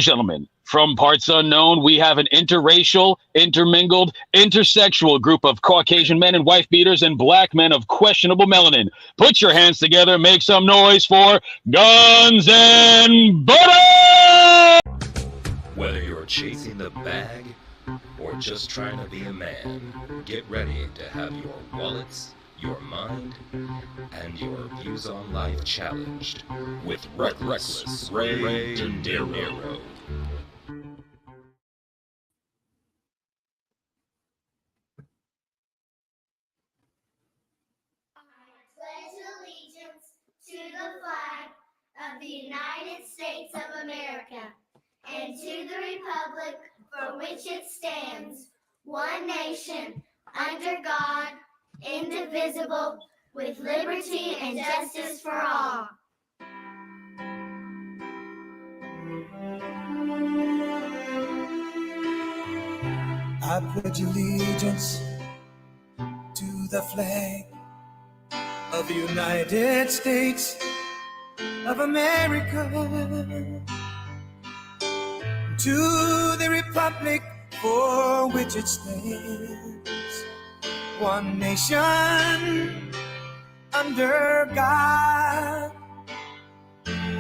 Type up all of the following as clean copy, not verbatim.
gentlemen, from parts unknown, we have an interracial, intermingled, intersexual group of Caucasian men and wife beaters and black men of questionable melanin. Put your hands together, make some noise for Guns and Butter! Whether you're chasing the bag or just trying to be a man, get ready to have your wallets, your mind, and your views on life challenged with Reckless Ray De Niro. To the flag of the United States of America and to the republic for which it stands, one nation, under God, indivisible, with liberty and justice for all. I pledge allegiance to the flag of the United States of America, to the republic for which it stands, one nation, under God,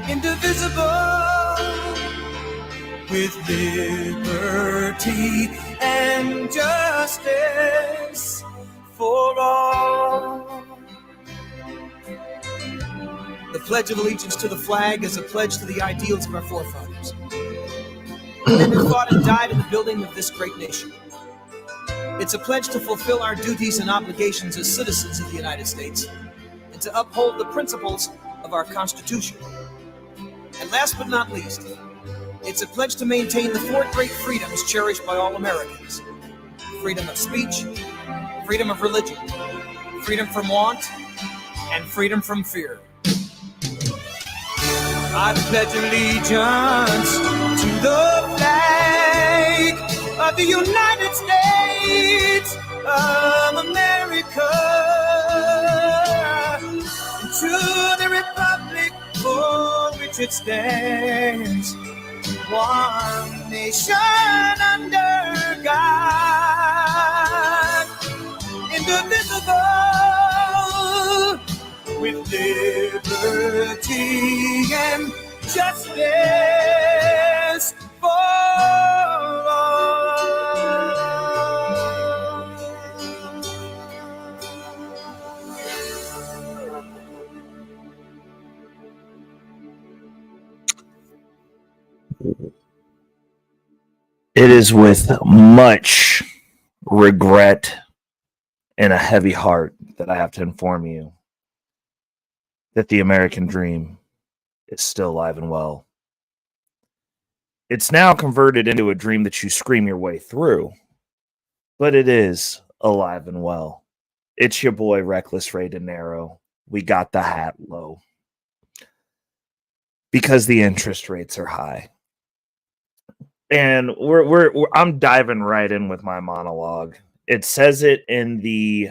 indivisible, with liberty and justice for all. The Pledge of Allegiance to the flag is a pledge to the ideals of our forefathers, men who fought and died in the building of this great nation. It's a pledge to fulfill our duties and obligations as citizens of the United States and to uphold the principles of our Constitution. And last but not least, it's a pledge to maintain the four great freedoms cherished by all Americans: freedom of speech, freedom of religion, freedom from want, and freedom from fear. I pledge allegiance to the flag of the United States of America and to the republic for which it stands, one nation under God, indivisible, with liberty and justice for all. It is with much regret and a heavy heart that I have to inform you that the American dream is still alive and well. It's now converted into a dream that you scream your way through, but it is alive and well. It's your boy, Reckless Ray De Niro. We got the hat low because the interest rates are high. And I'm diving right in with my monologue. It says it in the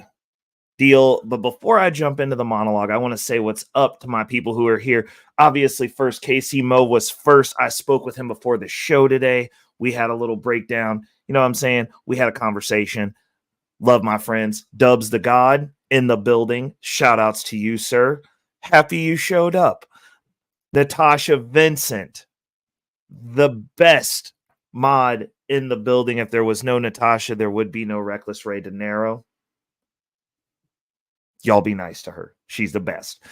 deal, but before I jump into the monologue, I want to say what's up to my people who are here. Obviously, first, KC Mo was first. I spoke with him before the show today. We had a little breakdown. You know what I'm saying? We had a conversation. Love my friends. Dubs the God in the building. Shout outs to you, sir. Happy you showed up. Natasha Vincent, the best mod in the building. If there was no Natasha, there would be no Reckless Ray De Niro. Y'all be nice to her. She's the best.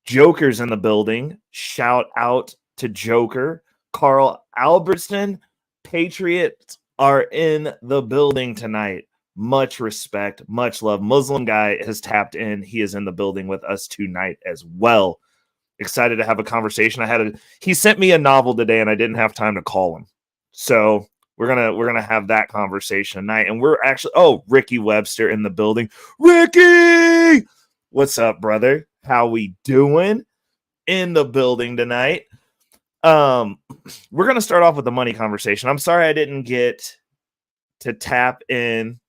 Joker's in the building. Shout out to Joker. Carl Albertson. Patriots are in the building tonight. Much respect, much love. Muslim guy has tapped in. He is in the building with us tonight as well. Excited to have a conversation. He sent me a novel today and I didn't have time to call him. So we're gonna have that conversation tonight. And we're actually Ricky Webster in the building. Ricky, what's up, brother? How we doing? In the building tonight. We're gonna start off with the money conversation. I'm sorry I didn't get to tap in.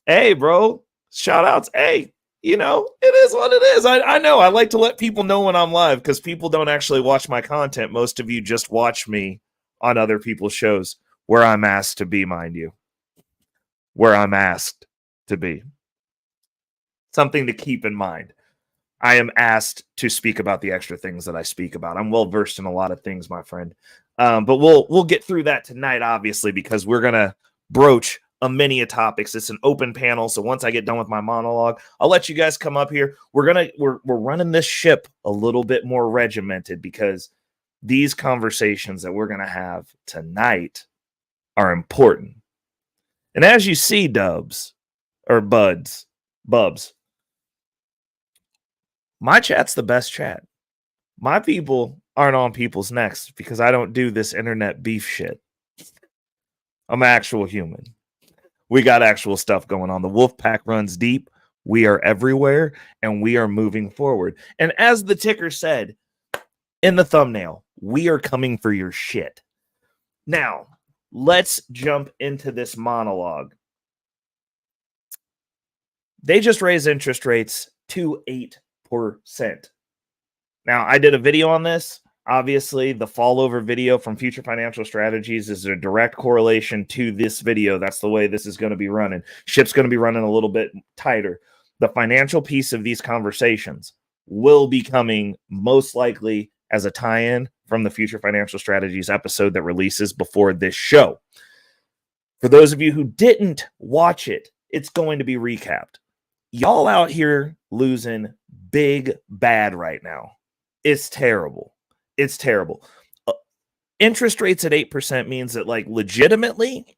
Hey, bro, shout outs. Hey, it is what it is. I know. I like to let people know when I'm live because people don't actually watch my content. Most of you just watch me on other people's shows where I'm asked to be, mind you. Where I'm asked to be. Something to keep in mind. I am asked to speak about the extra things that I speak about. I'm well versed in a lot of things, my friend. But we'll get through that tonight, obviously, because we're gonna broach a many of topics. It's an open panel, so once I get done with my monologue, I'll let you guys come up here. We're running this ship a little bit more regimented because these conversations that we're gonna have tonight are important. And as you see, Bubs, my chat's the best chat. My people aren't on people's necks because I don't do this internet beef shit. I'm an actual human. We got actual stuff going on. The wolf pack runs deep. We are everywhere, and we are moving forward. And as the ticker said in the thumbnail, we are coming for your shit. Now, let's jump into this monologue. They just raised interest rates to 8%. Now, I did a video on this. Obviously, the fallover video from Future Financial Strategies is a direct correlation to this video. That's the way this is going to be running. Ship's going to be running a little bit tighter. The financial piece of these conversations will be coming most likely as a tie-in from the Future Financial Strategies episode that releases before this show. For those of you who didn't watch it, it's going to be recapped. Y'all out here losing big bad right now. It's terrible. It's terrible. Interest rates at 8% means that, like, legitimately,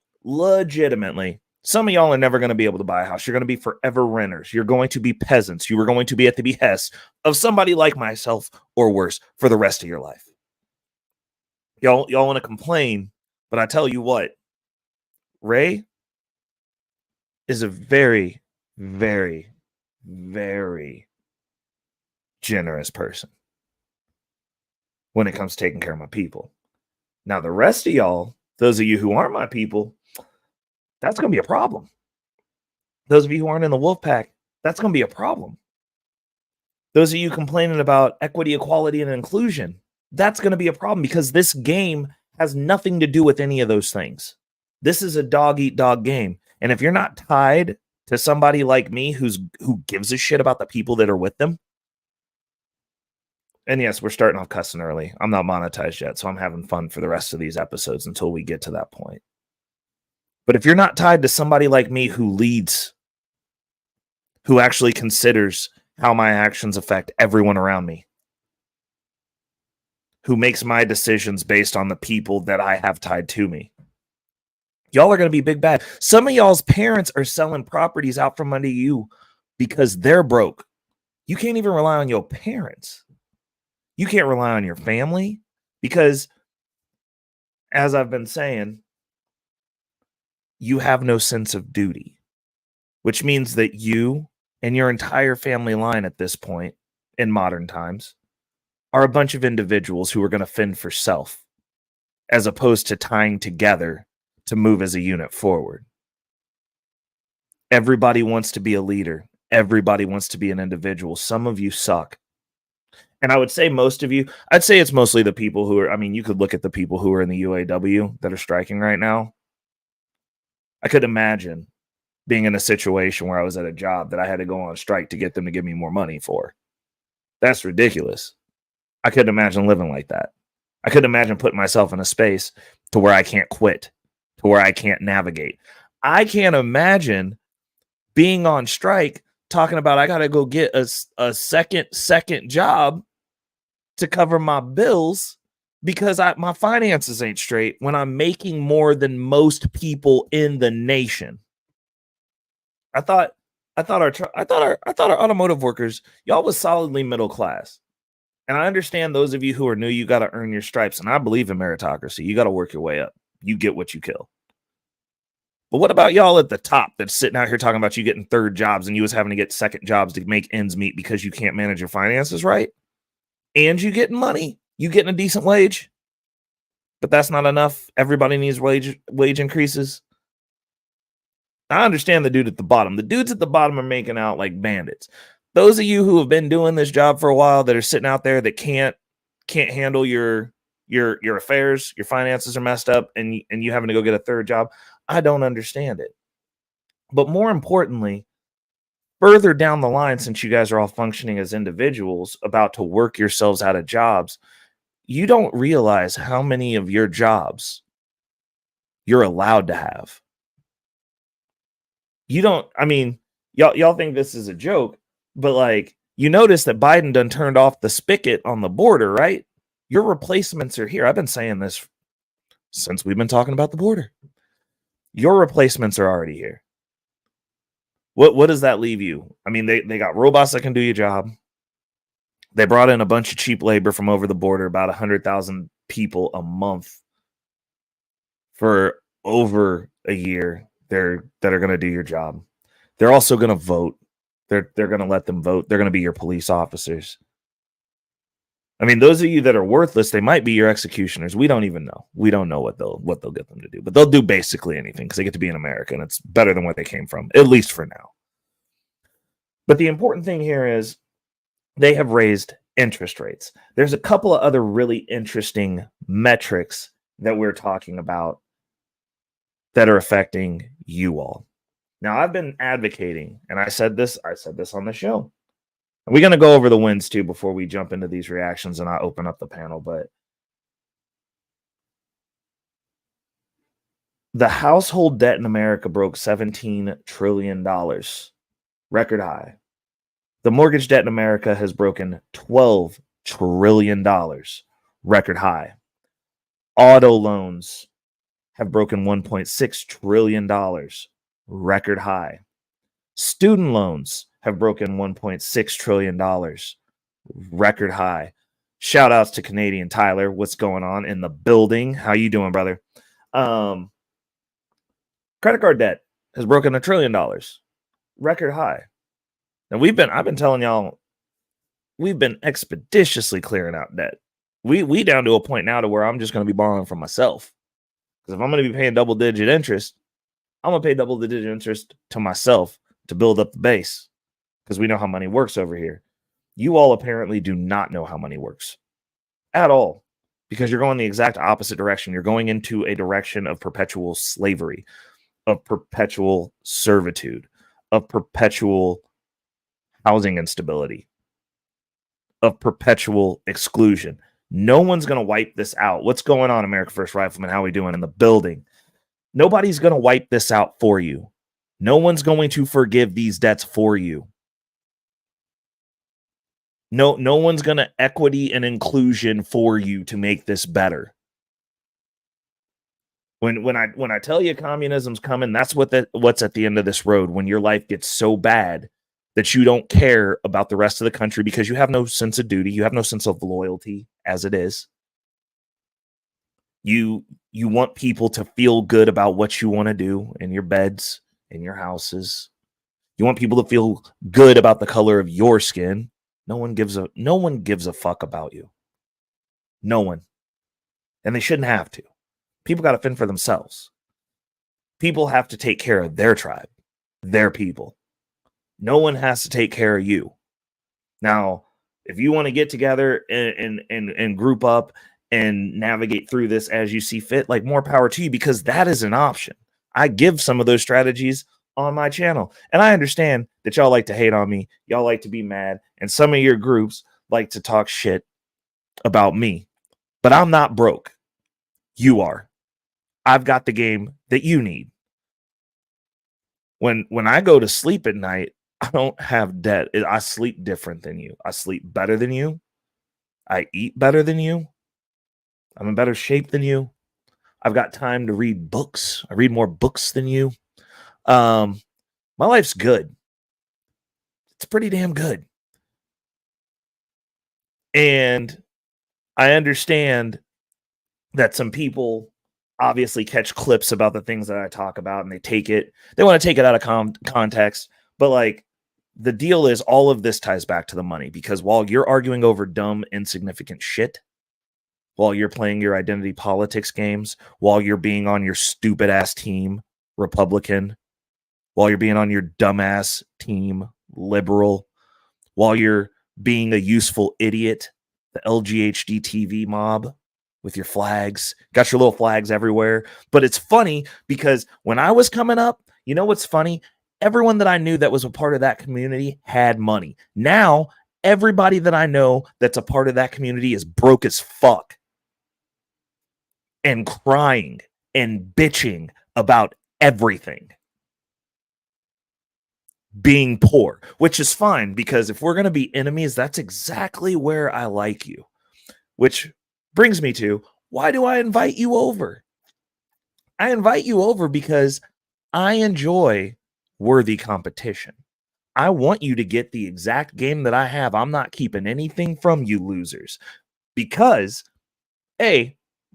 some of y'all are never going to be able to buy a house. You're going to be forever renters. You're going to be peasants. You are going to be at the behest of somebody like myself or worse for the rest of your life. Y'all want to complain, but I tell you what, Ray is a very, very, very generous person when it comes to taking care of my people. Now, the rest of y'all, those of you who aren't my people, that's going to be a problem. Those of you who aren't in the wolf pack, that's going to be a problem. Those of you complaining about equity, equality, and inclusion, that's going to be a problem because this game has nothing to do with any of those things. This is a dog-eat-dog game. And if you're not tied to somebody like me who gives a shit about the people that are with them, and yes, we're starting off cussing early. I'm not monetized yet, so I'm having fun for the rest of these episodes until we get to that point. But if you're not tied to somebody like me who leads, who actually considers how my actions affect everyone around me, who makes my decisions based on the people that I have tied to me, y'all are going to be big bad. Some of y'all's parents are selling properties out from under you because they're broke. You can't even rely on your parents. You can't rely on your family because, as I've been saying, you have no sense of duty, which means that you and your entire family line at this point in modern times are a bunch of individuals who are going to fend for self as opposed to tying together to move as a unit forward. Everybody wants to be a leader. Everybody wants to be an individual. Some of you suck. And I would say most of you, I'd say it's mostly the people who are, I mean, you could look at the people who are in the UAW that are striking right now. I could imagine being in a situation where I was at a job that I had to go on strike to get them to give me more money for. That's ridiculous. I couldn't imagine living like that. I couldn't imagine putting myself in a space to where I can't quit, to where I can't navigate. I can't imagine being on strike talking about I got to go get a second job to cover my bills because my finances ain't straight when I'm making more than most people in the nation. I thought our automotive workers, y'all was solidly middle class. And I understand those of you who are new, you got to earn your stripes. And I believe in meritocracy. You got to work your way up. You get what you kill. But what about y'all at the top that's sitting out here talking about you getting third jobs and you was having to get second jobs to make ends meet because you can't manage your finances right? And you getting money. You getting a decent wage. But that's not enough. Everybody needs wage increases. I understand the dude at the bottom. The dudes at the bottom are making out like bandits. those of you who have been doing this job for a while that are sitting out there that can't handle your affairs, your finances are messed up, and you having to go get a third job, I don't understand it. But more importantly, further down the line, since you guys are all functioning as individuals about to work yourselves out of jobs, you don't realize how many of your jobs you're allowed to have. You don't, I mean, y'all think this is a joke, but like, you notice that Biden done turned off the spigot on the border, right? Your replacements are here. I've been saying this since we've been talking about the border. Your replacements are already here. What does that leave you? I mean, they got robots that can do your job. They brought in a bunch of cheap labor from over the border, about 100,000 people a month for over a year. That are going to do your job. They're also going to vote. They're going to let them vote. They're going to be your police officers. I mean, those of you that are worthless, they might be your executioners. We don't even know. We don't know what they'll get them to do, but they'll do basically anything because they get to be in America, and it's better than where they came from, at least for now. But the important thing here is they have raised interest rates. There's a couple of other really interesting metrics that we're talking about that are affecting you all. Now, I've been advocating, and I said this on the show. We're going to go over the wins too before we jump into these reactions and I open up the panel, but the household debt in America broke $17 trillion, record high. The mortgage debt in America has broken $12 trillion, record high. Auto loans have broken $1.6 trillion, record high. Student loans have broken $1.6 trillion, record high. Shout outs to Canadian Tyler. What's going on in the building? How you doing, brother? Credit card debt has broken $1 trillion, record high. And I've been telling y'all, we've been expeditiously clearing out debt. We down to a point now to where I'm just going to be borrowing from myself. Because if I'm going to be paying double-digit interest, I'm going to pay double-digit interest to myself to build up the base. Because we know how money works over here. You all apparently do not know how money works at all. Because you're going the exact opposite direction. You're going into a direction of perpetual slavery, of perpetual servitude, of perpetual housing instability, of perpetual exclusion. No one's going to wipe this out. What's going on, America First Rifleman? How are we doing in the building? Nobody's going to wipe this out for you. No one's going to forgive these debts for you. No one's going to equity and inclusion for you to make this better. When I tell you communism's coming, that's what's at the end of this road. When your life gets so bad that you don't care about the rest of the country because you have no sense of duty, you have no sense of loyalty as it is. You want people to feel good about what you want to do in your beds, in your houses. You want people to feel good about the color of your skin. No one gives a fuck about you. No one. And they shouldn't have to. People got to fend for themselves. People have to take care of their tribe, their people. No one has to take care of you. Now, if you want to get together and group up and navigate through this as you see fit, like, more power to you, because that is an option. I give some of those strategies on my channel. And I understand that y'all like to hate on me. Y'all like to be mad. And some of your groups like to talk shit about me. But I'm not broke. You are. I've got the game that you need. When I go to sleep at night, I don't have debt. I sleep different than you. I sleep better than you. I eat better than you. I'm in better shape than you. I've got time to read books. I read more books than you. My life's good. It's pretty damn good. And I understand that some people obviously catch clips about the things that I talk about and they want to take it out of context. But like, the deal is, all of this ties back to the money, because while you're arguing over dumb, insignificant shit, while you're playing your identity politics games, while you're being on your stupid ass team, Republican, while you're being on your dumbass team, liberal, while you're being a useful idiot, the LGHD TV mob with your flags, got your little flags everywhere. But it's funny because when I was coming up, you know what's funny? Everyone that I knew that was a part of that community had money. Now, everybody that I know that's a part of that community is broke as fuck and crying and bitching about everything. Being poor, which is fine, because if we're going to be enemies, that's exactly where I like you. Which brings me to, why do I invite you over? I invite you over because I enjoy worthy competition. I want you to get the exact game that I have. I'm not keeping anything from you losers, because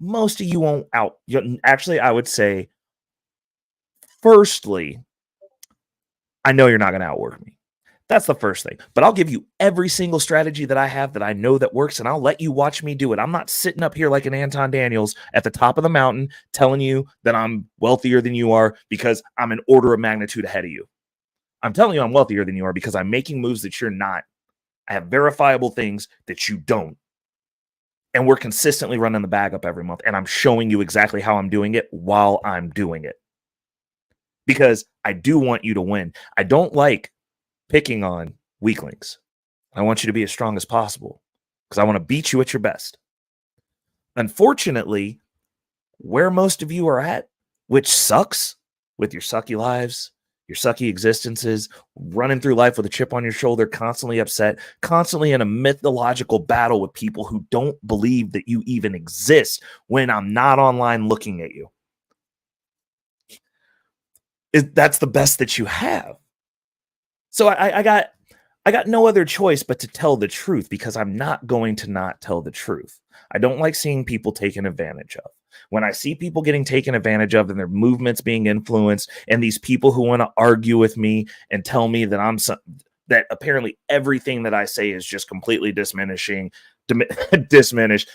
most of you won't out. Actually, I would say, firstly, I know you're not going to outwork me. That's the first thing. But I'll give you every single strategy that I have that I know that works, and I'll let you watch me do it. I'm not sitting up here like an Anton Daniels at the top of the mountain telling you that I'm wealthier than you are because I'm an order of magnitude ahead of you. I'm telling you I'm wealthier than you are because I'm making moves that you're not. I have verifiable things that you don't. And we're consistently running the bag up every month, and I'm showing you exactly how I'm doing it while I'm doing it. Because I do want you to win. I don't like picking on weaklings. I want you to be as strong as possible because I want to beat you at your best. Unfortunately, where most of you are at, which sucks, with your sucky lives, your sucky existences, running through life with a chip on your shoulder, constantly upset, constantly in a mythological battle with people who don't believe that you even exist when I'm not online looking at you. That's the best that you have. So I got no other choice but to tell the truth, because I'm not going to not tell the truth. I don't like seeing people taken advantage of. When I see people getting taken advantage of and their movements being influenced, and these people who want to argue with me and tell me that that apparently everything that I say is just completely diminished.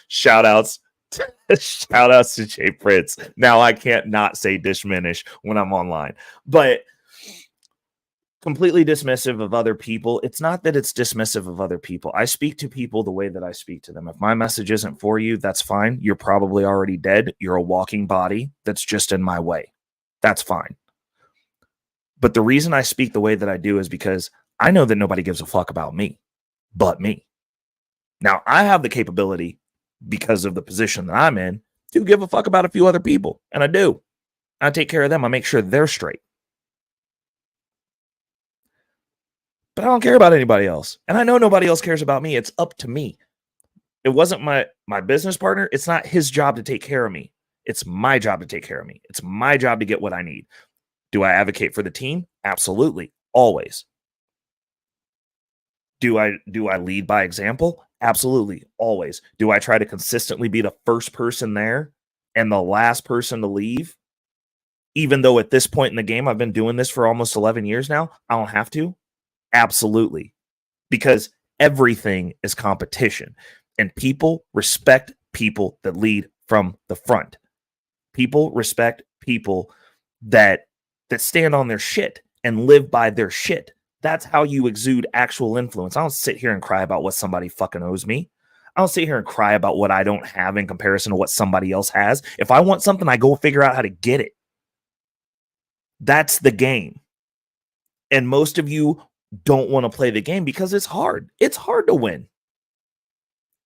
Shout outs to Jay Fritz. Now I can't not say diminish when I'm online, but completely dismissive of other people. It's not that it's dismissive of other people. I speak to people the way that I speak to them. If my message isn't for you, that's fine. You're probably already dead. You're a walking body that's just in my way. That's fine. But the reason I speak the way that I do is because I know that nobody gives a fuck about me but me. Now, I have the capability, because of the position that I'm in, to give a fuck about a few other people. And I do. I take care of them. I make sure they're straight. But I don't care about anybody else. And I know nobody else cares about me. It's up to me. It wasn't my business partner. It's not his job to take care of me. It's my job to take care of me. It's my job to get what I need. Do I advocate for the team? Absolutely. Always. Do I lead by example? Absolutely. Always. Do I try to consistently be the first person there and the last person to leave? Even though at this point in the game, I've been doing this for almost 11 years now, I don't have to. Absolutely. Because everything is competition, and people respect people that lead from the front. People respect people that stand on their shit and live by their shit. That's how you exude actual influence. I don't sit here and cry about what somebody fucking owes me. I don't sit here and cry about what I don't have in comparison to what somebody else has. If I want something, I go figure out how to get it. That's the game. And most of you don't want to play the game because it's hard. It's hard to win.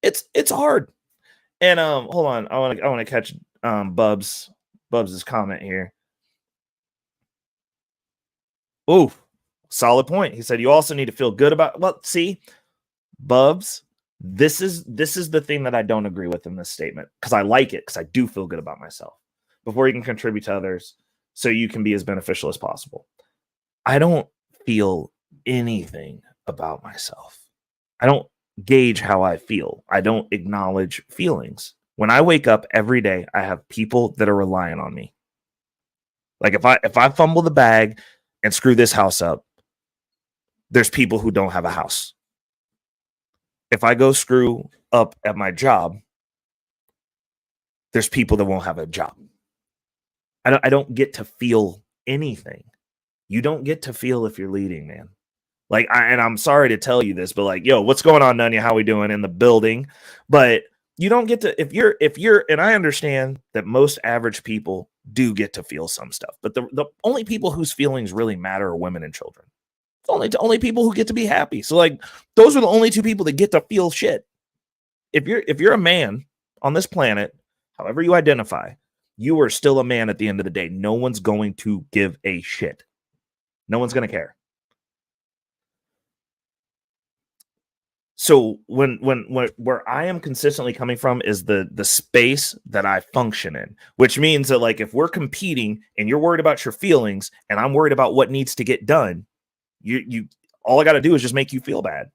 It's hard. And hold on, I want to catch Bubs' comment here. Ooh, solid point. He said you also need to feel good about. Well, see, Bubs, this is the thing that I don't agree with in this statement, because I like it, because I do feel good about myself before you can contribute to others, so you can be as beneficial as possible. I don't feel anything about myself. I don't gauge how I feel. I don't acknowledge feelings. When I wake up every day, I have people that are relying on me. Like if I fumble the bag and screw this house up, there's people who don't have a house. If I go screw up at my job, there's people that won't have a job. I don't get to feel anything. You don't get to feel if you're leading, man. Like, and I'm sorry to tell you this, but like, yo, what's going on, Nunya? How we doing in the building? But you don't get to, if you're, and I understand that most average people do get to feel some stuff, but the only people whose feelings really matter are women and children. It's only people who get to be happy. So like, those are the only two people that get to feel shit. If you're a man on this planet, however you identify, you are still a man at the end of the day. No one's going to give a shit. No one's going to care. So when where I am consistently coming from is the space that I function in, which means that like if we're competing and you're worried about your feelings and I'm worried about what needs to get done, you all I got to do is just make you feel bad.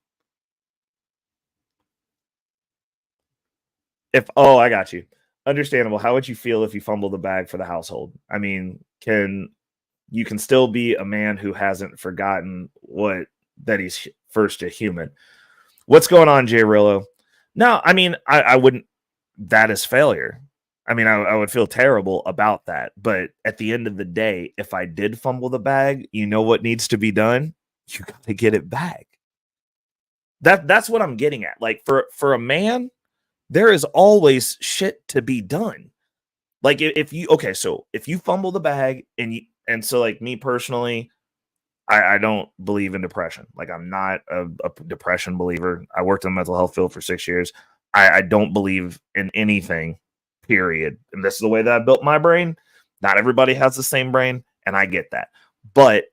I got you. Understandable. How would you feel if you fumble the bag for the household? I mean, you can still be a man who hasn't forgotten that he's first a human. What's going on, Jay Rillo? No, I mean, I wouldn't. That is failure. I mean, I would feel terrible about that. But at the end of the day, if I did fumble the bag, you know what needs to be done? You got to get it back. That's what I'm getting at. Like for a man, there is always shit to be done. Like if you fumble the bag and so like me personally, I don't believe in depression. Like I'm not a depression believer. I worked in the mental health field for 6 years. I don't believe in anything, period. And this is the way that I built my brain. Not everybody has the same brain, and I get that. But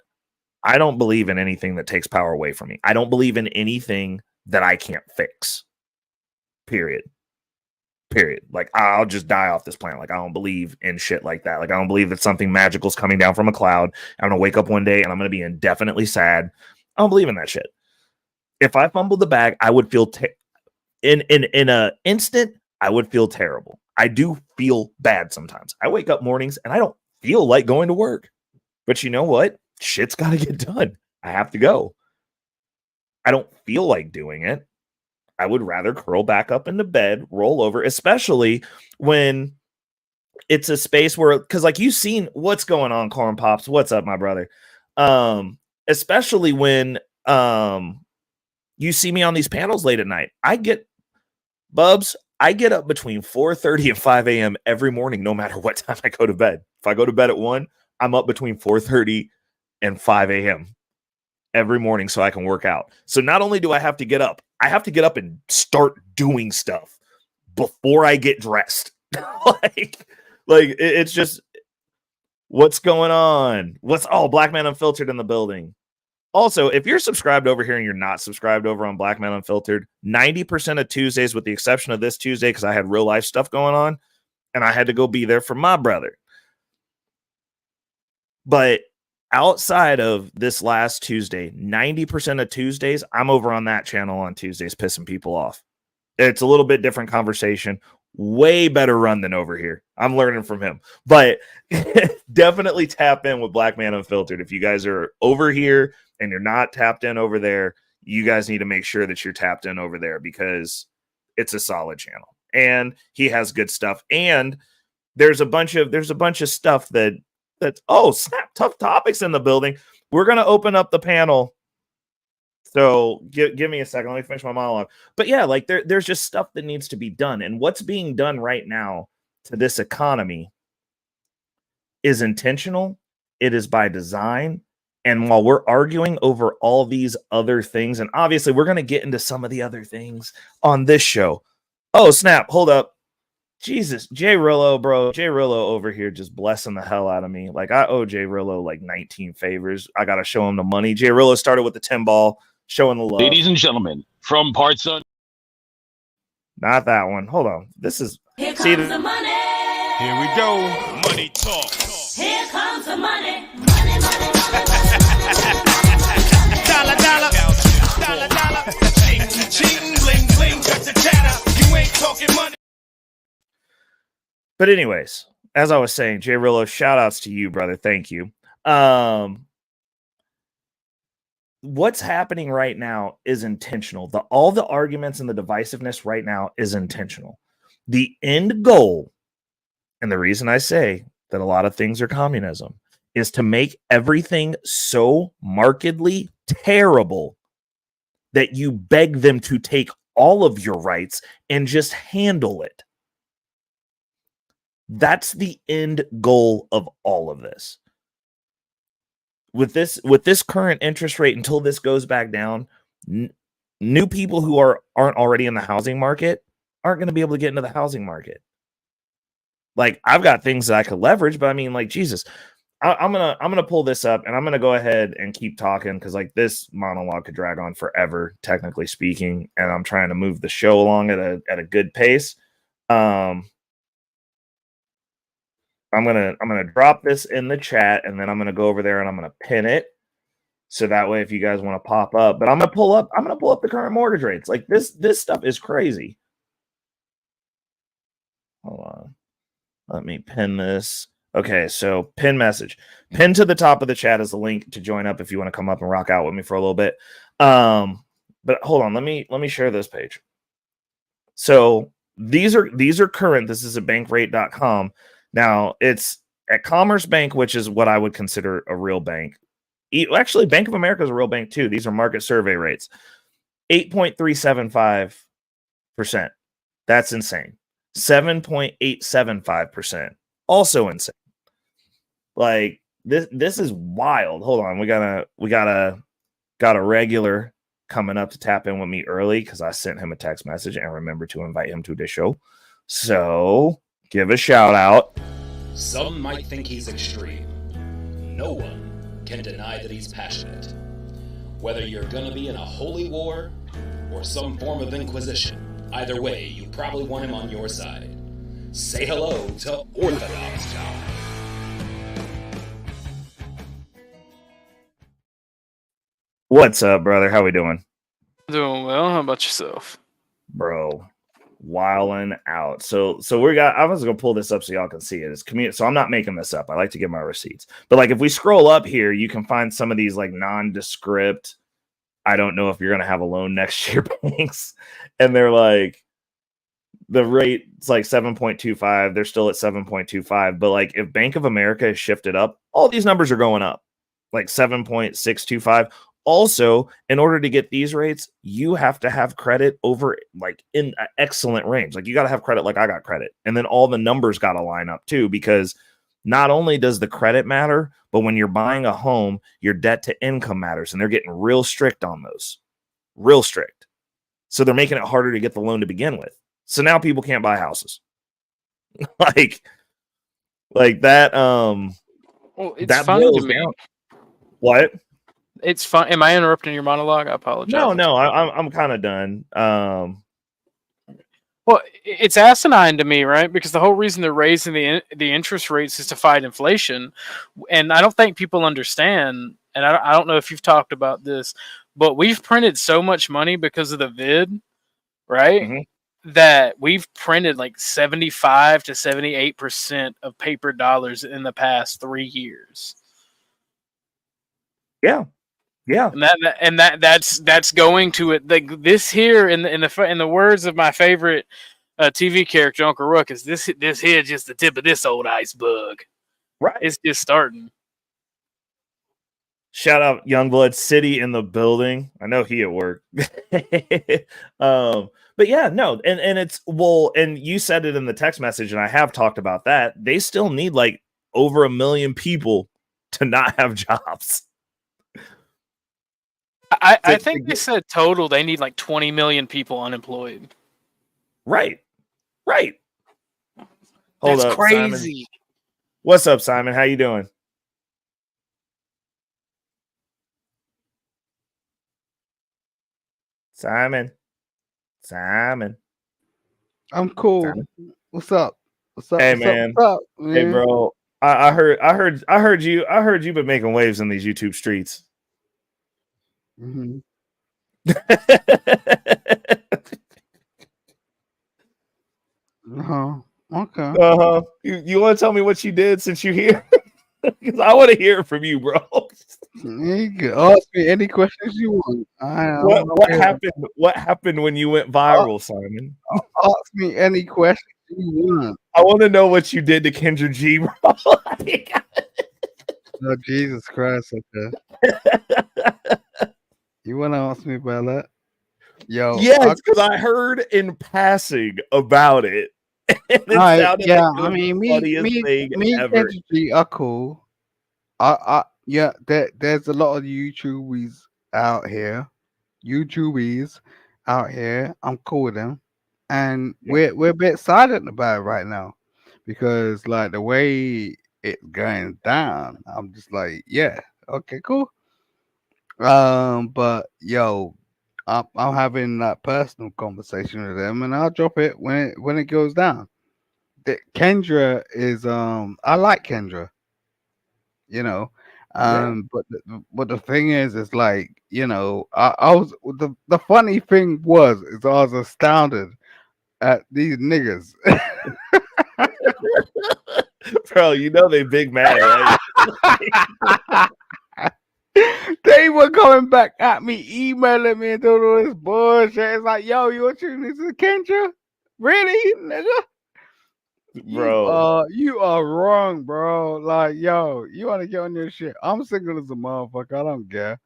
I don't believe in anything that takes power away from me. I don't believe in anything that I can't fix, period. Like I'll just die off this planet. Like I don't believe in shit like that. Like I don't believe that something magical is coming down from a cloud. I'm gonna wake up one day and I'm gonna be indefinitely sad. I don't believe in that shit. If I fumbled the bag, I would feel in a instant. I would feel terrible. I do feel bad sometimes. I wake up mornings and I don't feel like going to work. But you know what? Shit's got to get done. I have to go. I don't feel like doing it. I would rather curl back up into bed, roll over, especially when it's a space where, because like you've seen what's going on, Corn Pops. What's up, my brother? Especially when you see me on these panels late at night. I get up between 4:30 and 5 a.m. every morning, no matter what time I go to bed. If I go to bed at 1, I'm up between 4:30 and 5 a.m. every morning so I can work out. So not only do I have to get up, I have to get up and start doing stuff before I get dressed. It's just, what's going on? Black Man Unfiltered in the building. Also, if you're subscribed over here and you're not subscribed over on Black Man Unfiltered, 90% of Tuesdays, with the exception of this Tuesday, because I had real life stuff going on and I had to go be there for my brother. But outside of this last Tuesday, 90% of Tuesdays, I'm over on that channel on Tuesdays pissing people off. It's a little bit different conversation. Way better run than over here. I'm learning from him. But definitely tap in with Black Man Unfiltered. If you guys are over here and you're not tapped in over there, you guys need to make sure that you're tapped in over there because it's a solid channel. And he has good stuff. And there's a bunch of stuff that's snap, tough topics in the building. We're gonna open up the panel. So give me a second. Let me finish my monologue. But yeah, like there's just stuff that needs to be done. And what's being done right now to this economy is intentional. It is by design. And while we're arguing over all these other things, and obviously we're going to get into some of the other things on this show. Oh, snap. Hold up. Jesus, Jay Rillo, bro. Jay Rillo over here just blessing the hell out of me. Like, I owe Jay Rillo like 19 favors. I got to show him the money. Jay Rillo started with the 10 ball, showing the love. Ladies and gentlemen, from parts on. Not that one. Hold on. This is. Here comes the money. Here we go. Money talk. Here comes the money. Money, money, money. Dollar, dollar. Dollar, dollar. Cheating, bling, bling. Cut the chatter. You ain't talking money. But anyways, as I was saying, Jay Rillo, shout outs to you, brother. Thank you. What's happening right now is intentional. All the arguments and the divisiveness right now is intentional. The end goal, and the reason I say that a lot of things are communism, is to make everything so markedly terrible that you beg them to take all of your rights and just handle it. That's the end goal of all of this. With this current interest rate, until this goes back down, new people who aren't already in the housing market aren't going to be able to get into the housing market. Like, I've got things that I could leverage, but I mean, like, Jesus, I'm gonna pull this up and I'm gonna go ahead and keep talking because like this monologue could drag on forever, technically speaking, and I'm trying to move the show along at a good pace. I'm gonna drop this in the chat and then I'm gonna go over there and I'm gonna pin it so that way if you guys want to pop up, but I'm gonna pull up the current mortgage rates. Like this stuff is crazy. Hold on, let me pin this. Okay, so pin message. Pin to the top of the chat is the link to join up if you want to come up and rock out with me for a little bit. But hold on, let me share this page. So these are current. This is at bankrate.com. Now it's at Commerce Bank, which is what I would consider a real bank. Actually, Bank of America is a real bank too. These are market survey rates. 8.375%. That's insane. 7.875%. Also insane. Like this is wild. Hold on, we got a regular coming up to tap in with me early because I sent him a text message and remember to invite him to the show. So give a shout out. Some might think he's extreme. No one can deny that he's passionate. Whether you're gonna be in a holy war or some form of inquisition, either way, you probably want him on your side. Say hello to Orthodox John. What's up, brother? How we doing? Doing well. How about yourself? Bro, wilding out. So I was gonna pull this up so y'all can see it. It's community. So I'm not making this up. I like to get my receipts. But like if we scroll up here, you can find some of these like nondescript, I don't know if you're gonna have a loan next year banks. And they're like the rate's like 7.25. They're still at 7.25. But like if Bank of America is shifted up, all these numbers are going up. Like 7.625. Also, in order to get these rates, you have to have credit over like in an excellent range. Like you got to have credit like I got credit. And then all the numbers got to line up too, because not only does the credit matter, but when you're buying a home, your debt to income matters. And they're getting real strict on those. Real strict. So they're making it harder to get the loan to begin with. So now people can't buy houses. like that. Well, it's that funny boils to me. down. What? It's fun. Am I interrupting your monologue? I apologize. No, I'm kind of done. Well, it's asinine to me, right? Because the whole reason they're raising the interest rates is to fight inflation, and I don't think people understand. And I don't know if you've talked about this, but we've printed so much money because of the vid, right? Mm-hmm. That we've printed like 75 to 78% of paper dollars in the past 3 years. Yeah. And that's going to it. Like this here in the words of my favorite TV character, Uncle Ruckus, this here just the tip of this old iceberg. Right. It's just starting. Shout out Youngblood City in the building. I know he at work. But yeah, no, and it's and you said it in the text message, and I have talked about that. They still need like over 1 million people to not have jobs. I think they said total they need like 20 million people unemployed. Right. That's up, crazy. Simon. What's up, Simon? How you doing? Simon. I'm cool. Simon. What's up? Hey, man. What's up, man? Hey, bro. I heard you've been making waves in these YouTube streets. Mm-hmm. Okay. You want to tell me what you did since you're here? Because I want to hear it from you, bro. You can ask me any questions you want. What happened? What happened when you went viral, Simon? Ask me any questions you want. I want to know what you did to Kendra G, bro. Oh, Jesus Christ! Okay. You want to ask me about that? Yo, Yes, because I heard in passing about it, and it sounded like yeah. it I was the mean, funniest thing me, and ever. Kendrick G are cool. Yeah. There's a lot of YouTubers out here. YouTubers out here. I'm cool with them, and Yeah. we're a bit silent about it right now because like the way it's going down, I'm just like, yeah, okay, cool. But yo, I'm having that personal conversation with them, and I'll drop it when it goes down. Kendra is I like Kendra, you know, Yeah. but the thing is like I was the funny thing is I was astounded at these niggas. Bro, you know they big mad, right? They were coming back at me, emailing me and doing all this bullshit. It's like, yo, you want to this is Kendra? Really, nigga? Bro. You are wrong, bro. Like, yo, you want to get on your shit? I'm single as a motherfucker. I don't care.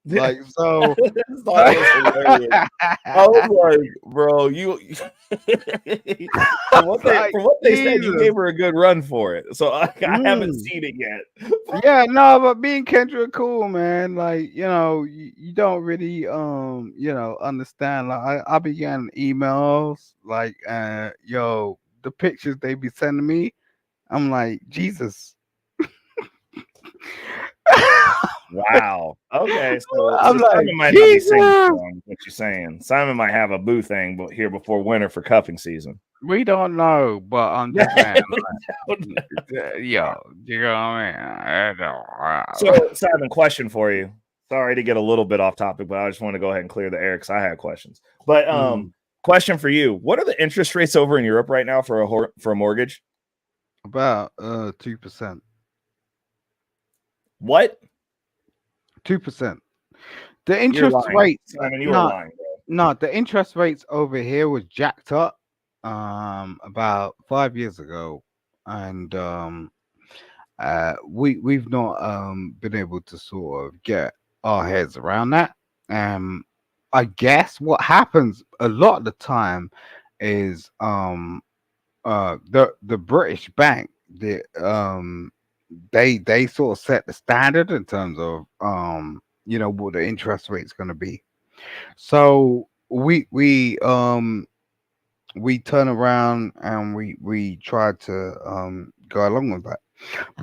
Like, so. I thought it was hilarious. I was like, bro, you from what they said, you Jesus. gave her a good run for it. So I haven't Mm. seen it yet. Yeah, no, but me and Kendra are cool, man. Like, you don't really understand. Like I be getting emails like yo, the pictures they be sending me. I'm like, Jesus. Wow. Okay, so I'm like, Simon might not be saying Jesus. wrong, what you're saying. Simon might have a boo thing but here before winter for cuffing season. We don't know, but I'm just saying, yo, you know what I mean? So Simon, question for you. Sorry to get a little bit off topic, but I just want to go ahead and clear the air because I had questions. But question for you: what are the interest rates over in Europe right now for a mortgage? About 2%. What? 2%. The You're interest lying, rate, Simon. You are lying, bro. no, the interest rates over here was jacked up about 5 years ago, and we've not been able to sort of get our heads around that. I guess what happens a lot of the time is the British bank, they sort of set the standard in terms of what the interest rate's going to be. So we turn around and we try to go along with that.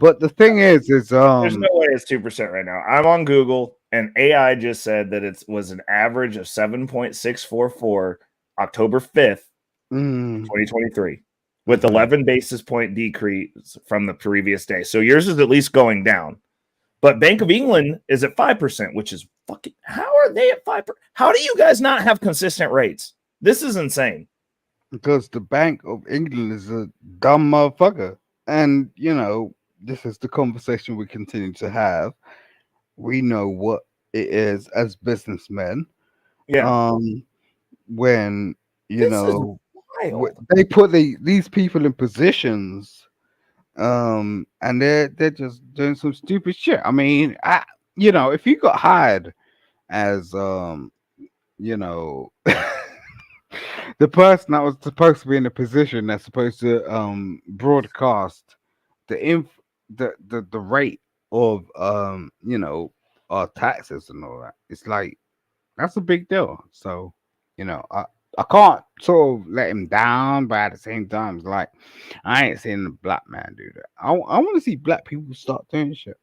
But the thing is There's no way it's 2% right now. I'm on Google and AI just said that it was an average of 7.644 October 5th, 2023, with 11 basis point decrease from the previous day. So yours is at least going down. But Bank of England is at 5%, which is fucking. How are they at 5%? How do you guys not have consistent rates? This is insane. Because the Bank of England is a dumb motherfucker. And, this is the conversation we continue to have. We know what it is as businessmen. Yeah. When, This is wild. they put these people in positions, and they're just doing some stupid shit. I mean, if you got hired as, the person that was supposed to be in a position that's supposed to broadcast the rate of our taxes and all that, it's like that's a big deal. So I can't sort of let him down, but at the same time it's like I ain't seeing a black man do that. I want to see black people start doing shit.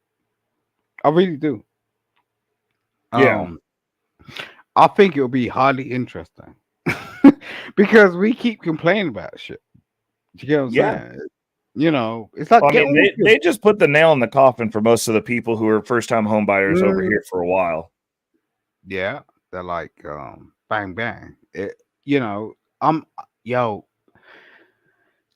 I really do. Yeah. I think it'll be highly interesting. Because we keep complaining about shit. You get what I'm saying? It's like they just put the nail in the coffin for most of the people who are first time home buyers over here for a while. Yeah, they're like bang bang.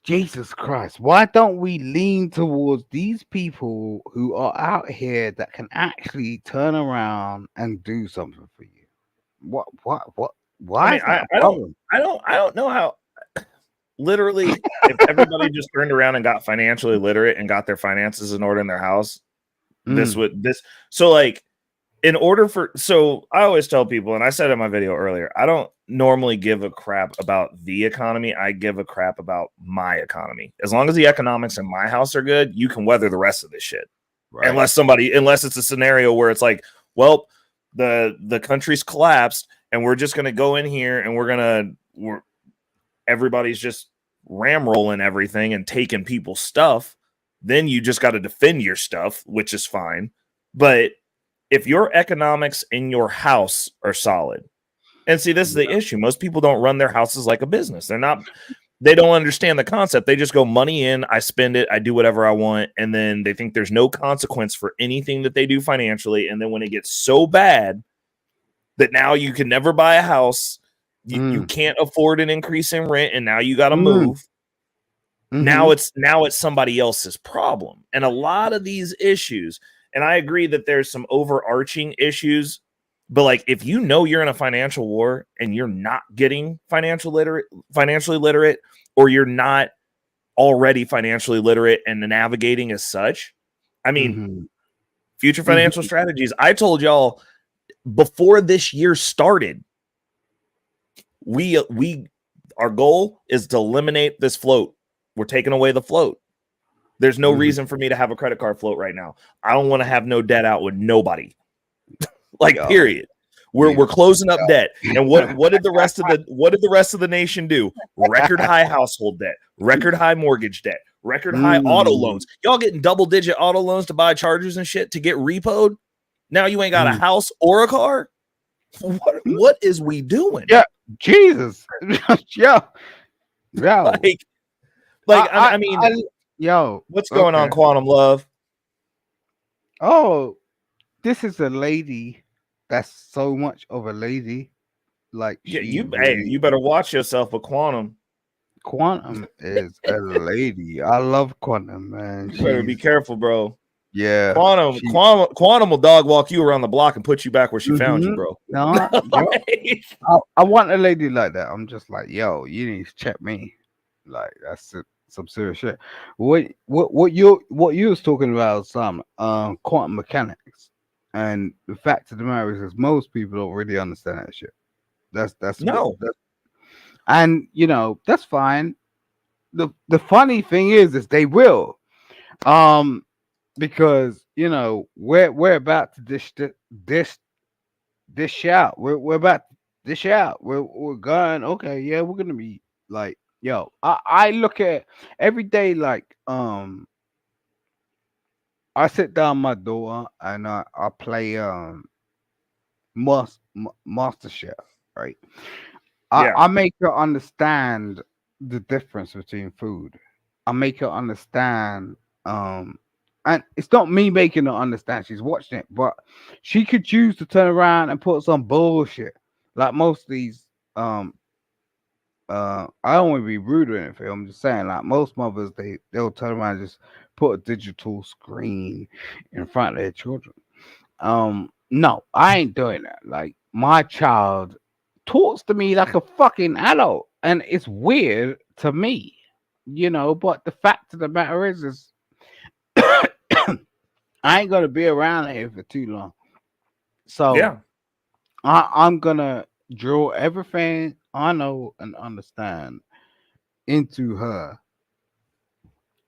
Jesus Christ, why don't we lean towards these people who are out here that can actually turn around and do something for you? Why is that a problem? I don't know how. Literally, if everybody just turned around and got financially literate and got their finances in order in their house, so like in order for, so I always tell people, and I said in my video earlier, I don't normally give a crap about the economy. I give a crap about my economy. As long as the economics in my house are good, you can weather the rest of this shit. Right. Unless it's a scenario where it's like, well, the country's collapsed and we're just going to go in here and everybody's just ramrolling everything and taking people's stuff. Then you just got to defend your stuff, which is fine. But if your economics in your house are solid, and see, this is the issue. Most people don't run their houses like a business. They don't understand the concept. They just go money in, I spend it, I do whatever I want. And then they think there's no consequence for anything that they do financially. And then when it gets so bad that now you can never buy a house, you can't afford an increase in rent, and now you got to move. Now it's somebody else's problem. And a lot of these issues, and I agree that there's some overarching issues, but like if you know you're in a financial war and you're not getting financially literate, or you're not already financially literate and navigating as such, I mean, future financial strategies. I told y'all before this year started, our goal is to eliminate this float. We're taking away the float. There's no reason for me to have a credit card float right now. I don't want to have no debt out with nobody. Period. We're closing up debt. And what did the rest of the nation do? Record high household debt, record high mortgage debt, record high auto loans. Y'all getting double digit auto loans to buy chargers and shit to get repoed. Now you ain't got a house or a car. What is we doing? Yeah, Jesus. Yeah. I mean, what's going on, Quantum Love? Oh, this is a lady that's so much of a lady. Like, you better watch yourself, but Quantum is a lady. I love Quantum, man. You better be careful, bro. Yeah, Quantum will dog walk you around the block and put you back where she found you, bro. No, I want a lady like that. I'm just like, yo, you need to check me. Like, that's some serious shit. What you was talking about, some quantum mechanics, and the fact of the matter is most people don't really understand that shit. That's and that's fine. The funny thing is they will, because we're about to dish out. We're about to dish out. We're going, okay, yeah, we're gonna be like, yo, I look at every day like I sit down my daughter and I play Master Chef, right? I make her understand the difference between food. I make her understand, and it's not me making her understand, she's watching it, but she could choose to turn around and put some bullshit. Like most of these I don't want to be rude or anything. I'm just saying, like most mothers, they'll turn around and just put a digital screen in front of their children. No, I ain't doing that. Like my child talks to me like a fucking adult, and it's weird to me, But the fact of the matter is I ain't gonna be around here for too long. So yeah, I'm gonna draw everything I know and understand into her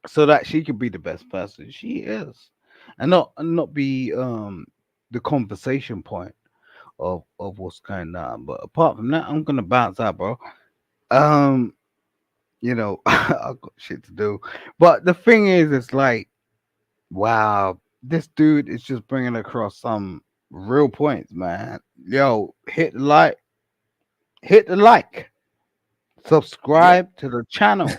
so that she can be the best person she is, and not be the conversation point of what's going on. But apart from that, I'm gonna bounce out, bro. I've got shit to do. But the thing is, it's like, wow, this dude is just bringing across some real points, man. Yo, hit the like, subscribe to the channel,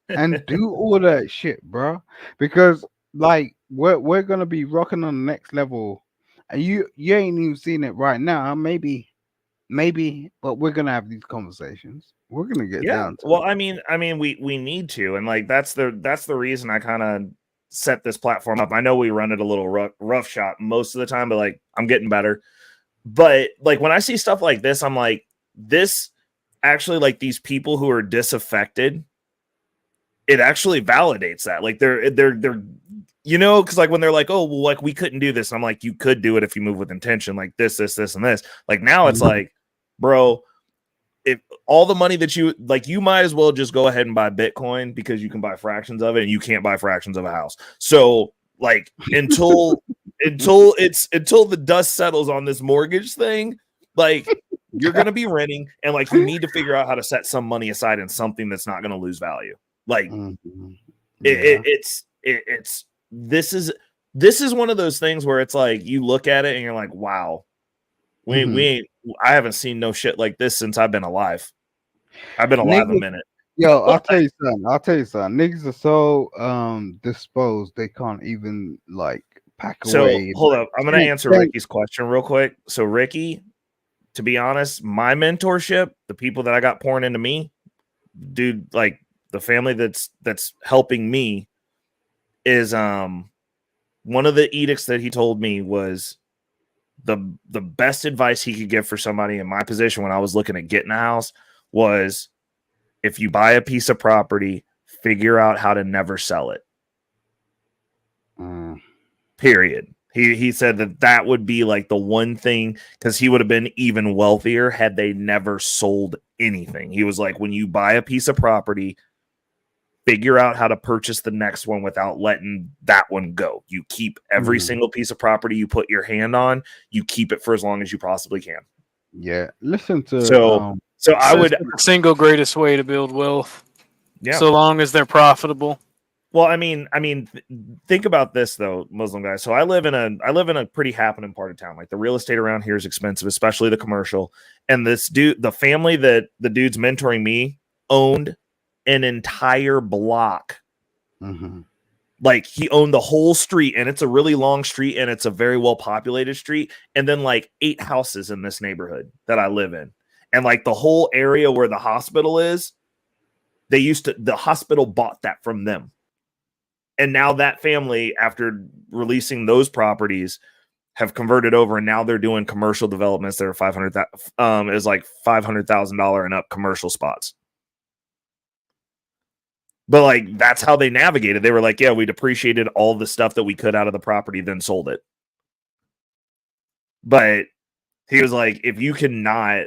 and do all that shit, bro. Because like we're gonna be rocking on the next level, and you ain't even seen it right now. Maybe, but we're gonna have these conversations. We're gonna get down to it. I mean, we need to, and like that's the reason I kind of set this platform up. I know we run it a little rough shot most of the time, but like I'm getting better. But like when I see stuff like this, I'm like, this actually, like these people who are disaffected, it actually validates that. Like they're you know, because like when they're like, oh, well, like we couldn't do this. And I'm like, you could do it if you move with intention, like this, and this. Like now it's like, bro, if all the money that you like, you might as well just go ahead and buy Bitcoin because you can buy fractions of it and you can't buy fractions of a house. So like until the dust settles on this mortgage thing, like you're gonna be renting and like you need to figure out how to set some money aside in something that's not gonna lose value. Like it's this is one of those things where it's like you look at it and you're like, wow, we ain't I haven't seen no shit like this since I've been alive. I've been alive a minute. Yo, I'll tell you something. Niggas are so disposed they can't even like pack So away. hold up. I'm gonna answer Ricky's question real quick. So Ricky, to be honest, my mentorship, the people that I got pouring into me, dude, like the family that's helping me is one of the edicts that he told me was the best advice he could give for somebody in my position when I was looking at getting a house was, if you buy a piece of property, figure out how to never sell it. Period. He said that would be like the one thing, because he would have been even wealthier had they never sold anything. He was like, when you buy a piece of property, figure out how to purchase the next one without letting that one go. You keep every single piece of property you put your hand on, you keep it for as long as you possibly can. Yeah. Listen to so I would the single greatest way to build wealth. Yeah. So long as they're profitable. Well, I mean, think about this though, Muslim guys. So I live in a pretty happening part of town. Like the real estate around here is expensive, especially the commercial. And this dude, the family that the dude's mentoring me, owned an entire block. Like he owned the whole street, and it's a really long street, and it's a very well populated street. And then like 8 houses in this neighborhood that I live in, and like the whole area where the hospital is, the hospital bought that from them. And now that family, after releasing those properties, have converted over, and now they're doing commercial developments that are is like $500,000 and up commercial spots. But like that's how they navigated. They were like, yeah, we depreciated all the stuff that we could out of the property, then sold it. But he was like, if you cannot,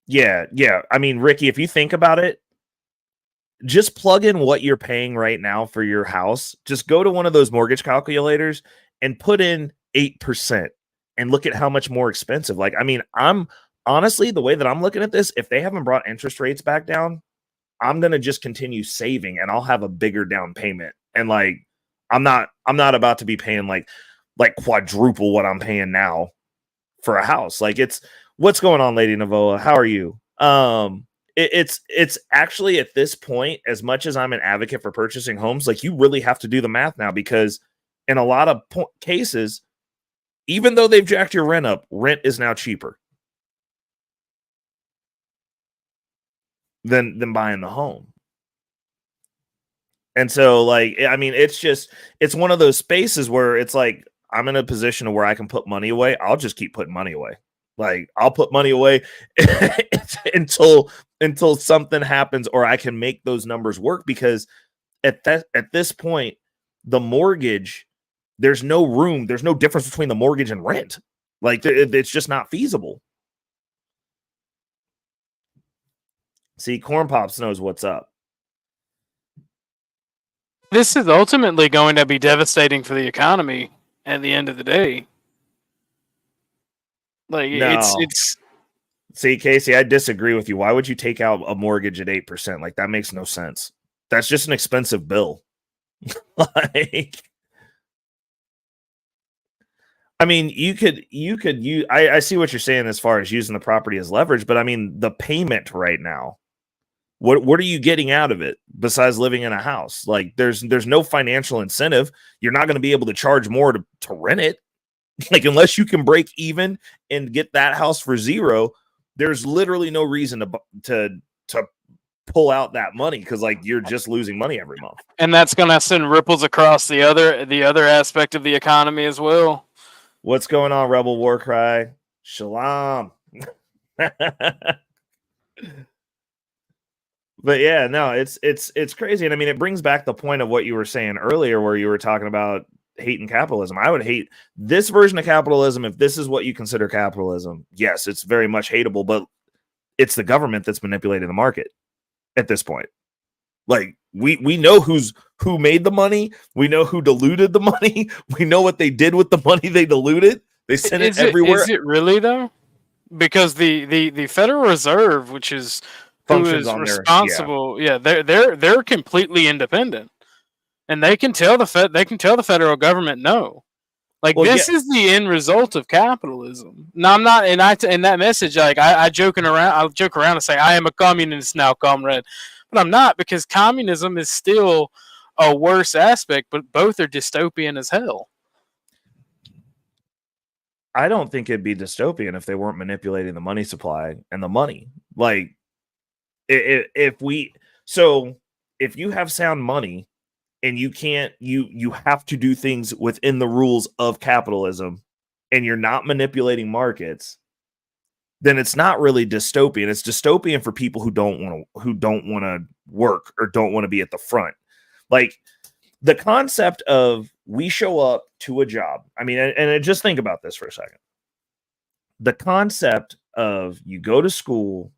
yeah. I mean, Ricky, if you think about it, just plug in what you're paying right now for your house. Just go to one of those mortgage calculators and put in 8% and look at how much more expensive. Like, I mean, honestly, the way that I'm looking at this, if they haven't brought interest rates back down, I'm going to just continue saving and I'll have a bigger down payment. And like, I'm not about to be paying like quadruple what I'm paying now for a house. Like what's going on, Lady Navoa? How are you? It's actually at this point, as much as I'm an advocate for purchasing homes, like you really have to do the math now, because in a lot of cases, even though they've jacked your rent up, rent is now cheaper than buying the home. And so like, I mean, it's one of those spaces where it's like, I'm in a position where I can put money away. I'll just keep putting money away. Like I'll put money away until something happens or I can make those numbers work, because at this point, the mortgage, there's no room. There's no difference between the mortgage and rent. Like it's just not feasible. See, Corn Pops knows what's up. This is ultimately going to be devastating for the economy at the end of the day. Like it's See, Casey, I disagree with you. Why would you take out a mortgage at 8%? Like that makes no sense. That's just an expensive bill. Like, I mean, I see what you're saying as far as using the property as leverage, but I mean, the payment right now, what are you getting out of it besides living in a house? Like there's no financial incentive. You're not going to be able to charge more to rent it. Like unless you can break even and get that house for zero, there's literally no reason to pull out that money, because like you're just losing money every month. And that's going to send ripples across the other aspect of the economy as well. What's going on, Rebel Warcry? Shalom. But yeah, no, it's crazy. And I mean, it brings back the point of what you were saying earlier, where you were talking about hating capitalism. I would hate this version of capitalism if this is what you consider capitalism. Yes, it's very much hateable, but it's the government that's manipulating the market at this point. Like we know who made the money, we know who diluted the money, we know what they did with the money they diluted. They sent it everywhere. Is it really though? Because the Federal Reserve, which is who Functions is on their responsible, they're completely independent, and they can tell the federal government no. Like Well, this is the end result of capitalism. No, I'm not, and in that message, like I joke around and say I am a communist now, comrade, but I'm not, because communism is still a worse aspect, but both are dystopian as hell. I don't think it'd be dystopian if they weren't manipulating the money supply and the money. Like, if you have sound money and you have to do things within the rules of capitalism and you're not manipulating markets, then it's not really dystopian. It's dystopian for people who don't want to work or don't want to be at the front. Like, the concept of we show up to a job. I mean, and just think about this for a second. The concept of you go to school,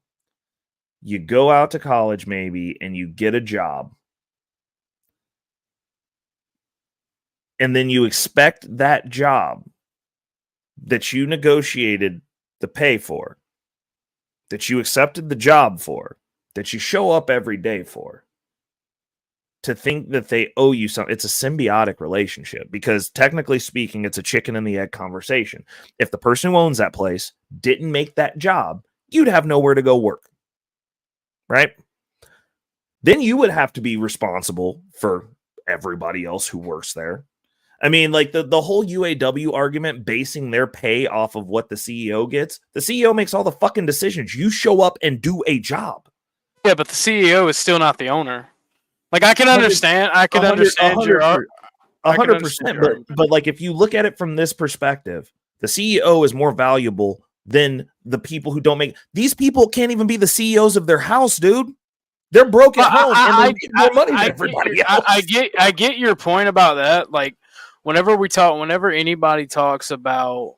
you go out to college maybe, and you get a job. And then you expect that job that you negotiated the pay for, that you accepted the job for, that you show up every day for, to think that they owe you something. It's a symbiotic relationship, because technically speaking, it's a chicken and the egg conversation. If the person who owns that place didn't make that job, you'd have nowhere to go work, right? Then you would have to be responsible for everybody else who works there. I mean, like the whole UAW argument, basing their pay off of what the CEO gets. The CEO makes all the fucking decisions. You show up and do a job. Yeah, but the CEO is still not the owner. Like, I can understand. I can understand your 100%. But like, if you look at it from this perspective, the CEO is more valuable than the people who don't make. These people can't even be the CEOs of their house, dude. They're broke at home and they're making more money than everybody else. I get your point about that. Like, whenever anybody talks about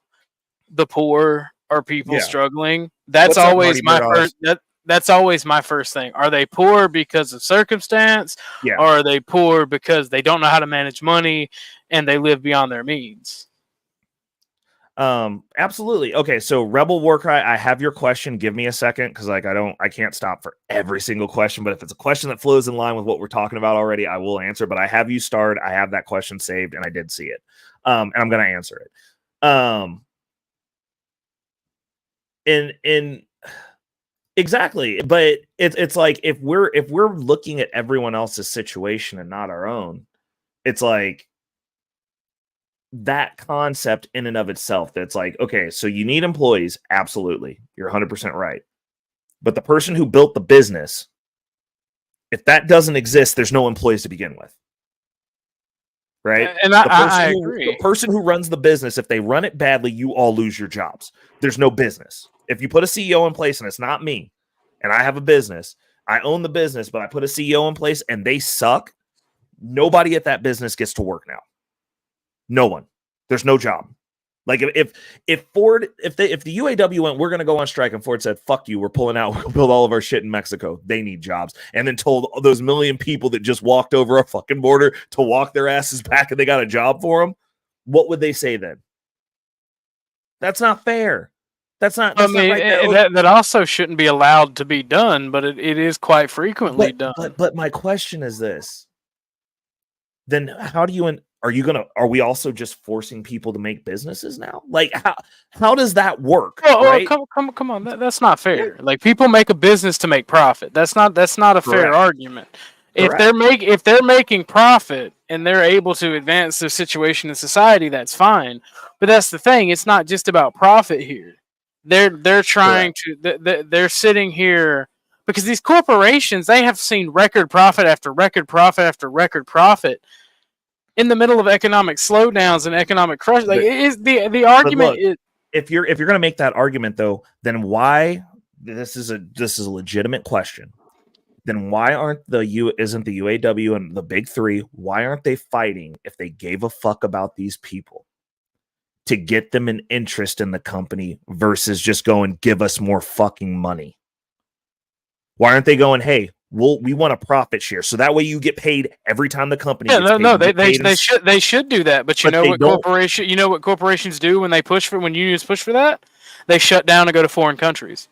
the poor or people struggling, that's always my first. That's always my first thing. Are they poor because of circumstance? Yeah. Or are they poor because they don't know how to manage money and they live beyond their means? Absolutely. Okay, so Rebel Warcry, I have your question. Give me a second, because like I can't stop for every single question, but if it's a question that flows in line with what we're talking about already, I will answer. But I have you starred. I have that question saved, and I did see it. And I'm gonna answer it. In exactly, but it's like if we're looking at everyone else's situation and not our own, it's like that concept in and of itself, that's like, okay, so you need employees. Absolutely. You're 100% right. But the person who built the business, if that doesn't exist, there's no employees to begin with. Right? And I agree. The person who runs the business, if they run it badly, you all lose your jobs. There's no business. If you put a CEO in place, and it's not me, and I have a business, I own the business, but I put a CEO in place and they suck, nobody at that business gets to work now. No one. There's no job. Like if Ford, if the UAW went, we're going to go on strike, and Ford said, fuck you, we're pulling out, we'll build all of our shit in Mexico. They need jobs. And then told those million people that just walked over our fucking border to walk their asses back and they got a job for them. What would they say then? That's not fair. That's not right. That also shouldn't be allowed to be done, but it is quite frequently done. But my question is this. Then how do you are we also just forcing people to make businesses now? Like how does that work? Right? Come on, that's not fair. Like, people make a business to make profit. That's not a fair argument. If they're making profit and they're able to advance their situation in society, that's fine. But that's the thing. It's not just about profit here. They're trying to. They're sitting here because these corporations, they have seen record profit after record profit after record profit in the middle of economic slowdowns and economic crush. Like, the argument is, if you're going to make that argument, though, then why? This is a legitimate question. then why aren't isn't the UAW and the big three, why aren't they fighting if they gave a fuck about these people to get them an interest in the company versus just going, give us more fucking money? Why aren't they going, hey, we want a profit share, so that way you get paid every time the company gets paid. No, they should do that, but you know what corporations do when unions push for that? They shut down and go to foreign countries.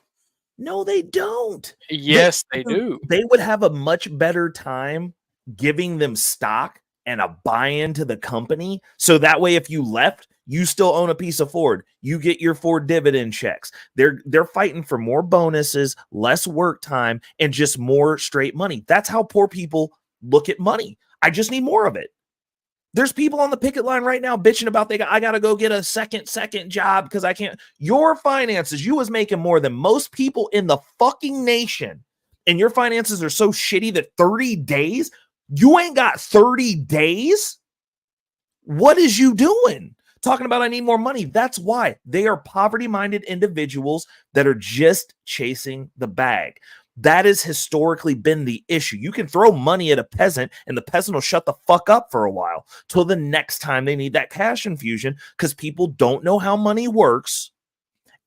No, they don't. Yes, they do. They would have a much better time giving them stock and a buy-in to the company, so that way if you left, you still own a piece of Ford. You get your Ford dividend checks. They're fighting for more bonuses, less work time, and just more straight money. That's how poor people look at money. I just need more of it. There's people on the picket line right now bitching about I got to go get a second job because I can't. Your finances, you was making more than most people in the fucking nation, and your finances are so shitty that 30 days, you ain't got 30 days? What is you doing? Talking about I need more money. That's why they are poverty-minded individuals that are just chasing the bag. That has historically been the issue. You can throw money at a peasant and the peasant will shut the fuck up for a while till the next time they need that cash infusion, because people don't know how money works.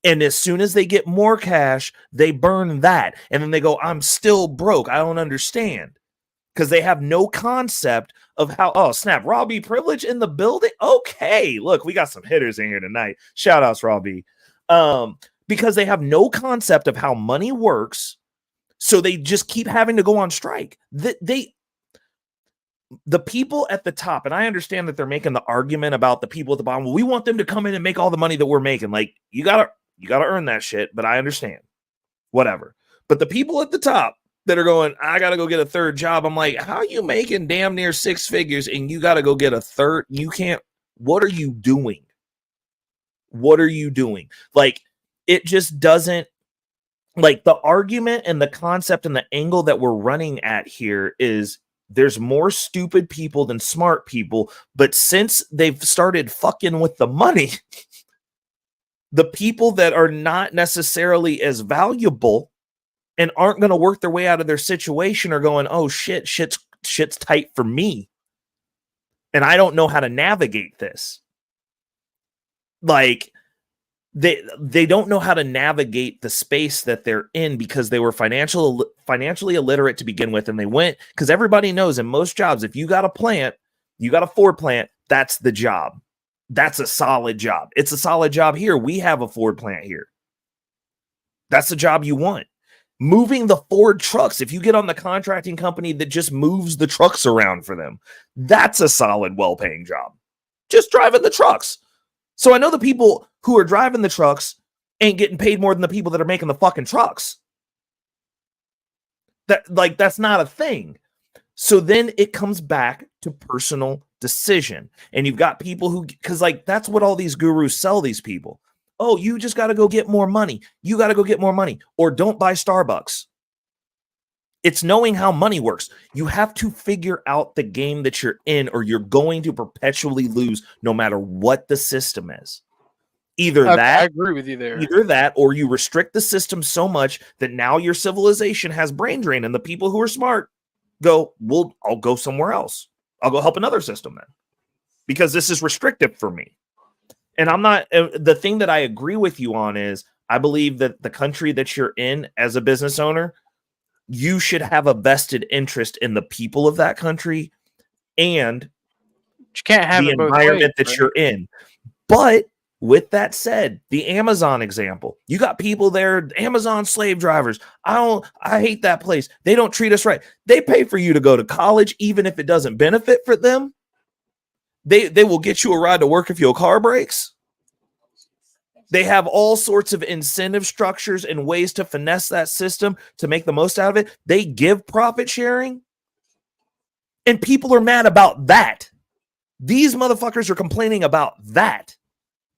And as soon as they get more cash, they burn that. And then they go, I'm still broke. I don't understand. Because they have no concept of how, oh, snap, Robbie Privilege in the building? Okay, look, we got some hitters in here tonight. Shout outs, Robbie. Because they have no concept of how money works, so they just keep having to go on strike. The people at the top, and I understand that they're making the argument about the people at the bottom. Well, we want them to come in and make all the money that we're making. Like, you gotta earn that shit, but I understand. Whatever. But the people at the top that are going, I got to go get a third job. I'm like, how are you making damn near 6 figures and you got to go get a third? You can't. What are you doing? What are you doing? Like, it just doesn't, like, the argument and the concept and the angle that we're running at here is there's more stupid people than smart people. But since they've started fucking with the money, the people that are not necessarily as valuable and aren't going to work their way out of their situation are going, oh shit's tight for me. And I don't know how to navigate this. Like, they don't know how to navigate the space that they're in because they were financially illiterate to begin with. And they went, because everybody knows in most jobs, if you got a plant, you got a Ford plant, that's the job. That's a solid job. It's a solid job here. We have a Ford plant here. That's the job you want. Moving the Ford trucks, if you get on the contracting company that just moves the trucks around for them, that's a solid, well-paying job. Just driving the trucks. So I know the people who are driving the trucks ain't getting paid more than the people that are making the fucking trucks. That's not a thing. So then it comes back to personal decision. And you've got people who, because like that's what all these gurus sell these people. Oh, you just got to go get more money. You got to go get more money. Or don't buy Starbucks. It's knowing how money works. You have to figure out the game that you're in, or you're going to perpetually lose no matter what the system is. Either I that, agree with you there. Either that, or you restrict the system so much that now your civilization has brain drain, and the people who are smart go, well, I'll go somewhere else. I'll go help another system then, because this is restrictive for me. And I'm not, the thing that I agree with you on is I believe that the country that you're in as a business owner, you should have a vested interest in the people of that country and you can't have the environment that you're in. But with that said, the Amazon example, you got people there, Amazon slave drivers. I hate that place. They don't treat us right. They pay for you to go to college, even if it doesn't benefit for them. They will get you a ride to work if your car breaks. They have all sorts of incentive structures and ways to finesse that system to make the most out of it. They give profit sharing. And people are mad about that. These motherfuckers are complaining about that.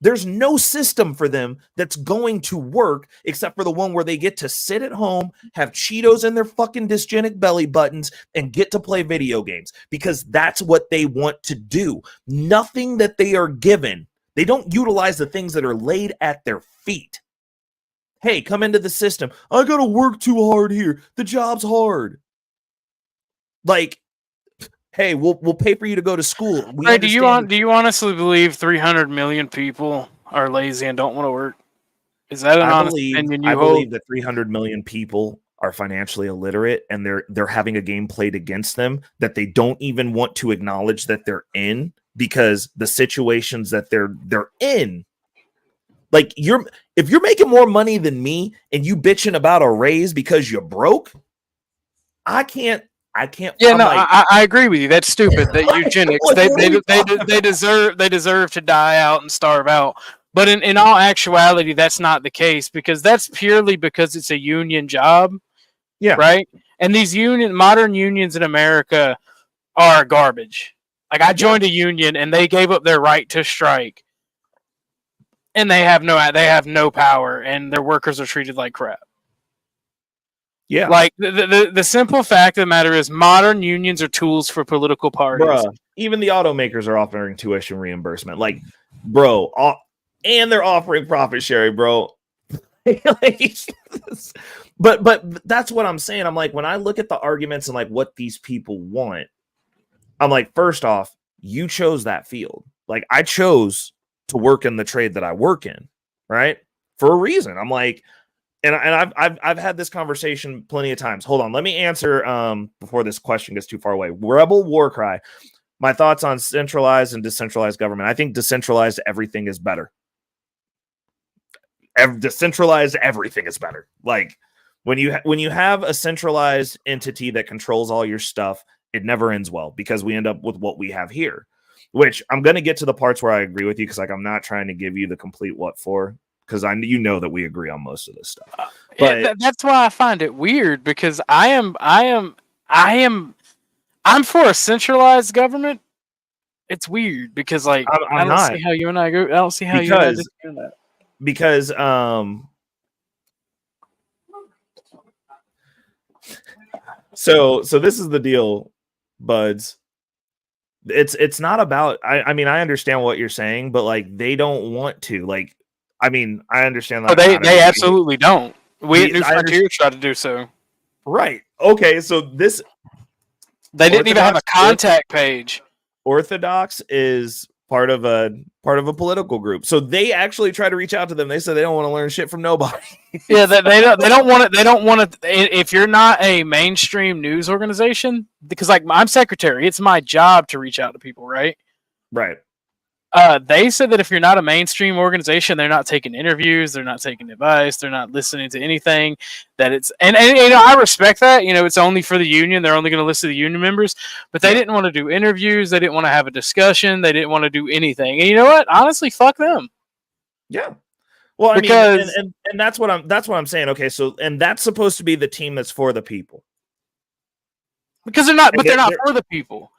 There's no system for them that's going to work except for the one where they get to sit at home, have Cheetos in their fucking dysgenic belly buttons, and get to play video games because that's what they want to do. Nothing that they are given. They don't utilize the things that are laid at their feet. Hey, come into the system. I got to work too hard here. The job's hard. Like, hey, we'll pay for you to go to school. We Ray, do you understand. honestly believe 300 million people are lazy and don't want to work? Is that an honest opinion I you hold? believe that 300 million people are financially illiterate, and they're having a game played against them that they don't even want to acknowledge that they're in, because the situations that they're in. Like, if you're making more money than me and you bitching about a raise because you're broke, I can't. Yeah, I'm no, like, I agree with you. That's stupid. That eugenics, what are we talking they deserve to die out and starve out. But in all actuality, that's not the case, because that's purely because it's a union job, yeah, right? And these modern unions in America are garbage. Like, I joined a union and they gave up their right to strike, and they have no power, and their workers are treated like crap. yeah, Like, the simple fact of the matter is, modern unions are tools for political parties. bruh. Even the automakers are offering tuition reimbursement. Like, bro, and they're offering profit sharing, bro. Like, but that's what I'm saying. I'm like, when I look at the arguments and like what these people want, I'm like, first off, you chose that field. Like, I chose to work in the trade that I work in, right? For a reason. I'm like, and I've had this conversation plenty of times. Hold on, let me answer before this question gets too far away. Rebel war cry. My thoughts on centralized and decentralized government. I think decentralized everything is better. Decentralized everything is better. Like, when you have a centralized entity that controls all your stuff, it never ends well, because we end up with what we have here. Which I'm going to get to the parts where I agree with you, because like I'm not trying to give you the complete what for, because that we agree on most of this stuff. But Yeah, that's why I find it weird, because I'm for a centralized government. It's weird because, like, I don't see how you and I agree. I don't see how you and I disagree on that. Because so this is the deal, buds. It's not about, I mean, I understand what you're saying, but like, they don't want to. Like, I mean, I understand that. They absolutely don't. We at New I Frontiers try to do so. Right. Okay, so this, they didn't even have a contact page. Orthodox is part of a political group, so they actually try to reach out to them. They said they don't want to learn shit from nobody. Yeah, they don't want it. They don't want it. If you're not a mainstream news organization, because like I'm secretary, it's my job to reach out to people, right? Right. They said that if you're not a mainstream organization, they're not taking interviews, they're not taking advice, they're not listening to anything. That it's and you know, I respect that. You know, it's only for the union. They're only going to listen to the union members. But they didn't want to do interviews. They didn't want to have a discussion. They didn't want to do anything. And you know what? Honestly, fuck them. Yeah. Well, I because, mean, and that's what I'm saying. Okay, so and that's supposed to be the team that's for the people. Because they're not, but they're not for the people.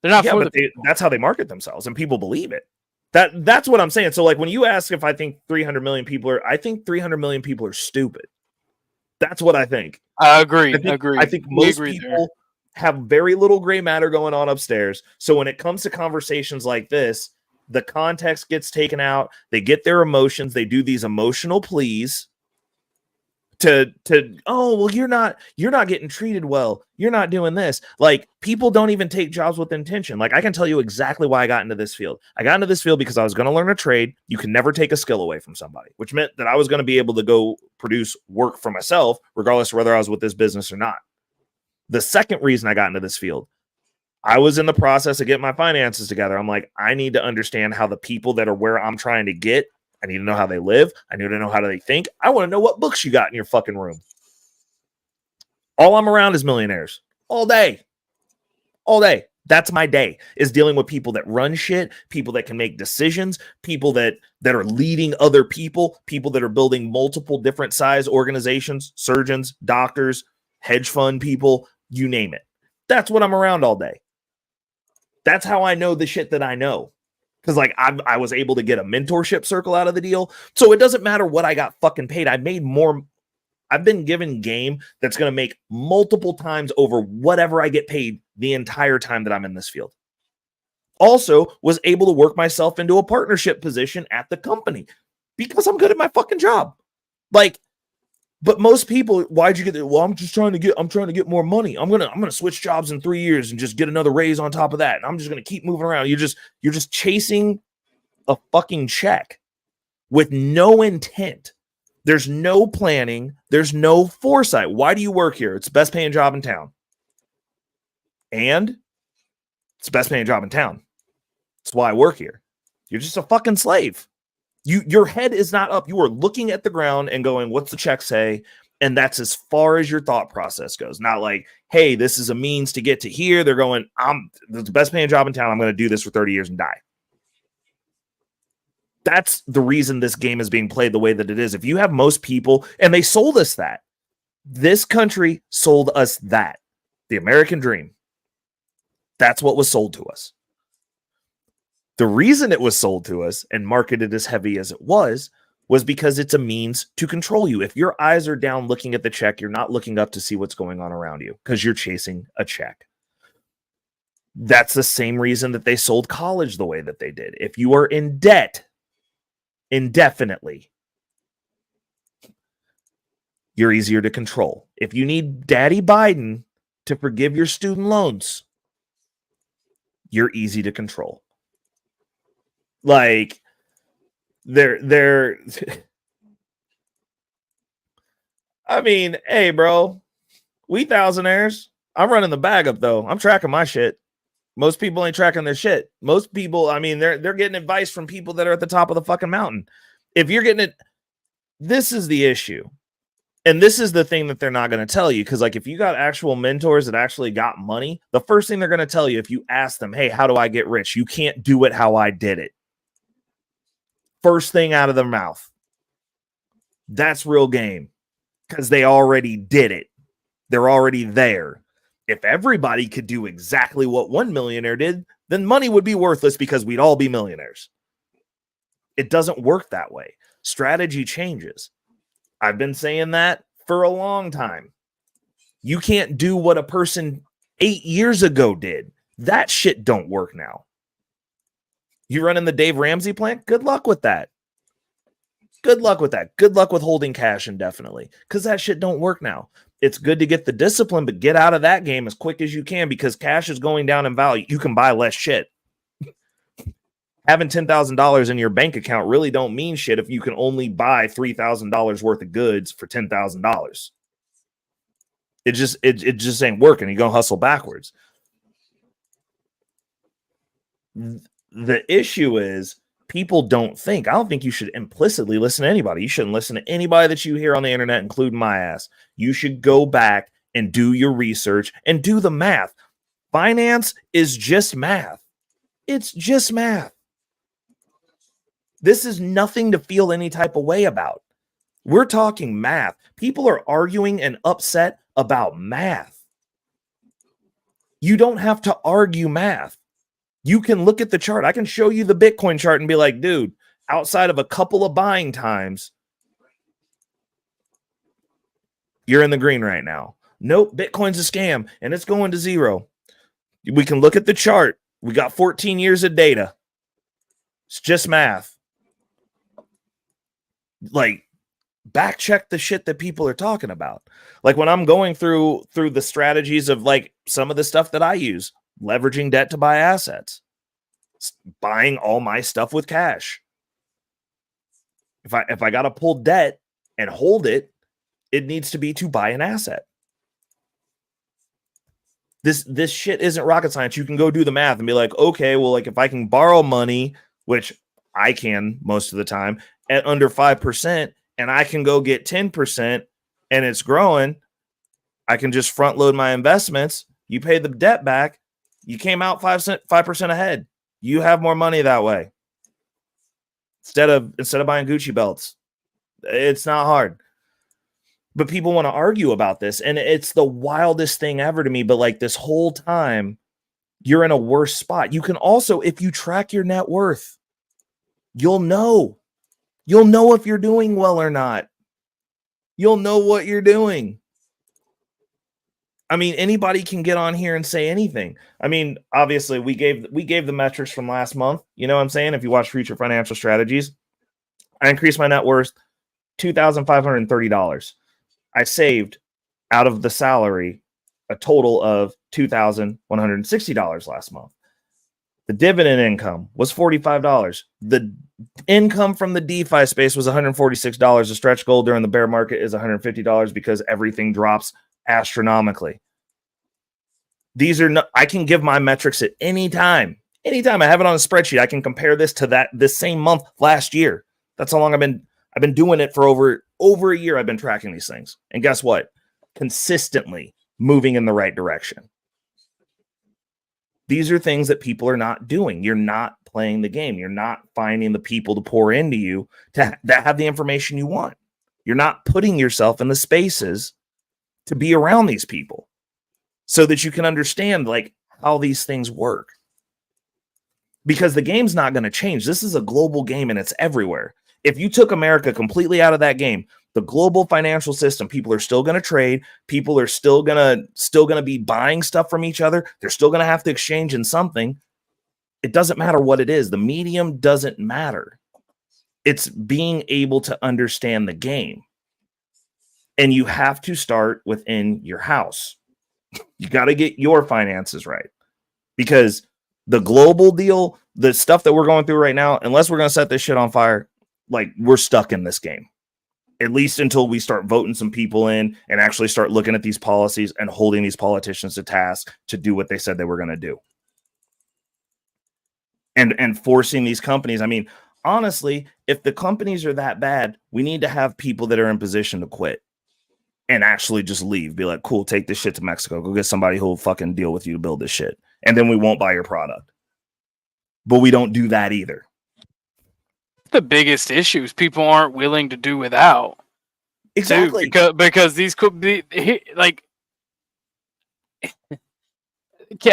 They're not for the people. That's how they market themselves, and people believe it. That's what I'm saying. So, like, when you ask if I think 300 million people are, I think 300 million people are stupid. That's what I think. I agree. I think most people have very little gray matter going on upstairs. So when it comes to conversations like this, the context gets taken out. They get their emotions. They do these emotional pleas to oh, well, you're not getting treated well. You're not doing this. Like, people don't even take jobs with intention. Like, I can tell you exactly why I got into this field. I got into this field because I was going to learn a trade. You can never take a skill away from somebody, which meant that I was going to be able to go produce work for myself, regardless of whether I was with this business or not. The second reason I got into this field, I was in the process of getting my finances together. I'm like, I need to understand how the people that are where I'm trying to get, I need to know how they live. I need to know how they think. I want to know what books you got in your fucking room. All I'm around is millionaires all day. All day. That's my day, is dealing with people that run shit, people that can make decisions, people that are leading other people that are building multiple different size organizations, surgeons, doctors, hedge fund people, you name it. That's what I'm around all day. That's how I know the shit that I know. Because, like, I was able to get a mentorship circle out of the deal. So it doesn't matter what I got fucking paid. I made more. I've been given game that's going to make multiple times over whatever I get paid the entire time that I'm in this field. Also, was able to work myself into a partnership position at the company because I'm good at my fucking job. Like, But most people, why'd you get there? Well, I'm trying to get more money. I'm gonna switch jobs in 3 years and just get another raise on top of that. And I'm just gonna keep moving around. You're just chasing a fucking check with no intent. There's no planning. There's no foresight. Why do you work here? It's the best paying job in town. And it's the best paying job in town. That's why I work here. You're just a fucking slave. Your head is not up. You are looking at the ground and going, what's the check say? And that's as far as your thought process goes. Not like, hey, this is a means to get to here. They're going, the best paying job in town. I'm going to do this for 30 years and die. That's the reason this game is being played the way that it is. If you have most people, and they sold us that. This country sold us that. The American dream. That's what was sold to us. The reason it was sold to us and marketed as heavy as it was because it's a means to control you. If your eyes are down looking at the check, you're not looking up to see what's going on around you because you're chasing a check. That's the same reason that they sold college the way that they did. If you are in debt indefinitely, you're easier to control. If you need Daddy Biden to forgive your student loans, you're easy to control. Like, they're I mean, hey, bro, we thousandaires. I'm running the bag up, though. I'm tracking my shit. Most people ain't tracking their shit. Most people, I mean, they're getting advice from people that are at the top of the fucking mountain. If you're getting it, this is the issue. And this is the thing that they're not going to tell you. Because, like, if you got actual mentors that actually got money, the first thing they're going to tell you, if you ask them, hey, how do I get rich? You can't do it how I did it. First thing out of their mouth. That's real game. Because they already did it. They're already there. If everybody could do exactly what one millionaire did, then money would be worthless because we'd all be millionaires. It doesn't work that way. Strategy changes. I've been saying that for a long time. You can't do what a person 8 years ago did. That shit don't work now. You running the Dave Ramsey plan? Good luck with that. Good luck with that. Good luck with holding cash indefinitely because that shit don't work now. It's good to get the discipline, but get out of that game as quick as you can because cash is going down in value. You can buy less shit. Having $10,000 in your bank account really don't mean shit if you can only buy $3,000 worth of goods for $10,000. It just ain't working. You're going to hustle backwards. The issue is people don't think. I don't think you should implicitly listen to anybody. You shouldn't listen to anybody that you hear on the internet, including my ass. You should go back and do your research and do the math. Finance is just math. It's just math. This is nothing to feel any type of way about. We're talking math. People are arguing and upset about math. You don't have to argue math. You can look at the chart. I can show you the Bitcoin chart and be like, dude, outside of a couple of buying times, you're in the green right now. Nope, Bitcoin's a scam and it's going to zero. We can look at the chart. We got 14 years of data. It's just math. Like, back check the shit that people are talking about. Like when I'm going through the strategies of like some of the stuff that I use, leveraging debt to buy assets, buying all my stuff with cash. If I got to pull debt and hold it, it needs to be to buy an asset. This shit isn't rocket science. You can go do the math and be like, okay, well, like if I can borrow money, which I can most of the time, at under 5%, and I can go get 10% and it's growing, I can just front load my investments. You pay the debt back. You came out 5% ahead. You have more money that way. Instead of buying Gucci belts. It's not hard. But people want to argue about this, and it's the wildest thing ever to me. But like this whole time, you're in a worse spot. You can also, if you track your net worth, you'll know. You'll know if you're doing well or not. You'll know what you're doing. I mean, anybody can get on here and say anything. I mean, obviously, we gave the metrics from last month. You know what I'm saying? If you watch Future Financial Strategies, I increased my net worth $2,530. I saved out of the salary a total of $2,160 last month. The dividend income was $45. The income from the DeFi space was $146. The stretch goal during the bear market is $150 because everything drops astronomically. These are not, I can give my metrics at any time. Anytime I have it on a spreadsheet, I can compare this to this same month last year. That's how long I've been doing it for over a year. I've been tracking these things. And guess what? Consistently moving in the right direction. These are things that people are not doing. You're not playing the game. You're not finding the people to pour into you that have the information you want. You're not putting yourself in the spaces to be around these people so that you can understand like how these things work. Because the game's not going to change. This is a global game and it's everywhere. If you took America completely out of that game, the global financial system, people are still going to trade. People are still going to be buying stuff from each other. They're still going to have to exchange in something. It doesn't matter what it is. The medium doesn't matter. It's being able to understand the game. And you have to start within your house. You got to get your finances right. Because the global deal, the stuff that we're going through right now, unless we're going to set this shit on fire, like we're stuck in this game. At least until we start voting some people in and actually start looking at these policies and holding these politicians to task to do what they said they were going to do. And forcing these companies. I mean, honestly, if the companies are that bad, we need to have people that are in position to quit and actually just leave. Be like, cool, take this shit to Mexico. Go get somebody who will fucking deal with you to build this shit. And then we won't buy your product. But we don't do that either. The biggest issue is people aren't willing to do without. Exactly. Because these could be like,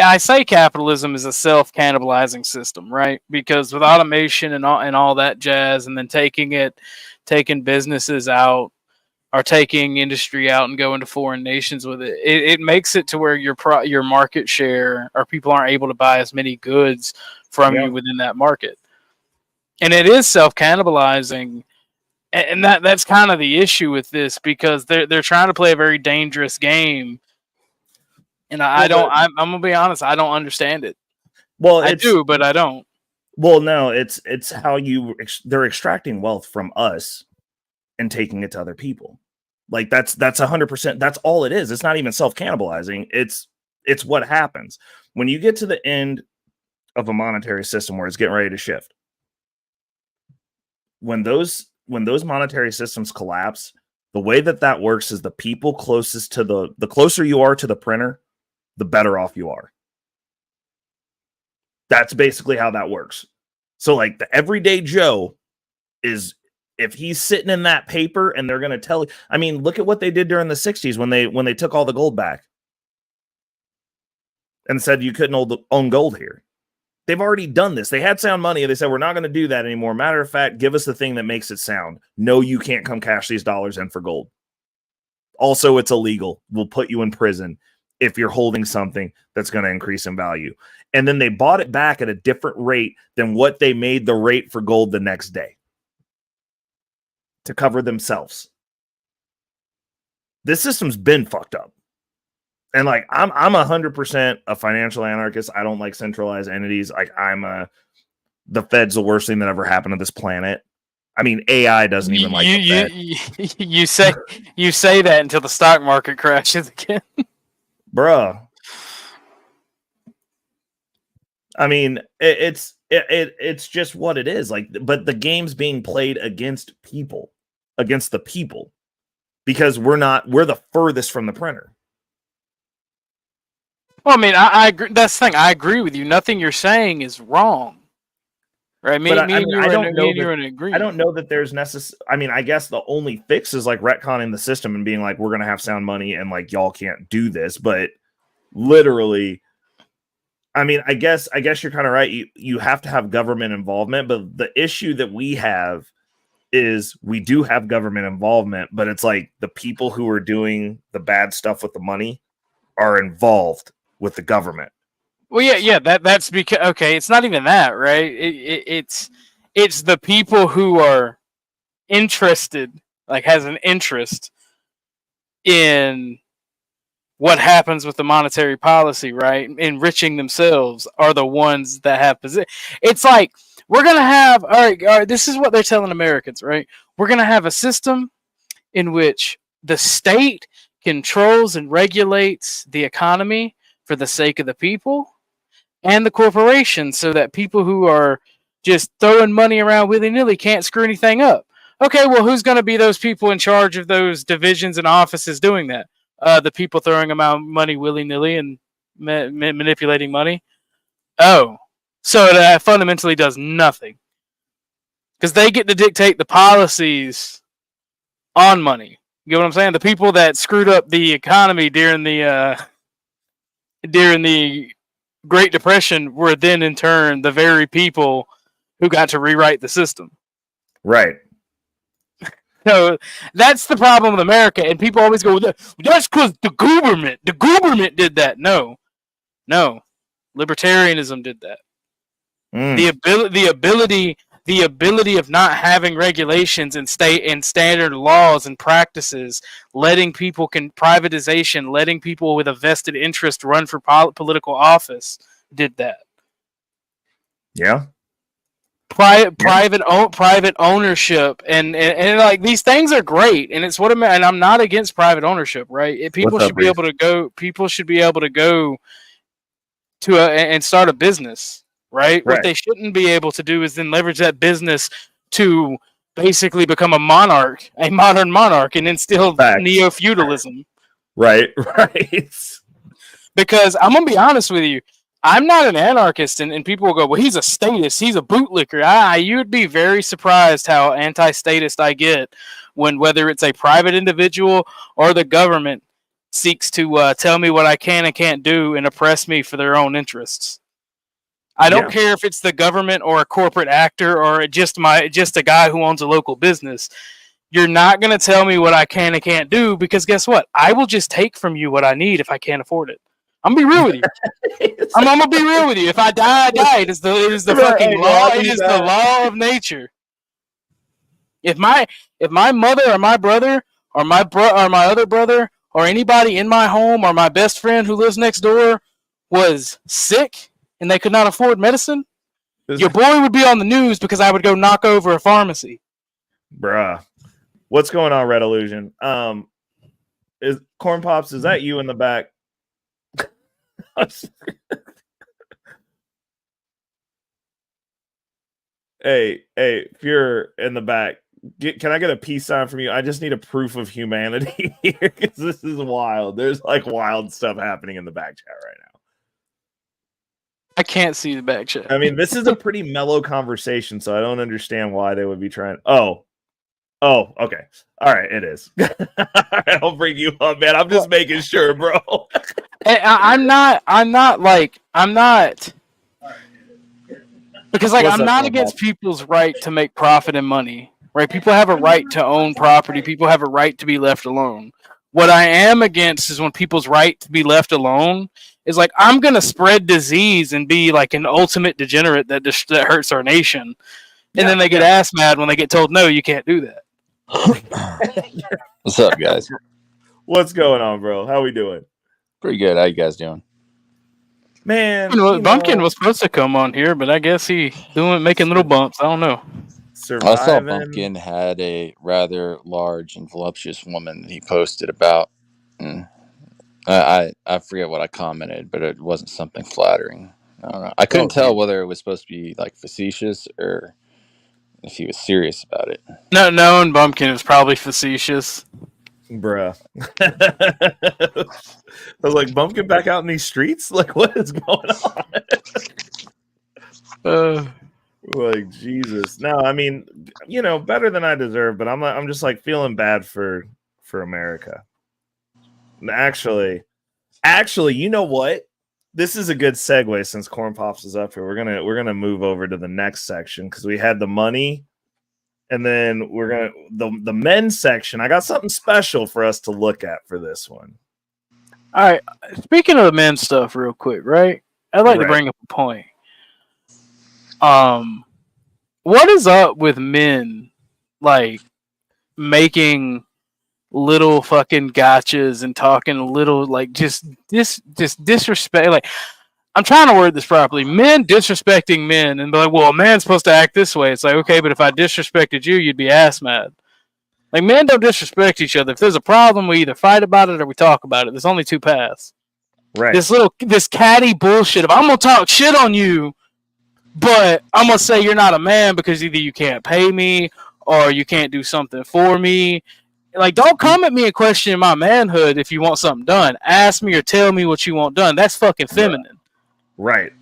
I say capitalism is a self-cannibalizing system, right? Because with automation and all that jazz, and then taking businesses out or taking industry out and going to foreign nations with it, it makes it to where your market share or people aren't able to buy as many goods from you within that market. And it is self-cannibalizing, and that's kind of the issue with this, because they're trying to play a very dangerous game, and I'm gonna be honest, I don't understand it. Well, I do, but I don't. Well, no, it's how they're extracting wealth from us and taking it to other people. Like that's 100%. That's all it is. It's not even self-cannibalizing. It's what happens when you get to the end of a monetary system where it's getting ready to shift. When those monetary systems collapse, the way that works is the people closest to the closer you are to the printer, the better off you are. That's basically how that works. So like the everyday Joe is, if he's sitting in that paper and they're going to tell, I mean, look at what they did during the 60s when they took all the gold back and said you couldn't own gold here. They've already done this. They had sound money. They said, we're not going to do that anymore. Matter of fact, give us the thing that makes it sound. No, you can't come cash these dollars in for gold. Also, it's illegal. We'll put you in prison if you're holding something that's going to increase in value. And then they bought it back at a different rate than what they made the rate for gold the next day to cover themselves. This system's been fucked up. And like I'm 100% a financial anarchist. I don't like centralized entities. Like the Fed's the worst thing that ever happened to this planet. I mean, AI doesn't even like the Fed. You say that until the stock market crashes again, bruh. I mean, it's just what it is. Like, but the game's being played against the people, because we're the furthest from the printer. Well, I mean, I agree. That's the thing. I agree with you. Nothing you're saying is wrong. Right? Me and you are in agreement. I don't know that there's I mean, I guess the only fix is like retconning the system and being like, we're going to have sound money and like, y'all can't do this. But literally, I mean, I guess you're kind of right. You have to have government involvement. But the issue that we have is we do have government involvement, but it's like the people who are doing the bad stuff with the money are involved with the government. Well, yeah, that's because, okay, it's not even that, right? It's the people who are interested, like has an interest in what happens with the monetary policy, right? Enriching themselves are the ones that have position. It's like we're gonna have all right. This is what they're telling Americans, right? We're gonna have a system in which the state controls and regulates the economy for the sake of the people and the corporations, so that people who are just throwing money around willy nilly can't screw anything up. Okay, well, who's going to be those people in charge of those divisions and offices doing that? The people throwing around money willy nilly and manipulating money. Oh, so that fundamentally does nothing because they get to dictate the policies on money. You know what I'm saying? The people that screwed up the economy during the Great Depression were then in turn the very people who got to rewrite the system. Right. So that's the problem with America, and people always go, "That's because the government did that." No, libertarianism did that. The ability of not having regulations and state and standard laws and practices, letting people privatization, letting people with a vested interest run for political office, did that. Yeah. Private ownership and like these things are great, and it's and I'm not against private ownership, right? People should be able to go to and start a business, right? What they shouldn't be able to do is then leverage that business to basically become a modern monarch, and instill neo-feudalism. Right. Because I'm gonna be honest with you, I'm not an anarchist, and people will go, well, he's a statist, he's a bootlicker. You'd be very surprised how anti-statist I get whether it's a private individual or the government seeks to tell me what I can and can't do and oppress me for their own interests. I don't care if it's the government or a corporate actor or just a guy who owns a local business. You're not going to tell me what I can and can't do, because guess what? I will just take from you what I need if I can't afford it. I'm gonna be real with you. I'm gonna be real with you. If I die, I die. It is the fucking law. It is the law of nature. If my mother or my brother or my other brother or anybody in my home or my best friend who lives next door was sick and they could not afford medicine, your boy would be on the news because I would go knock over a pharmacy. Bruh. What's going on, Red Illusion? Is Corn Pops, is that you in the back? Hey, if you're in the back, can I get a peace sign from you? I just need a proof of humanity here, because this is wild. There's like wild stuff happening in the back chat right now. I can't see the back chat. I mean, this is a pretty mellow conversation, so I don't understand why they would be trying. Oh, okay. All right, it is. All right, I'll bring you up, man. I'm just making sure, bro. I'm not because I'm not against people's right to make profit and money, right? People have a right to own property. People have a right to be left alone. What I am against is when people's right to be left alone is like, I'm going to spread disease and be like an ultimate degenerate that hurts our nation. And then they get ass mad when they get told, no, you can't do that. What's up, guys? What's going on, bro? How we doing? Pretty good. How you guys doing? Man, Bumpkin was supposed to come on here, but I guess he making little bumps. I don't know. I saw Bumpkin had a rather large and voluptuous woman that he posted about. I forget what I commented, but it wasn't something flattering. I don't know. I couldn't tell whether it was supposed to be like facetious or if he was serious about it. No, and Bumpkin is probably facetious. Bruh. I was like, Bumpkin back out in these streets? Like, what is going on? Like, Jesus. No, I mean, better than I deserve, but I'm just like feeling bad for America. Actually, you know what? This is a good segue since Corn Pops is up here. We're gonna move over to the next section because we had the money. And then we're the men's section. I got something special for us to look at for this one. All right. Speaking of the men's stuff, real quick, right? I'd like to bring up a point. What is up with men like making little fucking gotchas and talking little like just disrespect. Like I'm trying to word this properly. Men disrespecting men and be like, well, a man's supposed to act this way. It's like, okay, but if I disrespected you, you'd be ass mad. Like men don't disrespect each other. If there's a problem, we either fight about it or we talk about it. There's only two paths. Right. This catty bullshit of I'm gonna talk shit on you, but I'm gonna say you're not a man because either you can't pay me or you can't do something for me. Like, don't come at me and question my manhood if you want something done. Ask me or tell me what you want done. That's fucking feminine. Right.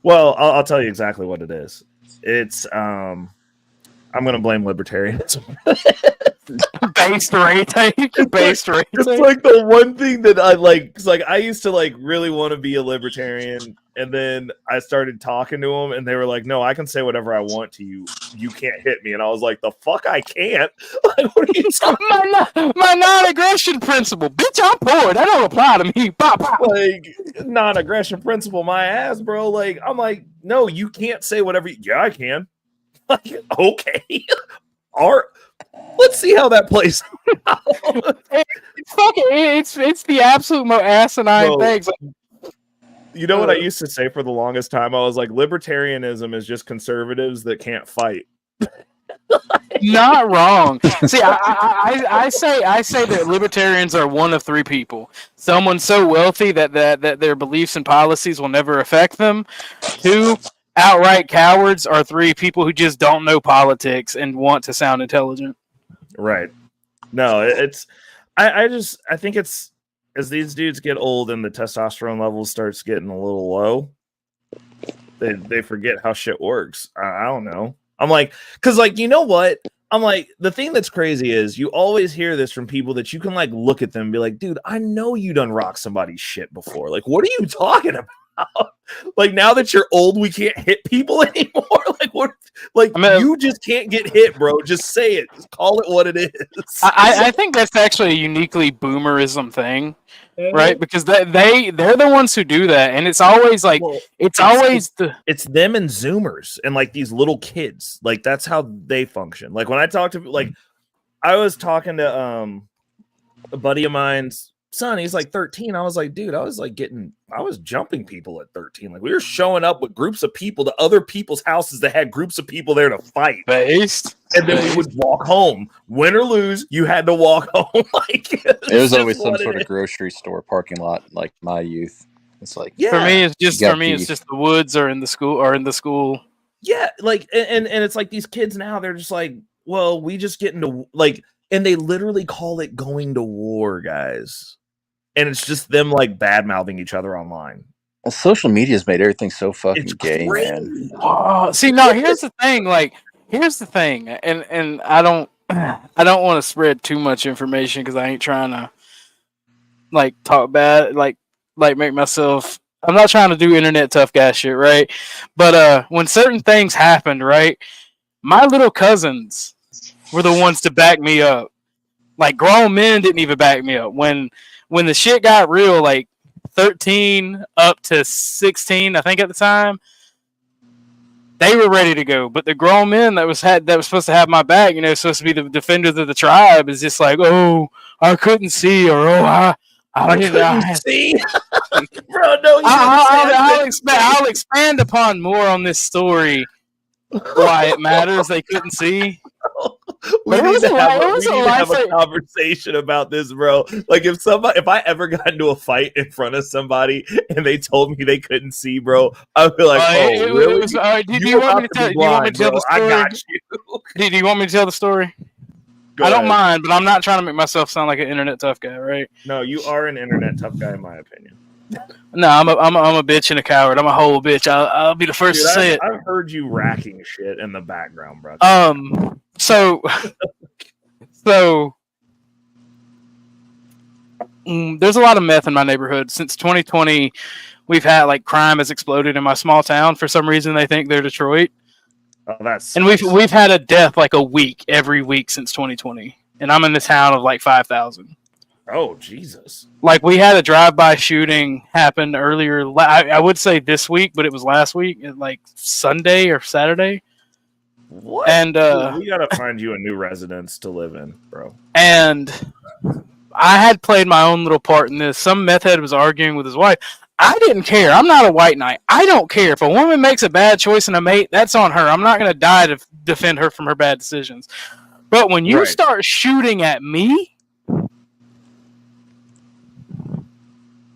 Well, I'll tell you exactly what it is. It's I'm gonna blame libertarianism. Based rating. Based rating. It's like the one thing that I like. Cause like I used to like really want to be a libertarian, and then I started talking to them, and they were like, "No, I can say whatever I want to you. You can't hit me." And I was like, "The fuck, I can't." Like, what are you talking? My non-aggression principle, bitch. I'm poor. That don't apply to me. Pop, pop. Like non-aggression principle, my ass, bro. Like I'm like, no, you can't say whatever. Yeah, I can. Like okay, let's see how that plays out. It's the absolute most asinine things. You know what I used to say for the longest time? I was like, libertarianism is just conservatives that can't fight. Not wrong. See, I say that libertarians are one of three people. Someone so wealthy that their beliefs and policies will never affect them. Two, outright cowards. Or three, people who just don't know politics and want to sound intelligent. Right. No, I think it's as these dudes get old and the testosterone level starts getting a little low, they forget how shit works. I don't know. I'm like, because like, you know what? I'm like, the thing that's crazy is you always hear this from people that you can like look at them and be like, dude, I know you done rocked somebody's shit before. Like, what are you talking about? Like now that you're old, we can't hit people anymore. Like what? Like you just can't get hit, bro. Just say it. Just call it what it is. I think that's actually a uniquely boomerism thing, right? Because they're the ones who do that, and it's always like it's them and Zoomers and like these little kids. Like that's how they function. Like when I talk to like, I was talking to a buddy of mine's son. He's like 13. I was like, dude, I was jumping people at 13. Like we were showing up with groups of people to other people's houses that had groups of people there to fight. Based. And then we would walk home. Win or lose, you had to walk home. Like it was always some sort of grocery store parking lot, like my youth. It's like for me, it's just the woods or in the school. Yeah, like and it's like these kids now, they're just like, well, we just get into like, and they literally call it going to war, guys. And it's just them like bad mouthing each other online. Well, social media's made everything so fucking gay, man. Oh, see, no, here's the thing. Like, here's the thing, and I don't want to spread too much information because I ain't trying to like talk bad, like make myself. I'm not trying to do internet tough guy shit, right? But when certain things happened, right, my little cousins were the ones to back me up. Like grown men didn't even back me up when the shit got real, like 13 up to 16, I think at the time, they were ready to go. But the grown men that was supposed to have my back, you know, supposed to be the defenders of the tribe, is just like, oh, I couldn't see, or I couldn't see. Bro, no, I'll expand upon more on this story. Why it matters they couldn't see. We need to have a conversation about this, bro. Like if I ever got into a fight in front of somebody and they told me they couldn't see, bro, I'd be like, "Oh, really? Do you want me to tell the story? I got you." Do you want me to tell the story? I don't mind, but I'm not trying to make myself sound like an internet tough guy, right? No, you are an internet tough guy, in my opinion. No, I'm a bitch and a coward. I'm a whole bitch. I'll be the first to say it. I've heard you racking shit in the background, bro. So there's a lot of meth in my neighborhood. Since 2020, we've had like crime has exploded in my small town. For some reason, they think they're Detroit. Oh, that's and we've had a death like a week every week since 2020, and I'm in the town of like 5,000. Oh, Jesus. Like, we had a drive-by shooting happen earlier. I would say this week, but it was last week, like Sunday or Saturday. What? And Dude, we gotta find you a new residence to live in, bro. And I had played my own little part in this. Some meth head was arguing with his wife. I didn't care. I'm not a white knight. I don't care. If a woman makes a bad choice in a mate, that's on her. I'm not going to die to defend her from her bad decisions. But when you start shooting at me,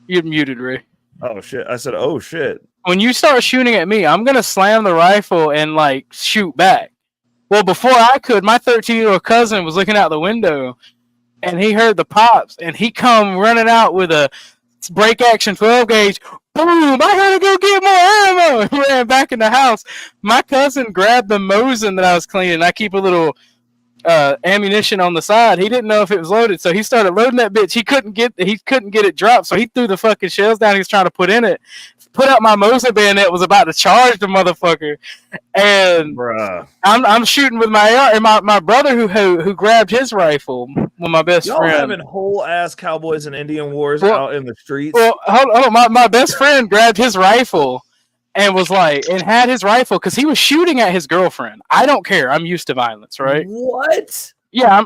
you're muted, Ray. Oh, shit. I said, oh, shit. When you start shooting at me, I'm going to slam the rifle and, like, shoot back. Well, before I could, my 13-year-old cousin was looking out the window, and he heard the pops, and he come running out with a break action 12 gauge. Boom! I gotta go get more ammo. He ran back in the house. My cousin grabbed the Mosin that I was cleaning. I keep a little ammunition on the side. He didn't know if it was loaded, so he started loading that bitch. He couldn't get it dropped, so he threw the fucking shells down he was trying to put in it. Put out my Mosin bayonet, was about to charge the motherfucker, and I'm shooting with my AR, and my brother who grabbed his rifle with my best Y'all friend. having whole ass cowboys and Indian wars out in the streets. Well, hold on. My best friend grabbed his rifle and was like, and had his rifle because he was shooting at his girlfriend. I don't care. I'm used to violence, right? What? Yeah,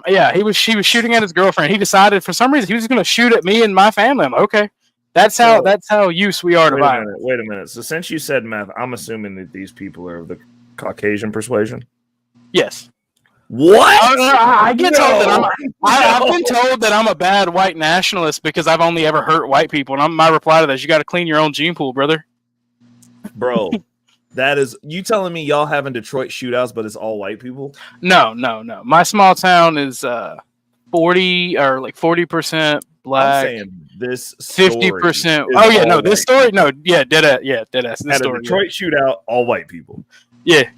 She was shooting at his girlfriend. He decided for some reason he was going to shoot at me and my family. I'm like, okay. That's how used we are to violence. Wait a minute. So since you said meth, I'm assuming that these people are of the Caucasian persuasion. Yes. What? I get told that I've been told that I'm a bad white nationalist because I've only ever hurt white people. And my reply to that is, you got to clean your own gene pool, brother. Bro, that is you telling me y'all having Detroit shootouts, but it's all white people? No. My small town is 40% black. I'm saying this 50%. Oh yeah, no, this story. No, yeah, dead ass. This at story. A Detroit shootout, all white people. Yeah.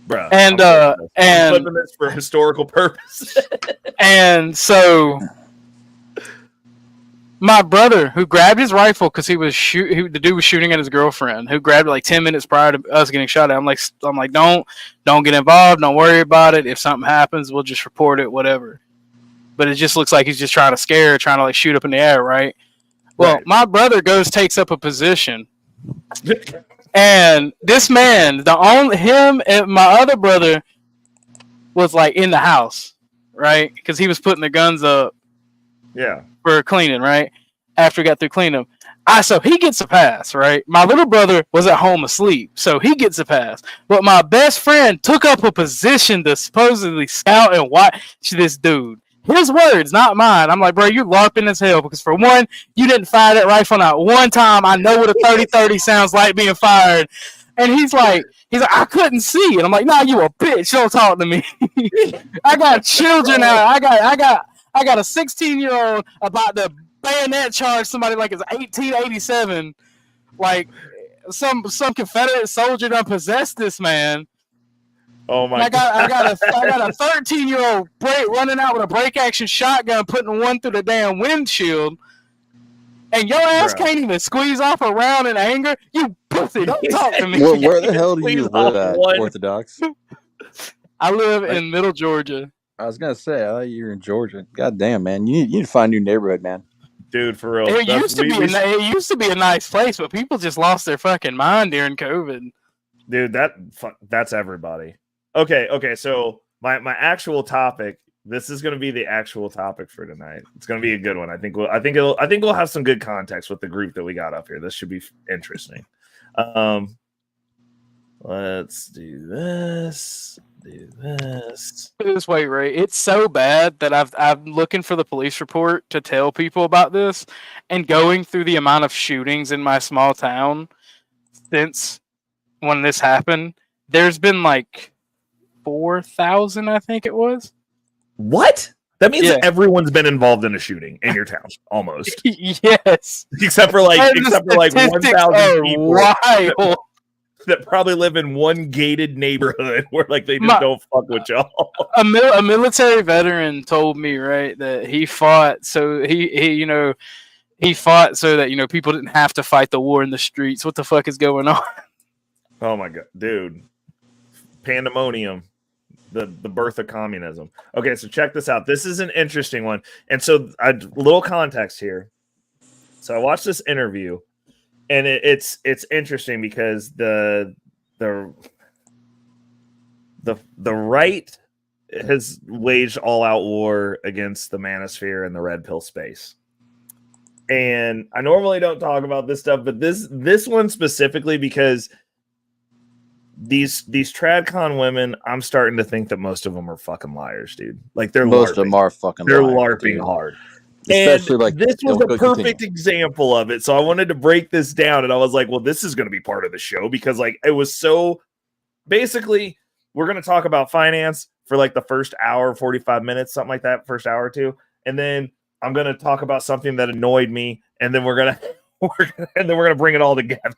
Bro, and flipping this for historical purpose. And so my brother, who grabbed his rifle because the dude was shooting at his girlfriend, who grabbed it like 10 minutes prior to us getting shot at. I'm like, don't get involved, don't worry about it. If something happens, we'll just report it, whatever. But it just looks like he's just trying to like shoot up in the air, right? Well, my brother takes up a position. And this man, him and my other brother was like in the house, right? Because he was putting the guns up, for cleaning, right? After he got through cleaning them, so he gets a pass, right? My little brother was at home asleep, so he gets a pass. But my best friend took up a position to supposedly scout and watch this dude. His words, not mine. I'm like, bro, you're LARPing as hell because for one, you didn't fire that rifle out one time. I know what a 30-30 sounds like being fired. And he's like, I couldn't see. And I'm like, nah, you a bitch. Don't talk to me. I got children out. I got a 16-year-old about to bayonet charge somebody like it's 1887. Like some Confederate soldier done possessed this man. Oh my God! I got a 13-year-old running out with a break action shotgun, putting one through the damn windshield, and your ass can't even squeeze off a round in anger. You pussy! Don't talk to me. Where the hell do you live at, Orthodox? I live in Middle Georgia. I was gonna say, I thought you were in Georgia. God damn, man, you need to find a new neighborhood, man. Dude, for real. It used to be a nice place, but people just lost their fucking mind during COVID. Dude, that's everybody. Okay. So my actual topic. This is going to be the actual topic for tonight. It's going to be a good one. I think we'll have some good context with the group that we got up here. This should be interesting. Let's do this. This way, Ray. It's so bad that I'm looking for the police report to tell people about this, and going through the amount of shootings in my small town since when this happened. There's been like 4,000, I think it was. What? That means that everyone's been involved in a shooting in your town, almost. Yes. Except for like 1,000 people wild. that probably live in one gated neighborhood where like they just don't fuck with y'all. A military veteran told me, right, that he fought so he fought so that people didn't have to fight the war in the streets. What the fuck is going on? Oh my god, dude. Pandemonium. The birth of communism. Okay, so check this out. This is an interesting one. And so a little context here. So I watched this interview, and it's interesting because the the right has waged all-out war against the manosphere and the red pill space. And I normally don't talk about this stuff, but this one specifically, because these tradcon women, I'm starting to think that most of them are fucking liars, dude. Like they're Most LARPing. of them are fucking They're liars, LARPing dude. hard. Especially And like this was a go perfect continue. example of it. So I wanted to break this down, and I was like, well, this is going to be part of the show, because like it was so basically we're going to talk about finance for like the first hour, 45 minutes, something like that, first hour or two. And then I'm going to talk about something that annoyed me. And then we're going to bring it all together.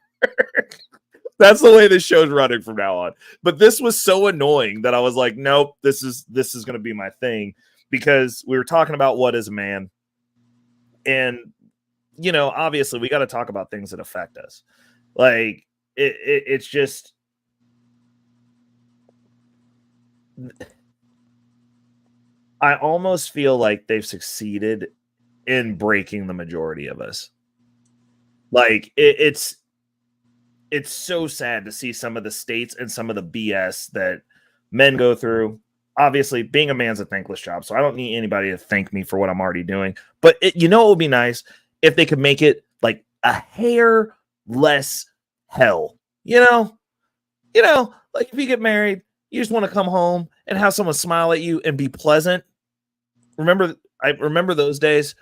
That's the way this show's running from now on. But this was so annoying that I was like, nope, this is going to be my thing, because we were talking about what is a man. And, you know, obviously we got to talk about things that affect us. Like it's just, I almost feel like they've succeeded in breaking the majority of us. Like it's so sad to see some of the states and some of the BS that men go through. Obviously, being a man's a thankless job, so I don't need anybody to thank me for what I'm already doing. But it would be nice if they could make it like a hair less hell. You know, like if you get married, you just want to come home and have someone smile at you and be pleasant. I remember those days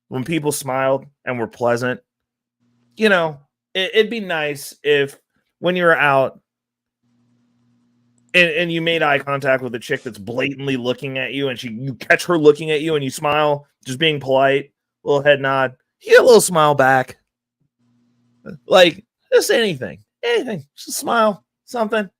when people smiled and were pleasant. You know, it'd be nice if when you're out and you made eye contact with a chick that's blatantly looking at you, and you catch her looking at you and you smile, just being polite, little head nod, you get a little smile back. Like just anything, just a smile, something.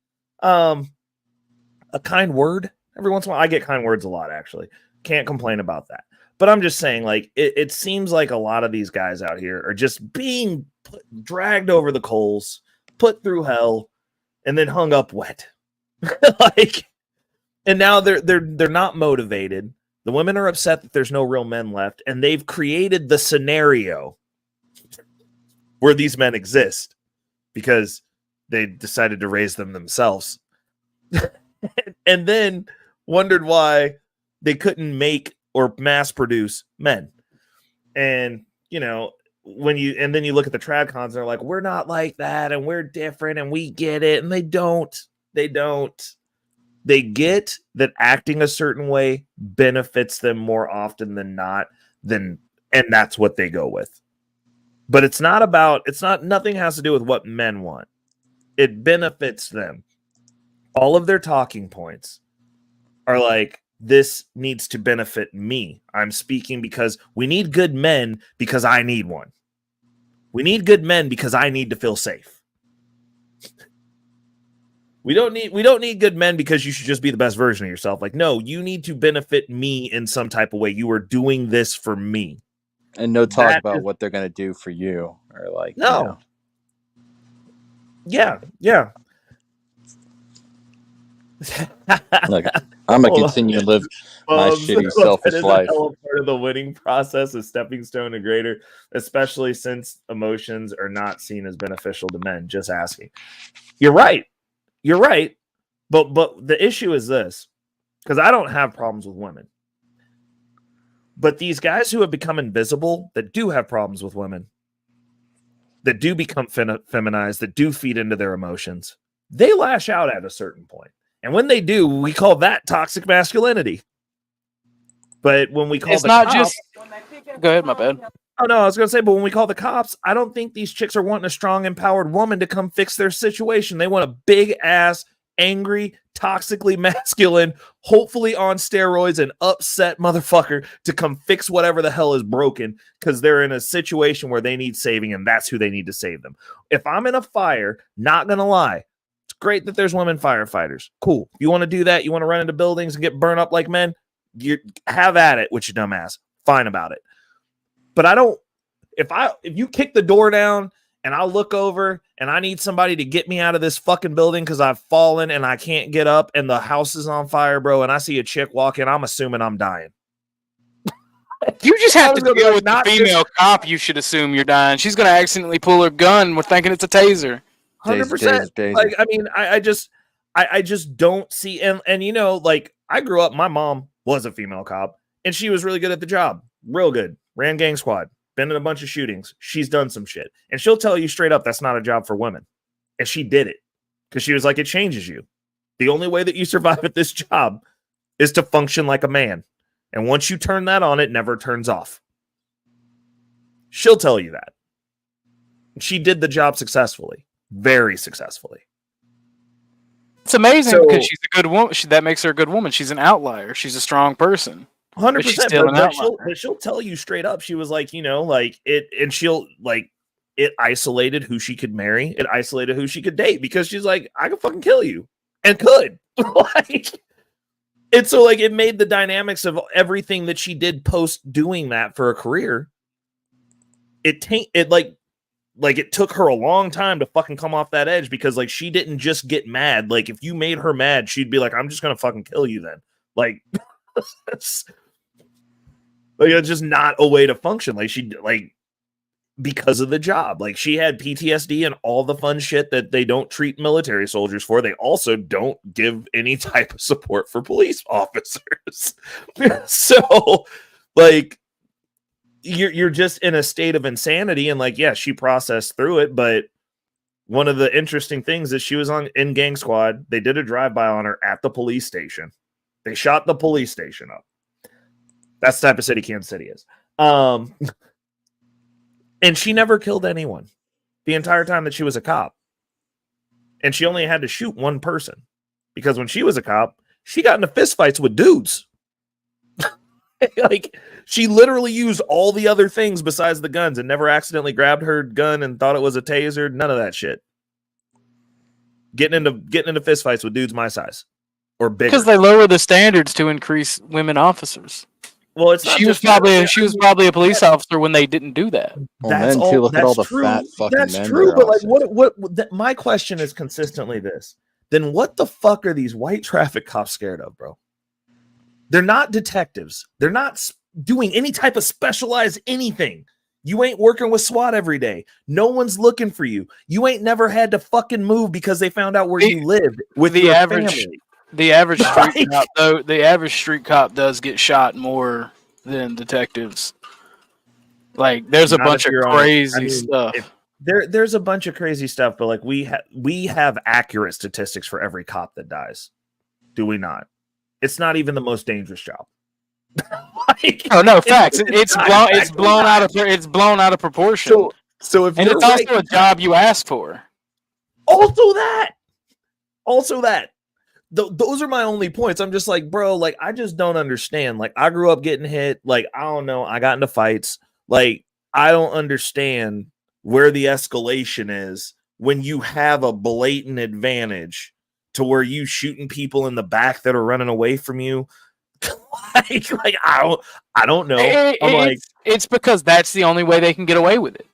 A kind word every once in a while. I get kind words a lot, actually. Can't complain about that. But I'm just saying, like, it seems like a lot of these guys out here are just being dragged over the coals, put through hell, and then hung up wet. Like, and now they're not motivated. The women are upset that there's no real men left, and they've created the scenario where these men exist because they decided to raise them themselves. And then wondered why they couldn't make or mass produce men. And, you know, then you look at the tradcons, they're like, we're not like that, and we're different, and we get it. And they don't. They get that acting a certain way benefits them more often than not, and that's what they go with. But nothing has to do with what men want. It benefits them. All of their talking points are like, this needs to benefit me. I'm speaking because we need good men because I need one. We need good men because I need to feel safe. We don't need good men because you should just be the best version of yourself. Like, no, you need to benefit me in some type of way. You are doing this for me. And no talk about what they're going to do for you, or like, no. Yeah. Look, I'm gonna continue to live my shitty, selfish life. Part of the winning process, a stepping stone to greater, especially since emotions are not seen as beneficial to men. Just asking. You're right. But the issue is this, because I don't have problems with women. But these guys who have become invisible, that do have problems with women, that do become feminized, that do feed into their emotions, they lash out at a certain point. And when they do, we call that toxic masculinity. But when we call it's not cops, just. Go ahead, my bad. Oh no, I was going to say, but when we call the cops, I don't think these chicks are wanting a strong, empowered woman to come fix their situation. They want a big ass, angry, toxically masculine, hopefully on steroids and upset motherfucker to come fix whatever the hell is broken, because they're in a situation where they need saving, and that's who they need to save them. If I'm in a fire, not going to lie, it's great that there's women firefighters. Cool. You want to do that? You want to run into buildings and get burned up like men? You have at it with your dumb ass. Fine about it. But I don't, if you kick the door down and I look over and I need somebody to get me out of this fucking building because I've fallen and I can't get up and the house is on fire, bro, and I see a chick walk in, I'm assuming I'm dying. You just have to deal with the female cop. You should assume you're dying. She's going to accidentally pull her gun. We're thinking it's a taser. 100%. Like, I mean, I just don't see, and you know, like I grew up, my mom was a female cop and she was really good at the job, real good, ran gang squad, been in a bunch of shootings. She's done some shit and she'll tell you straight up, that's not a job for women. And she did it because she was like, it changes you. The only way that you survive at this job is to function like a man. And once you turn that on, it never turns off. She'll tell you that. She did the job successfully, very successfully. It's amazing because she's a good woman. That makes her a good woman. She's an outlier. She's a strong person. 100%. But she'll tell you straight up. She was like, you know, like it, and she'll like it isolated who she could marry. It isolated who she could date because she's like, I could fucking kill you, and could like. And so like it made the dynamics of everything that she did post doing that for a career. It like it took her a long time to fucking come off that edge because like she didn't just get mad. Like if you made her mad, she'd be like, I'm just gonna fucking kill you then. Like it's just not a way to function. Like she like because of the job. Like she had PTSD and all the fun shit that they don't treat military soldiers for. They also don't give any type of support for police officers. So like you're just in a state of insanity, and like, yeah, she processed through it. But one of the interesting things is she was in gang squad. They did a drive-by on her at the police station. They shot the police station up. That's the type of city Kansas City is. And she never killed anyone the entire time that she was a cop. And she only had to shoot one person because when she was a cop, she got into fistfights with dudes. Like she literally used all the other things besides the guns and never accidentally grabbed her gun and thought it was a taser. None of that shit. Getting into fistfights with dudes my size or bigger because they lower the standards to increase women officers. Well, it's not she was probably a police officer when they didn't do that. Well, that's all. Too, look at all the true. fat fucking that's men. True, but like, what? My question is consistently this: then what the fuck are these white traffic cops scared of, bro? They're not detectives. They're not doing any type of specialized anything. You ain't working with SWAT every day. No one's looking for you. You ain't never had to fucking move because they found out where you lived with the your average family. The average street cop, though, the average street cop does get shot more than detectives. Like, there's a bunch of crazy stuff. There's a bunch of crazy stuff, but like we have accurate statistics for every cop that dies. Do we not? It's not even the most dangerous job. Like, oh no, facts. It's blown out of proportion. So if and it's also a job you asked for. Also that. Those are my only points. I'm just like, bro, like I just don't understand. Like I grew up getting hit. Like I don't know. I got into fights. Like I don't understand where the escalation is when you have a blatant advantage to where you shooting people in the back that are running away from you. like I don't know. It's because that's the only way they can get away with it.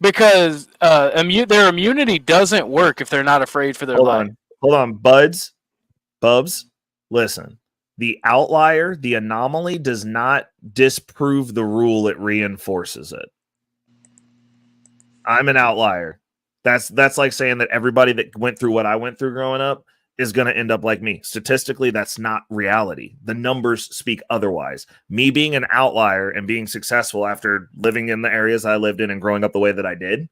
Because their immunity doesn't work if they're not afraid for their life. Hold on, Bubs, listen. The outlier, the anomaly does not disprove the rule, it reinforces it. I'm an outlier. That's like saying that everybody that went through what I went through growing up is going to end up like me. Statistically, that's not reality. The numbers speak otherwise. Me being an outlier and being successful after living in the areas I lived in and growing up the way that I did,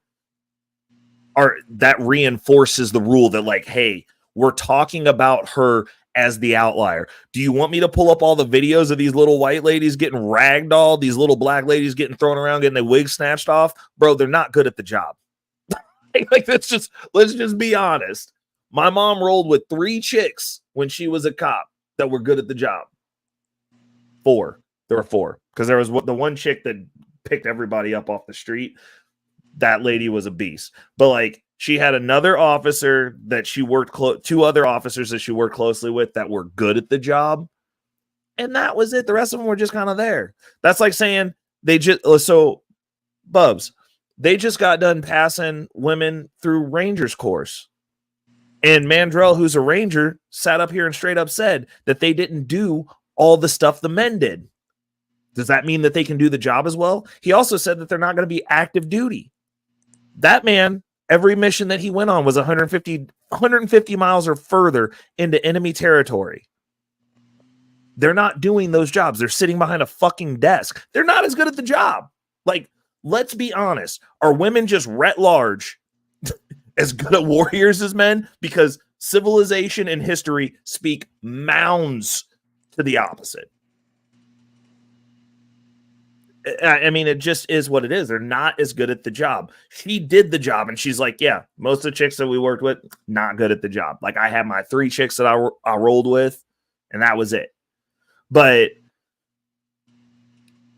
that reinforces the rule that like, hey, we're talking about her as the outlier. Do you want me to pull up all the videos of these little white ladies getting ragdolled, these little black ladies getting thrown around, getting their wigs snatched off? Bro, they're not good at the job. Like let's just be honest. My mom rolled with 3 chicks when she was a cop that were good at the job. 4. There were 4 because there was the one chick that picked everybody up off the street. That lady was a beast. But like she had another officer that she worked 2 other officers that she worked closely with that were good at the job. And that was it. The rest of them were just kind of there. That's like saying Bubs, they just got done passing women through Rangers course. And Mandrell, who's a Ranger, sat up here and straight up said that they didn't do all the stuff the men did. Does that mean that they can do the job as well? He also said that they're not going to be active duty. That man, every mission that he went on was 150 150 miles or further into enemy territory. They're not doing those jobs. They're sitting behind a fucking desk. They're not as good at the job. Like, let's be honest. Are women just writ large as good at warriors as men? Because civilization and history speak mounds to the opposite. I mean, it just is what it is. They're not as good at the job. She did the job, and she's like, yeah, most of the chicks that we worked with, not good at the job. Like, I had my 3 chicks that I rolled with, and that was it. But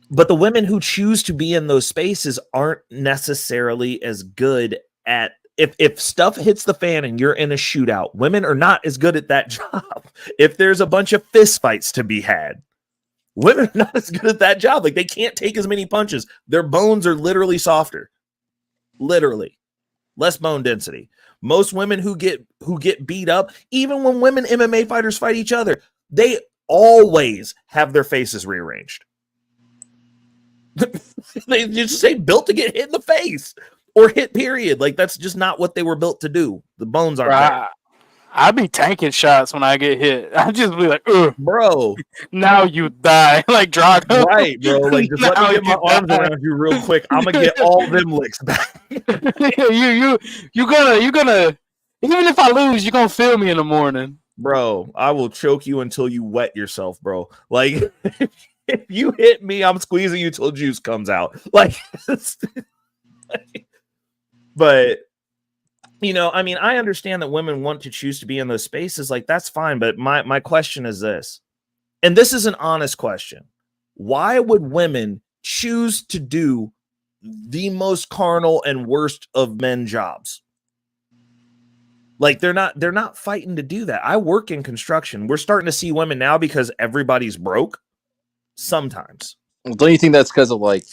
the women who choose to be in those spaces aren't necessarily as good at, if stuff hits the fan and you're in a shootout, women are not as good at that job. If there's a bunch of fist fights to be had, women are not as good at that job. Like, they can't take as many punches. Their bones are literally softer. Literally. Less bone density. Most women who get beat up, even when women MMA fighters fight each other, they always have their faces rearranged. They just say built to get hit in the face or hit, period. Like, that's just not what they were built to do. The bones aren't there. I be tanking shots when I get hit. I just be like, ugh, bro, now you die. Like, Drago. Right, bro. Like, just let me get my arms around you real quick. I'm gonna get all them licks back. you gonna even if I lose, you're gonna feel me in the morning. Bro, I will choke you until you wet yourself, bro. Like, if you hit me, I'm squeezing you till juice comes out. Like, but you know, I mean, I understand that women want to choose to be in those spaces. Like, that's fine. But my question is this, and this is an honest question. Why would women choose to do the most carnal and worst of men jobs? Like, they're not fighting to do that. I work in construction. We're starting to see women now because everybody's broke. Sometimes. Don't you think that's because of like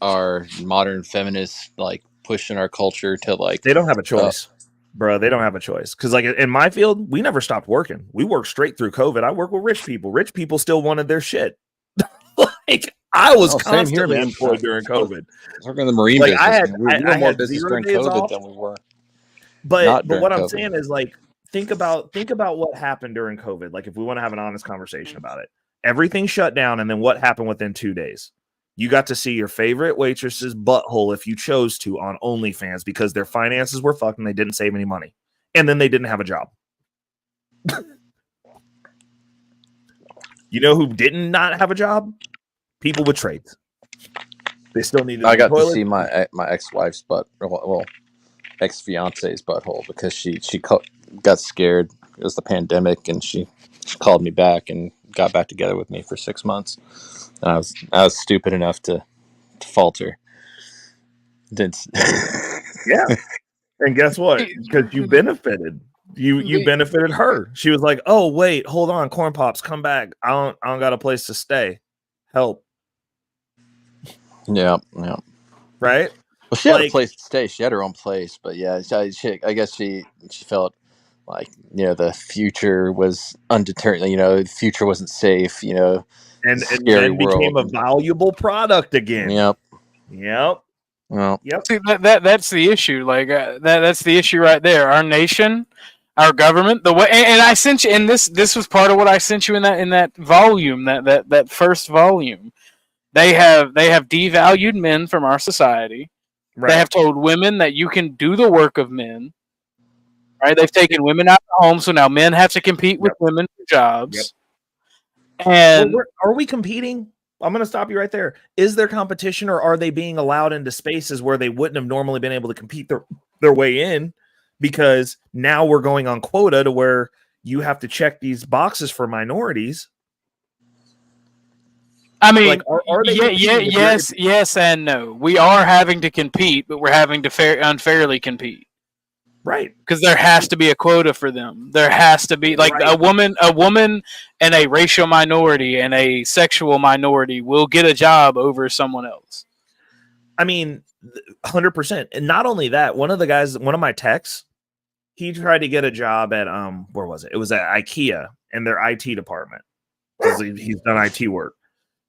our modern feminists like pushing our culture to like they don't have a choice, bro? They don't have a choice because like in my field, we never stopped working. We worked straight through COVID. I work with rich people. Rich people still wanted their shit. Like, I was constantly employed during COVID. I was working in the marine like, business. I had more had business during COVID than we were. But what I'm saying is, like, think about what happened during COVID. Like, if we want to have an honest conversation about it, everything shut down, and then what happened within 2 days? You got to see your favorite waitress's butthole if you chose to on OnlyFans because their finances were fucked and they didn't save any money, and then they didn't have a job. You know who didn't not have a job? People with trades. They still needed. I got to see my ex-wife's butt. Well, ex-fiance's butthole because she got scared. It was the pandemic, and she called me back and got back together with me for 6 months. And I was stupid enough to falter. Yeah, and guess what? Because you benefited. You benefited her. She was like, "Oh wait, hold on, Corn Pops, come back. I don't got a place to stay. Help." Yeah. Right. Well, she had a place to stay. She had her own place, but yeah, I guess she felt like, you know, the future was undetermined. You know, the future wasn't safe. You know, and then became a valuable product again. Yep. Well, See, that's the issue. Like that's the issue right there. Our nation, our government, the way, and I sent you, and this was part of what I sent you in that volume, that first volume. They have devalued men from our society. Right. They have told women that you can do the work of men. Right? They've taken women out of the home, so now men have to compete with women for jobs. Yep. And are we competing? I'm going to stop you right there. Is there competition, or are they being allowed into spaces where they wouldn't have normally been able to compete their way in? Because now we're going on quota to where you have to check these boxes for minorities. I mean, like, are they yes and no. We are having to compete, but we're having to unfairly compete. Right. Because there has to be a quota for them. There has to be, like, a woman and a racial minority and a sexual minority will get a job over someone else. I mean, 100%. And not only that, one of my techs, he tried to get a job at, where was it? It was at IKEA in their IT department. Because he's done IT work.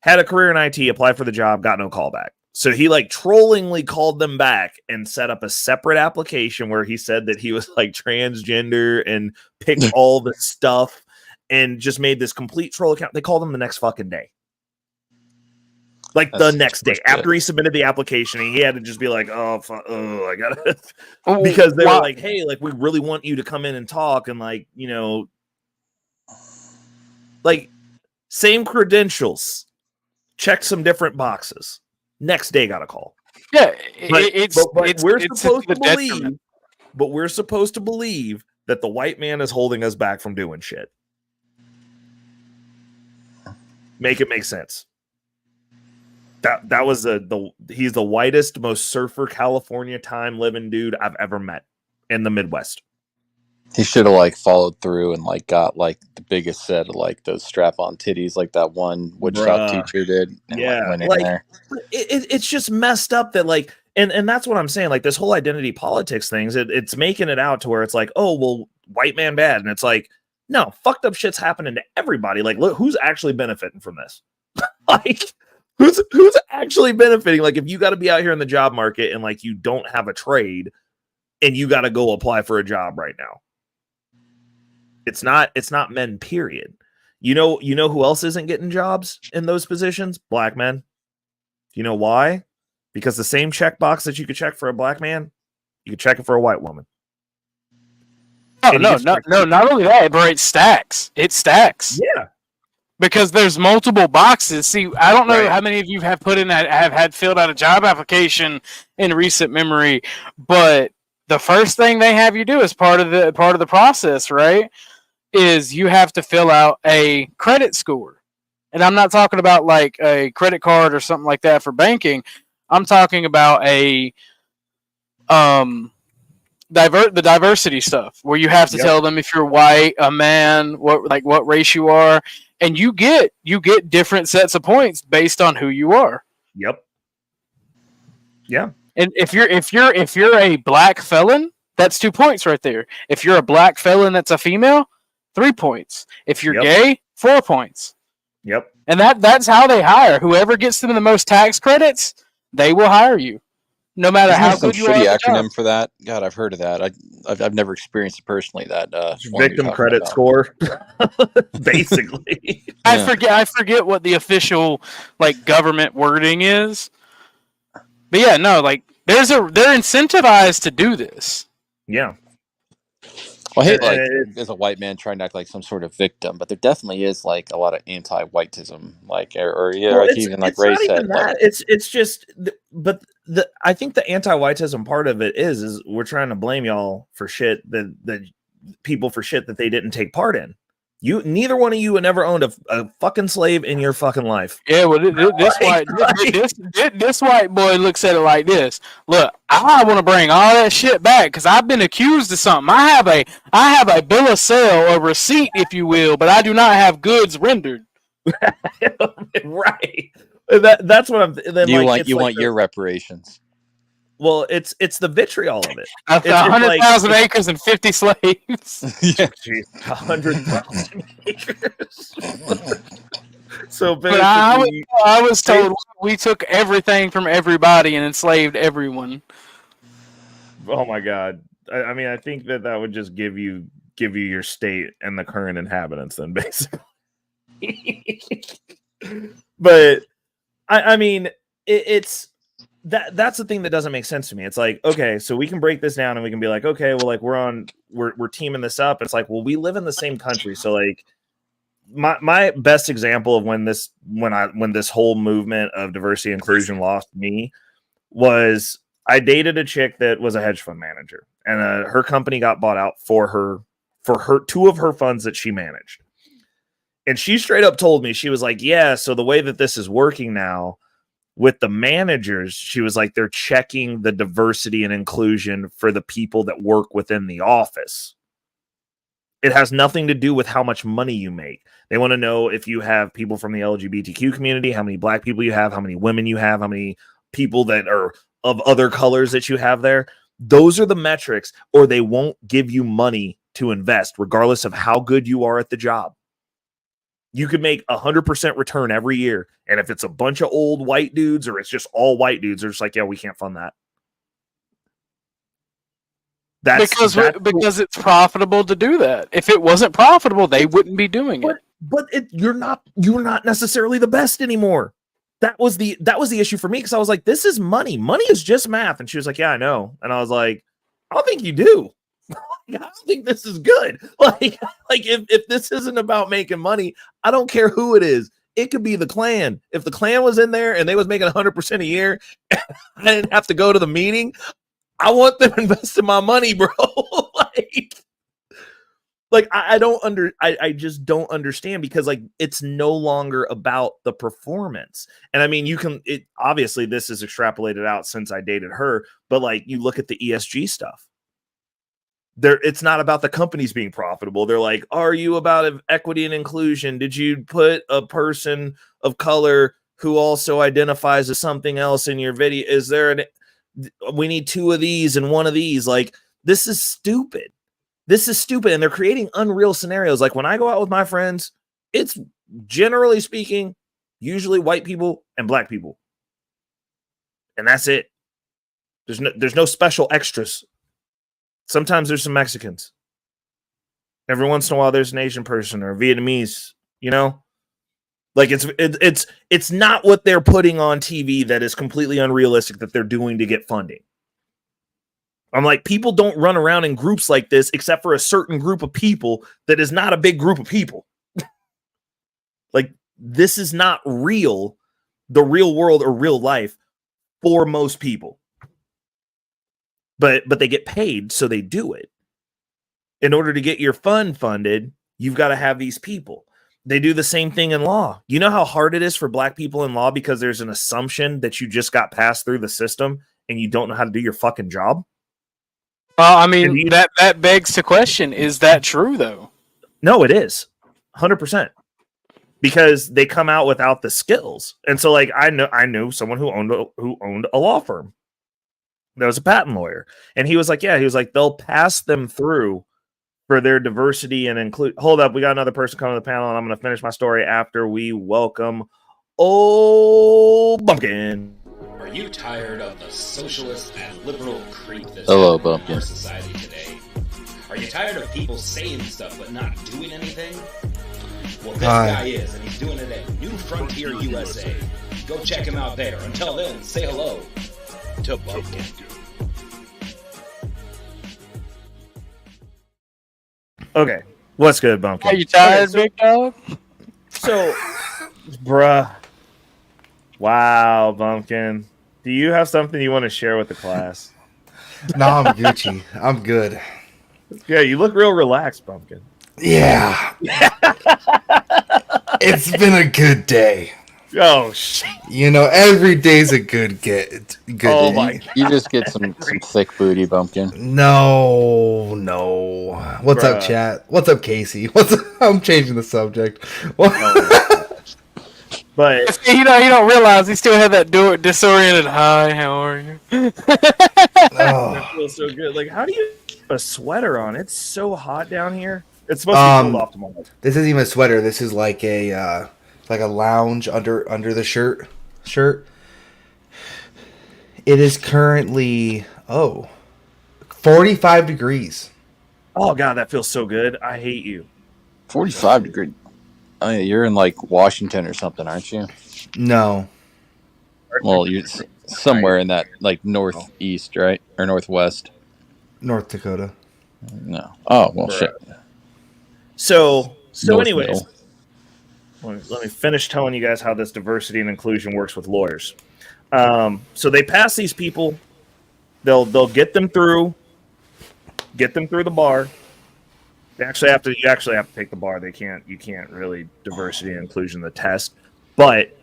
Had a career in IT, applied for the job, got no call back. So he like trollingly called them back and set up a separate application where he said that he was like transgender and picked all the stuff and just made this complete troll account. They called him the next fucking day. Like the next day after he submitted the application, he had to just be like, "Oh, I gotta," because they were like, "Hey, like we really want you to come in and talk," and like like same credentials, check some different boxes. Next day, got a call. Yeah, but we're supposed to believe, but we're supposed to believe that the white man is holding us back from doing shit. Make it make sense. That was he's the whitest, most surfer California time living dude I've ever met in the Midwest. He should have like followed through and like got like the biggest set of like those strap-on titties like that one woodshop teacher did. And, yeah, went in like there. It's just messed up that like and that's what I'm saying. Like this whole identity politics things, it's making it out to where it's like, oh well, white man bad, and it's like, no, fucked up shit's happening to everybody. Like, look, who's actually benefiting from this? Like. Who's actually benefiting? Like, if you got to be out here in the job market and like you don't have a trade and you got to go apply for a job right now, it's not men. Period. You know who else isn't getting jobs in those positions? Black men. You know why? Because the same checkbox that you could check for a black man, you could check it for a white woman. Oh no! Not only that, but it stacks. It stacks. Yeah. Because there's multiple boxes. See, I don't know how many of you have had filled out a job application in recent memory, but the first thing they have you do as part of the process, right, is you have to fill out a credit score. And I'm not talking about like a credit card or something like that for banking. I'm talking about a the diversity stuff where you have to tell them if you're white, a man, what race you are. And you get different sets of points based on who you are. Yep. Yeah. And if you're a black felon, that's 2 points right there. If you're a black felon that's a female, 3 points. If you're gay, 4 points. Yep. And that's how they hire. Whoever gets them the most tax credits, they will hire you. No matter how good you are. Shitty acronym for that. God, I've heard of that. I've never experienced it personally. That victim credit score, basically. I forget what the official like government wording is. But yeah, no, like they're incentivized to do this. Yeah. Well, I hate like as a white man trying to act like some sort of victim, but there definitely is like a lot of anti-whiteism, like even like Ray said. Like, it's just, but I think the anti-whiteism part of it is we're trying to blame y'all for shit that people for shit that they didn't take part in. Neither one of you had ever owned a fucking slave in your fucking life. Yeah, well, this white boy looks at it like this. Look, I want to bring all that shit back because I've been accused of something. I have a bill of sale, a receipt, if you will, but I do not have goods rendered. Right. That's what I'm. Then you want your reparations. Well, it's the vitriol of it. 100,000 acres and 50 slaves. Yeah, 100,000 acres. So, but I was told we took everything from everybody and enslaved everyone. Oh my God! I mean, I think that would just give you your state and the current inhabitants, then basically. But I mean, it's. That's the thing that doesn't make sense to me. It's like, okay, so we can break this down and we can be like, okay, well, like we're teaming this up. It's like, well, we live in the same country. So like my best example of when this whole movement of diversity and inclusion lost me was I dated a chick that was a hedge fund manager, and her company got bought out for her two of her funds that she managed. And she straight up told me, she was like, yeah, so the way that this is working now with the managers, she was like, they're checking the diversity and inclusion for the people that work within the office. It has nothing to do with how much money you make. They want to know if you have people from the LGBTQ community, how many black people you have, how many women you have, how many people that are of other colors that you have there. Those are the metrics, or they won't give you money to invest, regardless of how good you are at the job. You could make 100% return every year. And if it's a bunch of old white dudes or it's just all white dudes, they're just like, yeah, we can't fund that. Because it's profitable to do that. If it wasn't profitable, they wouldn't be doing it. But you're not necessarily the best anymore. That was the issue for me, because I was like, this is money. Money is just math. And she was like, yeah, I know. And I was like, I don't think you do. I don't think this is good. Like if this isn't about making money, I don't care who it is. It could be the Klan. If the Klan was in there and they was making 100% a year, I didn't have to go to the meeting. I want them investing my money, bro. I just don't understand, because like it's no longer about the performance. And I mean, obviously this is extrapolated out since I dated her, but like you look at the ESG stuff. It's not about the companies being profitable. They're like, are you about equity and inclusion? Did you put a person of color who also identifies as something else in your video? We need 2 of these and 1 of these. Like, this is stupid. And they're creating unreal scenarios. Like when I go out with my friends, it's generally speaking, usually white people and black people. And that's it. There's no special extras. Sometimes there's some Mexicans. Every once in a while, there's an Asian person or Vietnamese, you know? Like it's not what they're putting on TV that is completely unrealistic that they're doing to get funding. I'm like, people don't run around in groups like this except for a certain group of people that is not a big group of people. Like, this is not real, the real world or real life for most people. But they get paid, so they do it. In order to get your fund funded, you've got to have these people. They do the same thing in law. You know how hard it is for black people in law because there's an assumption that you just got passed through the system and you don't know how to do your fucking job? Well, I mean, that begs to question, is that true, though? No, it is. 100%. Because they come out without the skills. And so, like, I know someone who owned a law firm. That was a patent lawyer. And he was like, they'll pass them through for their diversity and include. Hold up, we got another person coming to the panel, and I'm going to finish my story after we welcome old Bumpkin. Are you tired of the socialist and liberal creep that's Hello, happening in Bumpkin. our society today? Are you tired of people saying stuff but not doing anything? Well, this guy is, and he's doing it at New Frontier USA. Go check him out there. Until then, say hello to Bumpkin. Okay, what's good, Bumpkin? Are you tired, big dog? So, bruh. Wow, Bumpkin. Do you have something you want to share with the class? No, I'm Gucci. I'm good. Yeah, you look real relaxed, Bumpkin. Yeah. It's been a good day. Oh, shit. You know, every day's a good Oh day. my! You just get some thick booty, Bumpkin. No. What's up, Bruh. chat? What's up, Casey? I'm changing the subject. But You don't realize he still had that disoriented, hi, how are you? that feels so good. Like, how do you put a sweater on? It's so hot down here. It's supposed to be cooled off tomorrow. This isn't even a sweater. This is like a lounge under the shirt. It is currently 45 degrees. Oh god, that feels so good. I hate you. 45 degree. Oh yeah, you're in like Washington or something, aren't you? No. Well, you're somewhere in that like northeast, right, or northwest. North Dakota. No. Oh well, shit. So North anyways, Middle. let me finish telling you guys how this diversity and inclusion works with lawyers. So they pass these people. They'll get them through the bar. You actually have to take the bar. You can't really diversity and inclusion the test, but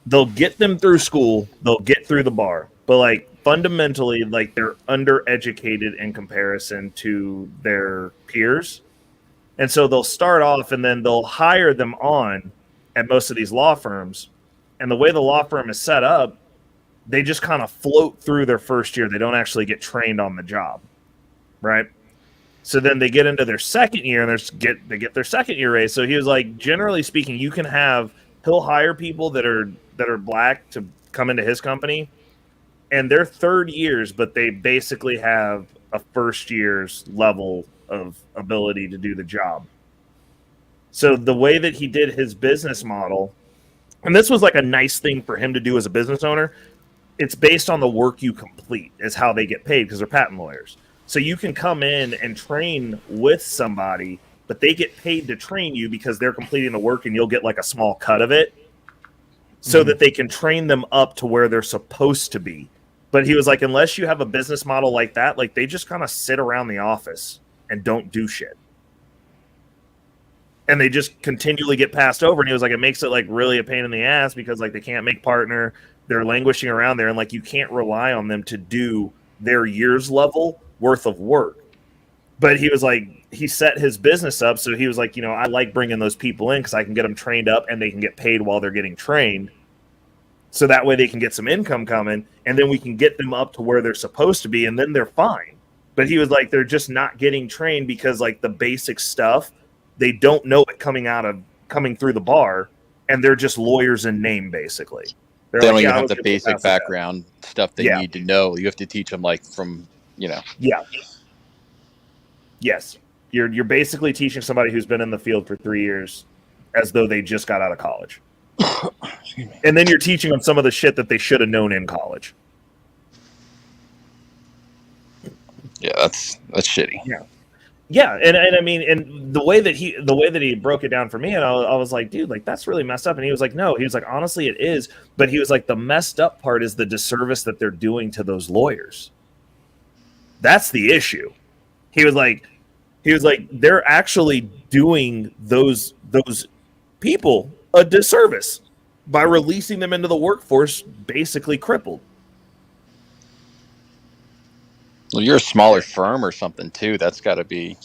they'll get them through school. They'll get through the bar, but like fundamentally, like they're undereducated in comparison to their peers. And so they'll start off and then they'll hire them on at most of these law firms. And the way the law firm is set up, they just kind of float through their first year. They don't actually get trained on the job, right? So then they get into their second year and they get their second year raise. So he was like, generally speaking, he'll hire people that are black to come into his company, and they're third years, but they basically have a first year's level of ability to do the job. So the way that he did his business model, and this was like a nice thing for him to do as a business owner, it's based on the work you complete is how they get paid because they're patent lawyers. So you can come in and train with somebody, but they get paid to train you because they're completing the work and you'll get like a small cut of it so that they can train them up to where they're supposed to be. But he was like, unless you have a business model like that, like they just kind of sit around the office and don't do shit. And they just continually get passed over. And he was like, it makes it like really a pain in the ass because like they can't make partner. They're languishing around there. And like, you can't rely on them to do their year's level worth of work. But he was like, he set his business up. So he was like, I like bringing those people in because I can get them trained up and they can get paid while they're getting trained. So that way they can get some income coming and then we can get them up to where they're supposed to be and then they're fine. But he was like, they're just not getting trained because like the basic stuff, they don't know it coming through the bar, and they're just lawyers in name basically. They don't even have the basic background stuff they need to know. You have to teach them like from, Yeah. Yes. You're basically teaching somebody who's been in the field for 3 years as though they just got out of college. And then you're teaching them some of the shit that they should have known in college. Yeah, that's shitty. Yeah, and I mean, and the way that he broke it down for me, and I was like, dude, like that's really messed up. And he was like, no, he was like, honestly, it is. But he was like, the messed up part is the disservice that they're doing to those lawyers. That's the issue. He was like, they're actually doing those people a disservice by releasing them into the workforce, basically crippled. Well, you're a smaller firm or something too. That's got to be,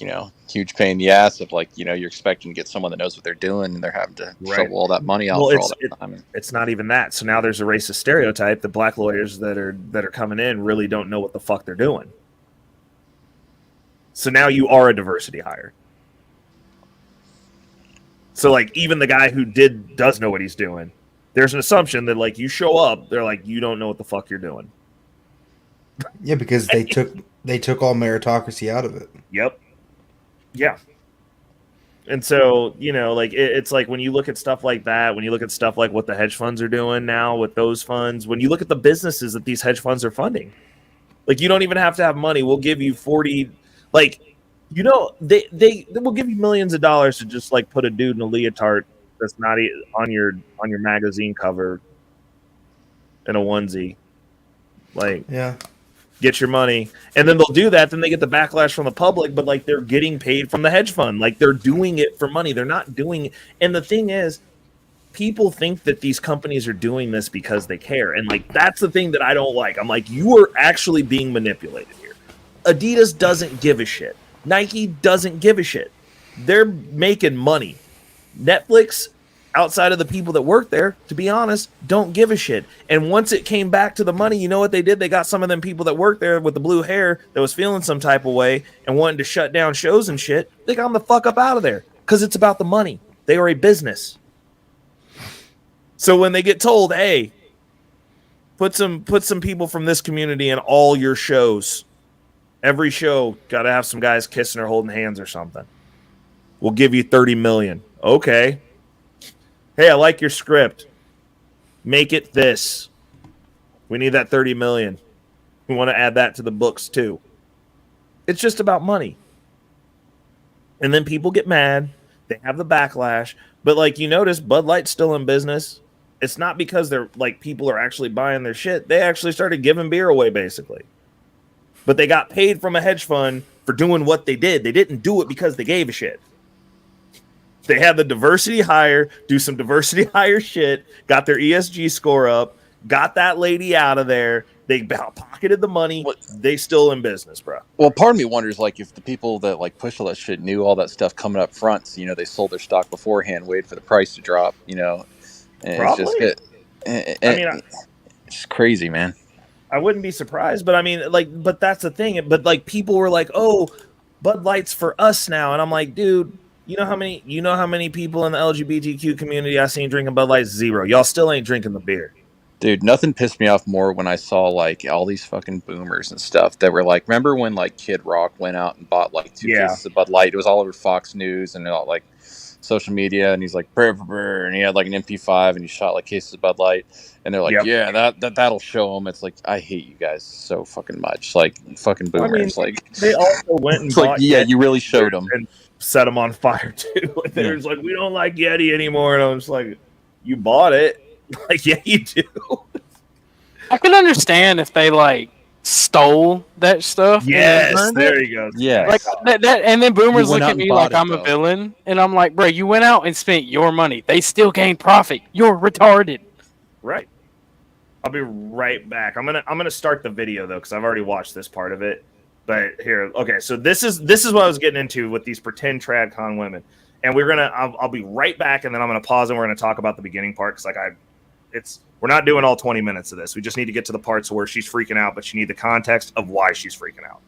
huge pain in the ass of like, you're expecting to get someone that knows what they're doing and they're having to shovel all that money out for all that time. It's not even that. So now there's a racist stereotype that black lawyers that are coming in really don't know what the fuck they're doing. So now you are a diversity hire. So like even the guy who does know what he's doing, there's an assumption that like you show up, they're like, you don't know what the fuck you're doing. Yeah, because they took all meritocracy out of it. Yep. Yeah. And so, like it's like when you look at stuff like that, when you look at stuff like what the hedge funds are doing now with those funds, when you look at the businesses that these hedge funds are funding, like you don't even have to have money. We'll give you 40, like, they will give you millions of dollars to just like put a dude in a leotard that's not on your magazine cover in a onesie. Like, yeah. Get your money, and then they'll do that. Then they get the backlash from the public, but like they're getting paid from the hedge fund. Like they're doing it for money. They're not doing it. And the thing is, people think that these companies are doing this because they care. And like, that's the thing that I don't like. I'm like, you are actually being manipulated here. Adidas doesn't give a shit. Nike doesn't give a shit. They're making money. Netflix, outside of the people that work there, to be honest, don't give a shit. And once it came back to the money, you know what they did? They got some of them people that worked there with the blue hair that was feeling some type of way and wanted to shut down shows and shit. They got them the fuck up out of there because it's about the money. They are a business. So when they get told, hey, put some people from this community in all your shows, every show got to have some guys kissing or holding hands or something. We'll give you $30 million. Okay. Hey, I like your script. Make it this. We need that $30 million. We want to add that to the books too. It's just about money. And then people get mad. They have the backlash. But like you notice, Bud Light's still in business. It's not because they're like people are actually buying their shit. They actually started giving beer away basically. But they got paid from a hedge fund for doing what they did. They didn't do it because they gave a shit. They had the diversity hire, do some diversity hire shit, got their ESG score up, got that lady out of there. They pocketed the money. They still in business, bro. Well, part of me wonders, like, if the people that like push all that shit knew all that stuff coming up front. So, they sold their stock beforehand, waited for the price to drop. And it's just good. It's crazy, man. I wouldn't be surprised, but I mean, like, but that's the thing. But like, people were like, oh, Bud Light's for us now. And I'm like, dude, you know how many people in the LGBTQ community I seen drinking Bud Light? Zero. Y'all still ain't drinking the beer. Dude, nothing pissed me off more when I saw like all these fucking boomers and stuff that were like, remember when like Kid Rock went out and bought like 2 Yeah. cases of Bud Light? It was all over Fox News and all like social media, and he's like, brr, brr, brr, and he had like an MP5 and he shot like cases of Bud Light, and they're like, Yep. yeah, that'll show them. It's like, I hate you guys so fucking much, like fucking boomers. Like they also went and it's like, bought yeah, Yeti you really showed them. and set them on fire too. Like, they're just like, we don't like Yeti anymore, and I'm just like, you bought it. Like, yeah, you do. I can understand if they like stole that stuff. Yes, there you go. Yeah, Like that, and then boomers went look out at and me bought like it, I'm a though. villain, and I'm like, bro, you went out and spent your money. They still gained profit. You're retarded. Right. I'll be right back. I'm gonna start the video though, because I've already watched this part of it. But here, okay. So this is what I was getting into with these pretend tradcon women, and I'll be right back, and then I'm gonna pause and we're gonna talk about the beginning part, because we're not doing all 20 minutes of this. We just need to get to the parts where she's freaking out, but you need the context of why she's freaking out.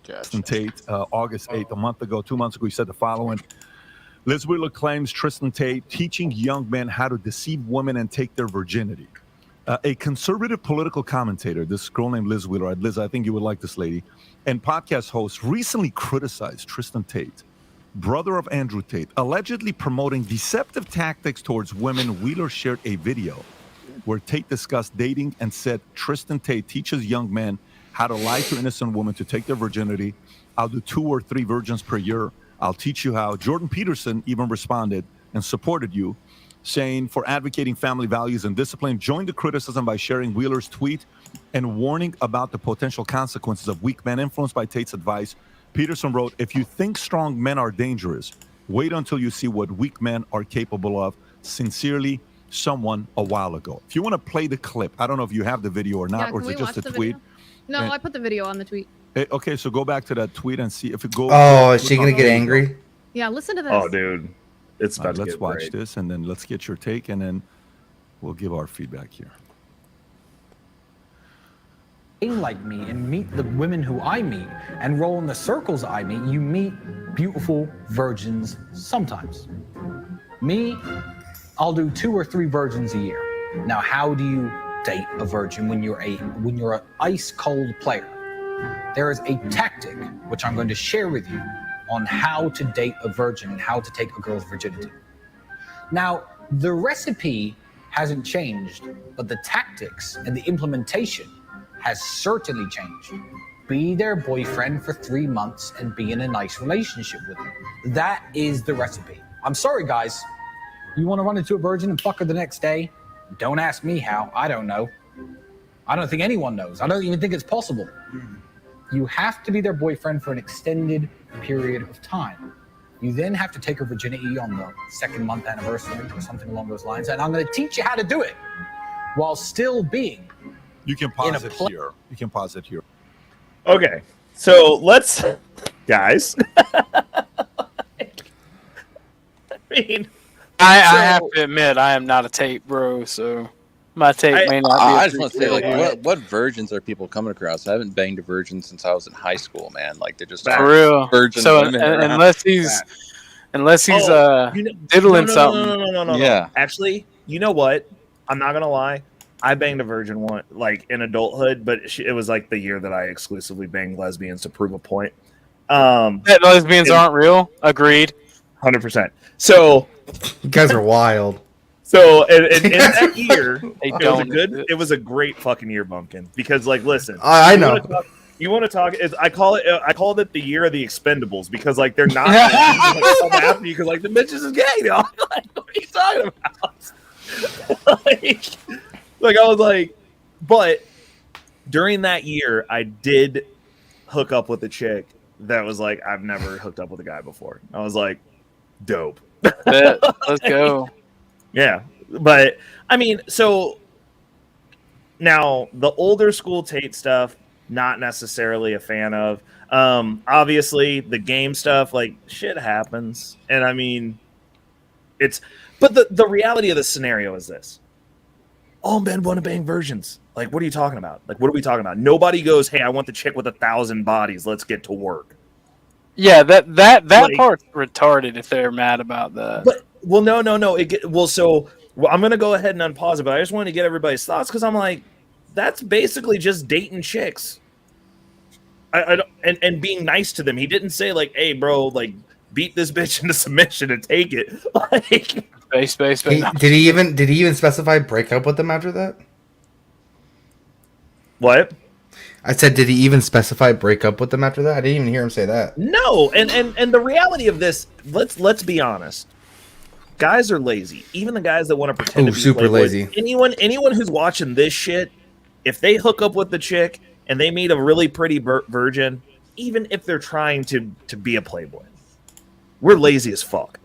Tristan Tate, August 8th, 2 months ago, he said the following. Liz Wheeler claims Tristan Tate teaching young men how to deceive women and take their virginity. A conservative political commentator, this girl named Liz Wheeler, Liz, I think you would like this lady, and podcast host recently criticized Tristan Tate, brother of Andrew Tate, allegedly promoting deceptive tactics towards women. Wheeler shared a video where Tate discussed dating and said Tristan Tate teaches young men how to lie to innocent women to take their virginity. I'll do 2 or 3 virgins per year. I'll teach you how. Jordan Peterson even responded and supported you, saying for advocating family values and discipline, joined the criticism by sharing Wheeler's tweet and warning about the potential consequences of weak men influenced by Tate's advice. Peterson wrote, if you think strong men are dangerous, wait until you see what weak men are capable of. Sincerely, someone a while ago. If you want to play the clip, I don't know if you have the video or not, or is it just a tweet? No, I put the video on the tweet. Okay, so go back to that tweet and see if it goes. Oh, is she gonna get angry? Yeah, listen to this. Oh, dude, it's about to let's get watch great. this, and then let's get your take, and then we'll give our feedback here. Like me and meet the women who I meet and roll in the circles I meet, you meet beautiful virgins sometimes. Me, I'll do 2 or 3 virgins a year. Now, how do you date a virgin when you're an ice cold player? There is a tactic which I'm going to share with you on how to date a virgin and how to take a girl's virginity. Now, the recipe hasn't changed, but the tactics and the implementation has certainly changed. Be their boyfriend for 3 months and be in a nice relationship with them. That is the recipe. I'm sorry, guys. You want to run into a virgin and fuck her the next day? Don't ask me how. I don't know. I don't think anyone knows. I don't even think it's possible. You have to be their boyfriend for an extended period of time. You then have to take her virginity on the 2nd month anniversary or something along those lines. And I'm going to teach you how to do it while still being. You can pause it here. You can pause it here. Okay, so let's, guys. I have to admit, I am not a tape bro, so my tape may not be. I just want to say, like, what virgins are people coming across? I haven't banged a virgin since I was in high school, man. Like, they're just For real. virgin So women around. unless he's diddling something. No. Yeah. Actually, you know what? I'm not gonna lie. I banged a virgin one, like in adulthood, but it was like the year that I exclusively banged lesbians to prove a point. That lesbians aren't real. Agreed. 100%. So you guys are wild. So in that year, They it was a great fucking year, Bumpkin. Because like, listen, I know. You want to talk? I called it the year of the Expendables because like they're not come after you because like the bitches is gay, dog. Like, what are you talking about? like I was like, but during that year, I did hook up with a chick that was like, I've never hooked up with a guy before. I was like, dope. Let's go. Yeah, but I mean, so now the older school Tate stuff, not necessarily a fan of. Obviously, the game stuff, like shit happens, and I mean, but the reality of the scenario is this: all men want to bang virgins. Like, what are you talking about? Like, what are we talking about? Nobody goes, "Hey, I want the chick with 1,000 bodies. Let's get to work." Yeah, that Like- part's retarded if they're mad about that. But well, no. I'm gonna go ahead and unpause it, but I just wanted to get everybody's thoughts because I'm like, that's basically just dating chicks. I don't, and being nice to them. He didn't say like, "Hey, bro, like beat this bitch into submission and take it." Like, Space. Did he even specify break up with them after that? What? I said, did he even specify break up with them after that? I didn't even hear him say that. No, and the reality of this, let's be honest. Guys are lazy. Even the guys that want to pretend to be super playboys. lazy. Anyone who's watching this shit, if they hook up with the chick and they meet a really pretty virgin, even if they're trying to be a playboy, we're lazy as fuck.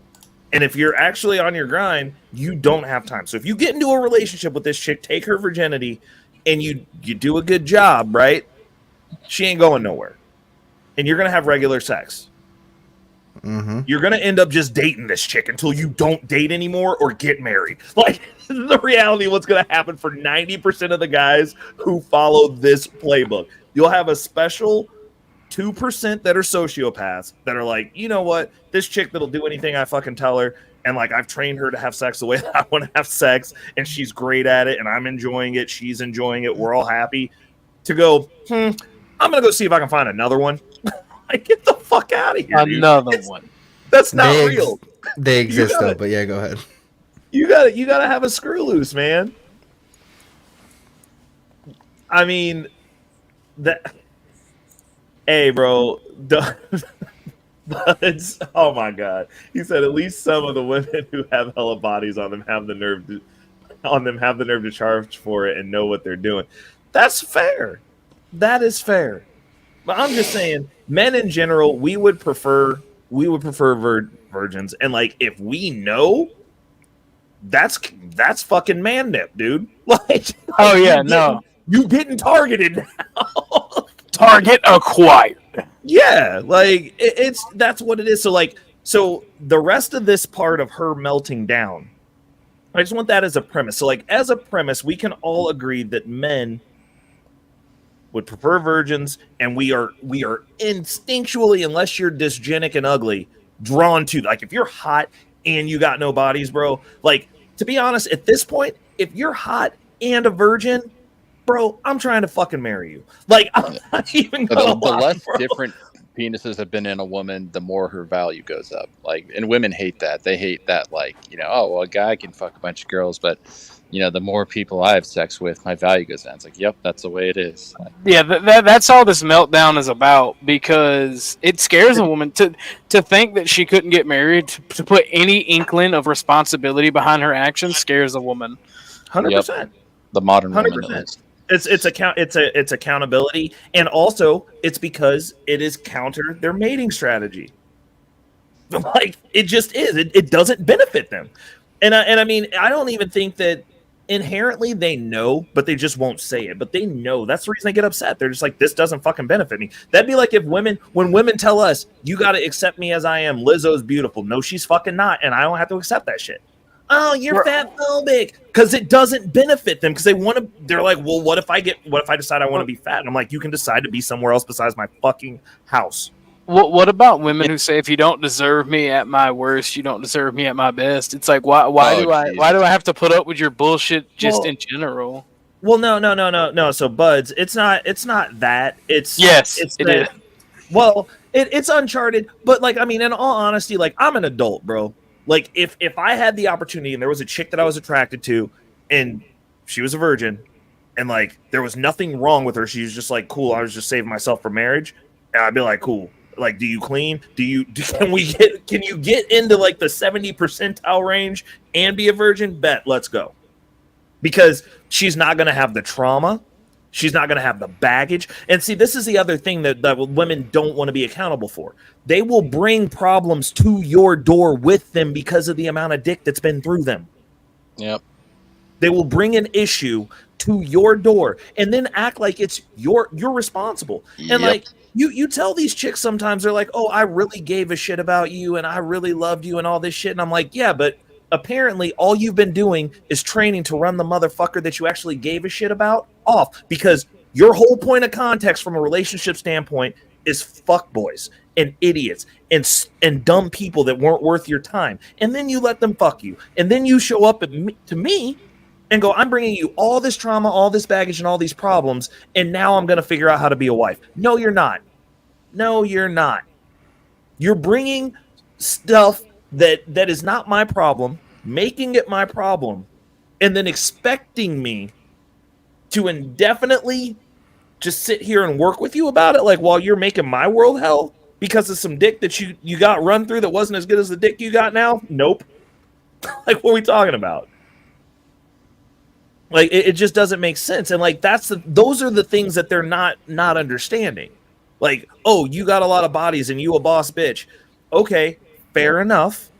And if you're actually on your grind, you don't have time. So if you get into a relationship with this chick, take her virginity, and you do a good job, right? She ain't going nowhere. And you're going to have regular sex. Mm-hmm. You're going to end up just dating this chick until you don't date anymore or get married. Like, this is the reality of what's going to happen for 90% of the guys who follow this playbook. You'll have a special 2% that are sociopaths that are like, you know what? This chick that'll do anything I fucking tell her. And like, I've trained her to have sex the way that I want to have sex. And she's great at it. And I'm enjoying it. She's enjoying it. We're all happy. To go, I'm going to go see if I can find another one. Like, get the fuck out of here. Another one. That's not real. They exist though, but yeah, go ahead. You gotta have a screw loose, man. I mean, that. Hey, bro. Buds. Oh my god. He said at least some of the women who have hella bodies on them have the nerve to charge for it and know what they're doing. That's fair. That is fair. But I'm just saying, men in general, we would prefer virgins, and like if we know, that's fucking man nip, dude. Like, oh yeah, no, you getting targeted now. Target acquired. Yeah, like that's what it is. So the rest of this part of her melting down, I just want that as a premise. So like as a premise, we can all agree that men would prefer virgins, and we are instinctually, unless you're dysgenic and ugly, drawn to, like, if you're hot and you got no bodies, bro, like, to be honest, at this point, if you're hot and a virgin, bro, I'm trying to fucking marry you. Like, I'm not even gonna The lie, less bro. different penises have been in a woman, the more her value goes up. Like, and women hate that. They hate that, like, you know, oh, well, a guy can fuck a bunch of girls, but you know, the more people I have sex with, my value goes down. It's like, yep, that's the way it is. Yeah, that's all this meltdown is about, because it scares a woman to think that she couldn't get married, to put any inkling of responsibility behind her actions scares a woman. 100%. The modern woman 100%. is. It's accountability, and also it's because it is counter their mating strategy. Like, it just is. It doesn't benefit them, and I mean, I don't even think that inherently they know, but they just won't say it. But they know. That's the reason they get upset. They're just like, this doesn't fucking benefit me. That'd be like if when women tell us, you got to accept me as I am. Lizzo's beautiful. No, she's fucking not, and I don't have to accept that shit. Oh, you're fat phobic, because it doesn't benefit them, because they want to. They're like, well, what if I decide I want to be fat? And I'm like, you can decide to be somewhere else besides my fucking house. What about women who say, if you don't deserve me at my worst, you don't deserve me at my best? It's like, why do I have to put up with your bullshit just in general? Well, no. So, Buds, it's not that. It's it is. Well, it's Uncharted, but like, I mean, in all honesty, like, I'm an adult, bro. Like, if I had the opportunity and there was a chick that I was attracted to and she was a virgin and like there was nothing wrong with her, she was just like, cool, I was just saving myself for marriage, and I'd be like, cool. Like, do you clean? Can you get into like the 70 percentile range and be a virgin? Bet, let's go. Because she's not going to have the trauma. She's not going to have the baggage. And see, this is the other thing that women don't want to be accountable for. They will bring problems to your door with them because of the amount of dick that's been through them. Yep. They will bring an issue to your door and then act like it's you're responsible. And like, you tell these chicks sometimes, they're like, oh, I really gave a shit about you and I really loved you and all this shit. And I'm like, yeah, but apparently all you've been doing is training to run the motherfucker that you actually gave a shit about off, because your whole point of context from a relationship standpoint is fuck boys. and idiots and dumb people that weren't worth your time, and then you let them fuck you, and then you show up to me and go, I'm bringing you all this trauma, all this baggage, and all these problems, and now I'm going to figure out how to be a wife. No, you're not. No, you're not. You're bringing stuff that is not my problem, making it my problem, and then expecting me to indefinitely just sit here and work with you about it, like while you're making my world hell because of some dick that you got run through that wasn't as good as the dick you got now. Nope. Like, what are we talking about? Like, it just doesn't make sense. And like, those are the things that they're not understanding. Like, oh, you got a lot of bodies and you a boss bitch. Okay, fair enough.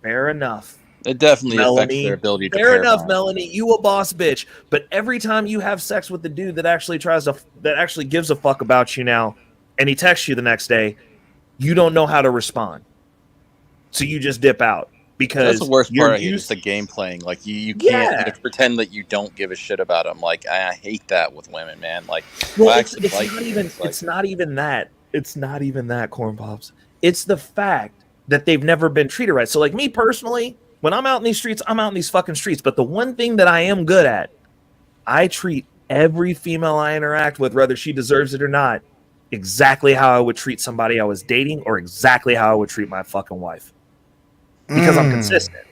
It definitely affects Melanie, their ability to fair pair enough, bond. Melanie. You a boss bitch, but every time you have sex with the dude that actually gives a fuck about you now, and he texts you the next day, you don't know how to respond, so you just dip out because That's the worst you're part. I hate is used. the game playing. Like you Yeah. can't just pretend that you don't give a shit about them. Like I hate that with women, man. Like, Well, I it's actually like not you. even. It's like, It's not even that. It's not even that, Corn Pops. It's the fact that they've never been treated right. So, like me personally, when I'm out in these streets, I'm out in these fucking streets. But the one thing that I am good at, I treat every female I interact with, whether she deserves it or not, exactly how I would treat somebody I was dating, or exactly how I would treat my fucking wife, because I'm consistent.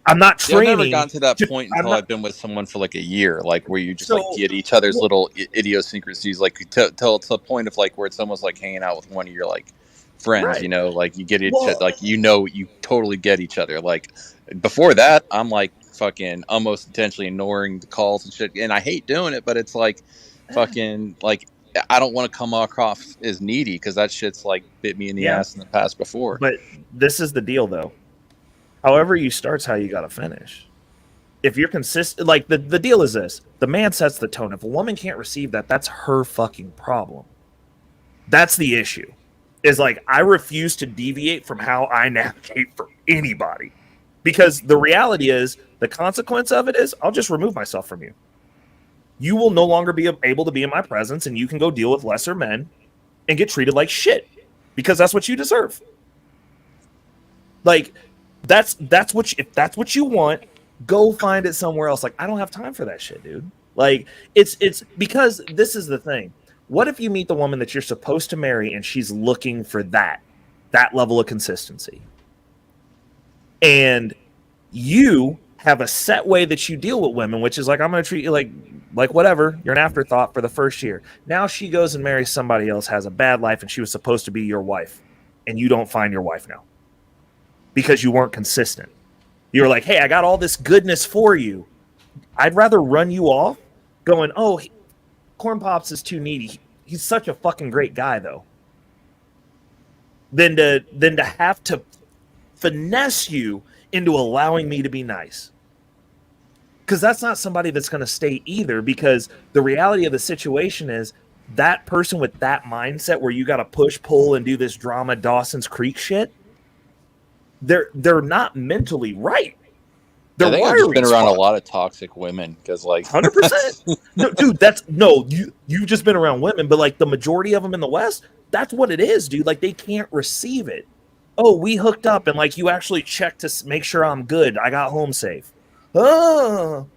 I'm not yeah, I've never training. gotten to that point I'm until not- I've been with someone for like a year, like where you just So, like get each other's little idiosyncrasies, like till it's a point of like where it's almost like hanging out with one of your like friends, Right. you know, like you get each Well- like you totally get each other. Like before that, I'm like fucking almost intentionally ignoring the calls and shit, and I hate doing it, but it's like fucking like I don't want to come across as needy because that shit's like bit me in the Yeah. ass in the past before. But this is the deal, though. However you start's how you got to finish. If you're consistent, like the deal is this: the man sets the tone. If a woman can't receive that, that's her fucking problem. That's the issue. Is like, I refuse to deviate from how I navigate for anybody, because the reality is the consequence of it is I'll just remove myself from you. You will no longer be able to be in my presence, and you can go deal with lesser men and get treated like shit, because that's what you deserve. Like, that's what if that's what you want, go find it somewhere else. Like, I don't have time for that shit, dude. Like, it's because this is the thing. What if you meet the woman that you're supposed to marry and she's looking for that level of consistency, and you have a set way that you deal with women, which is like, I'm going to treat you like whatever, you're an afterthought for the first year. Now she goes and marries somebody else, has a bad life, and she was supposed to be your wife, and you don't find your wife now because you weren't consistent. You're like, hey, I got all this goodness for you. I'd rather run you off going, oh, Corn Pops is too needy. He's such a fucking great guy, though, than to have to finesse you into allowing me to be nice. Because that's not somebody that's going to stay either, because the reality of the situation is that person with that mindset where you got to push, pull, and do this drama Dawson's Creek shit, they're not mentally right. I think I've just been around a lot of toxic women because, like, 100%. No, dude, you've just been around women, but like the majority of them in the West, that's what it is, dude. Like, they can't receive it. Oh, we hooked up and like you actually checked to make sure I'm good. I got home safe. Oh,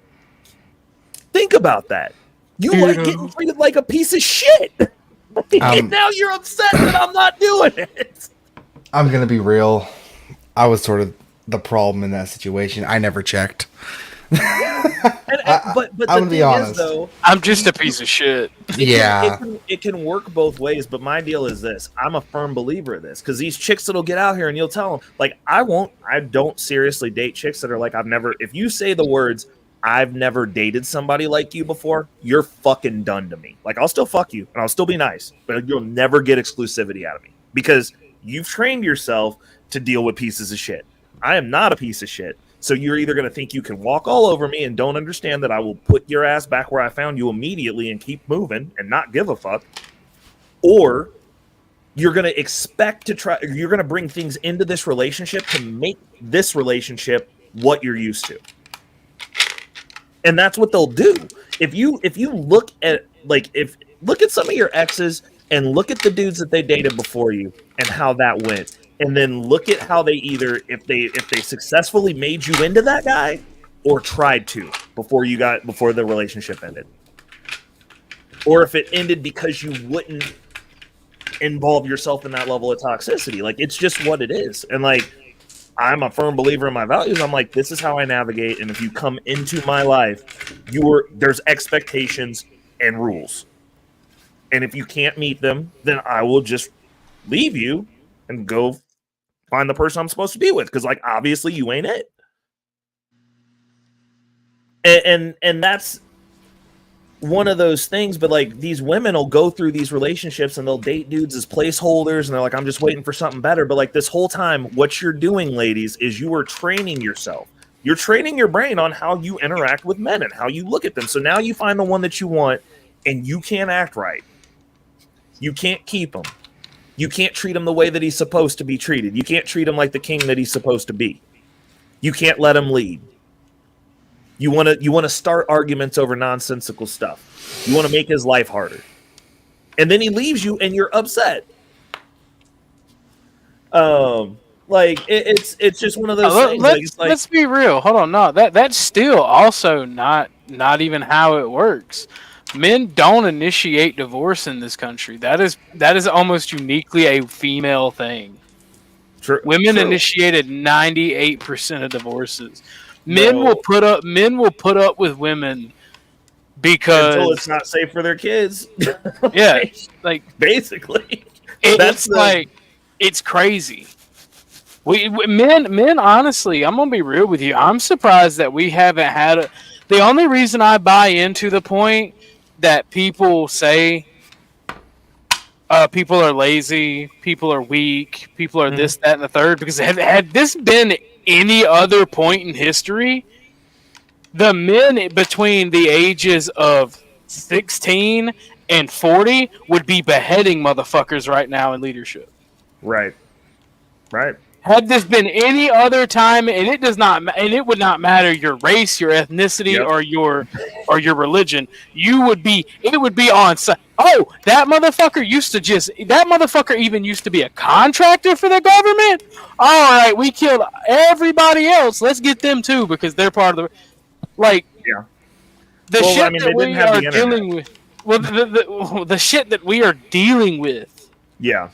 think about that. You like getting treated like a piece of shit. And now you're upset that I'm not doing it. I'm gonna be real. I was sort of the problem in that situation. I never checked. But I'm the gonna be thing honest. is, though, I'm just a piece of shit. it can work both ways. But my deal is this: I'm a firm believer of this, because these chicks that'll get out here and you'll tell them, like, I don't seriously date chicks that are like, if you say the words, I've never dated somebody like you before, you're fucking done to me. Like, I'll still fuck you and I'll still be nice, but you'll never get exclusivity out of me because you've trained yourself to deal with pieces of shit. I am not a piece of shit. So you're either going to think you can walk all over me and don't understand that I will put your ass back where I found you immediately and keep moving and not give a fuck, or you're going to expect you're going to bring things into this relationship to make this relationship what you're used to. And that's what they'll do. If you look at look at some of your exes and look at the dudes that they dated before you and how that went, and then look at how they either if they successfully made you into that guy or tried to before the relationship ended, or if it ended because you wouldn't involve yourself in that level of toxicity. Like, it's just what it is. And like, I'm a firm believer in my values. I'm like, this is how I navigate. And if you come into my life, there's expectations and rules. And if you can't meet them, then I will just leave you and go find the person I'm supposed to be with. Because like, obviously you ain't it. And that's one of those things. But like, these women will go through these relationships and they'll date dudes as placeholders, and they're like, I'm just waiting for something better. But like, this whole time, what you're doing, ladies, is you are training yourself. You're training your brain on how you interact with men and how you look at them. So now you find the one that you want, and you can't act right. You can't keep him. You can't treat him the way that he's supposed to be treated. You can't treat him like the king that he's supposed to be. You can't let him lead. You want to start arguments over nonsensical stuff. You want to make his life harder. And then he leaves you and you're upset. Like it's just one of those things. Let's be real. Hold on, no, that's still also not even how it works. Men don't initiate divorce in this country. That is almost uniquely a female thing. Women initiated 98% of divorces. Men will put up with women because until it's not safe for their kids. Yeah, like basically, it's crazy. Men, honestly, I'm gonna be real with you. I'm surprised that we haven't had the only reason I buy into the point that people say people are lazy, people are weak, people are this, that, and the third, because had this been any other point in history, the men between the ages of 16 and 40 would be beheading motherfuckers right now in leadership. Right. Had this been any other time, and it would not matter your race, your ethnicity, or your religion, it would be on site. Oh, that motherfucker even used to be a contractor for the government. All right, we killed everybody else. Let's get them too because they're part of the shit that we are dealing with. Well, the shit that we are dealing with. Yeah.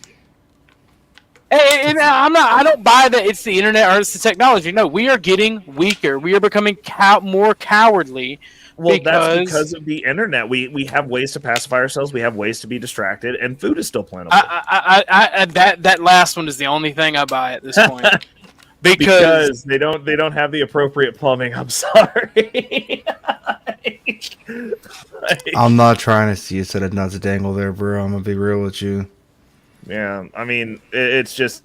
And I don't buy that it's the internet or it's the technology. No, we are getting weaker. We are becoming more cowardly. Well, that's because of the internet. We have ways to pacify ourselves. We have ways to be distracted, and food is still plentiful. That last one is the only thing I buy at this point. because they don't have the appropriate plumbing. I'm sorry. I'm not trying to see a set of nuts dangle there, bro. I'm gonna be real with you. Yeah, I mean, it's just...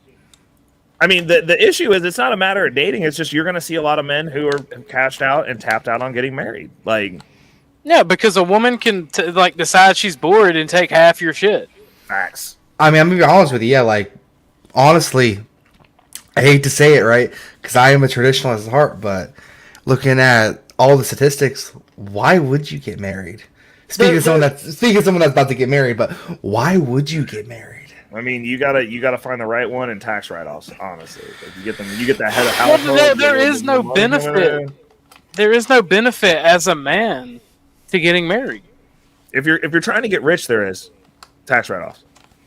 I mean, the issue is it's not a matter of dating. It's just you're going to see a lot of men who are cashed out and tapped out on getting married. Like, yeah, because a woman can decide she's bored and take half your shit. Facts. I mean, I'm going to be honest with you. Yeah, like, honestly, I hate to say it, right? Because I am a traditionalist at heart, but looking at all the statistics, why would you get married? Speaking of someone that's about to get married, but why would you get married? I mean, you gotta find the right one and tax write-offs. Honestly, like you get that head of household. There is no benefit. There is no benefit as a man to getting married. If you're trying to get rich, there is tax write-offs.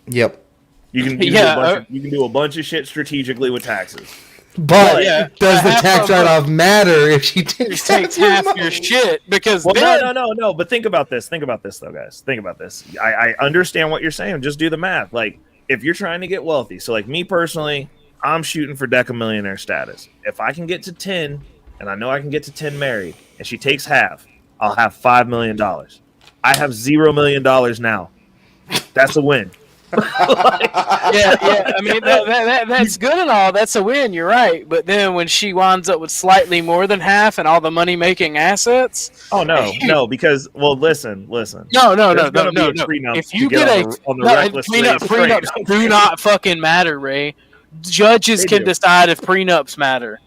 Yep. You can do a bunch of shit strategically with taxes. But does the tax write-off matter if she takes half your shit? Because no. But think about this. Think about this, though, guys. Think about this. I understand what you're saying. Just do the math. Like, if you're trying to get wealthy, so like me personally, I'm shooting for decamillionaire status. If I can get to 10, and I know I can get to 10 married, and she takes half, I'll have $5 million. I have $0 million now. That's a win. Yeah. I mean, that's good and all. That's a win. You're right. But then when she winds up with slightly more than half and all the money making assets. Oh no, because listen. No. If you get prenups do not fucking matter, Ray. Judges can decide if prenups matter.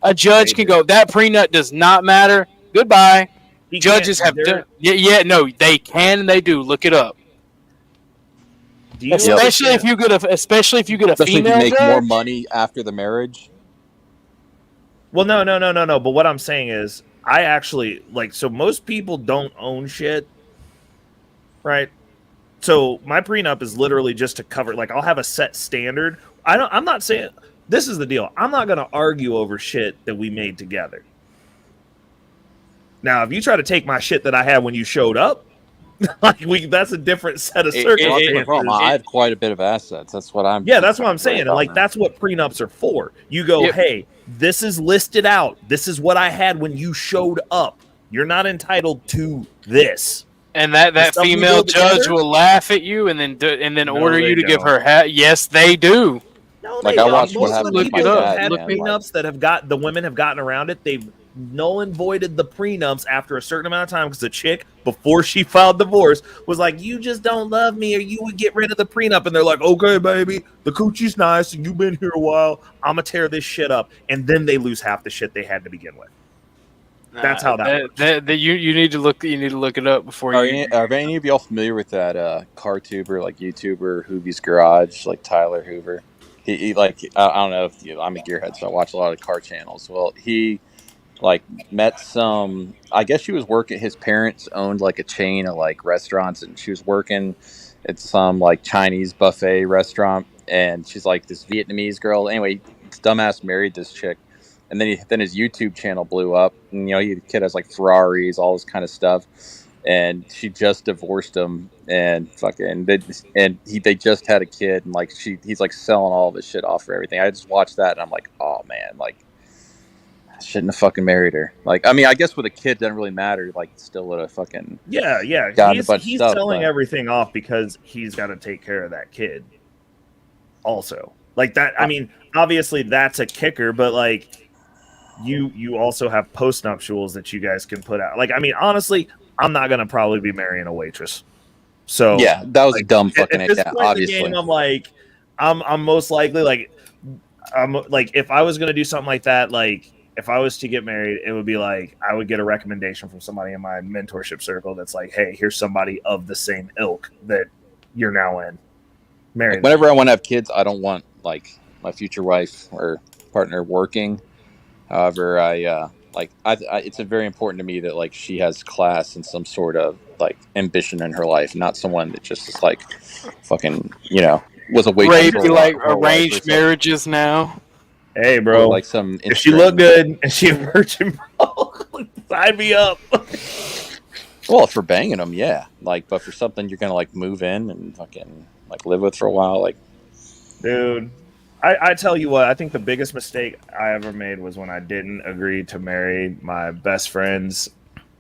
A judge can go, that prenup does not matter. Goodbye. Judges have done. Yeah. No, they can and they do. Look it up. Do you especially if you get a Especially if you female make judge? more money after the marriage. Well, no. But what I'm saying is, I actually like. So most people don't own shit, right? So my prenup is literally just to cover. Like, I'll have a set standard. I'm not saying this is the deal. I'm not going to argue over shit that we made together. Now, if you try to take my shit that I had when you showed up, that's a different set of circumstances. I have quite a bit of assets. That's what I'm. Yeah, that's what I'm saying. And like, that's what prenups are for. You go, hey, this is listed out. This is what I had when you showed up. You're not entitled to this. And that female judge will laugh at you and then order you to give her hat. Yes, they do. No, like, they I don't. watched what Most of happened the with my people that dad, have had man, prenups that the women have gotten around it. They've null and voided the prenups after a certain amount of time because the chick, before she filed divorce, was like, "You just don't love me, or you would get rid of the prenup." And they're like, "Okay, baby, the coochie's nice, and you've been here a while. I'm gonna tear this shit up," and then they lose half the shit they had to begin with. That's how that works. You need to look. You need to look it up before Are you. Are any of y'all familiar with that car tuber, like YouTuber Hoovie's Garage, like Tyler Hoover? He like, I don't know if I'm a gearhead, so I watch a lot of car channels. Well, he like met some. I guess she was working. His parents owned like a chain of like restaurants, and she was working at some like Chinese buffet restaurant. And she's like this Vietnamese girl. Anyway, this dumbass married this chick. And then his YouTube channel blew up, and the kid has like Ferraris, all this kind of stuff, and she just divorced him, and they just had a kid, and like he's like selling all of his shit off for everything. I just watched that, and I'm like, oh man, like I shouldn't have fucking married her. Like, I mean, I guess with a kid doesn't really matter. Like, still would have fucking He's selling everything off because he's got to take care of that kid. Also, like that. I mean, obviously that's a kicker, but like. You also have postnuptials that you guys can put out. Like, I mean, honestly, I'm not gonna probably be marrying a waitress. So yeah, that was like, a dumb fucking at this idea. point Obviously, in the game, I'm like, I'm most likely like, I'm like, if I was gonna do something like that, like if I was to get married, it would be like I would get a recommendation from somebody in my mentorship circle that's like, hey, here's somebody of the same ilk that you're now in. Married. Like, whenever I want to have kids, I don't want like my future wife or partner working. However, it's very important to me that like she has class and some sort of like ambition in her life, not someone that just is like fucking was a waitress. Like arranged marriages now. Hey, bro, or like some. If she looked good and she a virgin, bro, sign me up. Well, for banging them, yeah. Like, but for something you're gonna like move in and fucking like live with for a while, like, dude. I tell you what, I think the biggest mistake I ever made was when I didn't agree to marry my best friend's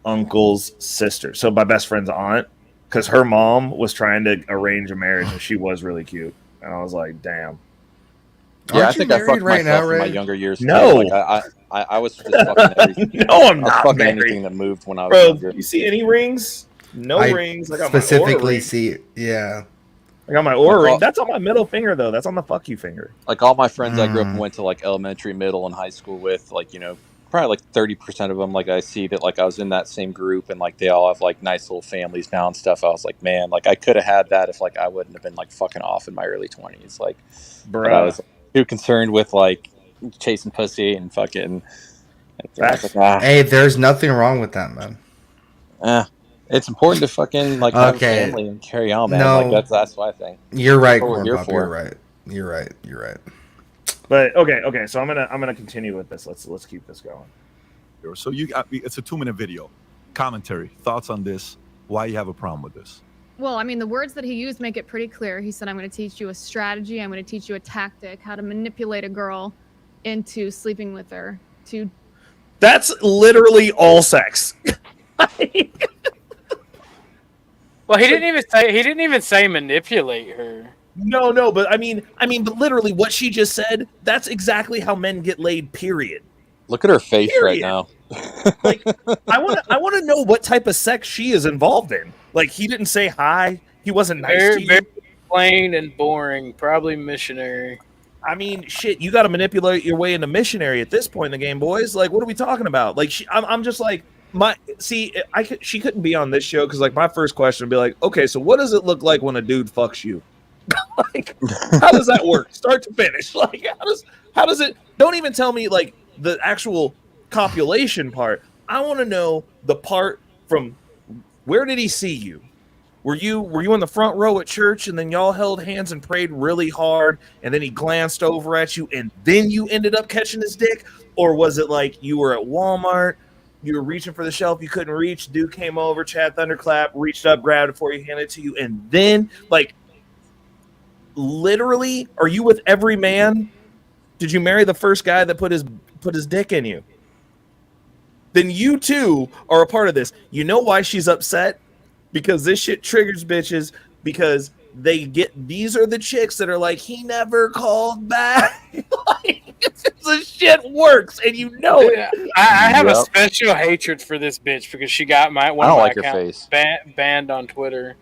uncle's sister. So my best friend's aunt, because her mom was trying to arrange a marriage and she was really cute. And I was like, damn. Yeah, I think I fucked myself in my younger years. No. Like, I was just fucking everything. No, I'm not fucking married. anything that moved when I was Bro, younger. you see any rings? No rings. I got specifically my Aura ring. see, yeah. I got my Aura ring. That's on my middle finger, though. That's on the fuck you finger. Like all my friends I grew up and went to like elementary, middle, and high school with, like, probably like 30% of them, like I see that like I was in that same group and like they all have like nice little families now and stuff. I was like, man, like I could have had that if like I wouldn't have been like fucking off in my early 20s. Like, but I was too concerned with like chasing pussy and fucking. Hey, there's nothing wrong with that, man. It's important to fucking like have a family and carry on, man. No, like that's what I think. You're right, Corn Pop. You're right. But okay. So I'm gonna continue with this. Let's keep this going. So it's a 2-minute video. Commentary, thoughts on this? Why you have a problem with this? Well, I mean, the words that he used make it pretty clear. He said, "I'm going to teach you a strategy. I'm going to teach you a tactic, how to manipulate a girl into sleeping with her." That's literally all sex. Well, he didn't even say manipulate her. No, but I mean, but literally what she just said, that's exactly how men get laid, period. Look at her face right now. Like, I want to know what type of sex she is involved in. Like, he didn't say hi. He wasn't nice to you. Very plain and boring, probably missionary. I mean, shit, you got to manipulate your way into missionary at this point in the game, boys. Like, what are we talking about? Like, I'm just like, she couldn't be on this show because like my first question would be like, okay, so what does it look like when a dude fucks you? Like, how does that work, start to finish? Like, how does it? Don't even tell me like the actual copulation part. I want to know the part from where did he see you? Were you in the front row at church and then y'all held hands and prayed really hard and then he glanced over at you and then you ended up catching his dick? Or was it like you were at Walmart, you were reaching for the shelf you couldn't reach, dude came over, Chad Thunderclap, reached up, grabbed it before he handed it to you, and then like literally, are you with every man? Did you marry the first guy that put his dick in you? Then you too are a part of this. You know why she's upset? Because this shit triggers bitches because these are the chicks that are like, he never called back. Like, this shit works and you know it. I have a special hatred for this bitch because she got one of my accounts banned on Twitter.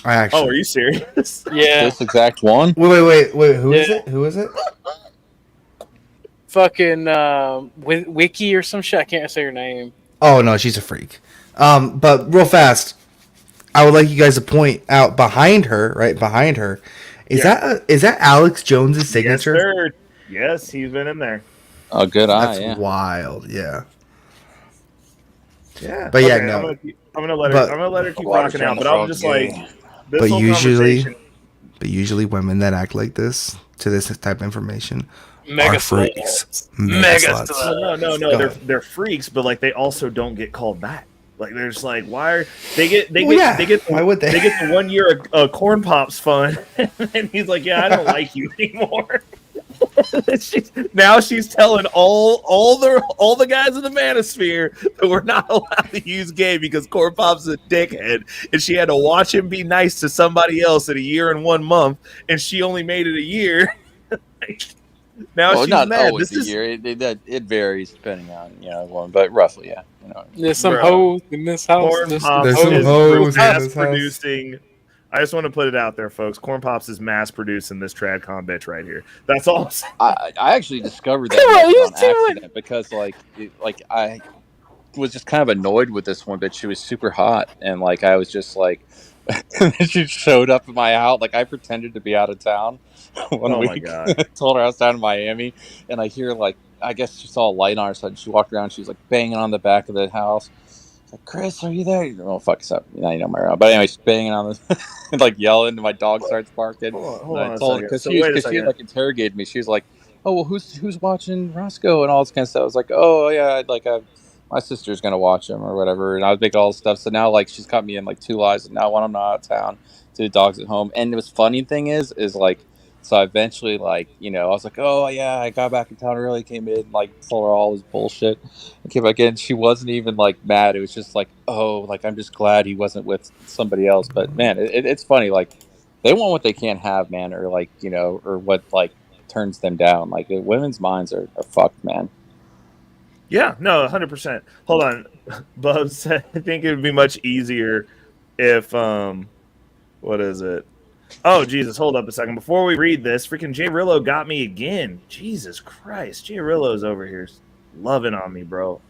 Oh, are you serious? Yeah. This exact one? Wait. Who is it? Who is it? Fucking Wiki or some shit. I can't say her name. Oh no, she's a freak. But real fast, I would like you guys to point out behind her, right behind her, is that Alex Jones's signature? Yes, sir. Yes, he's been in there. Oh, good eye. That's wild. Yeah. Yeah. But okay, yeah, no. I'm gonna let her keep rocking out. But I'm just like, this whole conversation. But usually women that act like this to this type of information Mega are freaks. Mega sluts. No. They're freaks, but like they also don't get called back. Like there's like, why are they get why would they? They get the 1 year corn pops fun, and he's like, yeah, I don't like you anymore. Now she's telling all the guys in the manosphere that we're not allowed to use gay because Corn Pop's a dickhead, and she had to watch him be nice to somebody else in a year and 1 month, and she only made it a year. Now she's not mad. Always a year. It varies depending on one, but roughly, yeah. There's some hoes in this house. Corn Pops is mass producing. I just want to put it out there, folks. Corn Pops is mass producing this tradcon bitch right here. That's all. I actually discovered that on accident because I was just kind of annoyed with this one, but she was super hot, and like I was just like, she showed up at my house. Like I pretended to be out of town one week. My God. Told her I was down in Miami, and I hear like I guess she saw a light on her side. She walked around. She was like banging on the back of the house. Like, Chris, are you there? Oh, fuck, it's up. You know my round. But anyway, she's banging on this, like yelling, and my dog starts barking. Hold on I told her because she had like interrogated me. She was like, "Oh, well, who's watching Roscoe and all this kind of stuff?" I was like, "Oh yeah, my sister's gonna watch him or whatever." And I was making all this stuff. So now like she's got me in like 2 lies. And now when I'm not out of town, 2 dogs at home. And the funny thing is like. So I eventually, I was like, oh, yeah, I got back in town early, came in, told her all this bullshit. I came back in. She wasn't even, mad. It was just I'm just glad he wasn't with somebody else. But, man, it's funny. They want what they can't have, man, or, or what, turns them down. Women's minds are fucked, man. Yeah, no, 100%. Hold on. Bub said, I think it would be much easier if, what is it? Oh, Jesus, hold up a second. Before we read this, freaking Jay Rillo got me again. Jesus Christ. Jay Rillo's over here loving on me, bro.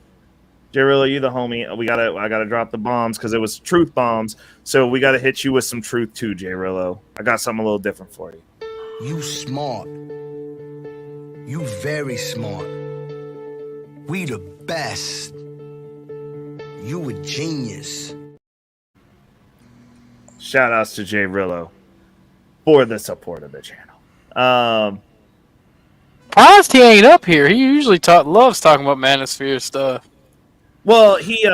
Jay Rillo, you the homie. I gotta drop the bombs because it was truth bombs. So we gotta hit you with some truth too, Jay Rillo. I got something a little different for you. You smart. You very smart. We the best. You a genius. Shout outs to Jay Rillo for the support of the channel. Surprised he ain't up here. He usually loves talking about Manosphere stuff. Well, he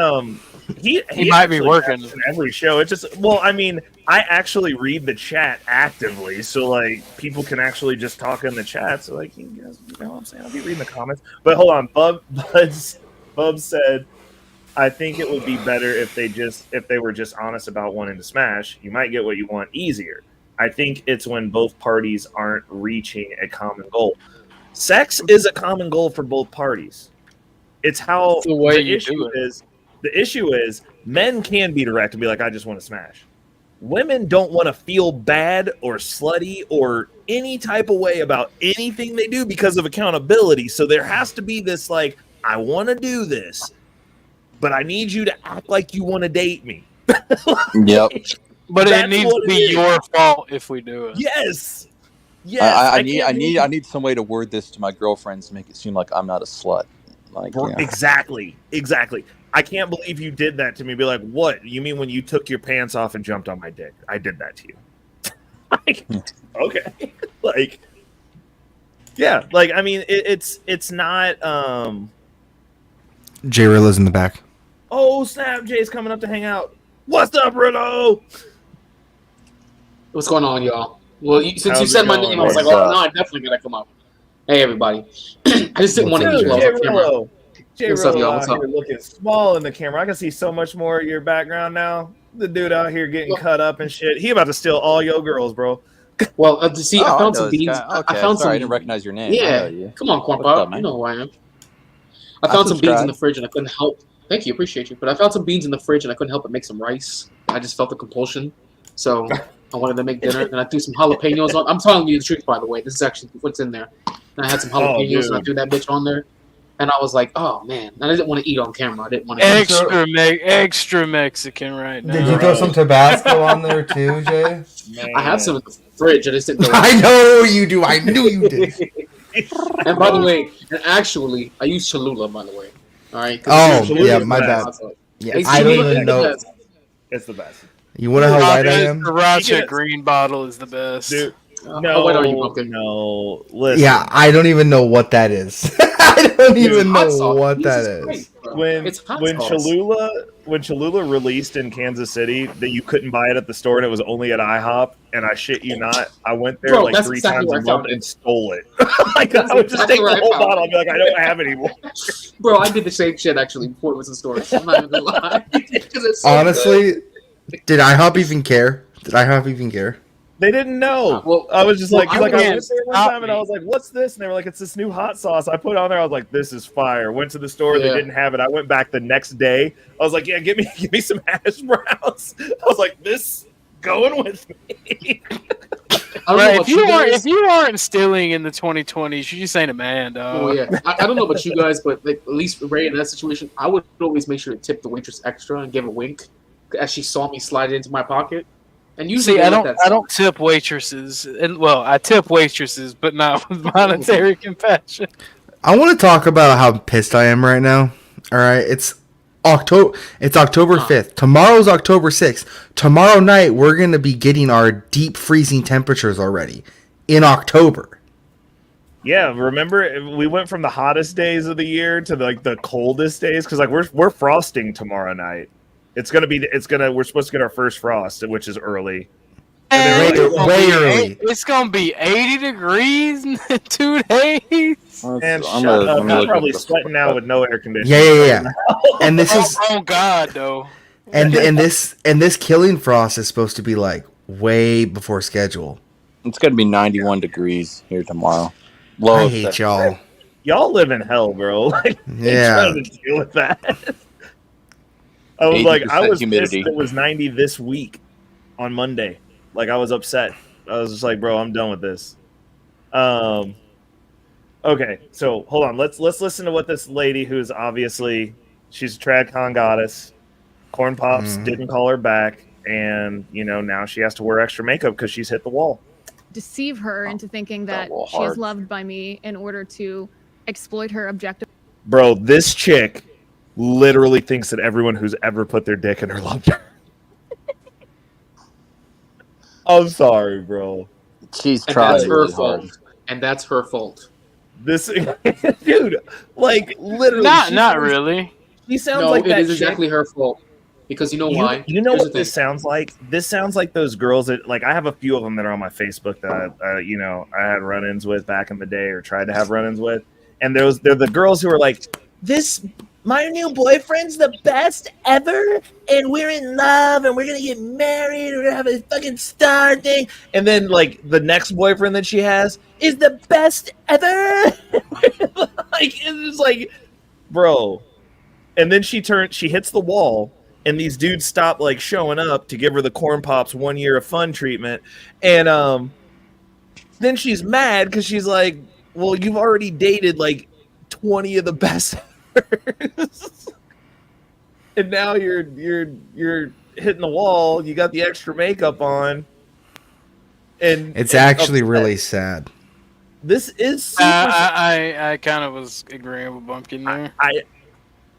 might be working in every show. It's just I actually read the chat actively, so people can actually just talk in the chat. So you guys, you know what I'm saying? I'll be reading the comments. But hold on, Bub said, I think it would be better if they were just honest about wanting to smash. You might get what you want easier. I think it's when both parties aren't reaching a common goal. Sex is a common goal for both parties. It's how the issue is men can be direct and be like, I just want to smash. Women don't want to feel bad or slutty or any type of way about anything they do because of accountability. So there has to be this I want to do this, but I need you to act like you want to date me. Yep. But it That's needs what to be it is. your fault if we do it. Yes. I can't believe- need some way to word this to my girlfriends to make it seem like I'm not a slut. Like, you know. Exactly. I can't believe you did that to me. Be like, what? You mean when you took your pants off and jumped on my dick? I did that to you. Like, okay. Like, yeah. Like, I mean, it's not. J Rilla's in the back. Oh snap! Jay's coming up to hang out. What's up, Rillo? What's going on, y'all? Well, since you How's said it my going? name, I was like, What's oh, up? no, I definitely gotta come up. Hey, everybody. I just didn't want to Dude, eat while I Jay was on camera. Rillo. Jay What's up, Rillo y'all? out What's up? here looking small in the camera. I can see so much more of your background now. The dude out here getting cut up and shit. He about to steal all your girls, bro. Well, to see, I I found know some this beans. guy. I Okay, found sorry, I some. didn't recognize your name. I know Yeah, you. come on, What's up, Quampa. man? You know who I am. I found some beans in the subscribe. fridge and I couldn't help. Thank you, appreciate you. But I found some beans in the fridge and I couldn't help but make some rice. I just felt the compulsion, so I wanted to make dinner. And I threw some jalapenos on. I'm telling you the truth, by the way. This is actually what's in there. And I had some jalapenos and I dude. threw that bitch on there. And I was like, oh man, and I didn't want to eat on camera. I didn't want to. Extra Mexican right now. Did you throw some Tabasco on there too, Jay? I have some in the fridge. I just didn't know. I know you do. I knew you did. And by the way, and actually, I use Cholula, by the way. All right. Oh, yeah, my bad. Yeah, Hey, I don't Cholula even is the know. best. It's the best. You want to know how white I am? Sriracha green bottle is the best. Dude, How white are you, Pumpkin? no. Listen. Yeah, I don't even know what that is. I don't even hot know sauce. what that Jesus is. Christ, bro. When It's hot when sauce. Cholula released in Kansas City that you couldn't buy it at the store and it was only at IHOP, and I shit you not, I went there Bro, like that's 3 exactly times where a I found month it. and stole it. Like, That's I would just exactly take where the I whole found bottle it. and be like, I don't have any more. Bro, I did the same shit actually before it was in stores. I'm not even gonna lie. 'Cause it's so Honestly, good. did IHOP even care? Did IHOP even care? They didn't know. Well, I was just well, like, I went there one stop time and I was like, "What's this?" And they were like, "It's this new hot sauce." I put it on there. I was like, "This is fire." Went to the store. They Yeah. didn't have it. I went back the next day. I was like, "Yeah, give me some hash browns." I was like, "This going with me." I don't know Right, about you guys. if you aren't stealing in the 2020s, you just ain't a man, dog. Oh yeah, I don't know about you guys, but like, at least Ray in that situation, I would always make sure to tip the waitress extra and give a wink as she saw me slide it into my pocket. And usually See, they I let don't, that I don't tip waitresses, and well, I tip waitresses, but not with monetary compassion. I want to talk about how pissed I am right now. All right, it's October 5th. Tomorrow's October 6th. Tomorrow night we're going to be getting our deep freezing temperatures already in October. Yeah, remember we went from the hottest days of the year to like the coldest days because like we're frosting tomorrow night. We're supposed to get our first frost, which is early. Way early. It's gonna be 80 degrees in 2 days. And shut up! I'm probably sweating now with no air conditioning. Yeah. And this is Oh God, though. and this killing frost is supposed to be like way before schedule. It's going to be 91 degrees here tomorrow. Low I of hate 70. y'all. Y'all live in hell, bro. Like, Yeah. trying to deal with that. I was like, I 80% was humidity. pissed it was 90 this week on Monday. Like, I was upset. I was just like, bro, I'm done with this. Okay, so hold on. Let's listen to what this lady, who's obviously she's a TradCon goddess. Corn Pops didn't call her back, and now she has to wear extra makeup because she's hit the wall. Deceive her into thinking that little she is hard. loved by me in order to exploit her objective. Bro, this chick literally thinks that everyone who's ever put their dick in her loved her. I'm sorry, bro. She's And trying that's her really fault. hard. And that's her fault. This dude, like literally, Not really. She sounds No, like it that is chick- exactly her fault. Because you know why? You know Here's what the this thing. sounds like? This sounds like those girls that, like, I have a few of them that are on my Facebook that I had run-ins with back in the day, or tried to have run-ins with, and they're the girls who are like, my new boyfriend's the best ever, and we're in love, and we're gonna get married, we're gonna have a fucking star thing, and then like the next boyfriend that she has is the best ever. Like, it's just like, bro. And then she hits the wall, and these dudes stop like showing up to give her the Corn Pops 1 year of fun treatment, and then she's mad because she's like, well, you've already dated like 20 of the best. And now you're hitting the wall. You got the extra makeup on, and It's and actually upset. really sad. This is super. I kind of was agreeing with Bumpkin there. I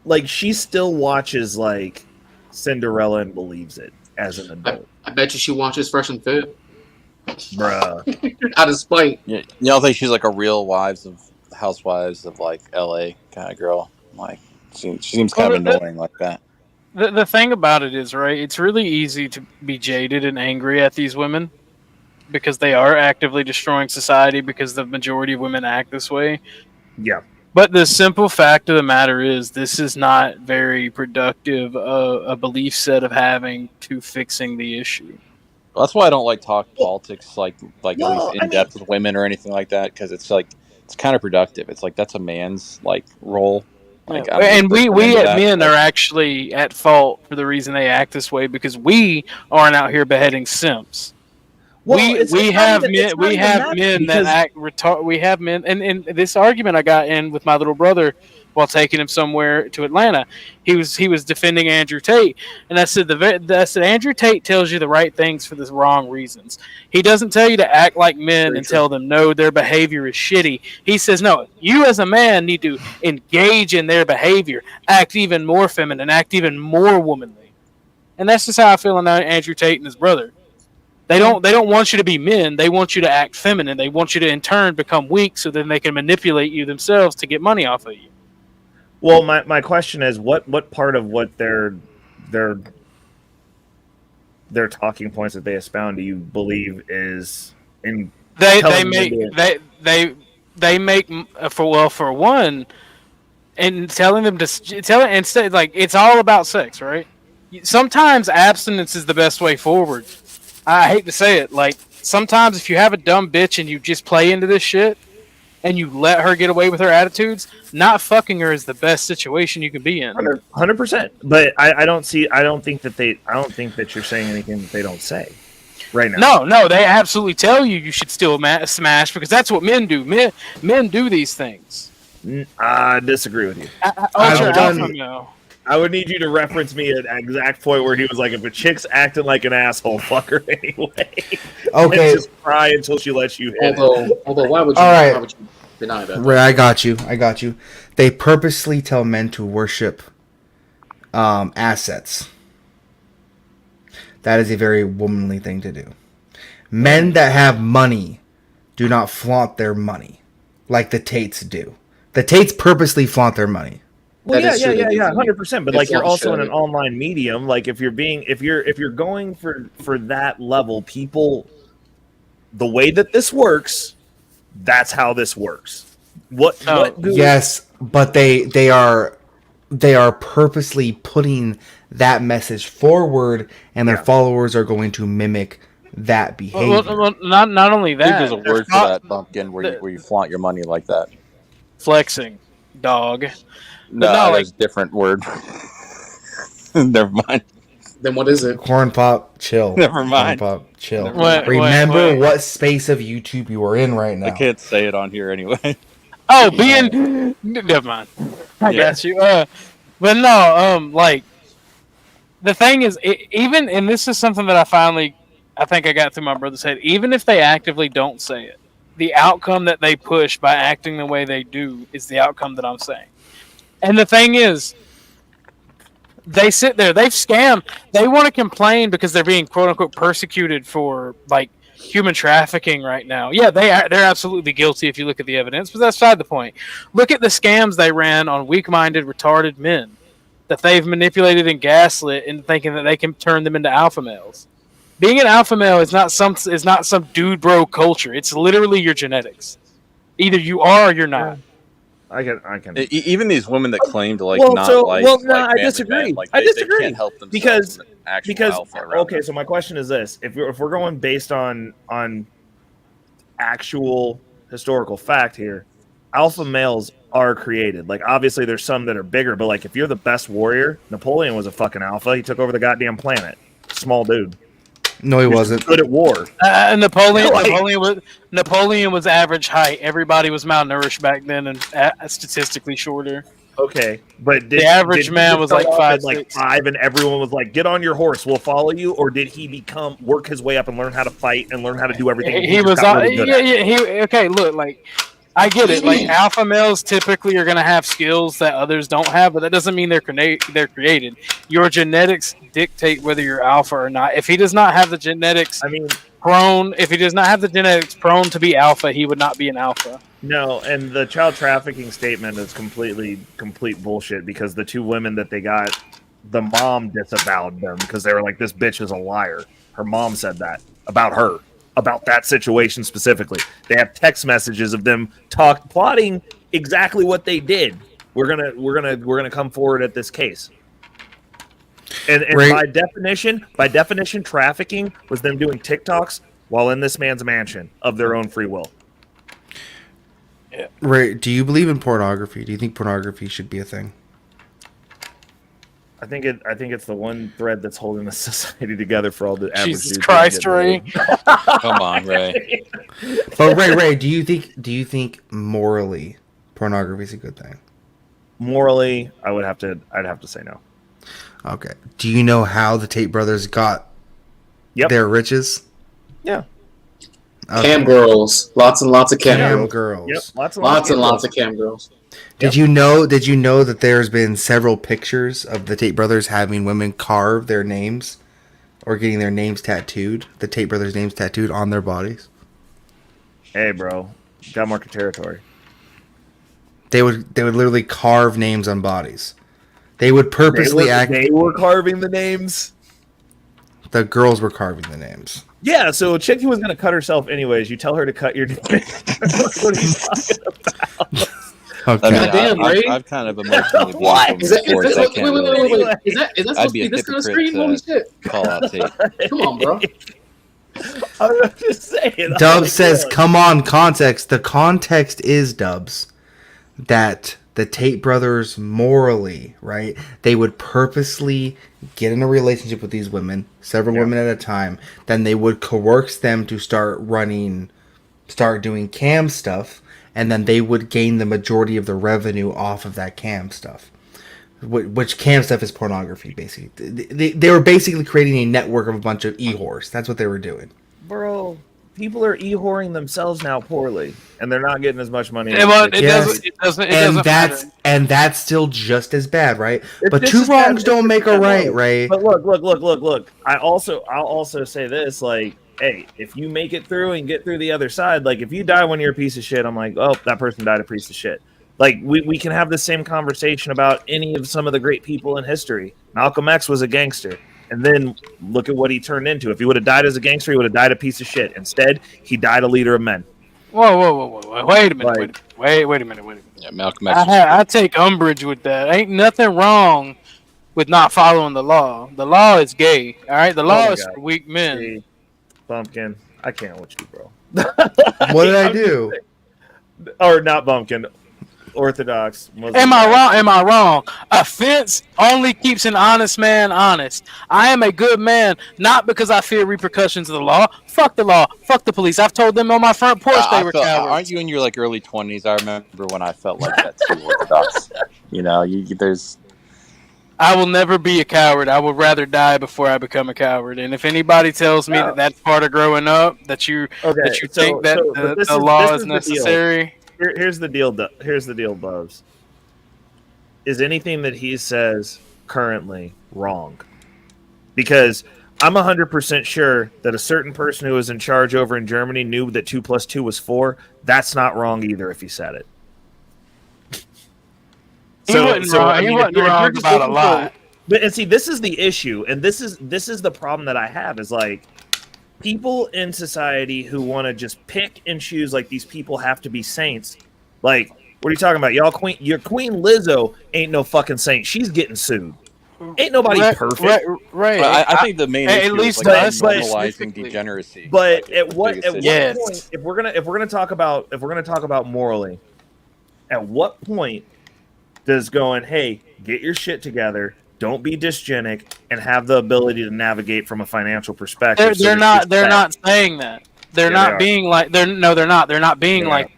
like she still watches like Cinderella and believes it as an adult. I bet you she watches Fresh and Fit. Bruh. Out of spite. You don't think she's like a real housewives of like LA kind of girl? Like she seems kind of annoying like that. The thing about it is, right, it's really easy to be jaded and angry at these women because they are actively destroying society because the majority of women act this way. Yeah. But the simple fact of the matter is this is not very productive a belief set of having to fixing the issue. Well, that's why I don't like talk politics like at Well, least in depth with women or anything like that, because it's like it's counterproductive. It's like that's a man's like role. Like, I'm And just we into as that, men like- are actually at fault for the reason they act this way because we aren't out here beheading simps. Well, we it's we not have even- men it's not we even have that, men because- that act retard. We have men, and this argument I got in with my little brother while taking him somewhere to Atlanta. He was defending Andrew Tate, and I said Andrew Tate tells you the right things for the wrong reasons. He doesn't tell you to act like men and tell them no, their behavior is shitty. He says no, you as a man need to engage in their behavior, act even more feminine, act even more womanly, and that's just how I feel about Andrew Tate and his brother. They don't want you to be men. They want you to act feminine. They want you to in turn become weak so then they can manipulate you themselves to get money off of you. Well, my question is, what part of what their talking points that they expound do you believe is in They telling make them to- they make for one, and telling them to tell it instead like it's all about sex, right? Sometimes abstinence is the best way forward. I hate to say it, like sometimes if you have a dumb bitch and you just play into this shit and you let her get away with her attitudes, not fucking her is the best situation you can be in. 100%. But I don't think that you're saying anything that they don't say right now. No, they absolutely tell you should still smash because that's what men do. Men do these things. I disagree with you. I would need you to reference me at an exact point where he was like, if a chick's acting like an asshole, fuck her anyway. Okay. And just cry until she lets you hit it. Although why would you, All right. why would you deny that? Right, I got you. They purposely tell men to worship assets. That is a very womanly thing to do. Men that have money do not flaunt their money like the Tates do. The Tates purposely flaunt their money. Well, yeah, 100%. But like, you're also in an online medium. Like, if you're going for that level, people, the way that this works, that's how this works. Yes, but they are purposely putting that message forward, and their followers are going to mimic that behavior. Well, not only I think that. there's a word for that, Bumpkin, where you flaunt your money like that. Flexing, dog. No, there's a different word. Never mind. Then what is it? Corn Pop, chill. Never mind. Corn Pop, chill. Wait. What space of YouTube you are in right now. I can't say it on here anyway. Oh, never mind. I got you. But no, like the thing is, even and this is something that I think I got through my brother's head. Even if they actively don't say it, the outcome that they push by acting the way they do is the outcome that I'm saying. And the thing is, they sit there, they've scammed, they want to complain because they're being quote unquote persecuted for like human trafficking right now. Yeah, they're absolutely guilty if you look at the evidence, but that's beside the point. Look at the scams they ran on weak-minded, retarded men that they've manipulated and gaslit into thinking that they can turn them into alpha males. Being an alpha male is not some dude bro culture. It's literally your genetics. Either you are or you're not. I can. Even these women that claim to like I disagree. Men, like, I they disagree can't help themselves because alpha around okay. So my question is this: if we're going based on actual historical fact here, alpha males are created. Like, obviously, there's some that are bigger, but like if you're the best warrior, Napoleon was a fucking alpha. He took over the goddamn planet. Small dude. No, he wasn't. Good at war. Napoleon was average height. Everybody was malnourished back then and statistically shorter. Okay, but The average he man just was start like off at, 5'6". 5, and everyone was like, "Get on your horse, we'll follow you," or did he work his way up and learn how to fight and learn how to do everything? And He just was got really good yeah, at it? yeah. Okay, look, like I get it. Like alpha males typically are gonna have skills that others don't have, but that doesn't mean they're created. Your genetics dictate whether you're alpha or not. If he does not have the genetics, if he does not have the genetics prone to be alpha, he would not be an alpha. No, and the child trafficking statement is complete bullshit because the 2 women that they got, the mom disavowed them because they were like, "This bitch is a liar." Her mom said that about her, about that situation specifically. They have text messages of them plotting exactly what they did. We're gonna come forward at this case. And by definition, trafficking was them doing TikToks while in this man's mansion of their own free will. Ray, do you believe in pornography? Do you think pornography should be a thing? I think it's the one thread that's holding the society together for all the average Jesus dudes Christ, that Ray. Come on, Ray. But Ray, do you think morally pornography is a good thing? Morally, I'd have to say no. Okay. Do you know how the Tate brothers got their riches? Yeah. Okay. Cam girls, lots and lots of cam girls. Yep, lots and lots of cam girls. Did you know that there's been several pictures of the Tate brothers having women carve their names or getting their names tattooed, the Tate brothers' names tattooed on their bodies? Hey, bro, got more territory. They would literally carve names on bodies. They would purposely They were carving the names. The girls were carving the names. Yeah, so a chick who was going to cut herself anyways, you tell her to cut your name. What are you talking about? Okay. I mean, Damn, Ray. I've kind of emotionally What? abused them before, so I can't really. Wait. Is that I'd supposed to be be a this kind of hypocrite screen? Holy to shit. call out Tate. Come on, bro. I'm just saying. Dubs says, "Come on, context." The context is, Dubs, that the Tate brothers morally, right? They would purposely get in a relationship with these women, several women at a time. Then they would coerce them to start doing cam stuff, and then they would gain the majority of the revenue off of that cam stuff. Which cam stuff is pornography, basically. They were basically creating a network of a bunch of e-whores. That's what they were doing. Bro, people are e-whoring themselves now poorly, and they're not getting as much money. It doesn't matter. And that's still just as bad, right? It's But just two as bad. wrongs don't make a right, Ray. But look. I'll also say this, like, hey, if you make it through and get through the other side, like, if you die when you're a piece of shit, I'm like, oh, that person died a piece of shit. Like, we can have the same conversation about any of some of the great people in history. Malcolm X was a gangster. And then look at what he turned into. If he would have died as a gangster, he would have died a piece of shit. Instead, he died a leader of men. Whoa. Wait a minute. Wait a minute. Yeah, Malcolm X. I take umbrage with that. Ain't nothing wrong with not following the law. The law is gay. All right? The law is for weak men. See, Bumpkin, I can't with you, bro. What did I do? Or not Bumpkin. Orthodox Muslim. Am I wrong? Offense only keeps an honest man honest. I am a good man, not because I fear repercussions of the law. Fuck the law. Fuck the police. I've told them on my front porch they were cowards. Aren't you in your early 20s? I remember when I felt like that too, Orthodox. There's. I will never be a coward. I would rather die before I become a coward. And if anybody tells me that that's part of growing up, that you think that the law is necessary. Here's the deal. Here's the deal, Bubs. Is anything that he says currently wrong? Because I'm 100% sure that a certain person who was in charge over in Germany knew that 2 + 2 was 4. That's not wrong either if he said it. He wasn't wrong about a lot. But see, this is the issue, and this is the problem that I have is like people in society who want to just pick and choose, like these people have to be saints. Like, what are you talking about? Your Queen Lizzo ain't no fucking saint. She's getting sued. Ain't nobody perfect. Right. I think the main issue is normalizing degeneracy. But at what point, if we're gonna talk about morally, at what point does going, hey, get your shit together, don't be dysgenic, and have the ability to navigate from a financial perspective? They're not saying that. They're not being like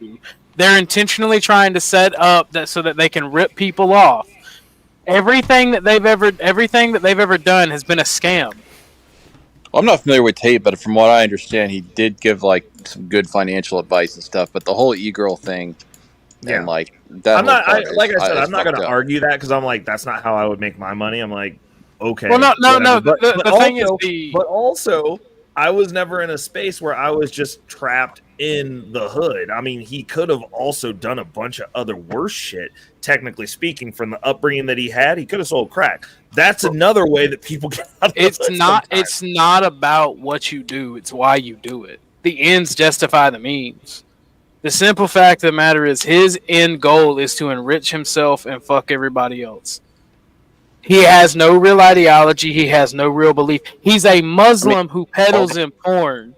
you. They're intentionally trying to set up that so that they can rip people off. Everything that they've ever done has been a scam. Well, I'm not familiar with Tate, but from what I understand, he did give like some good financial advice and stuff. But the whole e-girl thing, Yeah. and like that I'm whole not. part Like I is said, I'm not going fucked to up. argue that because I'm like, that's not how I would make my money. I'm like, okay. Well, no. whatever. But The thing is, but also, I was never in a space where I was just trapped in the hood. I mean, he could have also done a bunch of other worse shit. Technically speaking, from the upbringing that he had, he could have sold crack. That's another way that people get out of the hood sometimes. It's not about what you do, it's why you do it. The ends justify the means. The simple fact of the matter is his end goal is to enrich himself and fuck everybody else. He has no real ideology, he has no real belief. He's a Muslim who peddles in porn.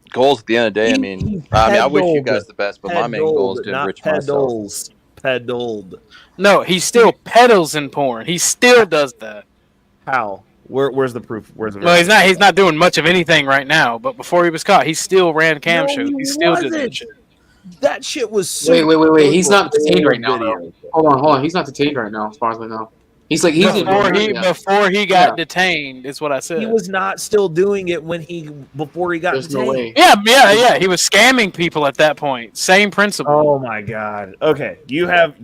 Goals at the end of the day. I mean, I wish you guys the best, but my main goal is to enrich myself. Peddled. No, he still peddles in porn. He still does that. How? Where's the proof? Where's the? Well, he's not doing much of anything right now. But before he was caught, he still ran cam shows. He still did that shit. That shit was so Wait. He's not detained right now, though. Hold on. He's not detained right now, as far as I know. He's before he got detained, is what I said. He was not still doing it before he got There's detained. no way. Yeah. He was scamming people at that point. Same principle. Oh my god. Okay, you have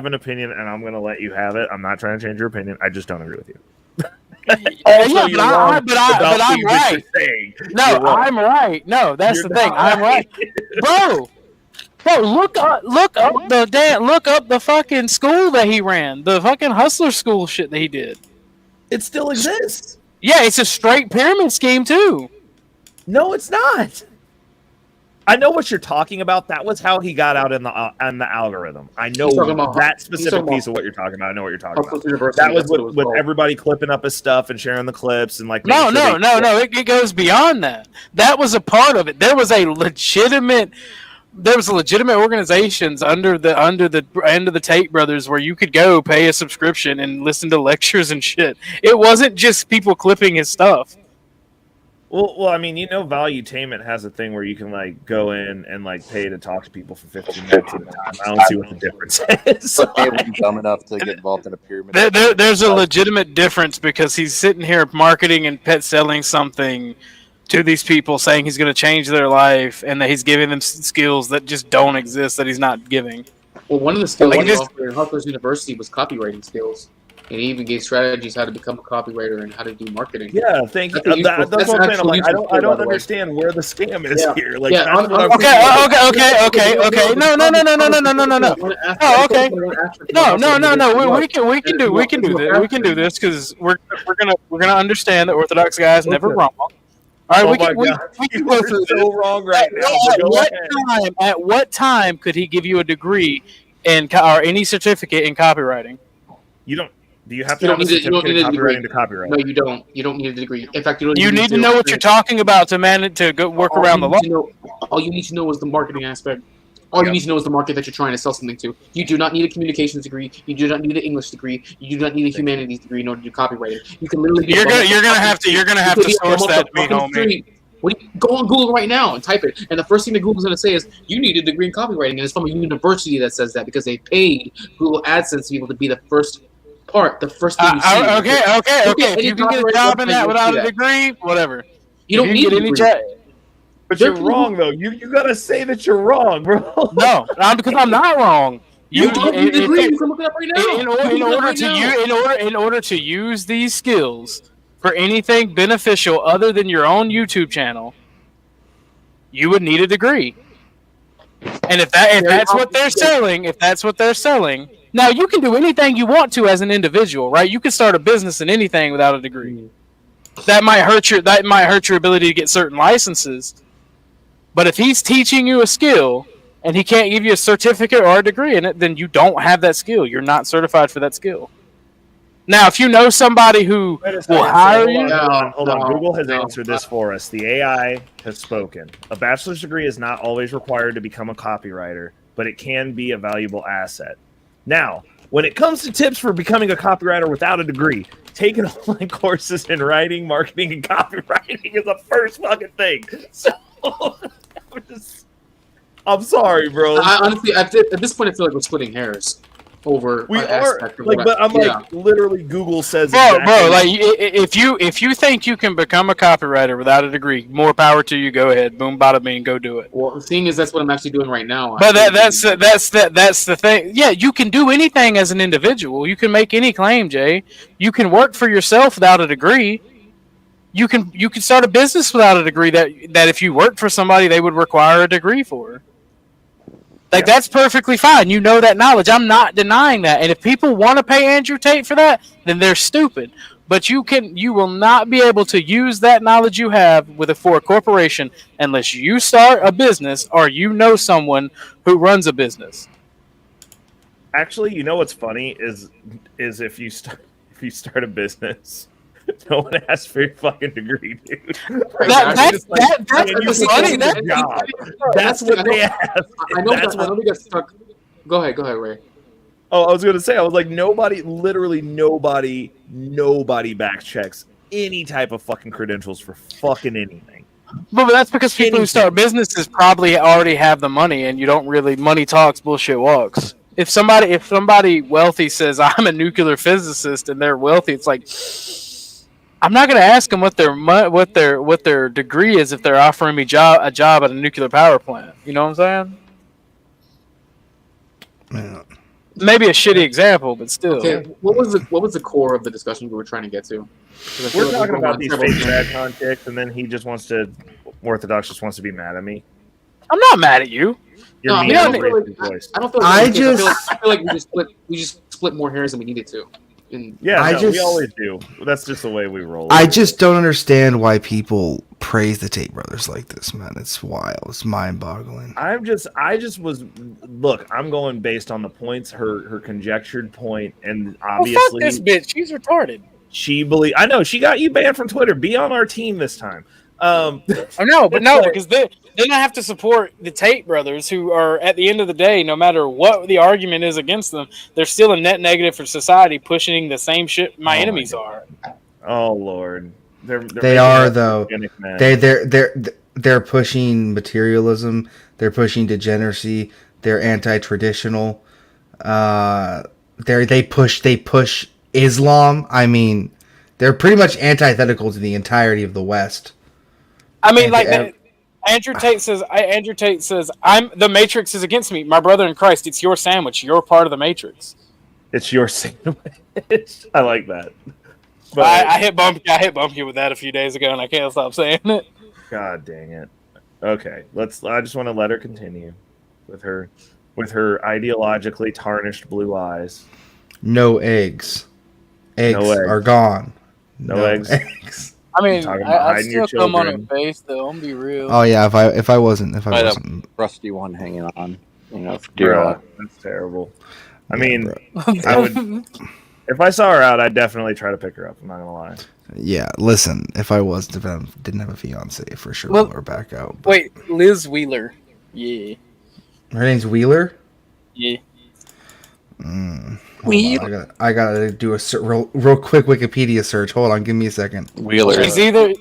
an opinion, and I'm gonna let you have it. I'm not trying to change your opinion. I just don't agree with you. Also, but I'm right. No, I'm right. No, that's the thing. I'm right, bro. Look up the fucking school that he ran, the fucking hustler school shit that he did. It still exists. Yeah, it's a straight pyramid scheme too. No, it's not. I know what you're talking about. That was how he got out in the algorithm. I know that specific piece of what you're talking about. I know what you're talking about. That was with everybody clipping up his stuff and sharing the clips and like. No. It goes beyond that. That was a part of it. There was legitimate organizations under the Tate brothers where you could go pay a subscription and listen to lectures and shit. It wasn't just people clipping his stuff. Well, I mean, Valuetainment has a thing where you can like go in and like pay to talk to people for 15 minutes at a time. I don't see what the difference is. But they were dumb enough to get involved in a pyramid. There's a legitimate difference because he's sitting here marketing and pet selling something to these people, saying he's going to change their life and that he's giving them skills that just don't exist, that he's not giving. Well, one of the skills he offered at Hustlers University was copywriting skills. And he even gave strategies how to become a copywriter and how to do marketing. Yeah, thank you. That's what I'm saying. I'm like, I don't understand where the scam is here. Like, Okay. No. Oh, okay. No. We can do this because we're gonna understand that Orthodox guys never wrong. All right, we can go through this. So wrong right now. At what time could he give you a degree or any certificate in copywriting? You don't. Do you have to have a certificate in copywriting to copyright? No, you don't. You don't need a degree. In fact, you need to know what you're talking about to go work around the law. All you need to know is the marketing aspect. All you need to know is the market that you're trying to sell something to. You do not need a communications degree. You do not need an English degree. You do not need a humanities degree in order to do copywriting. You can literally. You're gonna have to source that to me, homie. Go on Google right now and type it, and the first thing that Google's going to say is you need a degree in copywriting, and it's from a university that says that because they paid Google AdSense people to be the first part, the first thing you see. Okay. If you can get a job in that without a degree, whatever. You don't need any job. But you're wrong, though. You gotta say that you're wrong, bro. No, because I'm not wrong. You don't need a degree. You can look it up right now. In order to use these skills for anything beneficial other than your own YouTube channel, you would need a degree. And if that's what they're selling, now you can do anything you want to as an individual, right? You can start a business in anything without a degree. That might hurt your ability to get certain licenses. But if he's teaching you a skill and he can't give you a certificate or a degree in it, then you don't have that skill. You're not certified for that skill. Now, if you know somebody who will hire you... Hold on. Google has answered this for us. The AI has spoken. A bachelor's degree is not always required to become a copywriter, but it can be a valuable asset. Now, when it comes to tips for becoming a copywriter without a degree, taking online courses in writing, marketing, and copywriting is the first fucking thing. So, I'm sorry, bro. I honestly, at this point, I feel like we're splitting hairs over We an are aspect of like, what but I'm yeah. like, literally, Google says Bro, exactly. like if you think you can become a copywriter without a degree, more power to you. Go ahead, boom, bada bing, go do it. Well, the thing is, that's what I'm actually doing right now. But that's the thing. Yeah, you can do anything as an individual. You can make any claim, Jay. You can work for yourself without a degree. You can start a business without a degree that if you worked for somebody they would require a degree for. Like that's perfectly fine. You know that knowledge. I'm not denying that. And if people want to pay Andrew Tate for that, then they're stupid. But you will not be able to use that knowledge you have for a corporation unless you start a business or you know someone who runs a business. Actually, you know what's funny is if you start a business, no one asks for your fucking degree, dude. That's funny. That's what they ask. I know we got stuck. Go ahead, Ray. Oh, I was gonna say, I was like, literally nobody back checks any type of fucking credentials for fucking anything. But that's because people who start businesses probably already have the money, and you don't really money talks, bullshit walks. If somebody wealthy says I'm a nuclear physicist and they're wealthy, it's like I'm not going to ask them what their degree is if they're offering me a job at a nuclear power plant. You know what I'm saying? Yeah. Maybe a shitty example, but still. Okay, what was the core of the discussion we were trying to get to? We're talking about these fake bad context, and then Orthodox just wants to be mad at me. I'm not mad at you. You're I don't feel like I feel like we just split more hairs than we needed to. We always do. That's just the way we roll. I just don't understand why people praise the Tate brothers like this, man. It's wild. It's mind-boggling. I just was look. I'm going based on the points, her conjectured point, and obviously, fuck this bitch. She's retarded. I know she got you banned from Twitter. Be on our team this time. I know, but no, because then I have to support the Tate brothers, who are at the end of the day, no matter what the argument is against them, they're still a net negative for society, pushing the same shit my enemies are. Oh Lord, they are though. They're pushing materialism. They're pushing degeneracy. They're anti-traditional. They push Islam. I mean, they're pretty much antithetical to the entirety of the West. I mean, Andrew Tate says, I'm the Matrix is against me. My brother in Christ, it's your sandwich. You're part of the Matrix. It's your sandwich. I like that. But I hit bump you with that a few days ago, and I can't stop saying it. God dang it. Okay, I just want to let her continue with her ideologically tarnished blue eyes. No eggs. Eggs are gone. No eggs. I mean, I still come on her face though. I'm be real. Oh yeah, if I wasn't rusty one hanging on, that's terrible. I mean, I would if I saw her out, I'd definitely try to pick her up. I'm not gonna lie. Yeah, listen, if I didn't have a fiance, for sure, pull her back out. But... Wait, Liz Wheeler. Yeah. Her name's Wheeler. Yeah. I gotta do a real quick Wikipedia search. Hold on, give me a second. Wheeler. She's either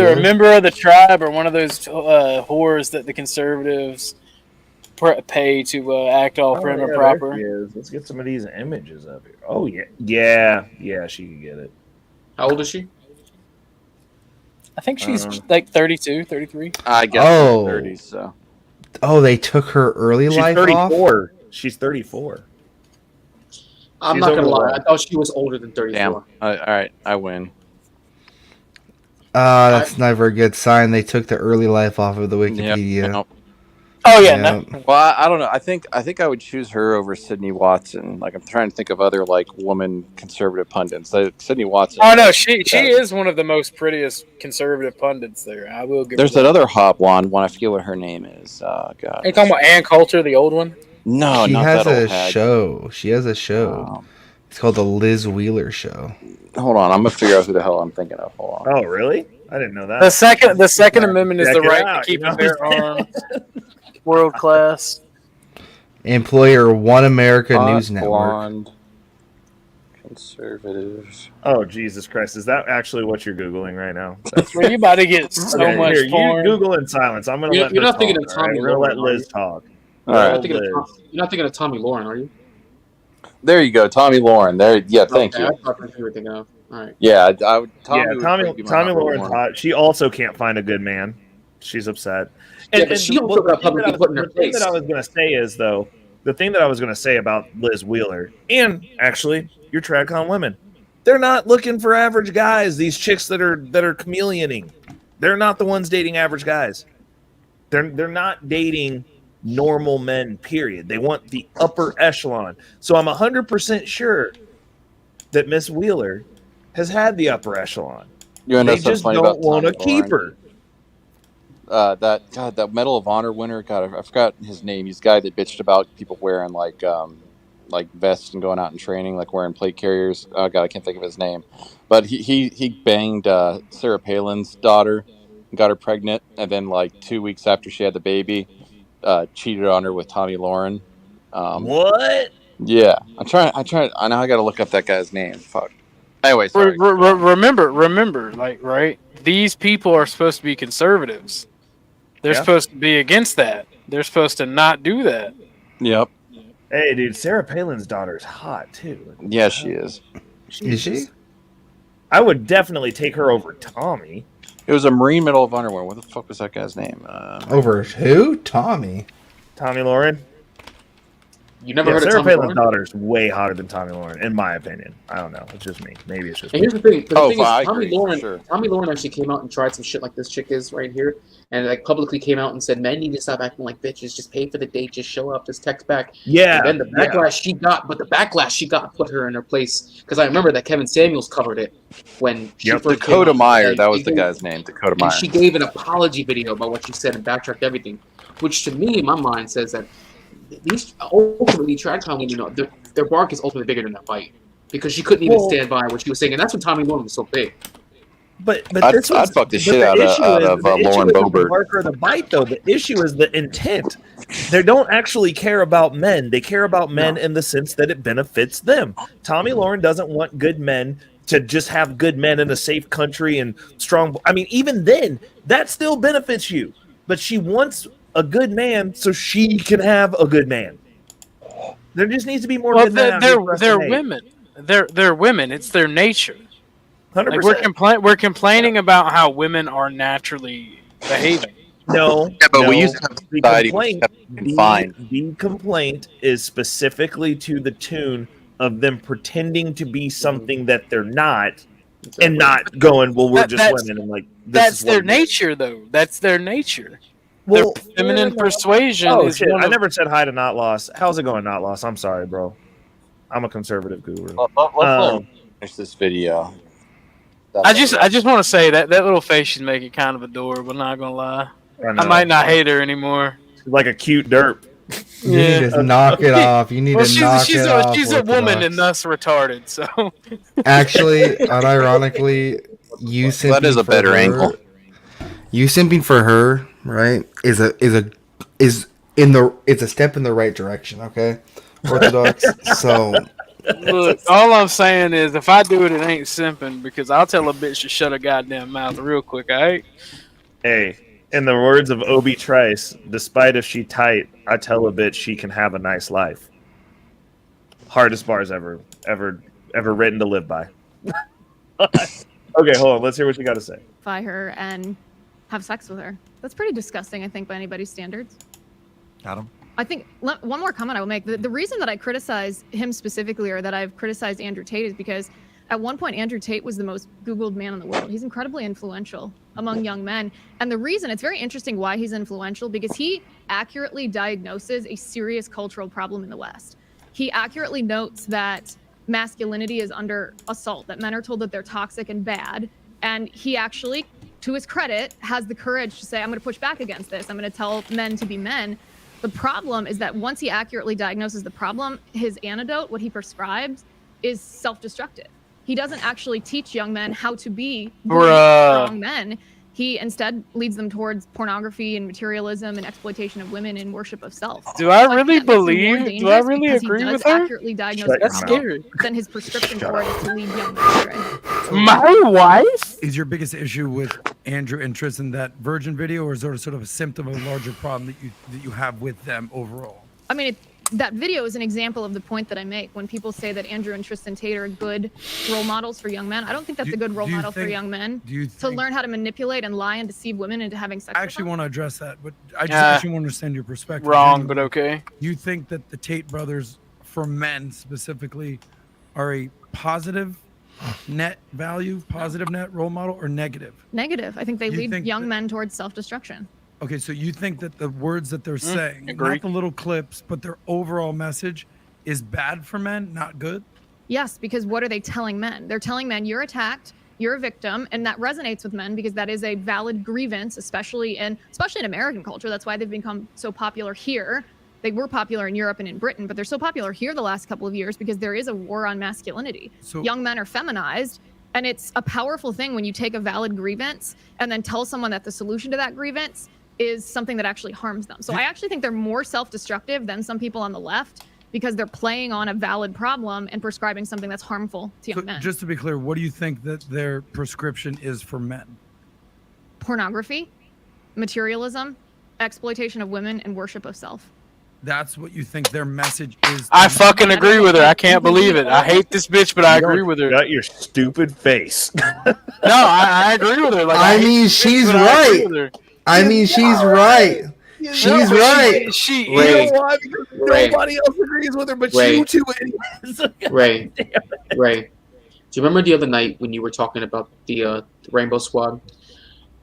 a member of the tribe or one of those whores that the conservatives pay to act all prim and proper. Let's get some of these images up here. Oh yeah, she can get it. How old is she? I think she's like 32, 33. I guess 30s. So. Oh, they took her early life off? She's 34. I'm not gonna lie. I thought she was older than 34. Damn. All right, I win. That's never a good sign. They took the early life off of the Wikipedia. Yep. Oh yeah. No. Well, I don't know. I think I would choose her over Sydney Watson. Like I'm trying to think of other woman conservative pundits. Sydney Watson. Oh no, she is one of the most prettiest conservative pundits there. I will give. There's that other hot blonde one. I forget what her name is. God. Are you talking about Ann Coulter, the old one? No, she not has that old a show. She has a show. It's called the Liz Wheeler Show. Hold on, I'm gonna figure out who the hell I'm thinking of. Hold on. Oh really? I didn't know that. The second Amendment is the right to keep and bear arms. World class. Employer One America News Network. Blonde Conservative. Oh, Jesus Christ. Is that actually what you're Googling right now? Well, you about to get so Okay, much here, you porn. Google in silence. I'm going to let You're her not thinking talk. of All right? Tommy We're going to let Lauren, are Liz you? talk. All You're right. not thinking of Tommy Lauren, are you? There you go, Tommy Lauren. There, yeah. Thank Okay, you. that's what you were thinking of. All right. Yeah, I would. Yeah, Tommy would probably be my Tommy number Lauren's one. hot. She also can't find a good man. She's upset. Yeah, but she also got publicly put in her the thing that place. I was going to say is, though, the thing that I was going to say about Liz Wheeler, and actually your TradCon women, they're not looking for average guys. These chicks that are chameleoning, they're not the ones dating average guys. They're not dating normal men. Period. They want the upper echelon. So I'm 100% sure that Miss Wheeler has had the upper echelon. You know They something just funny don't about want to Tommy keep Lauren? her. That Medal of Honor winner. God, I forgot his name. He's the guy that bitched about people wearing like vests and going out and training, like wearing plate carriers. Oh God, I can't think of his name. But he banged Sarah Palin's daughter, got her pregnant, and then like 2 weeks after she had the baby, cheated on her with Tommy Lauren. What? Yeah, I'm trying. I know I got to look up that guy's name. Fuck. Anyway, sorry. Remember, like, right? These people are supposed to be conservatives. They're Yeah. supposed to be against that. They're supposed to not do that. Yep. Hey, dude, Sarah Palin's daughter's hot too. Yeah, she is. Is she? I would definitely take her over Tommy. It was a Marine Medal of Honor winner. What the fuck was that guy's name? Over who? Tommy. Tommy Lauren. You never Yeah, heard Sarah of Tommy Palin's Lauren? daughter is way hotter than Tommy Lauren, in my opinion. I don't know. It's just me. Maybe it's just And me. here's the thing. The thing is, I Tommy agree, Lauren. sure. Tommy Lauren actually came out and tried some shit like this chick is right here, and like publicly came out and said, "Men need to stop acting like bitches. Just pay for the date. Just show up. Just text back." Yeah. And then the backlash she got, put her in her place. Because I remember that Kevin Samuels covered it when she first came Dakota out. Meyer. And That was they the gave- guy's name. Dakota Meyer. And she gave an apology video about what she said and backtracked everything, which to me, in my mind, says that these ultimately TradCon women, you know, their bark is ultimately bigger than their bite, because she couldn't even stand by what she was saying, and that's when Tommy Lauren was so big. But I'd fuck the shit out of Lauren Boebert. Bark or the bite, though. The issue is the intent. They don't actually care about men. They care about men in the sense that it benefits them. Tommy Lauren doesn't want good men to just have good men in a safe country and strong. I mean, even then, that still benefits you. But she wants a good man so she can have a good man. There just needs to be more Well, good men out here for us to they're hate. women. They're women. It's their nature. 100%. Like we're complaining about how women are naturally behaving. No, Yeah, but no. we used to have a The society complaint, which kept confined. the complaint is specifically to the tune of them pretending to be something that they're not, and not going, well, we're just women, and like this That's is their what it is. nature, though. That's their nature. Well, their feminine no. persuasion Oh is shit! one I of- never said hi to Not Lost. How's it going, Not Lost? I'm sorry, bro. I'm a conservative guru. Let's finish this video. I just want to say that little face she's making kind of adorable. Not gonna lie, I know. I might not hate her anymore. Like a cute derp. You need to knock it off. You need to knock it off. She's a woman Orthodox. and thus retarded. So Actually, unironically, you simping That is a for better her- angle. You simping for her, right? It's a step in the right direction. Okay, Orthodox. So look, all I'm saying is if I do it, it ain't simping, because I'll tell a bitch to shut her goddamn mouth real quick. All right. Hey, in the words of Obi Trice, despite if she tight, I tell a bitch she can have a nice life. Hardest bars ever written to live by. Okay, hold on. Let's hear what you got to say. Her and have sex with her. That's pretty disgusting, I think, by anybody's standards. Adam? I think one more comment I will make. The reason that I criticize him specifically, or that I've criticized Andrew Tate, is because at one point Andrew Tate was the most Googled man in the world. He's incredibly influential among young men. And the reason, it's very interesting why he's influential, because he accurately diagnoses a serious cultural problem in the West. He accurately notes that masculinity is under assault, that men are told that they're toxic and bad. And he actually, to his credit, has the courage to say, I'm going to push back against this. I'm going to tell men to be men. The problem is that once he accurately diagnoses the problem, his antidote, what he prescribes, is self-destructive. He doesn't actually teach young men how to be good, strong men. He instead leads them towards pornography and materialism and exploitation of women and worship of self. Do I So I really think that makes him more believe? Do I dangerous really because agree he does with her? accurately diagnose Shut the That's your problem scary. than his prescription Shut for it up. is to lead young men astray. My wife? Is your biggest issue with Andrew and Tristan that virgin video, or is there sort of a symptom of a larger problem that you have with them overall? I mean, that video is an example of the point that I make when people say that Andrew and Tristan Tate are good role models for young men. I don't think that's a good role model for young men to learn how to manipulate and lie and deceive women into having sex. I actually want to address that, but I just Yeah. actually want to understand your perspective. Wrong, Genuinely. but okay. You think that the Tate brothers, for men specifically, are a positive net value, positive net role model, or negative? Negative. I think they You lead think young that- men towards self-destruction. Okay, so you think that the words that they're saying, agree. not the little clips, but their overall message is bad for men, not good? Yes, because what are they telling men? They're telling men you're attacked, you're a victim, and that resonates with men because that is a valid grievance, especially in American culture. That's why they've become so popular here. They were popular in Europe and in Britain, but they're so popular here the last couple of years because there is a war on masculinity. So- Young men are feminized, and it's a powerful thing when you take a valid grievance and then tell someone that the solution to that grievance is something that actually harms them. So I actually think they're more self-destructive than some people on the left because they're playing on a valid problem and prescribing something that's harmful to young So men. just to be clear, what do you think that their prescription is for men? Pornography, materialism, exploitation of women, and worship of self. That's what you think their message is? I fucking agree with her. I can't believe it. I hate this bitch, but I agree with her. Got your stupid face. No, I agree with her. Like, I hate mean, this bitch, she's but I agree right. with her. I mean, she's right. She's No, but right. She Ray. is. You know why? Because Ray. nobody else agrees with her, but Ray. you two anyways. Ray, Ray, do you remember the other night when you were talking about the Rainbow Squad?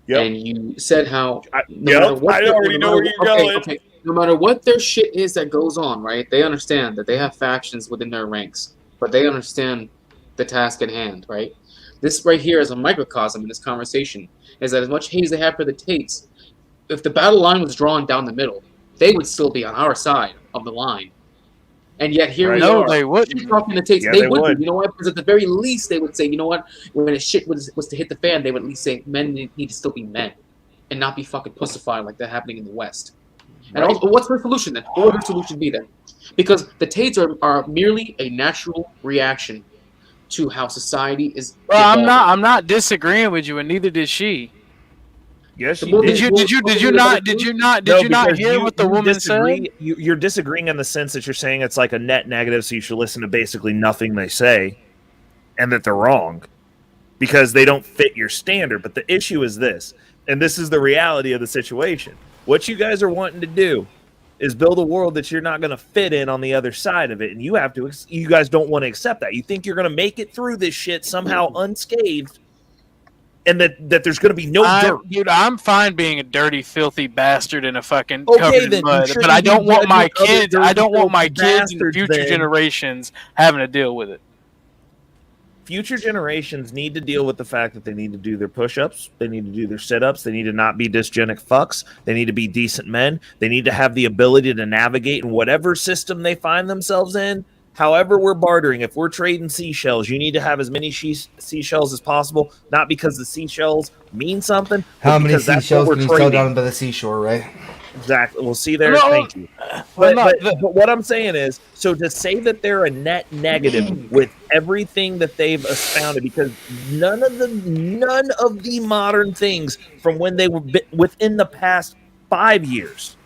Yep. And you said how I already know where you're going. Okay, no matter what their shit is that goes on, right? They understand that they have factions within their ranks, but they understand the task at hand, right? This right here is a microcosm in this conversation. Is that as much hate as they have for the Tates, if the battle line was drawn down the middle, they would still be on our side of the line. And yet here Right. we No, are. they wouldn't. Keep talking to Tates. Yeah, they they would. would. You know what? Because at the very least, they would say, you know what? When shit was to hit the fan, they would at least say men need to still be men and not be fucking pussified like that happening in the West. And also, what's their solution then? What would their solution be then? Because the Tates are merely a natural reaction to how society is. Well, evolving. I'm not disagreeing with you, and neither did she. Yes, The you movie- did. Did you not because hear what the woman disagree, said? You're disagreeing in the sense that you're saying it's like a net negative, so you should listen to basically nothing they say, and that they're wrong because they don't fit your standard. But the issue is this, and this is the reality of the situation. What you guys are wanting to do is build a world that you're not going to fit in on the other side of it, and you have to. You guys don't want to accept that. You think you're going to make it through this shit somehow unscathed, and that there's going to be no dirt. Dude, I'm fine being a dirty, filthy bastard in a fucking Okay, covered in then, mud, you but I shouldn't don't be want my judging other kids. I don't dirty, want my filthy kids and bastards, future then. generations having to deal with it. Future generations need to deal with the fact that they need to do their push-ups, they need to do their sit-ups, they need to not be dysgenic fucks, they need to be decent men, they need to have the ability to navigate in whatever system they find themselves in. However we're bartering, if we're trading seashells, you need to have as many seashells as possible, not because the seashells mean something, How but many because that's what seashells we're can you throw trading. down by the seashore, right? Exactly. We'll see there. No, Thank you. well, But what I'm saying is, so to say that they're a net negative with everything that they've expounded, because none of the modern things from when they were within the past 5 years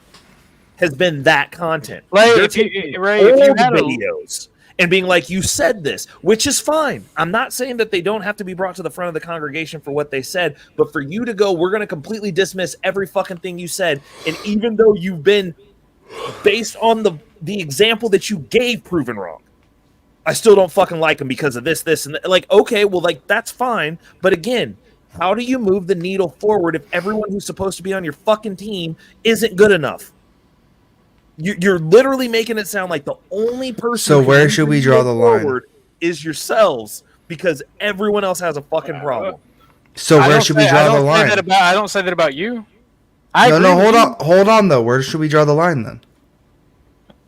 has been that content. Ray, They're if you- taking Ray, if you old had a- videos and being like, you said this, which is fine. I'm not saying that they don't have to be brought to the front of the congregation for what they said, but for you to go, we're going to completely dismiss every fucking thing you said, and even though you've been, based on the example that you gave, proven wrong, I still don't fucking like them because of this, and like, okay, well, like, that's fine, but again, how do you move the needle forward if everyone who's supposed to be on your fucking team isn't good enough? You're literally making it sound like the only person. So who where can should we move draw the line? forward is yourselves, because everyone else has a fucking problem. So where should we draw the line? I don't say that about you. No, hold on though. Where should we draw the line then?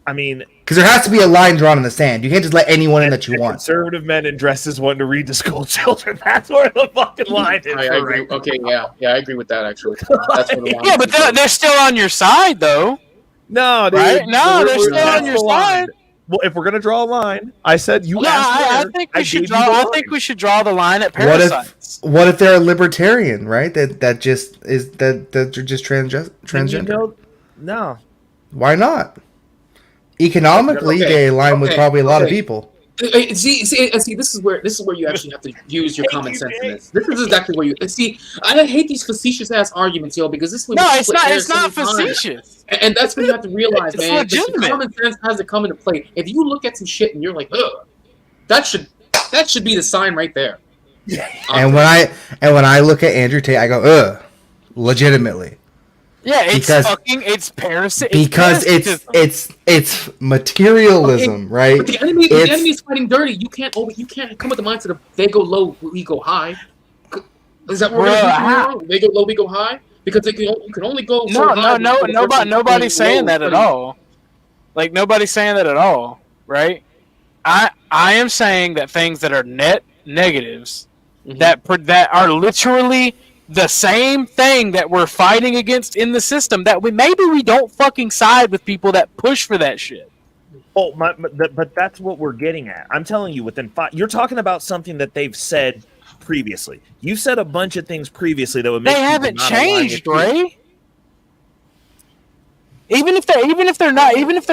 I mean, Because there has to be a line drawn in the sand. You can't just let anyone in that you want. Conservative men in dresses wanting to read to school children. That's where the fucking line is. I agree. Right. Okay, yeah, I agree with that actually. That's where the line Yeah, is. but they're still on your side, though. No, dude. Right? No, they're still that's on your the line. side. Well, if we're gonna draw a line, I said you No, asked I where, think we should gave you draw. the I line. think we should draw the line at parasites. What if they're a libertarian, right? That just is that they're just transgender. No. Why not? Economically, Okay, they align with okay, probably a lot of okay. people. See, this is where you actually have to use your common sense in this. This is exactly where you see. I hate these facetious ass arguments, yo, because this is when No, you it's split not. hairs It's not so many times. facetious. And that's when you have to realize, It's man, that your legitimate. common sense has to come into play. If you look at some shit and you're like, ugh, that should be the sign right there. And when I look at Andrew Tate, I go, ugh, legitimately. Yeah, it's Because- it's parasitic. Because it's materialism, right? But the enemy is fighting dirty. You can't come with the mindset of they go low, we go high. Is that what we're gonna do? They go low, we go high? Because you can only go so high. Nobody's saying that at all. Like nobody's saying that at all, right? I am saying that things that are net negatives that are literally the same thing that we're fighting against in the system, that maybe we don't fucking side with people that push for that shit. Oh, but that's what we're getting at. I'm telling you, you're talking about something that they've said previously. You said a bunch of things previously that would make They people haven't not align changed, with you. Ray. Even if they're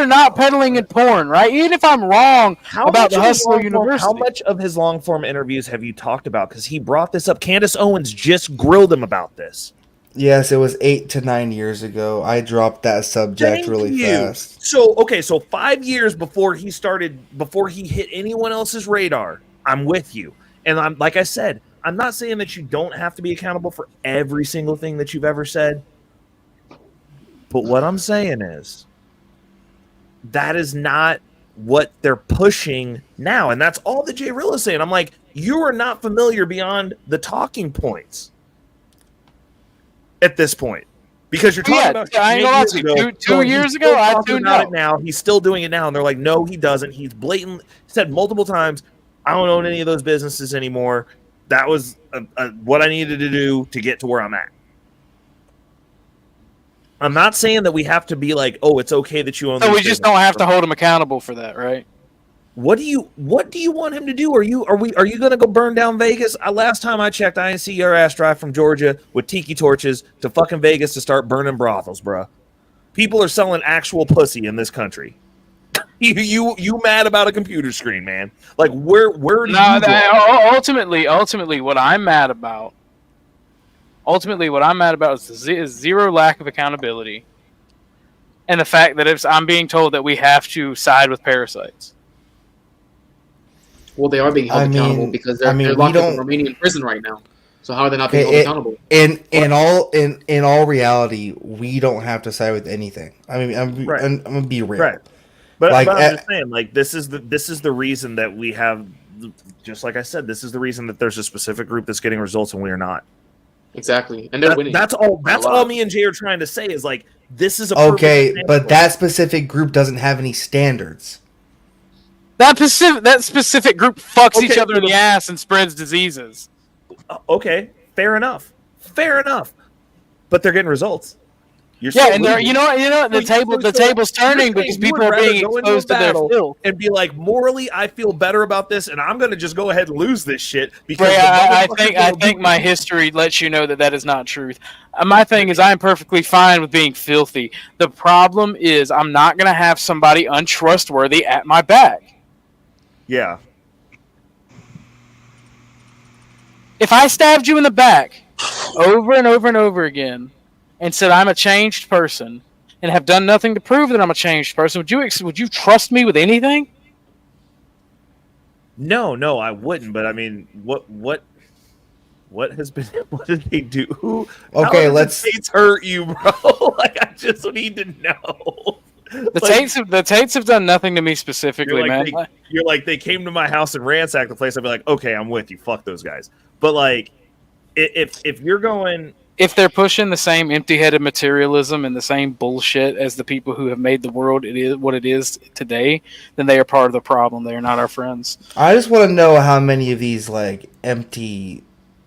not peddling in porn, right? Even if I'm wrong about the Hustler University. How much of his long form interviews have you talked about? Because he brought this up. Candace Owens just grilled him about this. Yes, it was 8 to 9 years ago. I dropped that subject Thank really you. fast. So 5 years before he hit anyone else's radar, I'm with you. And I'm like I said, I'm not saying that you don't have to be accountable for every single thing that you've ever said. But what I'm saying is that is not what they're pushing now. And that's all that Jay Rill is saying. I'm like, you are not familiar beyond the talking points at this point. Because you're talking about I ain't gonna lie to you. Two years ago, I tuned out. it now. He's still doing it now. And they're like, no, he doesn't. He's blatant. Said multiple times, I don't own any of those businesses anymore. That was what I needed to do to get to where I'm at. I'm not saying that we have to be like, oh, it's okay that you own. So we just don't have to hold him accountable for that, right? What do you want him to do? Are you going to go burn down Vegas? Last time I checked, I didn't see your ass drive from Georgia with tiki torches to fucking Vegas to start burning brothels, bruh. People are selling actual pussy in this country. You mad about a computer screen, man? Like where do you go? Ultimately, what I'm mad about. Is zero lack of accountability, and the fact that I'm being told that we have to side with parasites. Well, they are being held accountable because they're locked up in Romanian prison right now. So how are they not being held accountable? In all reality, we don't have to side with anything. I mean, I'm gonna be real. Right. But I'm just saying, like, this is the reason that we have, just like I said, this is the reason that there's a specific group that's getting results and we are not. Exactly, and they're winning. That's all me and Jay are trying to say is like, this is a okay, but that specific group doesn't have any standards. That specific group fucks each other in the ass and spreads diseases. Okay, fair enough. But they're getting results. And you know what? The table's turning because people are being exposed to their filth. And be like, morally, I feel better about this, and I'm going to just go ahead and lose this shit because I think my history lets you know that is not truth. My thing is, I am perfectly fine with being filthy. The problem is, I'm not going to have somebody untrustworthy at my back. Yeah. If I stabbed you in the back over and over and over again and said I'm a changed person and have done nothing to prove that I'm a changed person, would you trust me with anything? No, I wouldn't. But I mean, what has been? What did they do? Okay, let's. States hurt you, bro. Like I just need to know. The Tates have done nothing to me specifically, man. You're like, they came to my house and ransacked the place. I'd be like, okay, I'm with you. Fuck those guys. But like, if you're going, if they're pushing the same empty-headed materialism and the same bullshit as the people who have made the world it is what it is today, then they are part of the problem. They are not our friends. I just want to know how many of these like empty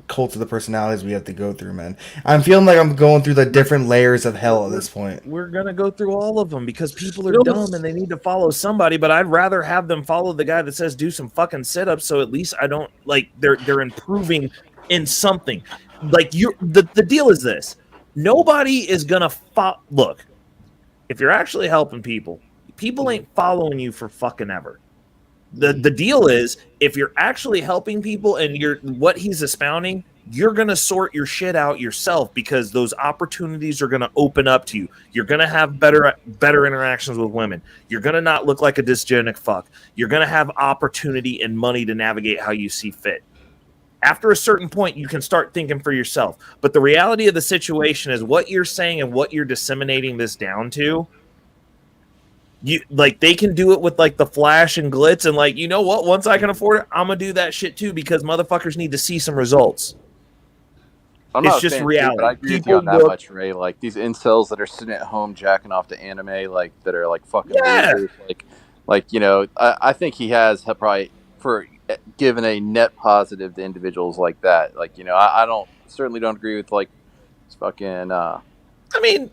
cults of the personalities we have to go through, man. I'm feeling like I'm going through the different layers of hell at this point. We're gonna go through all of them because people are dumb and they need to follow somebody. But I'd rather have them follow the guy that says do some fucking sit-ups, so at least I don't like they're improving in something. Like the deal is this: nobody is gonna look. If you're actually helping people, people ain't following you for fucking ever. The deal is, if you're actually helping people and you're what he's expounding, you're going to sort your shit out yourself because those opportunities are going to open up to you. You're going to have better interactions with women. You're going to not look like a dysgenic fuck. You're going to have opportunity and money to navigate how you see fit. After a certain point, you can start thinking for yourself. But the reality of the situation is what you're saying and what you're disseminating this down to. You like they can do it with like the flash and glitz and like, you know what, once I can afford it, I'm gonna do that shit too because motherfuckers need to see some results. It's just fan, reality. But I agree with you on that much, Ray. Like these incels that are sitting at home jacking off to anime, like that are like fucking losers. Like you know, I think he has probably for given a net positive to individuals like that. Like you know, I certainly don't agree with like fucking. I mean.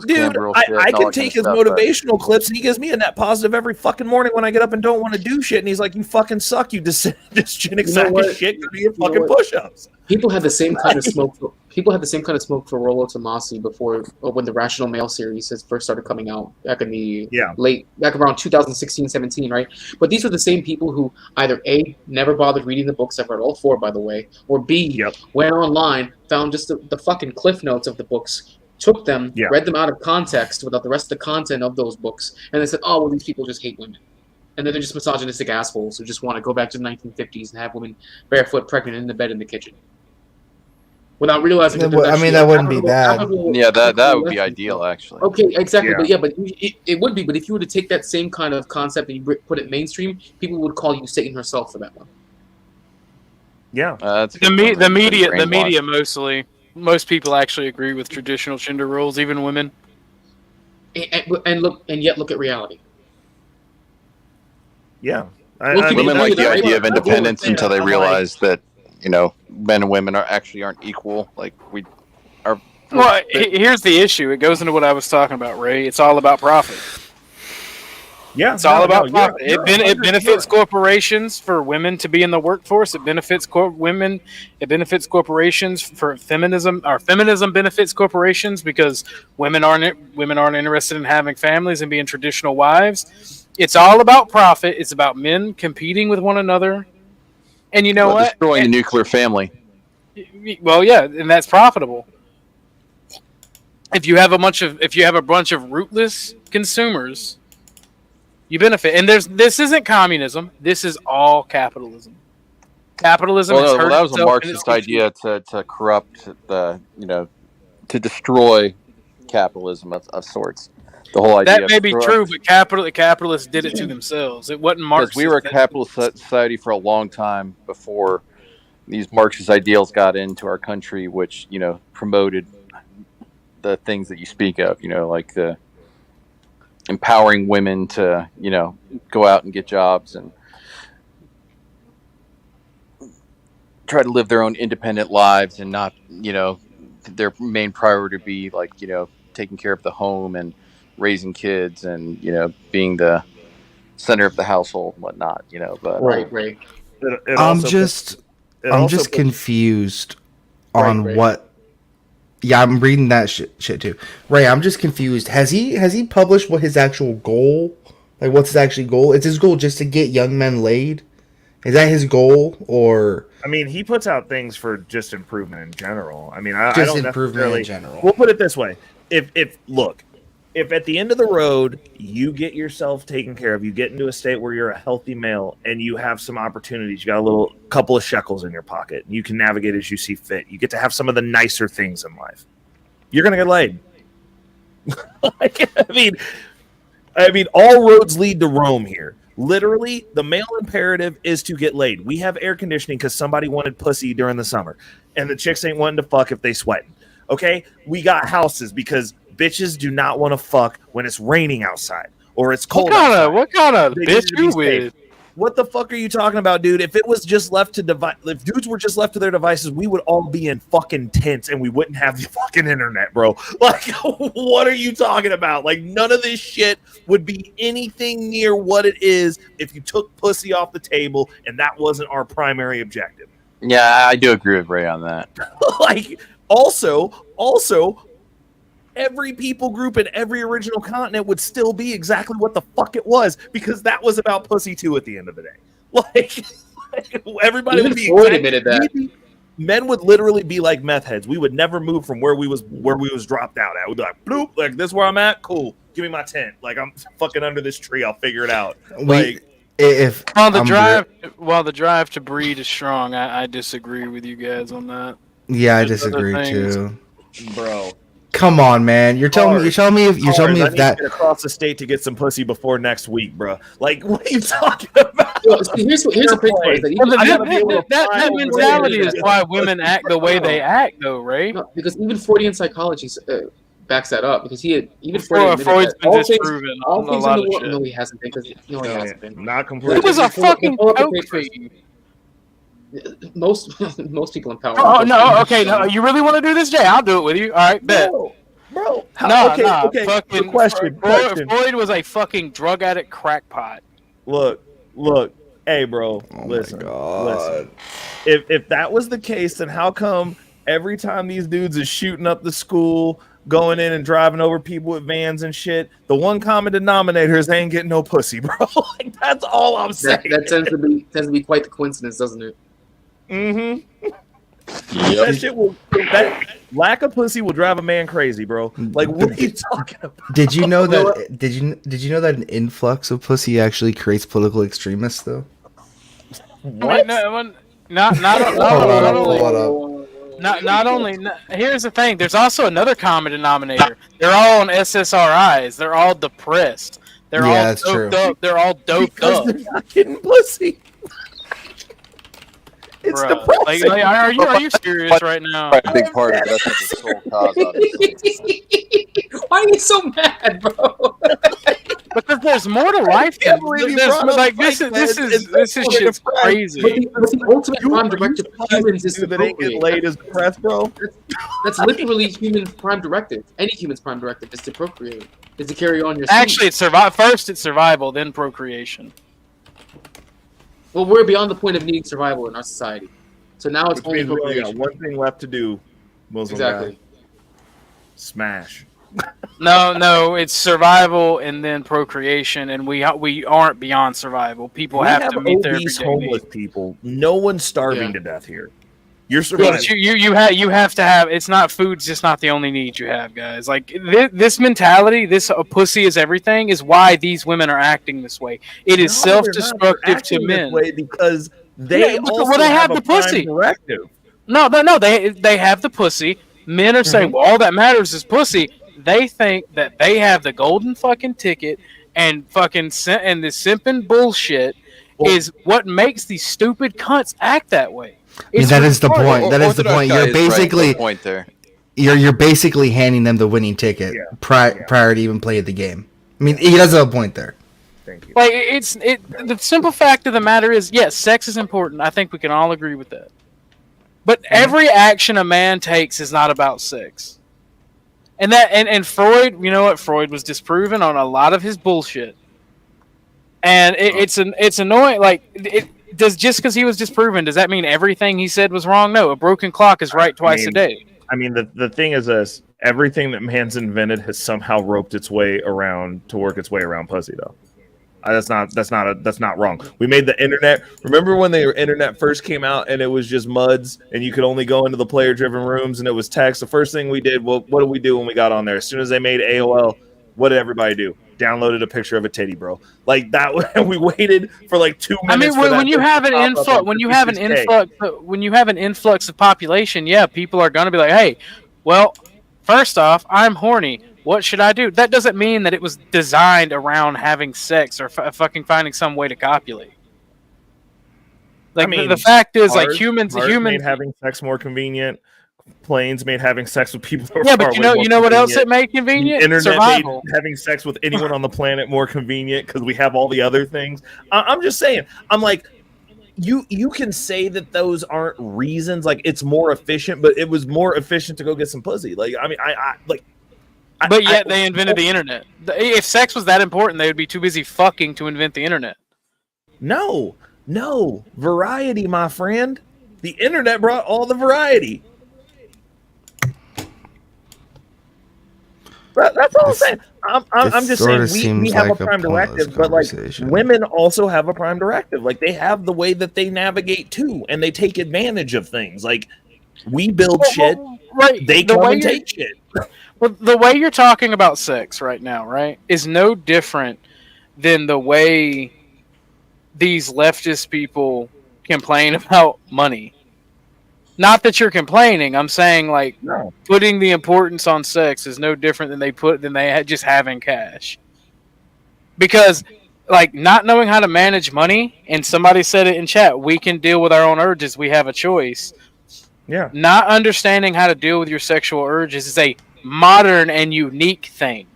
Dude, I can take his motivational clips and he gives me a net positive every fucking morning when I get up and don't want to do shit. And he's like, you fucking suck, you dysgenic sack of shit. Do your fucking push-ups. People had the same kind of smoke. People had the same kind of smoke for Rollo Tomasi before, when the Rational Male series first started coming out back in the back around 2016, 17, right? But these were the same people who either A, never bothered reading the books. I've read all 4, by the way, or B, went online, found just the fucking cliff notes of the books, took them, read them out of context without the rest of the content of those books, and they said, oh, well, these people just hate women. And then they're just misogynistic assholes who just want to go back to the 1950s and have women barefoot, pregnant in the bed in the kitchen. Without realizing that that wouldn't be bad. Yeah, that would be ideal, actually. Okay, exactly. But it would be. But if you were to take that same kind of concept and you put it mainstream, people would call you Satan herself for that one. Yeah. The media mostly. Most people actually agree with traditional gender roles, even women. And yet look at reality. Yeah, women like the idea of independence until they realize that men and women aren't equal. Like we are. Well, here's the issue. It goes into what I was talking about, Ray. It's all about profit. Yeah, it's all about profit. It benefits corporations for women to be in the workforce. It benefits women. It benefits corporations for feminism. Our feminism benefits corporations because women aren't interested in having families and being traditional wives. It's all about profit. It's about men competing with one another. And you know what? Destroying the nuclear family. Well, yeah, and that's profitable. If you have a bunch of rootless consumers, you benefit. And this isn't communism. This is all capitalism. Capitalism has hurt that was a itself Marxist idea to corrupt to destroy capitalism of sorts. The whole idea that may be true, but capitalists did it to themselves. It wasn't Marxist. Because we were a capitalist society for a long time before these Marxist ideals got into our country, which promoted the things that you speak of. Like the empowering women to go out and get jobs and try to live their own independent lives, and not their main priority be like taking care of the home and raising kids and being the center of the household and whatnot. But right. I'm just confused on what. Yeah, I'm reading that shit too. Ray, I'm just confused. Has he published what his actual goal? Like, what's his actual goal? Is his goal just to get young men laid? Is that his goal, or? I mean, he puts out things for just improvement in general. I mean, I just don't improvement in general. We'll put it this way: if at the end of the road you get yourself taken care of, you get into a state where you're a healthy male and you have some opportunities, you got a couple of shekels in your pocket, you can navigate as you see fit, you get to have some of the nicer things in life, you're gonna get laid. I mean, all roads lead to Rome here. Literally, the male imperative is to get laid. We have air conditioning because somebody wanted pussy during the summer, and the chicks ain't wanting to fuck if they sweating. Okay, we got houses because bitches do not want to fuck when it's raining outside or it's cold outside. What kind of They bitch need to be you safe. with? What the fuck are you talking about, dude? If it was just left to if dudes were just left to their devices, we would all be in fucking tents and we wouldn't have the fucking internet, bro. Like, what are you talking about? Like, none of this shit would be anything near what it is if you took pussy off the table and that wasn't our primary objective. Yeah, I do agree with Ray on that. Like, also, every people group in every original continent would still be exactly what the fuck it was because that was about pussy too at the end of the day. Like everybody Even would be Freud admitted that. Men would literally be like meth heads. We would never move from where we was dropped out at. We'd be like, bloop, like this is where I'm at. Cool. Give me my tent. Like I'm fucking under this tree. I'll figure it out. Like while the drive to breed is strong, I disagree with you guys on that. Yeah, I There's other disagree things. too. Bro. Come on, man. You're telling me if I need that to get across the state to get some pussy before next week, bro. Like, what are you talking about? Well, see, here's the crazy part is that That mentality is why women act the way they act, though, Ray. No, because even Freudian psychology backs that up. Because even Freud's Freud been admitted that disproven all on a things lot in the of world. shit. No, he hasn't been. Because no, he hasn't been. Not completely. It was a fucking coke fiend. Most people in power. Oh no! Okay, no, you really want to do this, Jay? I'll do it with you. All right, bet. Bro, Okay. Fucking question. Freud was a fucking drug addict crackpot. Look. Hey, bro. Listen. If that was the case, then how come every time these dudes is shooting up the school, going in and driving over people with vans and shit, the one common denominator is they ain't getting no pussy, bro? Like, that's all I'm saying. That tends to be quite the coincidence, doesn't it? Mm-hmm. That lack of pussy will drive a man crazy, bro. Like, what are you talking about? Did you know that? Did you know that an influx of pussy actually creates political extremists, though? What? Not only. Here's the thing. There's also another common denominator. They're all on SSRIs. They're all depressed. They're all that's doped true. up. They're all doped Because up. they're not getting pussy. It's Bruh. depressing. Like, are you serious right now? A big part of it. That's not the sole cause, obviously. Why are you so mad, bro? Because there's more to life than this shit's crazy. But the ultimate prime directive for humans is to that ain't getting laid is depressed, bro. That's literally human prime directive. Any human's prime directive is to procreate, is to carry on your seed. Actually, it's first it's survival, then procreation. Well, we're beyond the point of needing survival in our society. So now it's Which only means we only procreation. got one thing left to do, Muslim Exactly. guy. Smash. No, it's survival and then procreation, and we aren't beyond survival. People We have to meet their obese everyday homeless needs. people. No one's starving to death here. You're Yeah, surviving. but you have to have. It's not food's just not the only need you have, guys. Like this mentality, this pussy is everything, is why these women are acting this way. It is self-destructive to men. Because they also they have a the prime pussy. directive. No, they have the pussy. Men are saying, well, all that matters is pussy. They think that they have the golden fucking ticket, and fucking and this simping bullshit is what makes these stupid cunts act that way. I mean, that is the point. That is the point. You're basically point there. You're basically handing them the winning ticket prior to even playing the game. I mean, he does have a point there. Thank you. Like the simple fact of the matter is, yes, sex is important. I think we can all agree with that. But every action a man takes is not about sex. And Freud, you know what? Freud was disproven on a lot of his bullshit. And it's annoying. Like, just because he was disproven, does that mean everything he said was wrong? No, a broken clock is right twice a day. I mean, the thing is this: everything that man's invented has somehow roped its way around to work its way around pussy, though. That's not wrong. We made the internet. Remember when the internet first came out and it was just MUDs and you could only go into the player-driven rooms and it was text? The first thing we did, well, what did we do when we got on there? As soon as they made AOL, what did everybody do? Downloaded a picture of a titty, bro. Like that. We waited for like 2 minutes. I mean, when you have an influx, when you have an influx of population, yeah, people are gonna be like, hey, well, first off, I'm horny. What should I do? That doesn't mean that it was designed around having sex or fucking finding some way to copulate. Like, I mean, the fact is, like, humans made having sex more convenient. planes made having sex with people. Yeah, but you know what else it made convenient? The internet Survival. made having sex with anyone on the planet more convenient because we have all the other things. I'm just saying. I'm like, you can say that those aren't reasons. Like, it's more efficient, but it was more efficient to go get some pussy. Like, I mean, But yet they invented the internet. If sex was that important, they would be too busy fucking to invent the internet. No, variety, my friend. The internet brought all the variety. That's all I'm saying. I'm just saying we have a prime directive, but like women also have a prime directive. Like they have the way that they navigate too, and they take advantage of things. Like we build shit, right? They come and take shit. Well, the way you're talking about sex right now, right, is no different than the way these leftist people complain about money. Not that you're complaining. I'm saying like putting the importance on sex is no different than they just having cash. Because like not knowing how to manage money, and somebody said it in chat, we can deal with our own urges. We have a choice. Yeah. Not understanding how to deal with your sexual urges is a modern and unique thing.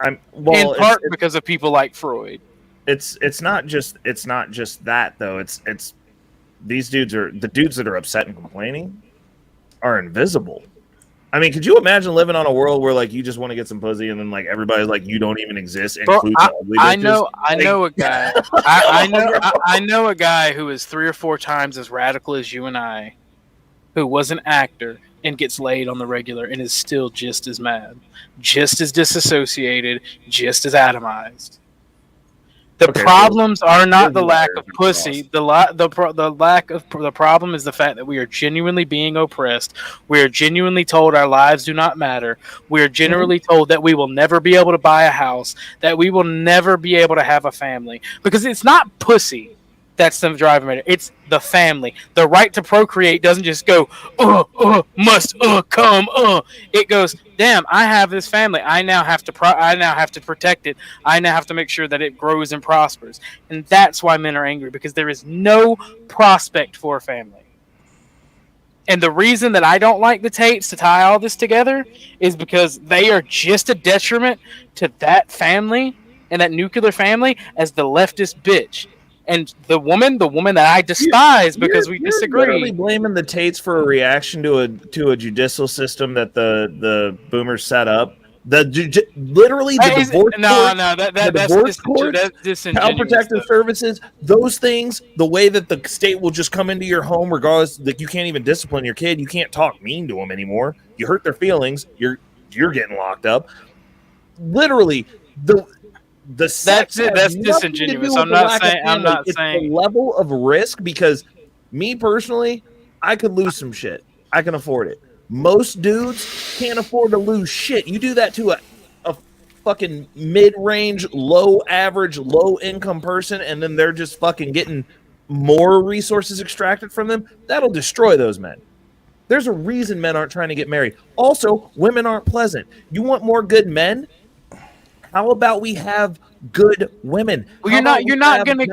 In part because of people like Freud. It's not just that though. It's these dudes are the dudes that are upset and complaining are invisible. I mean, could you imagine living on a world where like you just want to get some pussy and then like everybody's like you don't even exist? I know a guy. I know a guy who is 3 or 4 times as radical as you and I, who was an actor and gets laid on the regular and is still just as mad, just as disassociated, just as atomized. The problems are not the lack of pussy. The problem is the fact that we are genuinely being oppressed. We are genuinely told our lives do not matter. We are generally told that we will never be able to buy a house, that we will never be able to have a family. Because it's not pussy that's the driving matter. It's the family. The right to procreate doesn't just go, must come. It goes, damn, I have this family. I now have to protect it. I now have to make sure that it grows and prospers. And that's why men are angry, because there is no prospect for a family. And the reason that I don't like the Tates to tie all this together is because they are just a detriment to that family and that nuclear family as the leftist bitch. And the woman that I despise because we disagree. You're literally blaming the Tates for a reaction to a judicial system that the boomers set up. Literally the divorce court, that's disingenuous. Child protective services, those things, the way that the state will just come into your home regardless, like you can't even discipline your kid, you can't talk mean to them anymore. You hurt their feelings, you're getting locked up. Literally, that's disingenuous. I'm not saying the level of risk, because me personally, I could lose some shit. I can afford it. Most dudes can't afford to lose shit. You do that to a fucking mid-range, low-average, low-income person, and then they're just fucking getting more resources extracted from them. That'll destroy those men. There's a reason men aren't trying to get married. Also, women aren't pleasant. You want more good men? How about we have good women? Well, you're not gonna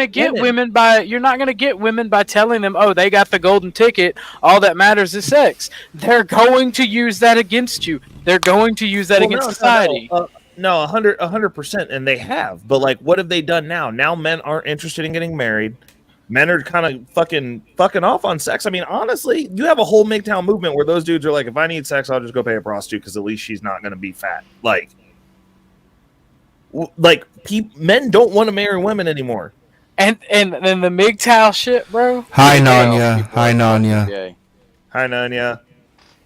get women by telling them, oh, they got the golden ticket. All that matters is sex. They're going to use that against you. They're going to use that against society. No, 100%, and they have. But like, what have they done now? Now men aren't interested in getting married. Men are kind of fucking off on sex. I mean, honestly, you have a whole MGTOW movement where those dudes are like, if I need sex, I'll just go pay a prostitute because at least she's not going to be fat. Men don't want to marry women anymore. And the MGTOW shit, bro. Hi, Nanya.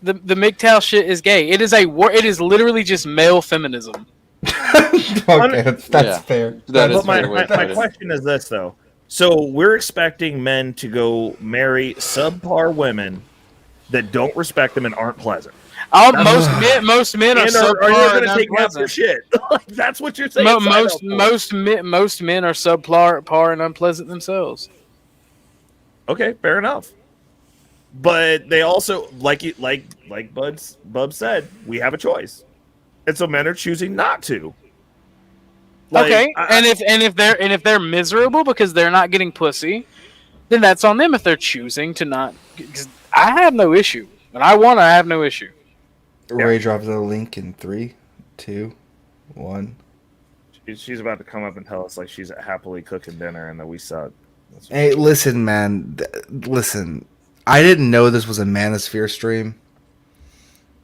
The MGTOW shit is gay. It is literally just male feminism. Okay, that's fair. But my question is this though. So we're expecting men to go marry subpar women that don't respect them and aren't pleasant. Most men are subpar and take half their shit. That's what you're saying. Most men are subpar and unpleasant themselves. Okay, fair enough. But they also, like Bub said, we have a choice, and so men are choosing not to. If they're miserable because they're not getting pussy, then that's on them. If they're choosing to not, because I have no issue When I want, I have no issue. Ray drops a link in 3, 2, 1. She's about to come up and tell us like she's happily cooking dinner and that we suck. Hey, listen, man. Listen, I didn't know this was a Manosphere stream.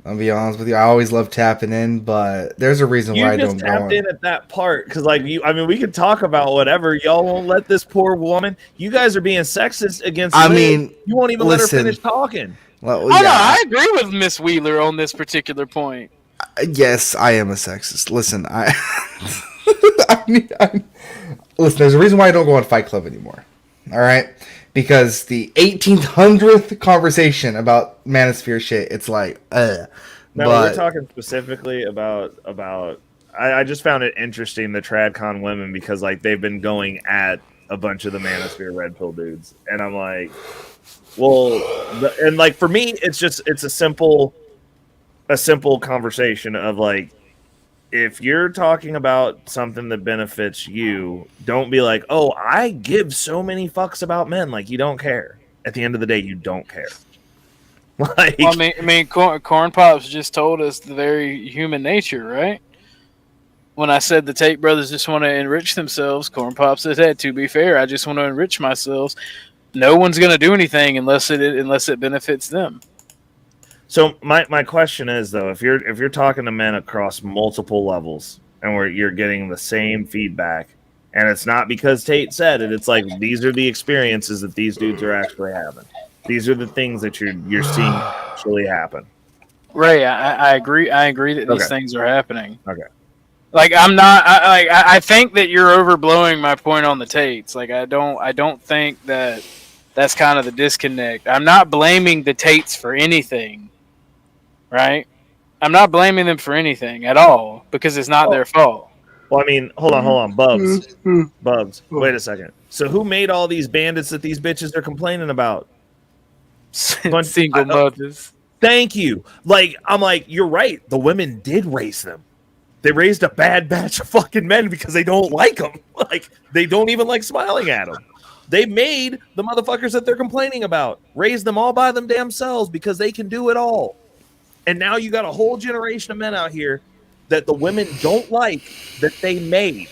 I'll be honest with you. I always love tapping in, but there's a reason You why I just don't go tapped on. in at that part because, like, we could talk about whatever. Y'all won't let this poor woman. You guys are being sexist against. I Liz. mean, you won't even listen. let her finish talking. Well, Oh no, yeah, I agree with Miss Wheeler on this particular point. yes, I am a sexist. Listen, listen. There's a reason why I don't go on Fight Club anymore. All right, because the 1800th conversation about Manosphere shit, it's like, No, but we're talking specifically about. I just found it interesting the TradCon women because like they've been going at a bunch of the Manosphere Red Pill dudes, and I'm like, well, and like for me, it's a simple conversation of like, if you're talking about something that benefits you, don't be like, oh, I give so many fucks about men, like you don't care. At the end of the day, you don't care. Like, Well, I mean, Corn Pops just told us the very human nature, right? When I said the Tate brothers just want to enrich themselves, Corn Pops said, "Hey, to be fair, I just want to enrich myself. No one's going to do anything unless it benefits them." so my question is though, if you're talking to men across multiple levels and where you're getting the same feedback, and it's not because Tate said it, it's like these are the experiences that these dudes are actually having. These are the things that you're seeing actually happen. Ray, I agree. I agree that these Okay. things are happening. Okay. Like I'm not. I think that you're overblowing my point on the Tates. Like I don't think that that's kind of the disconnect. I'm not blaming the Tates for anything, right? I'm not blaming them for anything at all because it's not their fault. Well, I mean, hold on, Bubs. Wait a second. So who made all these bandits that these bitches are complaining about? Single mothers. Thank you. Like, I'm like, you're right. The women did raise them. They raised a bad batch of fucking men because they don't like them. Like, they don't even like smiling at them. They made the motherfuckers that they're complaining about raise them all by them damn selves because they can do it all. And now you got a whole generation of men out here that the women don't like that they made.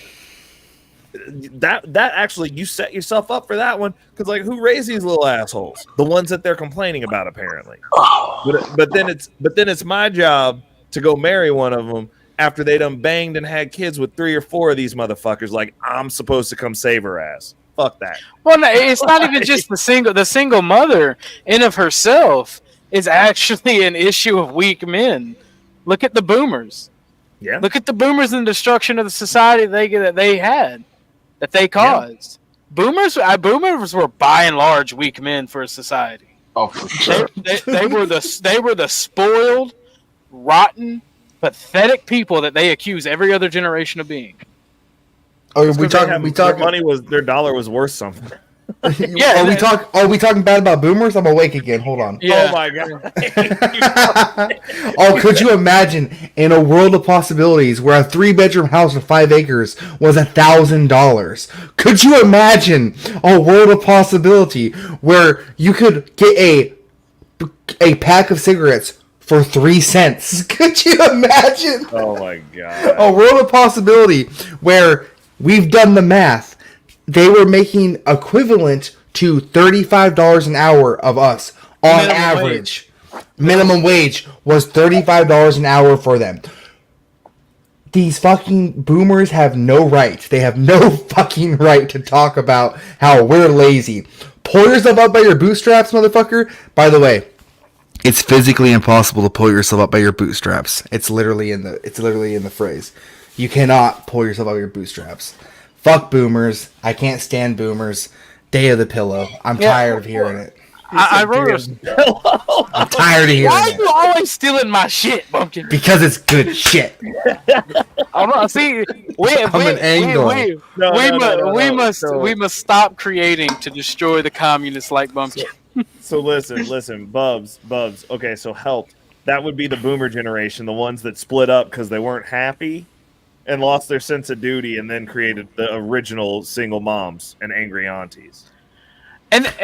That actually, you set yourself up for that one because like who raised these little assholes? The ones that they're complaining about apparently. But then it's my job to go marry one of them after they done banged and had kids with 3 or 4 of these motherfuckers. Like I'm supposed to come save her ass. Fuck that. Well, no, it's not even just the single mother in of herself is actually an issue of weak men. Look at the boomers. Yeah. Look at the boomers and the destruction of the society that they caused. Yeah. Boomers were by and large weak men for a society. Oh, for sure. They were the spoiled, rotten, pathetic people that they accuse every other generation of being. Oh, their dollar was worth something. Yeah. Are we talking bad about boomers? I'm awake again. Hold on. Yeah. Oh my god. Oh, could you imagine in a world of possibilities where a 3-bedroom house with 5 acres was $1,000? Could you imagine a world of possibility where you could get a pack of cigarettes for 3 cents? Could you imagine? Oh my god. A world of possibility where we've done the math. They were making equivalent to $35 an hour of us on average. Minimum wage was $35 an hour for them. These fucking boomers have no right. They have no fucking right to talk about how we're lazy. Pull yourself up by your bootstraps, motherfucker. By the way, it's physically impossible to pull yourself up by your bootstraps. It's literally in the phrase. You cannot pull yourself up by your bootstraps. Fuck boomers. I can't stand boomers. Day of the pillow. I'm tired of hearing it. I wrote I'm tired of hearing Why it. are you always stealing my shit, Bumpkin? Because it's good shit. See, we must stop creating to destroy the communists like Bumpkin. So listen, Bubs. Okay, so help. That would be the boomer generation, the ones that split up because they weren't happy and lost their sense of duty, and then created the original single moms and angry aunties. That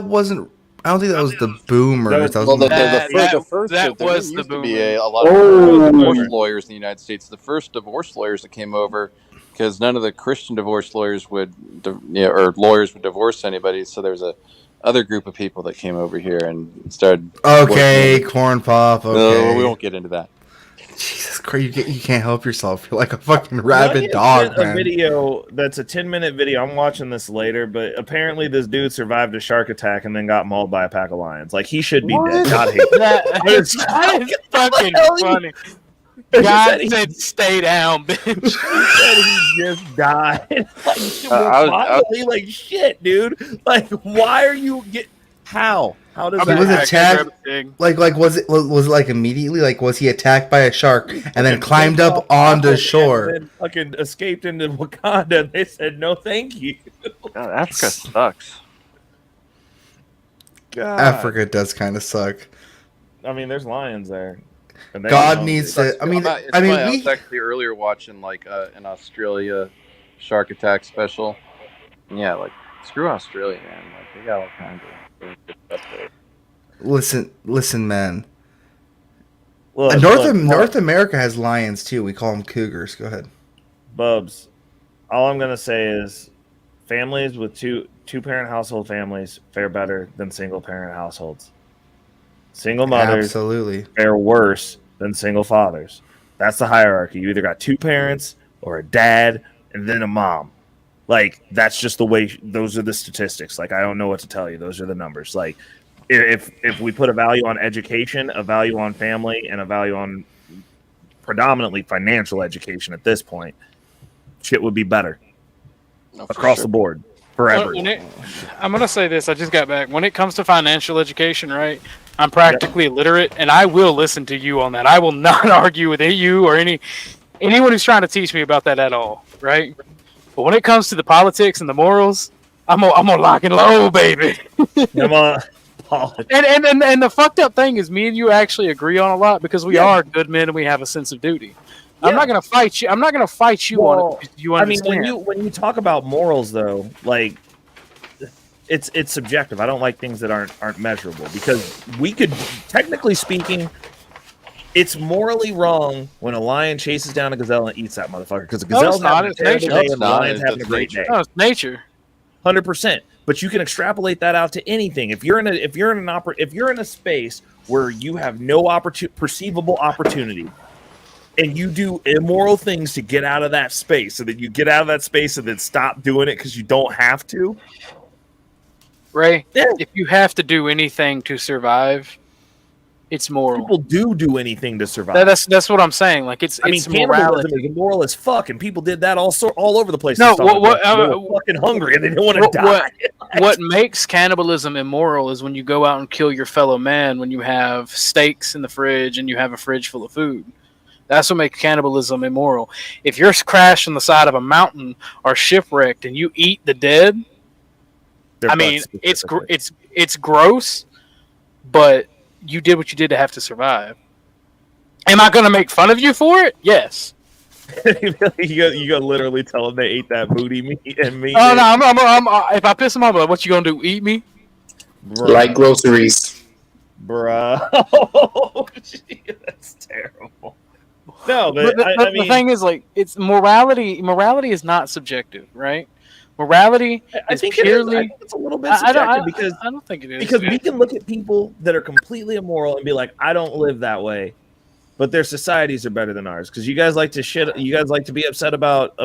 wasn't I don't think that was the boomers. That was Well, more- the first that there was didn't the used to be boomers. a lot of divorce lawyers in the United States. The first divorce lawyers that came over, because none of the Christian divorce lawyers would, or lawyers would divorce anybody. So there's a other group of people that came over here and started. Okay, corn pop. Okay, we won't get into that. Jesus Christ, you can't help yourself. You're like a fucking Ryan rabid dog, sent a man. video that's a 10-minute video. I'm watching this later, but apparently this dude survived a shark attack and then got mauled by a pack of lions. Like, he should be dead. God hate That is fucking funny. God said, "Stay down, bitch." He said he just died. Like, like shit, dude. Like, why are you how? How does He that was happen? attacked. Like was it like immediately? Like was he attacked by a shark and then climbed up onto shore? And then fucking escaped into Wakanda, and they said no, thank you. God, Africa sucks. God. Africa does kind of suck. I mean, there's lions there. And they God don't- needs to. I mean, I was actually earlier watching like an Australia shark attack special. Yeah, like screw Australia, man. Like they got all kinds of good stuff there. Listen, man. Look, North America has lions too. We call them cougars. Go ahead, Bubs. All I'm gonna say is, families with two parent household families fare better than single parent households. Single mothers absolutely fare worse than single fathers. That's the hierarchy. You either got two parents or a dad and then a mom. Like, that's just the way. Those are the statistics. Like, I don't know what to tell you. Those are the numbers. Like, if we put a value on education, a value on family, and a value on predominantly financial education at this point, shit would be better across the board forever. I'm gonna say this. I just got back. When it comes to financial education, right? I'm practically illiterate, and I will listen to you on that. I will not argue with you or anyone who's trying to teach me about that at all, right? But when it comes to the politics and the morals, I'm gonna lock and low, baby. And the fucked up thing is, me and you actually agree on a lot because we are good men and we have a sense of duty. I'm not gonna fight you. I'm not gonna fight you on it. Because you understand. I mean, when you talk about morals, though, like it's subjective. I don't like things that aren't measurable, because we could, technically speaking, it's morally wrong when a lion chases down a gazelle and eats that motherfucker, because a gazelle's having a terrible day and the lion's having a great day. No, it's nature. 100%. But you can extrapolate that out to anything. If you're in a space where you have no perceivable opportunity, and you do immoral things to get out of that space, so that you get out of that space and then stop doing it because you don't have to. Ray, if you have to do anything to survive, it's moral. People do anything to survive. That's what I'm saying. Like it's cannibalism is immoral as fuck, and people did that all over the place. No, they were fucking hungry and they didn't want to die. What makes cannibalism immoral is when you go out and kill your fellow man when you have steaks in the fridge and you have a fridge full of food. That's what makes cannibalism immoral. If you're crashed on the side of a mountain or shipwrecked and you eat the dead, I mean, it's gross, but you did what you did to have to survive. Am I going to make fun of you for it? Yes. you gotta literally tell them they ate that booty meat and meat. Oh no! I'm if I piss them off, what you gonna do? Eat me? Bruh. Like groceries, bruh. Oh, gee, that's terrible. No, but the thing is, like, it's morality. Morality is not subjective, right? Morality I is think purely. I think it's a little bit subjective because I don't think it is, because we can look at people that are completely immoral and be like, I don't live that way, but their societies are better than ours. Because you guys like to shit. You guys like to be upset about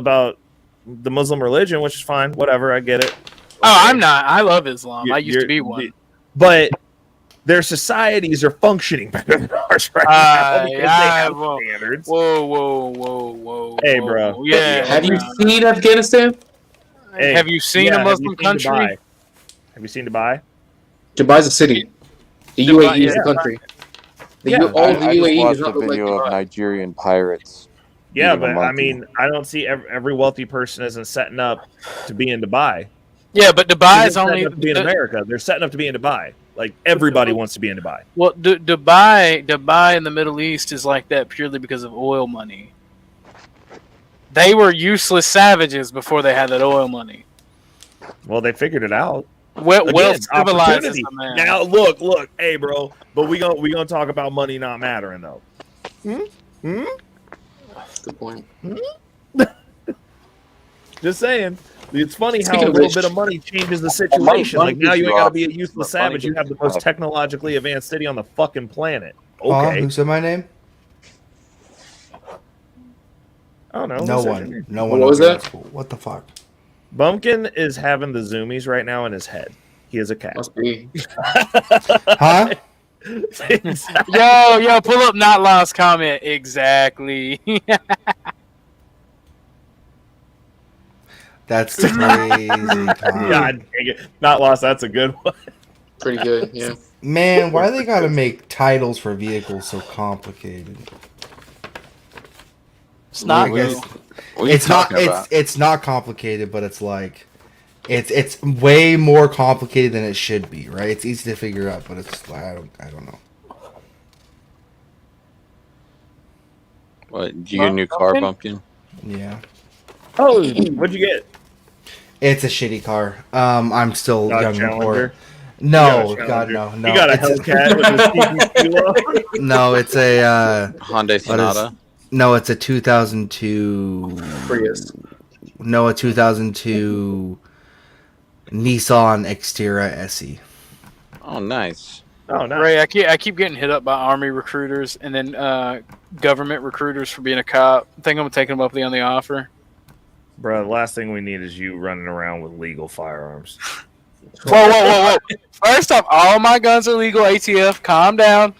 the Muslim religion, which is fine. Whatever, I get it. Oh, I'm not. I love Islam. I used to be one. But their societies are functioning better than ours right now because they have standards. Whoa. Hey, bro. Yeah. Have you seen Afghanistan? Hey, have you seen a Muslim country? Dubai? Have you seen Dubai? Dubai's a city. The UAE is a country. The UAE watched does a not look like video of Dubai. Nigerian pirates. Yeah, eating a but I monkey. mean, I don't see every wealthy person isn't setting up to be in Dubai. Yeah, but Dubai is They're only setting up to be in America. They're setting up to be in Dubai. Like, everybody wants to be in Dubai. Well, Dubai in the Middle East is like that purely because of oil money. They were useless savages before they had that oil money. Well, they figured it out. Well Again, civilizes opportunity. a man. Now look, hey bro, but we gonna talk about money not mattering though. Good point. Just saying. It's funny Speaking how a of little which- bit of money changes the situation. money Like now gives you you ain't gotta be a options. useless Money savage. You gives have the you most options. technologically advanced city on the fucking planet. Huh? Okay. Who said my name? I don't know. No Who said one. your name? No one. What was Okay, that? that's cool. What the fuck? Bumpkin is having the zoomies right now in his head. He is a cat. Must be. Huh? Yo, pull up not lost comment. Exactly. That's crazy. God dang it. Not lost. That's a good one. Pretty good, yeah. Man, why they gotta make titles for vehicles so complicated? It's not I guess- though. What are you It's not. talking about? It's not complicated, but it's like, it's way more complicated than it should be, right? It's easy to figure out, but it's like, I don't know. What? Did you get a new car, Bumpkin? Yeah, Oh, what'd you get? it's a shitty car. I'm still Not a young and poor. Challenger? No, You got a God, Challenger. no. You got a It's Hellcat with a CB kilo? No, it's a Hyundai Sonata? No, it's a 2002 Prius. No, a 2002 Nissan Xterra SE. Oh, nice. Oh, nice. Ray, I keep getting hit up by army recruiters and then government recruiters for being a cop. I think I'm taking them up on the offer. Bro, the last thing we need is you running around with legal firearms. Whoa. First off, all my guns are legal, ATF. Calm down.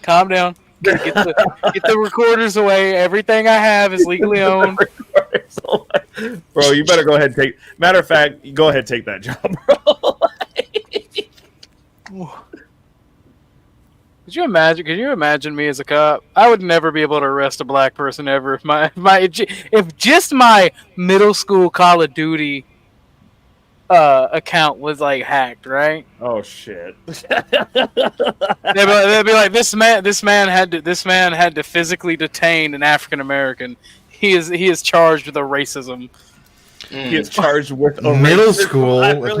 Get the recorders away. Everything I have is legally owned. Bro, you better go ahead and take. Matter of fact, go ahead and take that job, bro. Could you imagine me as a cop? I would never be able to arrest a black person ever if just my middle school Call of Duty account was like hacked, right? Oh shit. They'd be like, this man had to physically detain an African American. He is charged with a racism. He is charged with a Middle racist- school. I really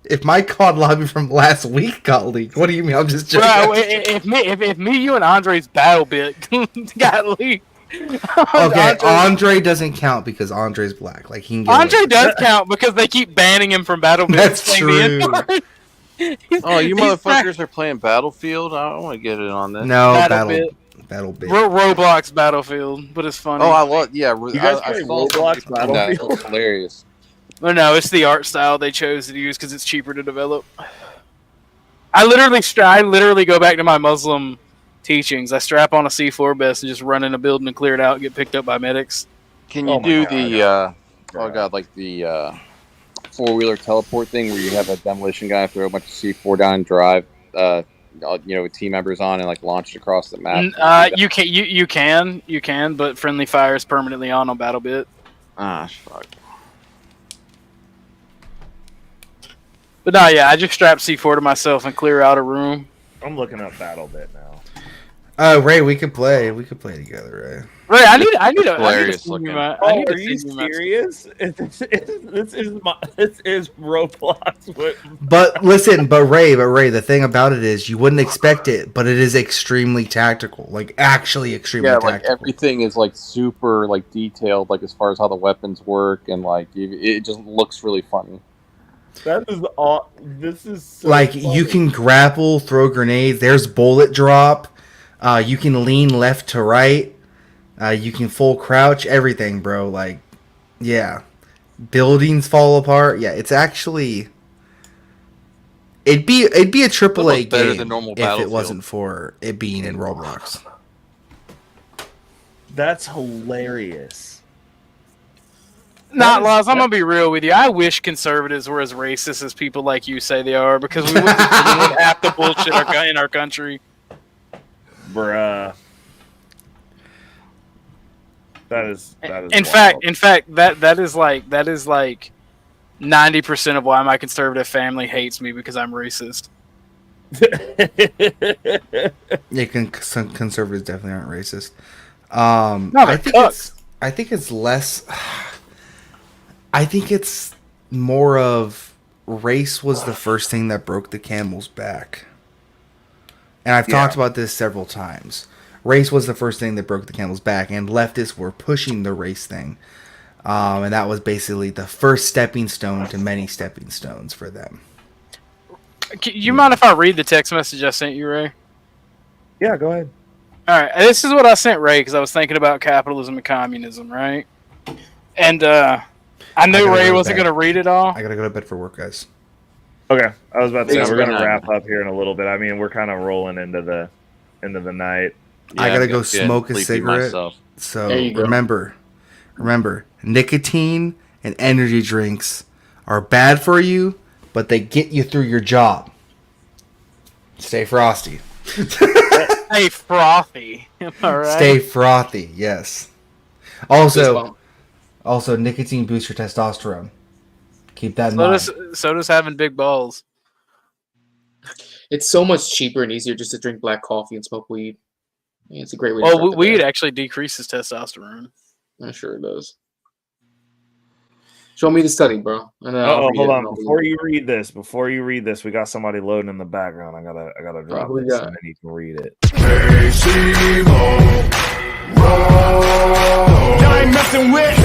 If my COD lobby from last week got leaked, what do you mean? I'm just joking. Bro, if me, you, and Andre's battle bit got leaked. Okay, Andre doesn't count because Andre's black. Like he can get Andre away. does count because they keep banning him from battle bit. That's true. Oh, you motherfuckers are playing Battlefield? I don't want to get in on this. No, Battle Battle bit. Roblox Battlefield, but it's funny. Oh, I love. Yeah, You guys I play saw Roblox something- Battlefield? It's hilarious. Well, no, it's the art style they chose to use because it's cheaper to develop. I literally go back to my Muslim teachings. I strap on a C4 vest and just run in a building and clear it out and get picked up by medics. Can you do the like the four-wheeler teleport thing where you have a demolition guy throw a bunch of C4 down and drive, with team members on and like launch it across the map? You can, but friendly fire is permanently on BattleBit. Ah, fuck. But no, yeah, I just strap C4 to myself and clear out a room. I'm looking up BattleBit now. Ray, we could play. We could play together, Ray. Ray, I need to Hilarious see you, looking. man. Oh, are you serious? This is Roblox. But listen, but Ray, the thing about it is you wouldn't expect it, but it is extremely tactical. Like actually extremely Yeah, tactical. like everything is like super like detailed, like as far as how the weapons work, and like it just looks really funny. That is all. This is so like funny. you can grapple, throw grenades. There's bullet drop. You can lean left to right. You can full crouch. Everything, bro. Like, yeah. Buildings fall apart. Yeah, it's actually. It'd be a triple A better game than normal if it Battlefield. wasn't for it being in Roblox. That's hilarious. Not lost. I'm gonna be real with you. I wish conservatives were as racist as people like you say they are, because we wouldn't be dealing with half the bullshit in our country. Bruh. That is In fact, that is like 90% of why my conservative family hates me, because I'm racist. Yeah, some conservatives definitely aren't racist. No, I think it's less. I think it's more of race was the first thing that broke the camel's back. And I've talked about this several times. Race was the first thing that broke the camel's back, and leftists were pushing the race thing. And that was basically the first stepping stone to many stepping stones for them. You mind if I read the text message I sent you, Ray? Yeah, go ahead. All right, this is what I sent Ray because I was thinking about capitalism and communism, right? And I knew Ray wasn't going to read it all. I gotta go to bed for work, guys. Okay, I was about to say Thanks we're for gonna that. wrap up here in a little bit. I mean, we're kind of rolling into the night. I gotta go getting smoke a sleepy cigarette. myself. So There you go. remember, nicotine and energy drinks are bad for you, but they get you through your job. Stay frosty. Hey, frothy. All right. Stay frothy. Yes. Also, nicotine boosts your testosterone. Keep that in mind. So does having big balls. It's so much cheaper and easier just to drink black coffee and smoke weed. Yeah, it's a great way to Well, start the weed day. actually decreases testosterone. I'm sure it does. Show me the study, bro. And then I'll Oh, read hold it on. and I'll Before believe you read this, we got somebody loading in the background. I gotta drop who we this got? and then you can read it. Y'all ain't messing with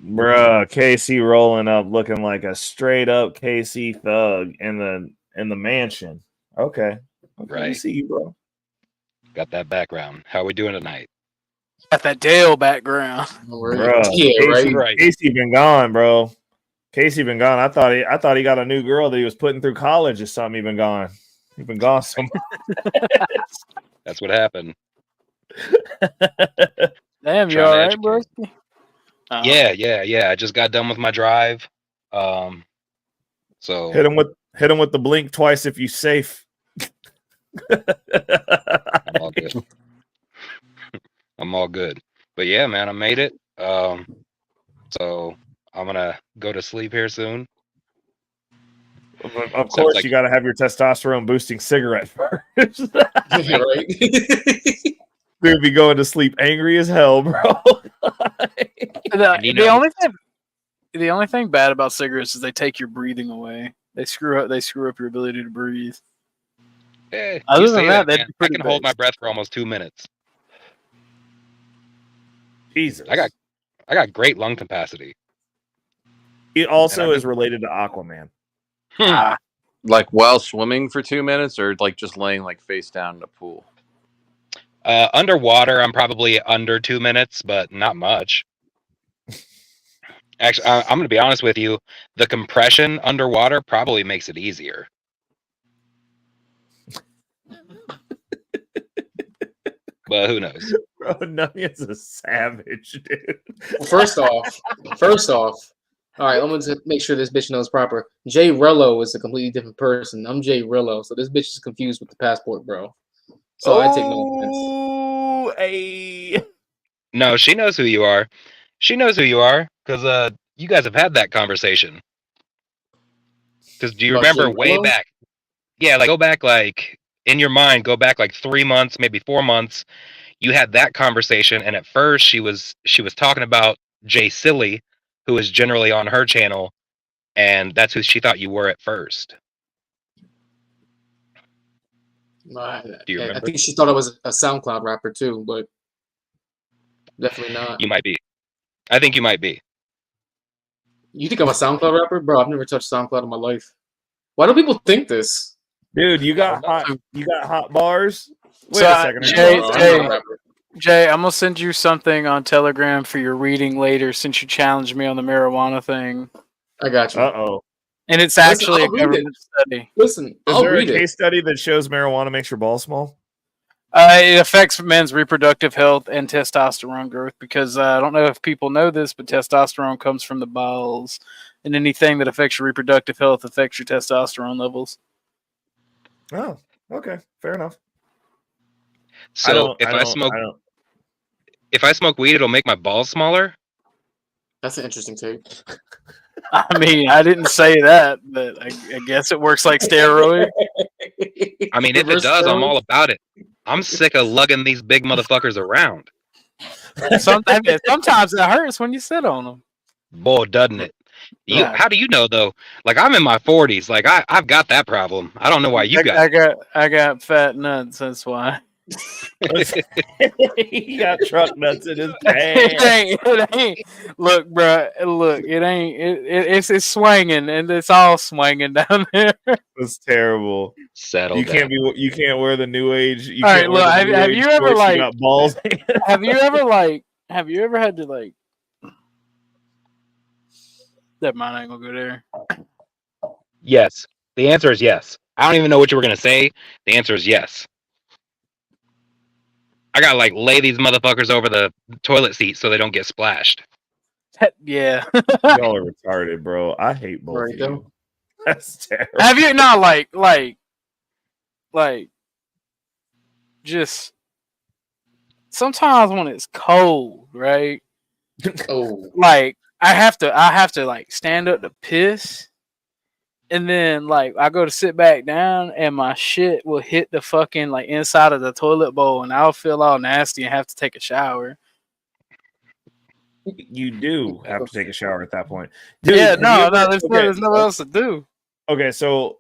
Bruh, KC rolling up looking like a straight up KC thug in the mansion. Okay. I Right. see you, bro. Got that background. How are we doing tonight? Got that Dale background. Bro, Yeah, Casey, right. Casey been gone, bro. Casey been gone. I thought he got a new girl that he was putting through college or something. He been gone. He been gone so much. That's what happened. Damn, you Trying all to right, bro? Yeah. I just got done with my drive. So Hit him with the blink twice if you safe. I'm all good. I'm all good. But yeah, man, I made it. So I'm gonna go to sleep here soon. Of course, you got to have your testosterone boosting cigarette first. Right. Dude, be going to sleep angry as hell, bro. The only thing bad about cigarettes is they take your breathing away. They screw up your ability to breathe. Eh, Other you than say that, man. they'd be I pretty can hold my based. breath for almost 2 minutes. Jesus. I got great lung capacity. It also is related to Aquaman. Like while swimming for 2 minutes, or like just laying like face down in a pool. Underwater, I'm probably under 2 minutes, but not much. Actually, I'm going to be honest with you. The compression underwater probably makes it easier. But who knows? Bro, Nunny's a savage, dude. First off, all right, I'm gonna make sure this bitch knows proper. Jay Rello is a completely different person. I'm Jay Rello, so this bitch is confused with the passport, bro. So I take no offense. Oh, hey. No, she knows who you are. She knows who you are because you guys have had that conversation. Because do you About remember Jay way Rello? back? Yeah, like go back like in your mind, go back like 3 months, maybe 4 months. You had that conversation, and at first she was talking about Jay Silly, who is generally on her channel, and that's who she thought you were at first. Do you I remember? think she thought I was a SoundCloud rapper too, but definitely not. You might be. I think you might be. You think I'm a SoundCloud rapper, bro? I've never touched SoundCloud in my life. Why do people think this? Dude, you got hot bars? Wait So, a second. Jay, I'm gonna send you something on Telegram for your reading later, since you challenged me on the marijuana thing. I got you. Uh-oh. And it's Listen, actually I'll a read government study. Listen, Is I'll there a read it. case study that shows marijuana makes your balls small? It affects men's reproductive health and testosterone growth because I don't know if people know this, but testosterone comes from the balls, and anything that affects your reproductive health affects your testosterone levels. Oh, okay, fair enough. So if I smoke weed, it'll make my balls smaller. That's an interesting take. I mean, I didn't say that, but I guess it works like steroid. I mean, if it does, I'm all about it. I'm sick of lugging these big motherfuckers around. Sometimes it hurts when you sit on them. Boy, doesn't it? Yeah. How do you know though? Like I'm in my 40s. Like I've got that problem. I don't know why you got. I got fat nuts. That's why. He got truck nuts in his It pants. ain't. Look, bro. Look, it ain't. It's swinging, and it's all swinging down there. That's terrible. Settle You can't down. be. You can't wear the new age. You All can't right, wear look. the new Have age you ever shorts, like? you got balls. Have you ever like? Have you ever had to like? That mine ain't gonna go there. Yes. The answer is yes. I don't even know what you were gonna say. The answer is yes. I gotta like lay these motherfuckers over the toilet seat so they don't get splashed. Yeah. Y'all are retarded, bro. I hate both Right, of though. you. That's terrible. Have you not like just sometimes when it's cold, right? Oh, Like I have to like stand up to piss, and then like I go to sit back down, and my shit will hit the fucking like inside of the toilet bowl, and I'll feel all nasty and have to take a shower. You do have to take a shower at that point. Dude, Yeah, have you no, ever- there's okay, nothing else to do, okay, so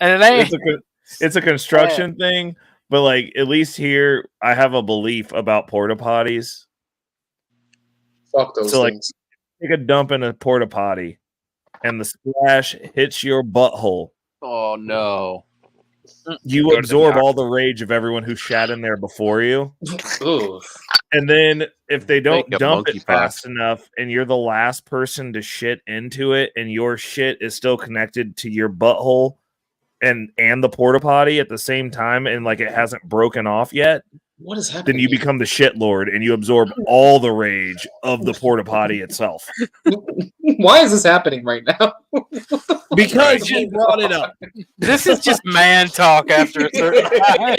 and it ain't. it's a construction thing, but like at least here I have a belief about porta potties. fuck those So like things. take a dump in a porta potty and the splash hits your butthole. Oh no. You Go to the absorb doctor. all the rage of everyone who shat in there before you. Ugh. And then if they don't Make a dump it monkeypox. fast enough and you're the last person to shit into it and your shit is still connected to your butthole and the porta potty at the same time and like it hasn't broken off yet, What is happening? then you become the shit lord and you absorb all the rage of the porta potty itself. Why is this happening right now? Because you brought it up. This is just man talk after a certain time.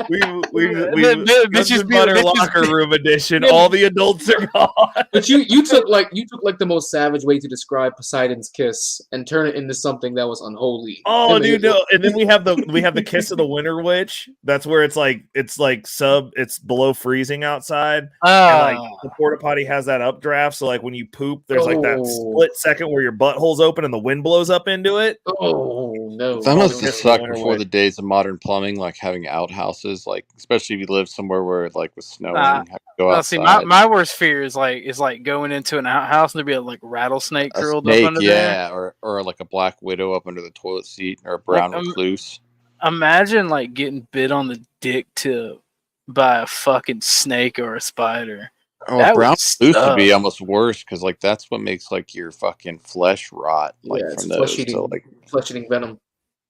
We Bitches Guns and be- Butter bitches locker be- room edition. All the adults are gone. But you took like the most savage way to describe Poseidon's kiss and turn it into something that was unholy. Oh, I mean, dude, no. And then we have the kiss of the winter witch. That's where it's below freezing outside. And like the porta potty has that updraft. So like when you poop, there's like that split second where your butthole's open and the wind blows up into it. Oh no. That must have Kiss of the sucked winter before witch. the days of modern plumbing, like having outhouses, like especially if you live somewhere where it like was snowing, have to go Well, outside. see, my worst fear is like going into an outhouse and there be a like rattlesnake A curled snake, up under there. yeah, or like a black widow up under the toilet seat, or a brown recluse. Imagine like getting bit on the dick tip by a fucking snake or a spider. Oh, That brown would recluse would be suck. almost worse because like that's what makes like your fucking flesh rot, like Yeah, it's from those. So like, flesh eating venom.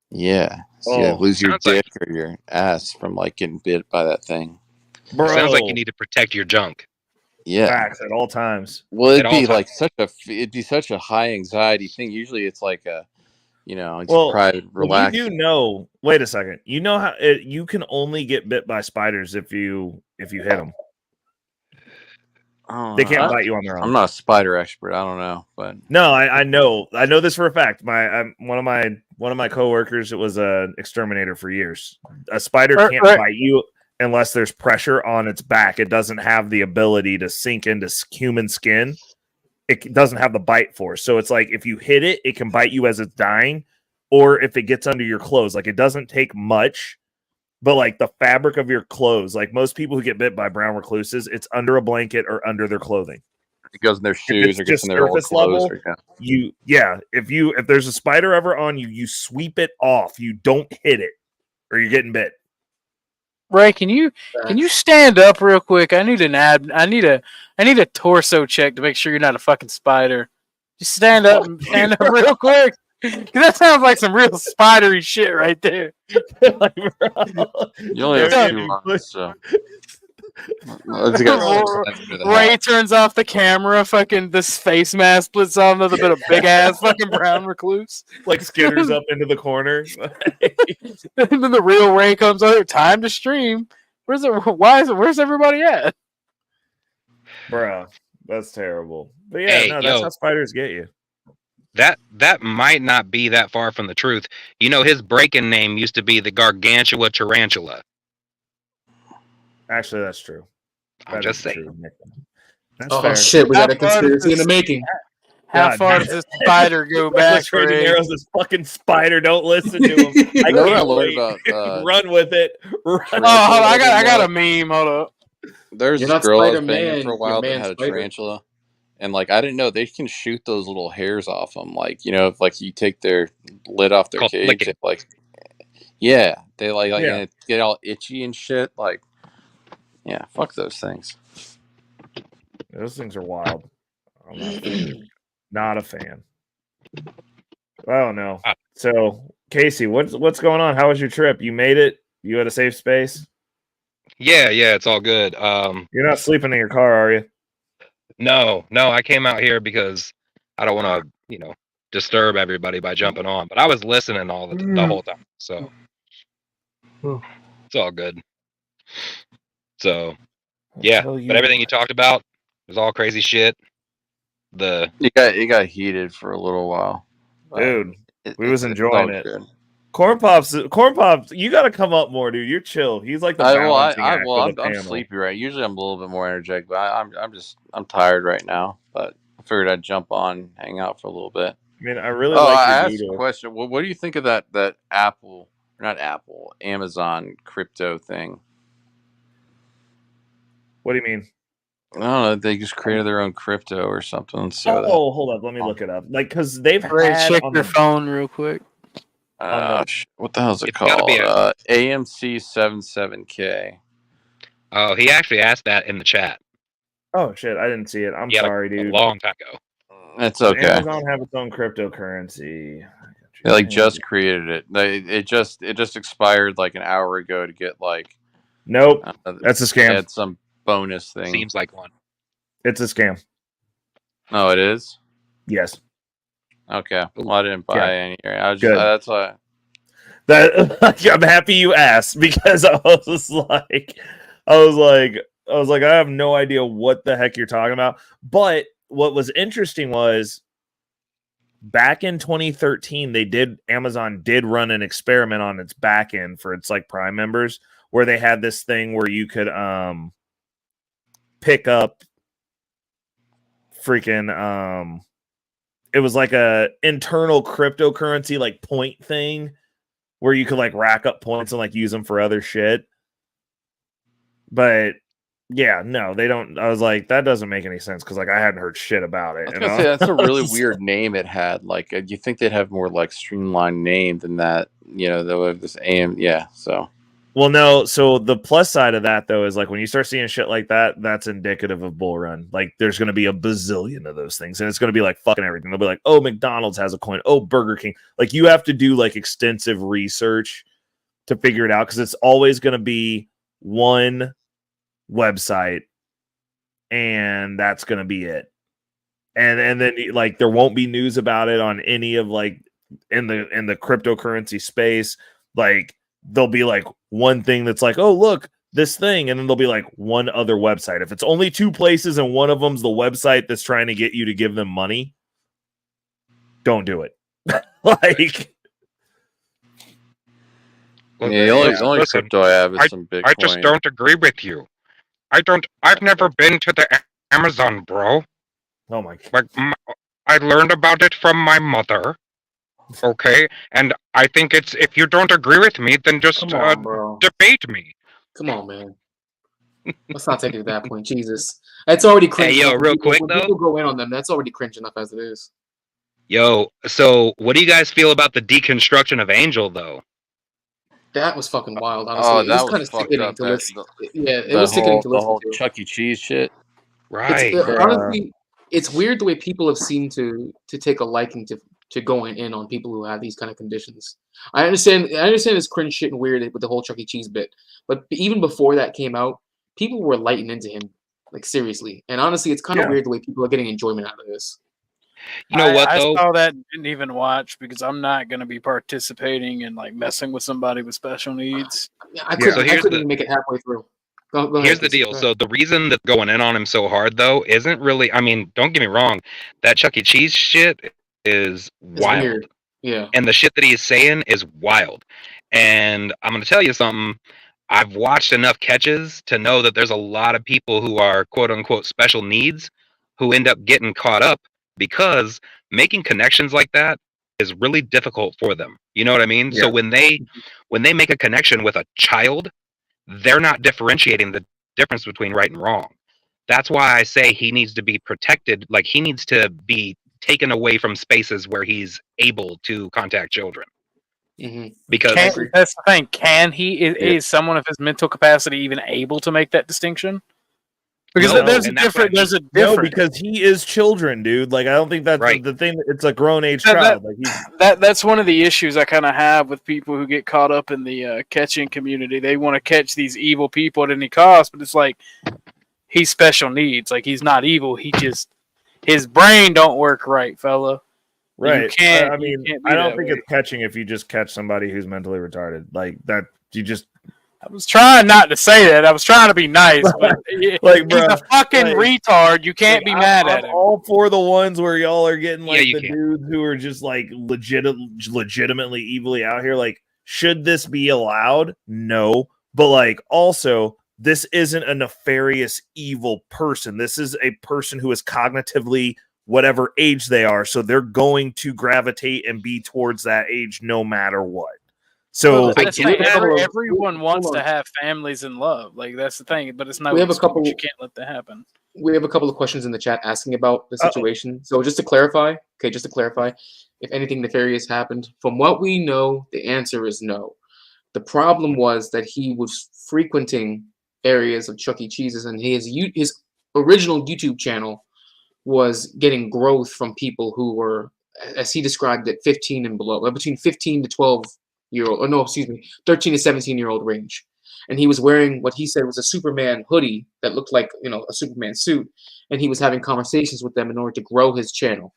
yeah, so you Oh, lose your sounds like- dick or your ass from like getting bit by that thing. Bro, Sounds like you need to protect your junk. Yeah, facts at all times. well, At it'd all be times. like it'd be such a high anxiety thing. Usually, it's like a, it's Well, private, well, relaxed. you do know. Wait a second. You know how you can only get bit by spiders if you hit them. Oh, They can't bite you on their own. I'm not a spider expert. I don't know, but No, I know this for a fact. One of my coworkers was an exterminator for years. A spider can't bite you unless there's pressure on its back. It doesn't have the ability to sink into human skin. It doesn't have the bite force. So it's like if you hit it, it can bite you as it's dying, or if it gets under your clothes. Like it doesn't take much. But like the fabric of your clothes, like most people who get bit by brown recluses, it's under a blanket or under their clothing. it goes in their shoes or gets in their old surface clothes. level, Yeah. if there's a spider ever on you, you sweep it off. You don't hit it, or you're getting bit. Ray, can you stand up real quick? I need a torso check to make sure you're not a fucking spider. Just stand up real quick. Cause that sounds like some real spidery shit right there. Like, You only have 2 arms, so. Ray turns off the camera. Fucking this face mask splits off another bit of big ass fucking brown recluse. Like skitters up into the corner. And then the real Ray comes out. Time to stream. Where's everybody at? Bruh, that's terrible. But yeah, Hey, that's yo. how spiders get you. that might not be that far from the truth. You know, his break-in name used to be the Gargantua Tarantula. Actually, that's true. I'm That just is saying. true. That's Oh fair. shit, was How that a far does conspiracy in the this? making? How God, far dude. does this spider go back, Trading Ray? arrows, this fucking spider. Don't listen to him. I You know what I can't learned wait. about Run with it. Run. Oh, hold on, tarantula I got the other a meme. Hold up. There's You're this not girl I was banging Spider-Man, for a you're while that Man had a Spider. tarantula, and like I didn't know they can shoot those little hairs off them. Like you know, if like you take their lid off their Called cage, flicking. it, like yeah, they like Yeah. and it get all itchy and shit. Like yeah, fuck those things. Those things are wild. I'm not a fan. Not a fan. Oh no. Ah, So Casey, what's going on? How was your trip? You made it? You had a safe space? yeah, it's all good. You're not sleeping in your car, are you? No, I came out here because I don't want to, disturb everybody by jumping on. But I was listening all the whole time, so it's all good. So I'll yeah, tell but you everything you what. talked about was all crazy shit. The It got heated for a little while, but Dude, we was it's all enjoying it. good. Corn Pops, you got to come up more, dude. You're chill. He's like the balancing act of the I'm panel. sleepy right. Usually I'm a little bit more energetic, but I'm tired right now. But I figured I'd jump on, hang out for a little bit. I mean, I really Oh, like your I asked a doodle. question. What do you think of that Apple, not Apple, Amazon crypto thing? What do you mean? I don't know. They just created their own crypto or something. So Oh, hold up. Let me look it up. Like, because they've Ray, had check on your the phone real quick. what the hell is it It's gotta be called? AMC 77K. Oh, he actually asked that in the chat. Oh shit, I didn't see it. I'm Yeah, like sorry, a dude. long time ago. It's Does okay. Amazon have its own cryptocurrency? They like just created it. It just expired like an hour ago to get like. Nope, that's a They scam. had some bonus thing. Seems like one. It's a scam. Oh, it is. Yes. Okay. Well, I didn't buy any. I was just Good. that's why. That I'm happy you asked because I was like, I have no idea what the heck you're talking about. But what was interesting was back in 2013, Amazon did run an experiment on its back end for its like Prime members where they had this thing where you could pick up freaking it was like a internal cryptocurrency like point thing where you could like rack up points and like use them for other shit. But yeah, no, they don't. I was like, that doesn't make any sense because like I hadn't heard shit about it. I was gonna say that's a really weird name it had. Like, you think they'd have more like streamlined name than that? You know, they'll have this AM. Yeah. So. Well, no. So the plus side of that though is like when you start seeing shit like that, that's indicative of bull run. Like there's going to be a bazillion of those things, and it's going to be like fucking everything. They'll be like, oh, McDonald's has a coin. Oh, Burger King. Like you have to do like extensive research to figure it out because it's always going to be one website, and that's going to be it. And then like there won't be news about it on any of like in the cryptocurrency space. Like there'll be like one thing that's like, oh look, this thing, and then there'll be like one other website. If it's only two places and one of them's the website that's trying to get you to give them money, don't do it. Like Yeah, the only crypto I have is some Bitcoin. I just don't agree with you. I've never been to the Amazon, bro. Oh my god. Like, I learned about it from my mother. Okay, and I think if you don't agree with me, then just debate me. Come on, man. Let's not take it to that point. Jesus, that's already cringe. Hey, yo, enough. real People, quick, when though. people go in on them, that's already cringe enough as it is. Yo, so what do you guys feel about the deconstruction of Angel, though? That was fucking wild. Honestly, Oh, it that was kind of fucked sickening up. to listen. Yeah, it was sickening to The listen whole to. Chuck E. Cheese shit. Right. Honestly, it's weird the way people have seemed to take a liking to going in on people who have these kind of conditions. I understand it's cringe shit and weird with the whole Chuck E. Cheese bit, but even before that came out, people were lighting into him, like seriously. And honestly, it's kind of weird the way people are getting enjoyment out of this. You know what, I though? saw that and didn't even watch because I'm not going to be participating in like messing with somebody with special needs. I couldn't even make it halfway through. Go Here's ahead, the deal. Go So the reason that's going in on him so hard, though, isn't really. I mean, don't get me wrong. That Chuck E. Cheese shit is It's wild. weird. Yeah. And the shit that he's saying is wild. And I'm going to tell you something. I've watched enough catches to know that there's a lot of people who are quote unquote special needs who end up getting caught up because making connections like that is really difficult for them. You know what I mean? So Yeah. when they make a connection with a child, they're not differentiating the difference between right and wrong. That's why I say he needs to be protected. Like he needs to be taken away from spaces where he's able to contact children. Because That's the thing. Can he? Is someone of his mental capacity even able to make that distinction? Because No, there's a and that's different. what I There's a mean. No, difference. because he is children, dude. Like I don't think that's the thing. It's a grown age That- child. Like he's That's one of the issues I kind of have with people who get caught up in the catching community. They want to catch these evil people at any cost, but it's like he's special needs. Like he's not evil. He just his brain don't work right, fella. right. You can't. I mean, you can't be I don't that think way. it's catching if you just catch somebody who's mentally retarded. Like that, you just. I was trying not to say that. I was trying to be nice, but Like, he's bro, a fucking like- retard. You can't be I'm- mad I'm at him. all for the ones where y'all are getting like you the can. dudes who are just like legitimately evilly out here. Like, should this be allowed? No, but like also, this isn't a nefarious evil person. This is a person who is cognitively whatever age they are, so they're going to gravitate and be towards that age no matter what. So That's the thing. Everyone wants to have families and love. Like that's the thing, but it's not. We have a couple- You can't let that happen. We have a couple of questions in the chat asking about the situation. So just to clarify, if anything nefarious happened, from what we know, the answer is no. The problem was that he was frequenting areas of Chuck E. Cheese's, and his original YouTube channel was getting growth from people who were, as he described it, 15 and below, between 15 to 12-year-old, or no, excuse me, 13 to 17-year-old range. And he was wearing what he said was a Superman hoodie that looked like, a Superman suit, and he was having conversations with them in order to grow his channel.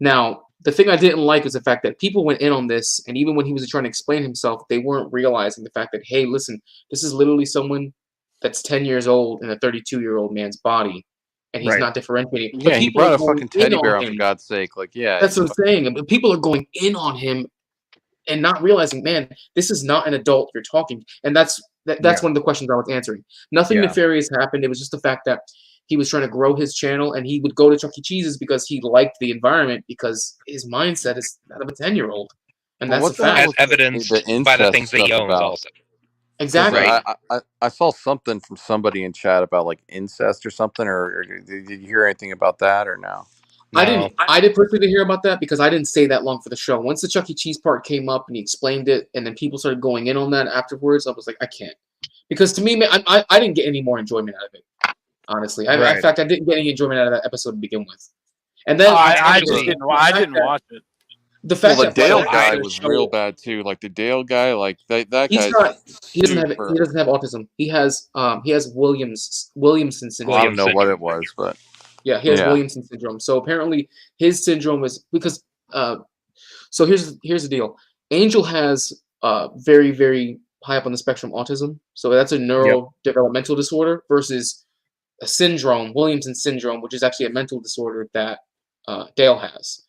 Now, the thing I didn't like is the fact that people went in on this, and even when he was trying to explain himself, they weren't realizing the fact that, hey, listen, this is literally someone that's 10 years old in a 32-year-old man's body, and he's Right. not differentiating. Yeah, he brought a going fucking teddy in bear on on, for him. God's sake. Like, yeah. That's what I'm saying. People are going in on him and not realizing, man, this is not an adult you're talking. And that's one of the questions I was answering. Nothing Yeah. nefarious happened. It was just the fact that he was trying to grow his channel, and he would go to Chuck E. Cheese's because he liked the environment, because his mindset is that of a 10-year-old. And Well, that's a what the hell fact. was As evidenced by the incest things that he stuff owns, about? also. Exactly. I saw something from somebody in chat about like incest or something, or did you hear anything about that or no? I didn't personally hear about that because I didn't stay that long for the show. Once the Chuck E. Cheese part came up and he explained it, and then people started going in on that afterwards, I was like, I can't. Because to me, man, I didn't get any more enjoyment out of it. Honestly, Right. in fact, I didn't get any enjoyment out of that episode to begin with. And then I didn't watch it. The fact Well, the that Dale Fred guy Astaire was showed- real bad too. Like the Dale guy, like that He's guy's not. He doesn't have. super- He doesn't have autism. He has Williamson syndrome. Well, I don't know what it was, but Yeah, he has Williamson syndrome. So apparently, his syndrome is because. So here's the deal. Angel has very, very high up on the spectrum autism. So that's a neurodevelopmental disorder versus a syndrome, Williamson syndrome, which is actually a mental disorder that Dale has.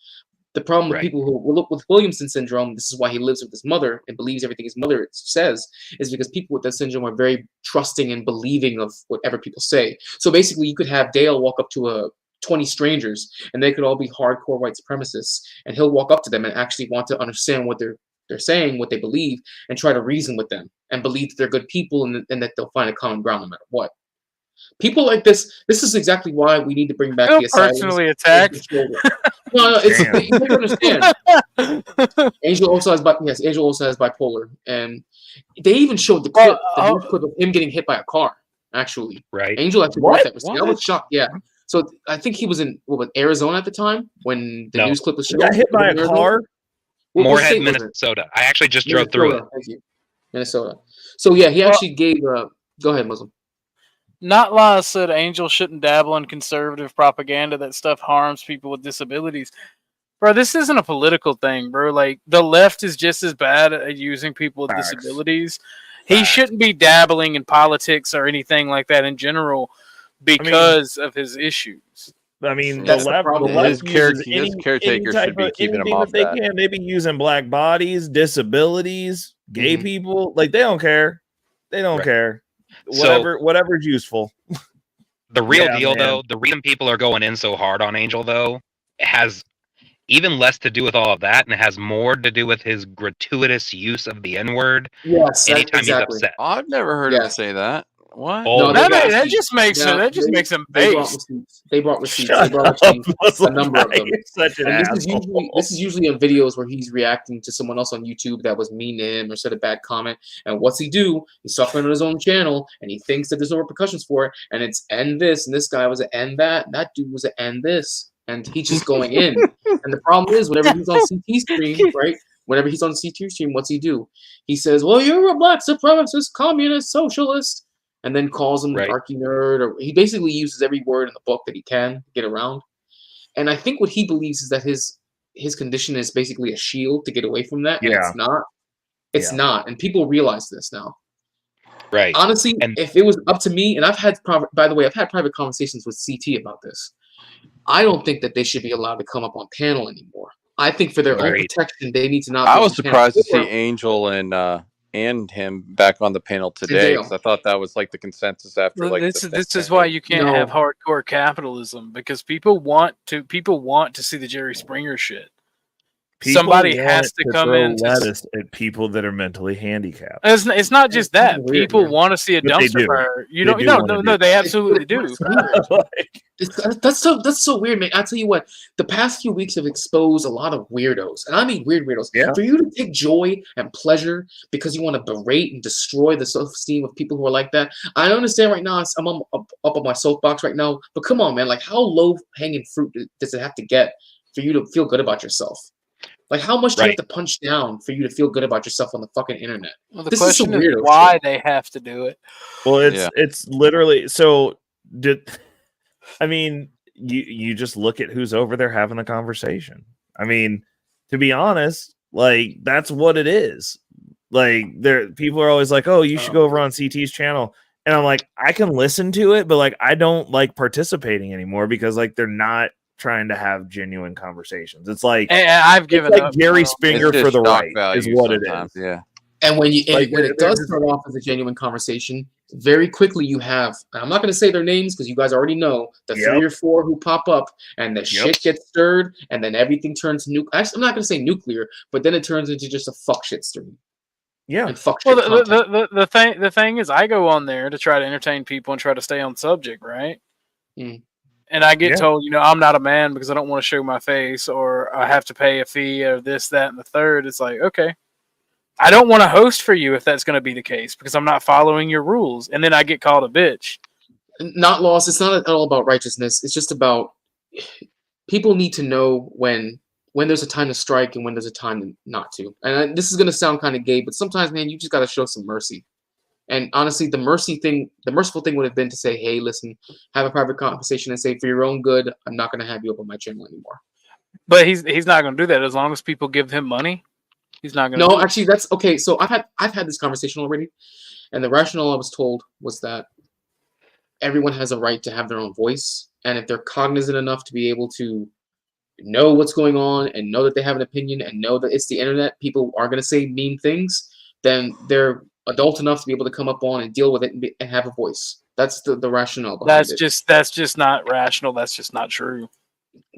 The problem with people who look with Williamson syndrome, this is why he lives with his mother and believes everything his mother says, is because people with that syndrome are very trusting and believing of whatever people say. So basically, you could have Dale walk up to 20 strangers, and they could all be hardcore white supremacists, and he'll walk up to them and actually want to understand what they're saying, what they believe, and try to reason with them, and believe that they're good people and that they'll find a common ground no matter what. People like this is exactly why we need to bring back the asylums. Personally attacked. No, it's you have to understand. Angel also has bipolar, and they even showed the clip, news clip of him getting hit by a car. Actually, right? Angel actually What? watched that. I was shocked. Yeah. So I think he was in Arizona at the time when the news clip was shown. Got hit by a car. Moorhead, Minnesota. I actually just drove through it. Thank you. Minnesota. So yeah, he actually gave. Go ahead, Muslim. Not Law said Angel shouldn't dabble in conservative propaganda. That stuff harms people with disabilities. Bro, this isn't a political thing, bro. Like, the left is just as bad at using people with disabilities. He shouldn't be dabbling in politics or anything like that in general because of his issues. I mean, the That's the left, the problem. left His uses any caretaker type should be of keeping him anything off that they that. can. They be using black bodies, disabilities, gay Mhm. people. Like they don't care. They don't Right. care. So Whatever's useful. the real Yeah, deal, man. though, the reason people are going in so hard on Angel, though, it has even less to do with all of that, and it has more to do with his gratuitous use of the N word Yes, anytime exactly. he's upset. I've never heard him Yes. say that. What? Oh, No, they got that receipts. just makes it. Now, That just makes him they brought based. receipts. They brought receipts. Shut They brought up, actually a Muslim number of guy. them. You're such an And asshole. this is usually on videos where he's reacting to someone else on YouTube that was mean to him or said a bad comment. And what's he do? He's talking on his own channel, and he thinks that there's no repercussions for it. And it's end this, and this guy was an end that, and that dude was an end this, and he's just going in. And the problem is, whenever he's on CT stream, right? Whenever he's on CT stream, what's he do? He says, "Well, you're a black supremacist, communist, socialist." And then calls him Right. arky nerd, or he basically uses every word in the book that he can get around. And I think what he believes is that his condition is basically a shield to get away from that, and Yeah. it's not. It's Yeah. not, and people realize this now. right. Honestly, And if it was up to me, and by the way, I've had private conversations with CT about this. I don't think that they should be allowed to come up on panel anymore. I think for their own Right. protection, they need to not. I be was on panel. surprised to see Or- Angel and him back on the panel today Today. because I thought that was like the consensus after Well, like this the this is why you can't have hardcore capitalism, because people want to see the Jerry Springer shit. People Somebody want has to come throw in. lettuce at people that are mentally handicaed. It's not just that. weird, People man. want to see a But they dumpster do. fire. You They don't. do No, wanna no, do no. They It's- absolutely do. it's weird. That's so weird, man. I tell you what, the past few weeks have exposed a lot of weirdos, and I mean weird weirdos. Yeah. For you to take joy and pleasure because you want to berate and destroy the self-esteem of people who are like that, I understand right now. I'm up on my soapbox right now, but come on, man. Like, how low-hanging fruit does it have to get for you to feel good about yourself? Like, how much do you have to punch down for you to feel good about yourself on the fucking internet? Well, the This is some question is weirdo why shit. they have to do it. Well, Yeah. it's literally so. I mean, you just look at who's over there having the conversation. I mean, to be honest, like that's what it is. Like people are always like, "Oh, you should go over on CT's channel," and I'm like, I can listen to it, but like I don't like participating anymore because like they're not trying to have genuine conversations. It's like I've given like up. Jerry It's Springer just for the shock right value is what sometimes, it is. Yeah. And when Like, when it they're does just- start off as a genuine conversation, very quickly you have, and I'm not going to say their names because you guys already know the Yep. 3 or 4 who pop up, and the shit gets stirred, and then everything turns nuclear. Actually, I'm not going to say nuclear, but then it turns into just a fuck shit stream. Yeah. And fuck Well, shit content. the thing is, I go on there to try to entertain people and try to stay on subject, right? Mm. And I get Yeah. told, I'm not a man because I don't want to show my face, or I have to pay a fee, or this, that, and the third. It's like, okay, I don't want to host for you if that's going to be the case because I'm not following your rules, and then I get called a bitch. Not lost. It's not at all about righteousness. It's just about people need to know when there's a time to strike and when there's a time not to. And this is going to sound kind of gay, but sometimes, man, you just got to show some mercy. And honestly, the merciful thing would have been to say, "Hey, listen, have a private conversation and say, for your own good, I'm not going to have you up on my channel anymore." But he's not going to do that as long as people give him money. He's not going to. No, actually, that's okay. So I've had this conversation already, and the rationale I was told was that everyone has a right to have their own voice, and if they're cognizant enough to be able to know what's going on and know that they have an opinion and know that it's the internet, people are going to say mean things, then they're adult enough to be able to come up on and deal with it and have a voice. That's the rationale behind it. That's just not rational. That's just not true.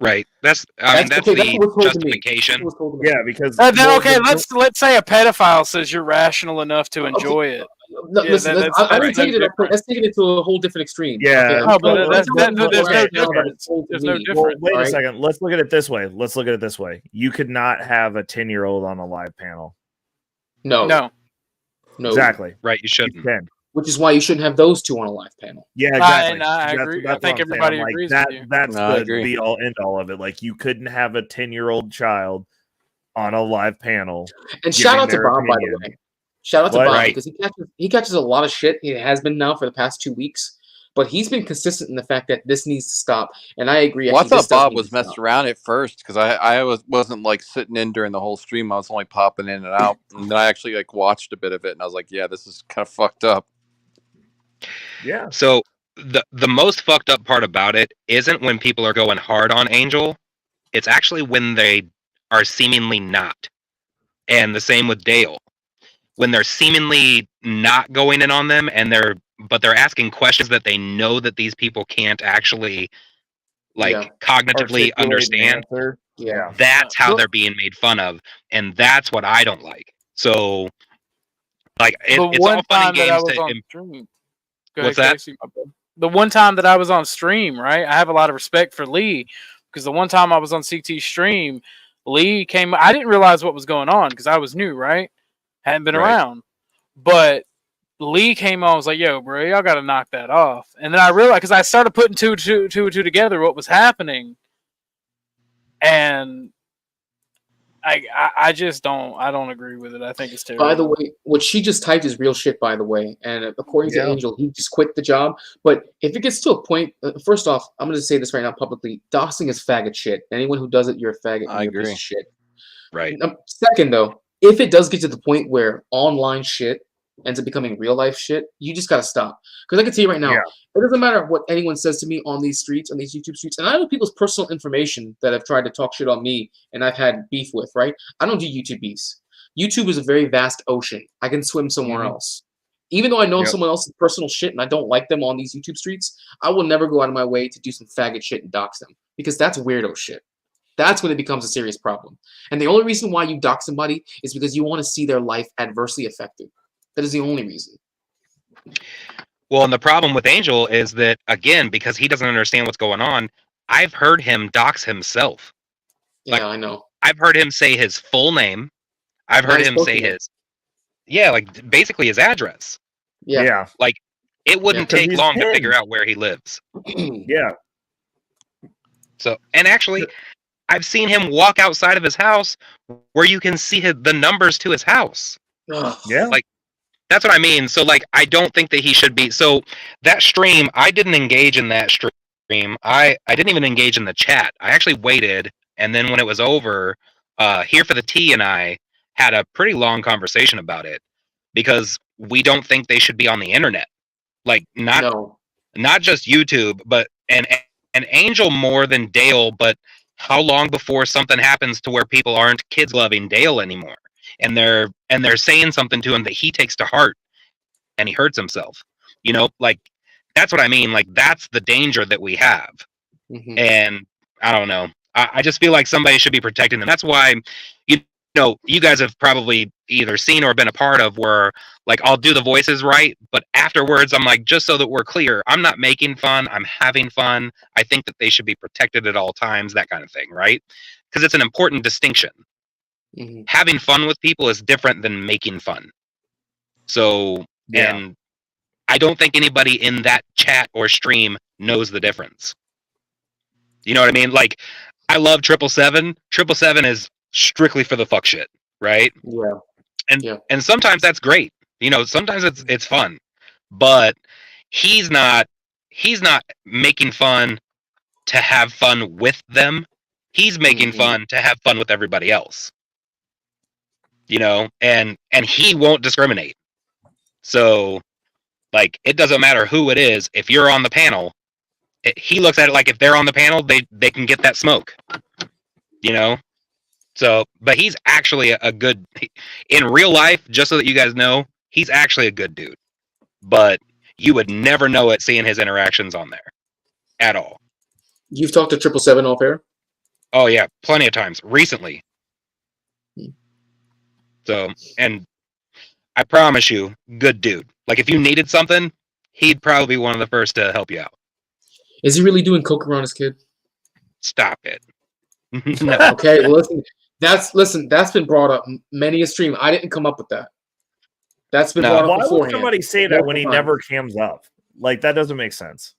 Right. That's okay, the that's what was told to me. justification. That's what was told to me. Yeah, because Then okay, let's say a pedophile says you're rational enough to enjoy it. No, Yeah, listen, that's I didn't no take it. different. Let's take it to a whole different extreme. Yeah. Okay, No, but I'm there's telling you no what the rationale that difference. was told to There's no me. difference. Well, wait All a right? second. Let's look at it this way. You could not have a 10-year-old on a live panel. No. Exactly. Right. You You shouldn't. can. Which is why you shouldn't have those two on a live panel. Yeah, exactly. And I That's- agree. that's I think what I'm saying. everybody I'm like, agrees that. with you. That's No, I the agree. be all end all of it. Like you couldn't have a 10-year-old child on a live panel. And shout giving out to their Bob, by the opinion. way. Shout out to What? Bob Right. because he catches a lot of shit. He has been now for the past 2 weeks. But he's been consistent in the fact that this needs to stop. And I agree. Well, I actually, this thought does Bob need was to messing stop. around at first because I wasn't like sitting in during the whole stream. I was only popping in and out, and then I actually like watched a bit of it, and I was like, "Yeah, this is kind of fucked up." Yeah. So the most fucked up part about it isn't when people are going hard on Angel. It's actually when they are seemingly not. And the same with Dale. When they're seemingly not going in on them and they're asking questions that they know that these people can't actually cognitively understand. Yeah. That's how they're being made fun of, and that's what I don't like. So it's all fun and games to stream. What's that? The one time that I was on stream, right? I have a lot of respect for Lee because the one time I was on CT stream, Lee came. I didn't realize what was going on because I was new, right? Hadn't been around, but Lee came on. Was like, "Yo, bro, y'all got to knock that off." And then I realized because I started putting two together, what was happening, and I just don't agree with it. I think it's terrible. By the way, what she just typed is real shit, by the way. And according to Angel, he just quit the job. But if it gets to a point, first off, I'm going to say this right now publicly. Doxing is faggot shit. Anyone who does it, you're a faggot. I agree. Piece of shit. Right. Second, though, if it does get to the point where online shit ends up becoming real life shit, you just got to stop. Because I can tell you right now, it doesn't matter what anyone says to me on these streets, on these YouTube streets. And I know people's personal information that have tried to talk shit on me and I've had beef with, right? I don't do YouTube beefs. YouTube is a very vast ocean. I can swim somewhere else. Even though I know someone else's personal shit and I don't like them on these YouTube streets, I will never go out of my way to do some faggot shit and dox them. Because that's weirdo shit. That's when it becomes a serious problem. And the only reason why you dox somebody is because you want to see their life adversely affected. That is the only reason. Well, and the problem with Angel is that, again, because he doesn't understand what's going on, I've heard him dox himself. Yeah, I know. I've heard him say his full name. I've heard him say his... Yeah, like, basically his address. Yeah. Like, it wouldn't take long to figure out where he lives. Yeah. So, and actually, I've seen him walk outside of his house where you can see the numbers to his house. Yeah. Like, that's what I mean. So, like, I don't think that he should be. So, that stream, I didn't engage in that stream. I didn't even engage in the chat. I actually waited. And then when it was over, Here for the Tea and I had a pretty long conversation about it because we don't think they should be on the internet. Like, not just YouTube, but an Angel more than Dale. But how long before something happens to where people aren't kids loving Dale anymore? And they're saying something to him that he takes to heart and he hurts himself. You know, like, that's what I mean. Like, that's the danger that we have. And I don't know. I just feel like somebody should be protecting them. That's why, you know, you guys have probably either seen or been a part of where, like, I'll do the voices right, but afterwards I'm like, just so that we're clear, I'm not making fun, I'm having fun. I think that they should be protected at all times, that kind of thing, right? Because it's an important distinction. Having fun with people is different than making fun. So, and I don't think anybody in that chat or stream knows the difference. You know what I mean? Like, I love 777. 777 is strictly for the fuck shit, right? Yeah. And sometimes that's great. You know, sometimes it's fun. But he's not making fun to have fun with them. He's making fun to have fun with everybody else. You know, and he won't discriminate. So, like, it doesn't matter who it is. If you're on the panel, he looks at it like if they're on the panel, they can get that smoke. You know? So, but he's actually a good, in real life, just so that you guys know, he's actually a good dude. But you would never know it seeing his interactions on there at all. You've talked to 777 off air? Oh, yeah, plenty of times. Recently. So, and I promise you, good dude. Like, if you needed something, he'd probably be one of the first to help you out. Is he really doing coke around his kid? Stop it. No. Okay, well, listen, that's been brought up many a stream. I didn't come up with that. That's been brought up Why beforehand. would somebody say that when he never cams up? Like, that doesn't make sense.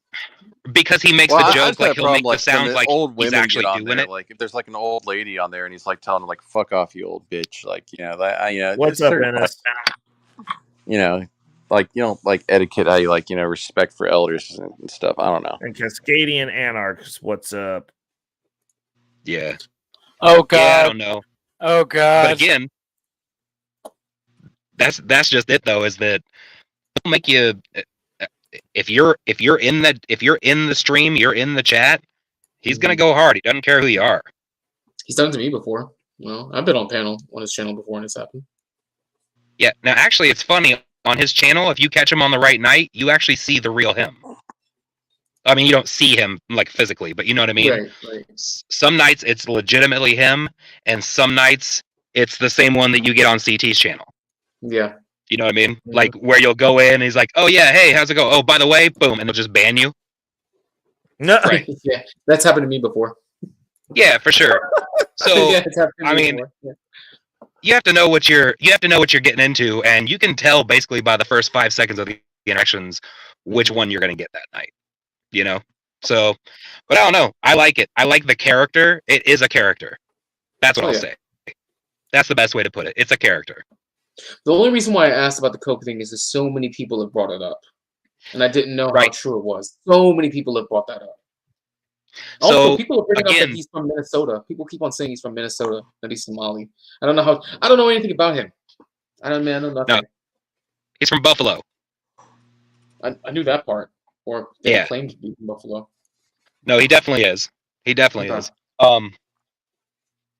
Because he makes the joke, like, he'll make the sound like old he's women actually get on doing there, it. like if there's like an old lady on there and he's like telling her like "fuck off, you old bitch," like, you know, that, you know, What's up, Ennis? You know, like, you know, like etiquette, how you, like, you know, respect for elders and stuff. I don't know. And Cascadian Anarchs, what's up? Yeah. Oh God. Yeah, I don't know. Oh God. But again, that's just it though. Is that it'll make you? if you're in the stream, you're in the chat, he's gonna go hard. He doesn't care who you are. He's done it to me before. Well, I've been on panel on his channel before and it's happened. Yeah. Now, actually, it's funny on his channel. If you catch him on the right night, you actually see the real him. I mean, you don't see him like physically, but you know what I mean. Right. Some nights it's legitimately him, and some nights it's the same one that you get on CT's channel. Yeah. You know what I mean? Like where you'll go in, and he's like, "Oh yeah, hey, how's it go? Oh, by the way, boom," and they'll just ban you. No. Right. Yeah, that's happened to me before. Yeah, for sure. So Yeah, it's happened to I me mean, before. Yeah. you have to know what you're getting into, and you can tell basically by the first 5 seconds of the interactions which one you're going to get that night. You know. So, but I don't know. I like it. I like the character. It is a character. That's what I'll say. That's the best way to put it. It's a character. The only reason why I asked about the Coke thing is that so many people have brought it up, and I didn't know how true it was. So many people have brought that up. Also, people are bringing up that he's from Minnesota. People keep on saying he's from Minnesota, that he's Somali. I don't know anything about him. I know nothing. No, he's from Buffalo. I knew that part, or they claimed to be from Buffalo. No, he definitely is. He definitely Okay. is.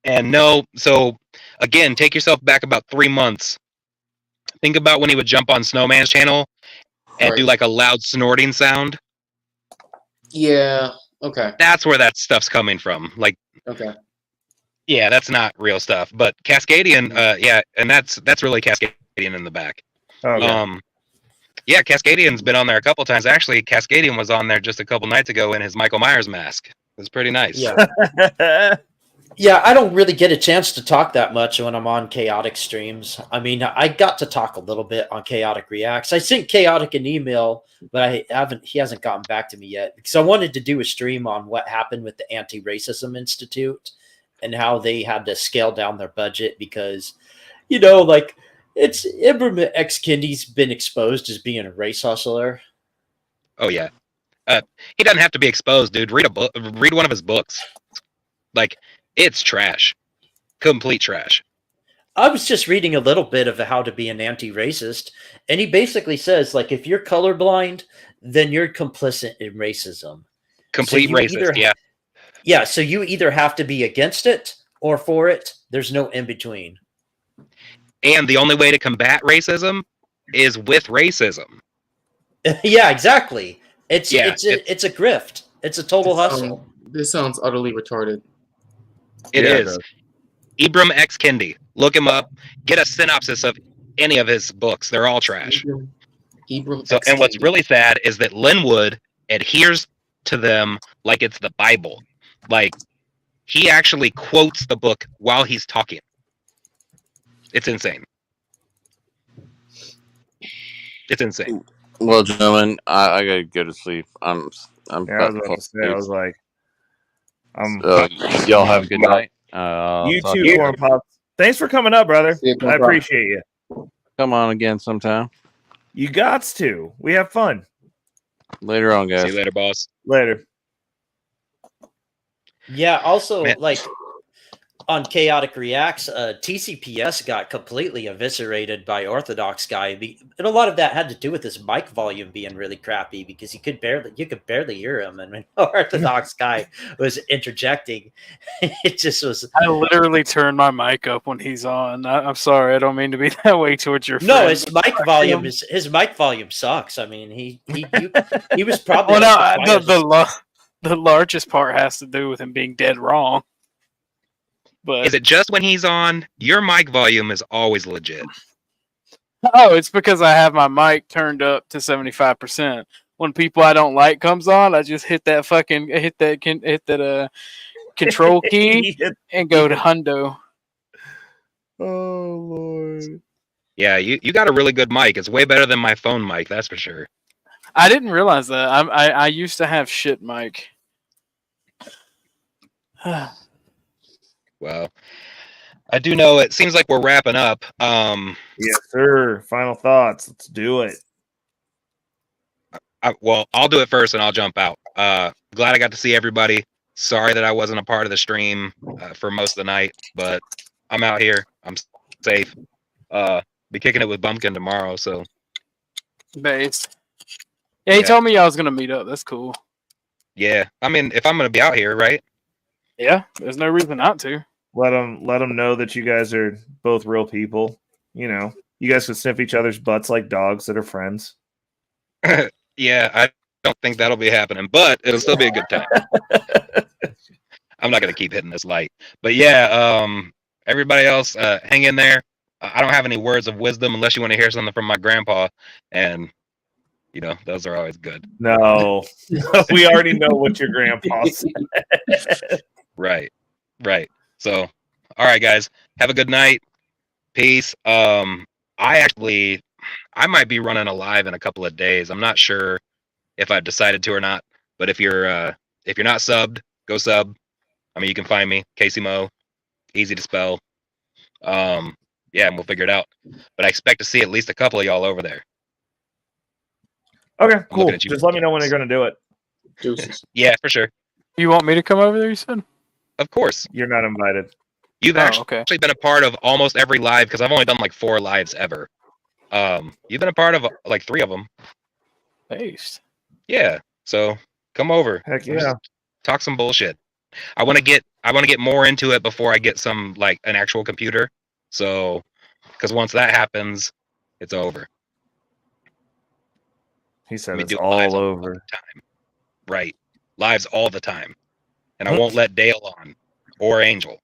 And no, so again, take yourself back about 3 months. Think about when he would jump on Snowman's channel and do like a loud snorting sound. Yeah. Okay. That's where that stuff's coming from. Like, okay. Yeah, that's not real stuff. But Cascadian, yeah, and that's really Cascadian in the back. Okay. Yeah, Cascadian's been on there a couple times. Actually, Cascadian was on there just a couple nights ago in his Michael Myers mask. It was pretty nice. Yeah. Yeah, I don't really get a chance to talk that much when I'm on Chaotic streams. I mean, I got to talk a little bit on Chaotic Reacts. I sent Chaotic an email, but he hasn't gotten back to me yet because I wanted to do a stream on what happened with the Anti-Racism Institute and how they had to scale down their budget because, like it's Ibram X. Kendi's been exposed as being a race hustler. Oh yeah. He doesn't have to be exposed, dude. Read a book. Read one of his books. Like, it's trash. Complete trash. I was just reading a little bit of how to be an anti-racist, and he basically says, like, if you're colorblind, then you're complicit in racism. Complete racist, yeah. Yeah, so you either have to be against it or for it. There's no in between. And the only way to combat racism is with racism. Yeah, exactly. It's a grift. It's a total hustle. This sounds utterly retarded. It is. Ibram X. Kendi. Look him up. Get a synopsis of any of his books. They're all trash. Ibram X. And what's really sad is that Linwood adheres to them like it's the Bible. Like, he actually quotes the book while he's talking. It's insane. It's insane. Well, gentlemen, I gotta go to sleep. I'm I was about to say, I was like, y'all have a good night. You too, Corn Pops. Thanks for coming up, brother. I appreciate you. Come on again sometime. You gots to. We have fun. Later on, guys. See you later, boss. Later. Yeah, also, like, on Chaotic Reacts, TCPS got completely eviscerated by Orthodox guy, and a lot of that had to do with his mic volume being really crappy because you could barely hear him, and when Orthodox guy was interjecting, it just was. I literally turn my mic up when he's on. I'm sorry, I don't mean to be that way towards your friend. No, his mic volume sucks. I mean, he was probably the largest part has to do with him being dead wrong. But is it just when he's on? Your mic volume is always legit. Oh, it's because I have my mic turned up to 75%. When people I don't like comes on, I just hit that control key and go to hundo. Oh Lord. Yeah, you got a really good mic. It's way better than my phone mic, that's for sure. I didn't realize that. I used to have shit mic. Well, I do know it seems like we're wrapping up. Yes, sir. Final thoughts. Let's do it. Well, I'll do it first and I'll jump out. Glad I got to see everybody. Sorry that I wasn't a part of the stream for most of the night, but I'm out here. I'm safe. Be kicking it with Bumpkin tomorrow, so. Based. Yeah, he Yeah. told me y'all was gonna meet up. That's cool. Yeah, I mean, if I'm gonna be out here, right? Yeah, there's no reason not to. Let them know that you guys are both real people. You know, you guys can sniff each other's butts like dogs that are friends. Yeah, I don't think that'll be happening, but it'll still be a good time. I'm not gonna keep hitting this light, but yeah, everybody else, hang in there. I don't have any words of wisdom unless you want to hear something from my grandpa, and you know those are always good. No, we already know what your grandpa said. Right, right. So, all right, guys, have a good night. Peace. I might be running a live in a couple of days. I'm not sure if I've decided to or not. But if you're not subbed, go sub. I mean, you can find me, Casey Mo, easy to spell. Yeah, and we'll figure it out. But I expect to see at least a couple of y'all over there. Okay, I'm cool. looking at you. Just let me know when they're going to do it. Deuces. Yeah, for sure. You want me to come over there? You said. Of course. You're not invited. You've Oh, actually okay. been a part of almost every live because I've only done like 4 lives ever. You've been a part of like 3 of them. Based. Yeah. So come over. Heck Let's yeah. talk some bullshit. I want to get more into it before I get some like an actual computer. So, because once that happens, it's over. He said We it's do all lives all over. the time. Right. Lives all the time. And I won't let Dale on or Angel.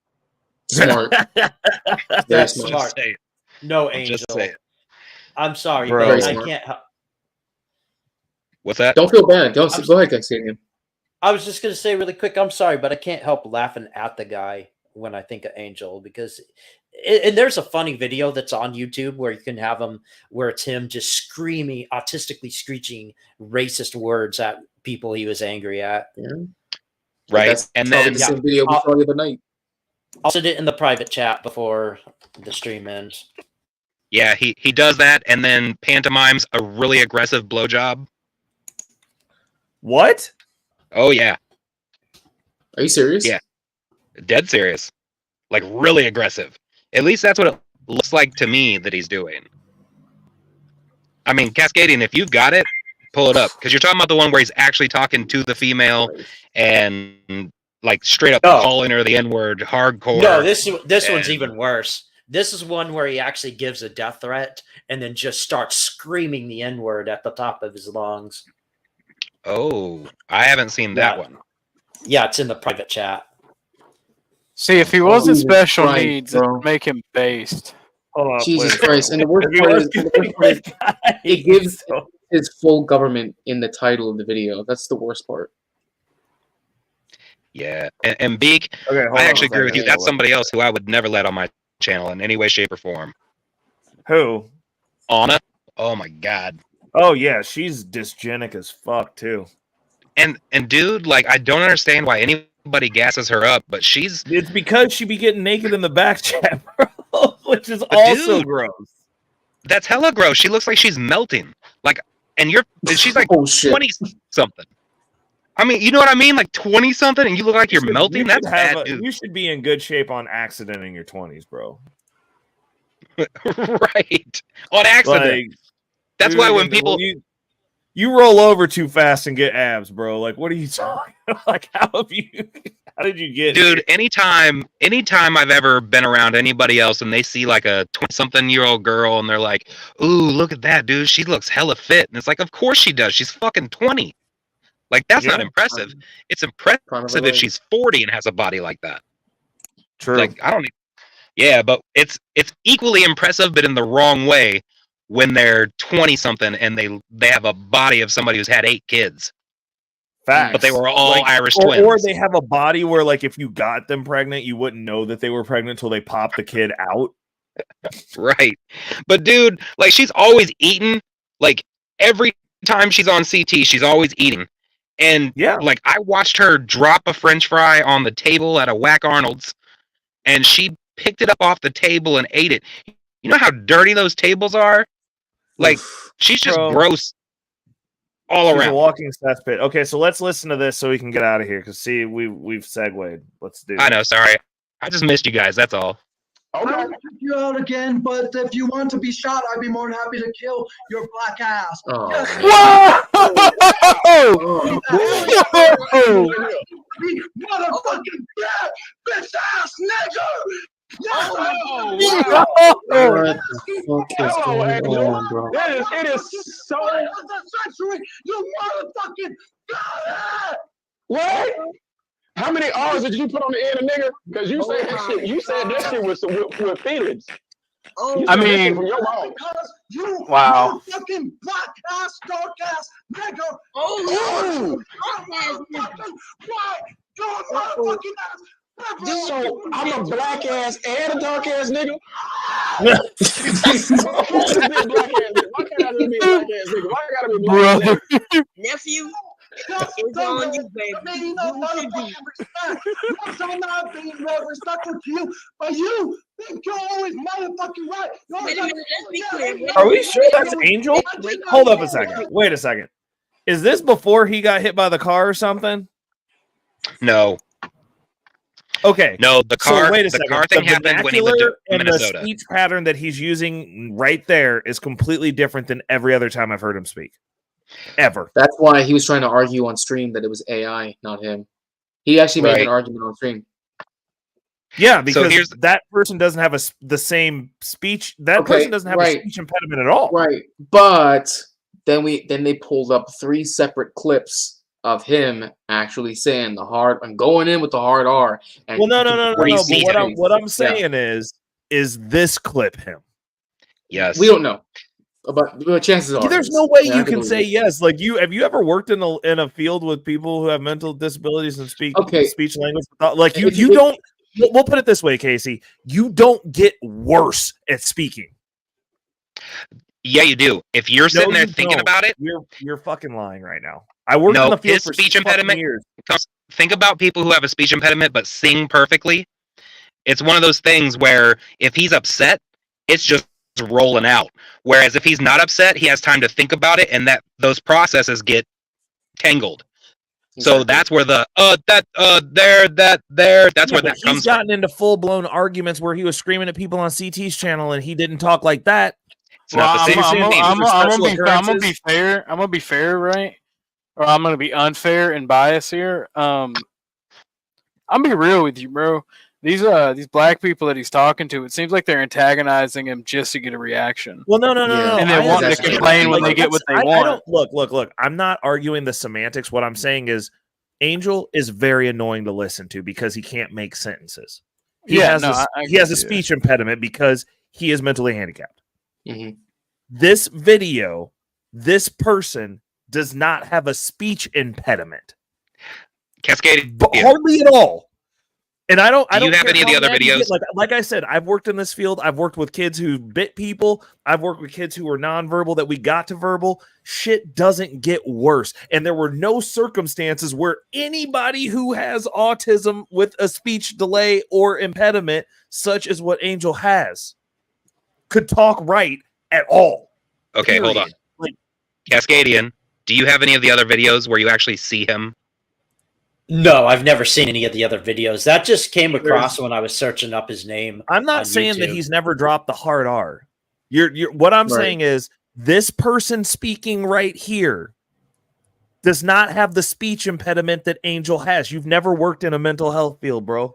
Smart. Very That's smart. smart. Just say it. No, Just Angel. say it. I'm sorry, Bro. babe. Very I smart. can't help. What's that? Don't feel bad. Go ahead, Cassian. I was just gonna say really quick. I'm sorry, but I can't help laughing at the guy when I think of Angel because, and there's a funny video that's on YouTube where you can have him where it's him just screaming, autistically screeching racist words at people he was angry at. Yeah. Right. That's And probably then the same video we saw the other night. I'll send it in the private chat before the stream ends. yeah, he does that and then pantomimes a really aggressive blowjob. What? Oh yeah. Are you serious? Yeah. Dead serious. Like really aggressive. At least that's what it looks like to me that he's doing. I mean, Cascadian, if you've got it, pull it up. Because you're talking about the one where he's actually talking to the female and like straight up calling her the N-word hardcore. No, this one's and- even worse. This is one where he actually gives a death threat and then just starts screaming the N-word at the top of his lungs. Oh, I haven't seen that one. Yeah, it's in the private chat. See, if he wasn't Jesus special Christ, needs, bro. it'd make him based. Hold up. Jesus wait. Christ. And the worst If he part was is, gonna it gives his full government in the title of the video. That's the worst part. Yeah. And Beak, Okay, hold I on actually a agree with you. second. That's somebody else who I would never let on my channel in any way, shape, or form. Who? Anna? Oh my god. Oh yeah, she's dysgenic as fuck too. And dude, like I don't understand why anybody gasses her up, but she's It's because she be getting naked in the back chat, bro, which is also dude, gross. that's hella gross. She looks like she's melting. Like, and she's like Oh, shit. 20 something. I mean, you know what I mean? Like 20 something, and you look like you're melting. You That's should have bad news. you should be in good shape on accident in your 20s, bro. Right. On accident. Like, That's dude, why when people you roll over too fast and get abs, bro. Like, what are you talking? Like, how did you get dude, here? anytime I've ever been around anybody else and they see like a 20-something-year-old girl and they're like, "Ooh, look at that, dude. She looks hella fit." And it's like, "Of course she does. She's fucking 20." Like, that's not Yeah. impressive. It's impressive if she's 40 and has a body like that. True. Like, I don't. Yeah, but it's equally impressive, but in the wrong way when they're 20-something and they have a body of somebody who's had 8 kids. Facts. But they were all Like, Irish or twins. they have a body where, like, if you got them pregnant, you wouldn't know that they were pregnant until they popped the kid out. Right. But dude, like she's always eating. Like every time she's on CT, she's always eating. And yeah, like I watched her drop a French fry on the table at a Whack Arnold's, and she picked it up off the table and ate it. You know how dirty those tables are? Like she's just Bro. gross all She's around. a walking cesspit. Okay, so let's listen to this so we can get out of here. Because see, we've segued. Let's do. I know. Sorry, I just missed you guys. That's all. I will kick you out again, but if you want to be shot, I'd be more than happy to kill your black ass. Oh, Yes. Me motherfucking black bitch ass nigger. Yes, What the fuck is going on, bro? It is so century. You motherfucking got it. What? How many R's did you put on the end of nigga? Because you said that shit. You said that shit with feelings. You I said that shit mean, from your mouth. Because you wow. motherfucking black ass, dark ass nigger. Oh, motherfucking white, your motherfucking ass. So I'm a black ass and a dark ass nigga. Why can't I be a black ass nigga? Why can't I just be a black ass nigga? Why I gotta be a black ass nigga? Nephew, it's on you, baby. Maybe no motherfucking respect. Yes, I'm not being respectful to you, but you think you're always motherfucking right. Wait a minute, let's be clear. Are we sure that's Angel? Hold up a second. Wait a second. Is this before he got hit by the car or something? No. Okay. No, the car. So wait a the second. car thing the happened when he lived in vernacular and the Minnesota. speech pattern that he's using right there is completely different than every other time I've heard him speak. Ever. That's why he was trying to argue on stream that it was AI, not him. He actually made an argument on stream. Yeah, because that person doesn't have the same speech. That person doesn't have a speech impediment at all. Right. But then they pulled up 3 separate clips of him actually saying the hard and going in with the hard R. And Well, no. But what I'm saying is this clip him? Yes. We don't know. But chances are there's no way you can say yes. Like have you ever worked in a field with people who have mental disabilities and speak speech language? Like you don't. We'll put it this way, Casey. You don't get worse at speaking. Yeah, you do. If you're sitting there thinking about it, you're fucking lying right now. I worked in the field for speech 6 impediment. years. Think about people who have a speech impediment but sing perfectly. It's one of those things where if he's upset, it's just rolling out. Whereas if he's not upset, he has time to think about it, and those processes get tangled. So that's where the that's where that comes He's gotten into full blown arguments where he was screaming at people on CT's channel, and he didn't talk like that. I'm gonna be fair. I'm gonna be fair, right? Or I'm gonna be unfair and biased here. I'm gonna be real with you, bro. These black people that he's talking to, it seems like they're antagonizing him just to get a reaction. Well, no, and they want to complain when they get what they want. Look. I'm not arguing the semantics. What I'm saying is, Angel is very annoying to listen to because he can't make sentences. He has a speech impediment because he is mentally handicapped. Mm-hmm. This video, this person does not have a speech impediment. Cascade, hardly at all. And I don't. Do you have any of the other videos? Like I said, I've worked in this field. I've worked with kids who bit people. I've worked with kids who were nonverbal that we got to verbal. Shit doesn't get worse. And there were no circumstances where anybody who has autism with a speech delay or impediment, such as what Angel has, could talk right at all. Okay, hold on. Cascadian, do you have any of the other videos where you actually see him? No, I've never seen any of the other videos. That just came across when I was searching up his name. I'm not saying that he's never dropped the hard R. What I'm saying is this person speaking right here does not have the speech impediment that Angel has. You've never worked in a mental health field, bro.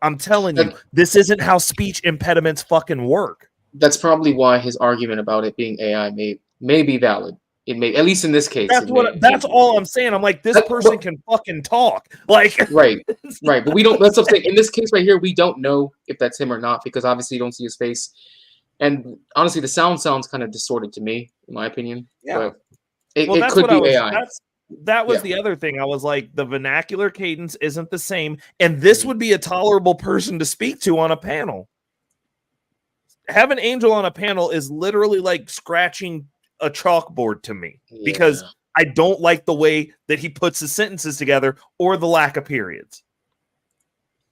I'm telling you, this isn't how speech impediments fucking work. That's probably why his argument about it being AI may be valid. It may, at least in this case. That's all I'm saying. I'm like, this person can fucking talk. Like, right. But we don't. That's what I'm saying. In this case right here, we don't know if that's him or not because obviously you don't see his face, and honestly, the sound sounds kind of distorted to me, in my opinion. Yeah. But it could be AI. That was the other thing. I was like, the vernacular cadence isn't the same, and this would be a tolerable person to speak to on a panel. Having Angel on a panel is literally like scratching a chalkboard to me because I don't like the way that he puts his sentences together or the lack of periods.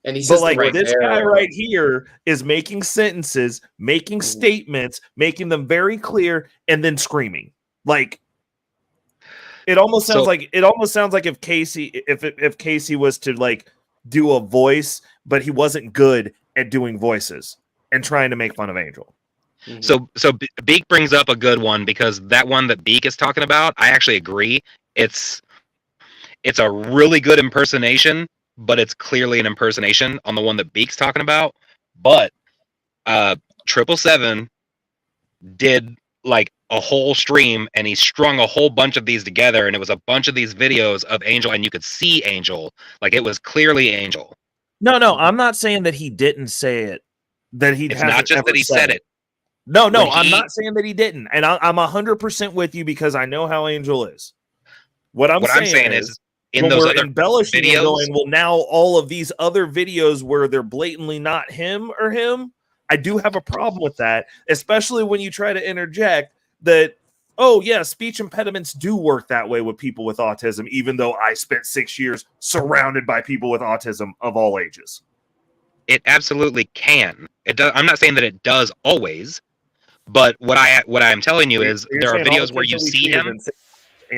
And he's like this guy right here is making sentences, making statements, making them very clear, and then screaming. Like it almost sounds like if Casey was to like do a voice, but he wasn't good at doing voices and trying to make fun of Angel. So Beak brings up a good one, because that one that Beak is talking about, I actually agree. It's a really good impersonation, but it's clearly an impersonation on the one that Beak's talking about. But 777 did like a whole stream, and he strung a whole bunch of these together, and it was a bunch of these videos of Angel, and you could see Angel, like it was clearly Angel. No, I'm not saying that he didn't say it. That he It's hasn't not just ever that he said it. No, When I'm he- not saying that he didn't, and I'm 100% with you because I know how Angel is. What I'm saying is in when those we're other embellishing and videos, going, well, now all of these other videos where they're blatantly not him or him, I do have a problem with that, especially when you try to interject that, oh, yeah, speech impediments do work that way with people with autism, even though I spent 6 years surrounded by people with autism of all ages. it absolutely can. It does. I'm not saying that it does always, but what I'm telling you is You're there are saying all the videos where kids you that we see treated him. in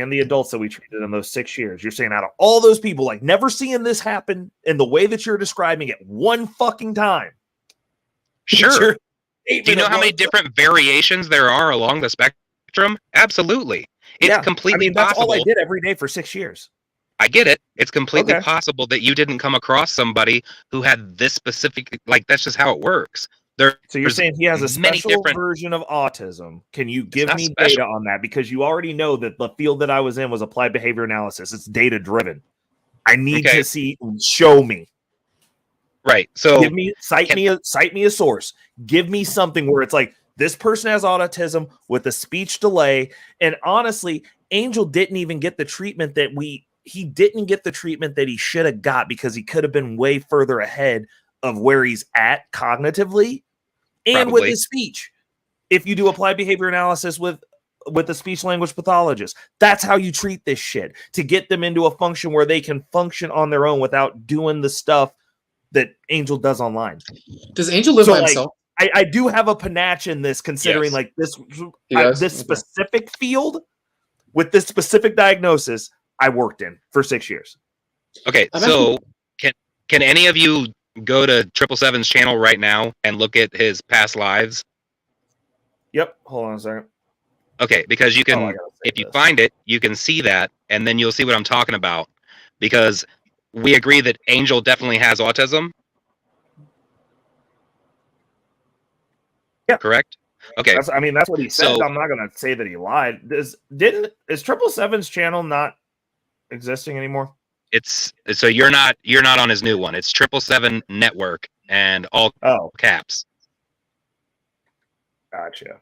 and the adults that we treated in those 6 years. You're saying out of all those people, like never seeing this happen in the way that you're describing it one fucking time. Sure. Do you know of how many what- different variations there are along the spectrum? Absolutely. It's completely that's possible. all I did every day for 6 years. I get it. It's completely Okay. possible that you didn't come across somebody who had this specific, like, that's just how it works. So you're There's saying he has a many special different. version of autism. Can you give not me special. data on that? Because you already know that the field that I was in was applied behavior analysis. It's data driven. I need Okay. to see, show me. Right. So give me cite me a source. Give me something where it's like this person has autism with a speech delay. And honestly, Angel didn't even get the treatment that he didn't get the treatment that he should have got, because he could have been way further ahead of where he's at cognitively and with Probably. his speech. If you do applied behavior analysis with the speech language pathologist, that's how you treat this shit, to get them into a function where they can function on their own without doing the stuff that Angel does online. Does Angel live by himself? I do have a panache in this, considering Yes. like this He does? this Okay. specific field with this specific diagnosis I worked in for 6 years. Okay, so can any of you go to 777's channel right now and look at his past lives? Yep. Hold on a second. Okay, because you I can, gotta if you find it, you can see that, and then you'll see what I'm talking about. Because we agree that Angel definitely has autism. Yeah. Correct? Okay. That's what he said. So- I'm not gonna say that he lied. Is 777's channel not existing anymore? It's so you're not on his new one. It's 777 Network and all caps. Gotcha.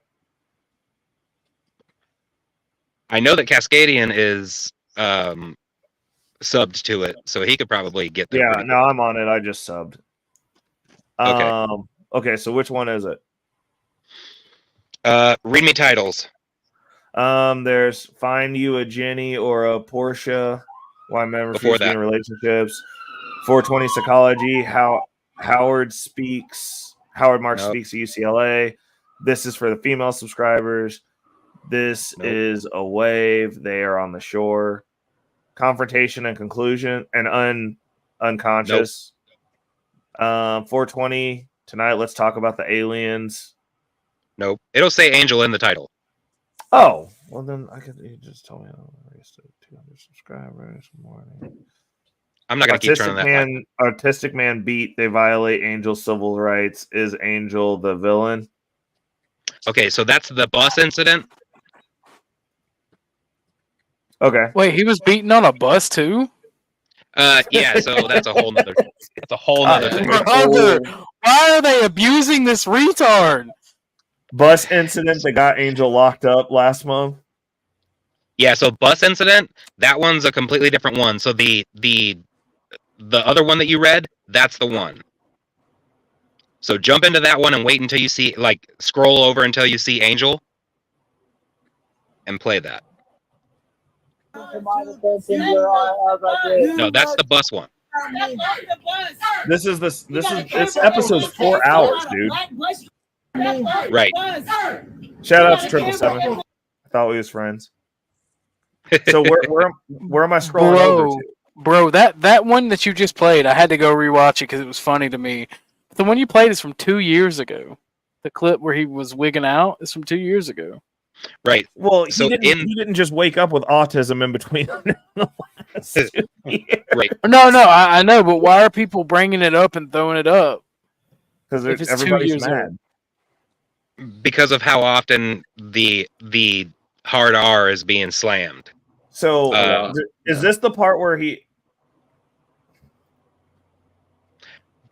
I know that Cascadian is subbed to it, so he could probably get there. Yeah, pretty no, I'm on it. I just subbed. Okay. Okay, so which one is it? Read me titles. There's Find You a Jenny or a Portia. Why men refuse to be in relationships. 420 Psychology. How Howard Marks speaks at UCLA. This is for the female subscribers. This is a wave. They are on the shore. Confrontation and conclusion and unconscious. 420 tonight. Let's talk about the aliens. Nope. It'll say Angel in the title. Oh, well then you just told me I raised to 200 subscribers. Morning. I'm not gonna keep turning that. Autistic man beat. They violate Angel's civil rights. Is Angel the villain? Okay, so that's the bus incident. Okay. Wait, he was beaten on a bus too? Yeah. So that's a whole nother. That's a whole nother thing. Brother, why are they abusing this retard? Bus incident that got Angel locked up last month. Yeah. So bus incident. That one's a completely different one. So the other one that you read, that's the one. So jump into that one and wait until you see, like, scroll over until you see Angel, and play that. No, that's the bus one. This episode's 4 hours, dude. Right. Shout out to 777. I thought we was friends. So where am I scrolling over to? Bro, that one that you just played, I had to go rewatch it because it was funny to me. The one you played is from 2 years ago. The clip where he was wigging out is from 2 years ago. Right. Well, So he didn't just wake up with autism in between. Right. No, I know, but why are people bringing it up and throwing it up? Because If it's 2 everybody's years mad. Because of how often the hard R is being slammed. So is this the part where he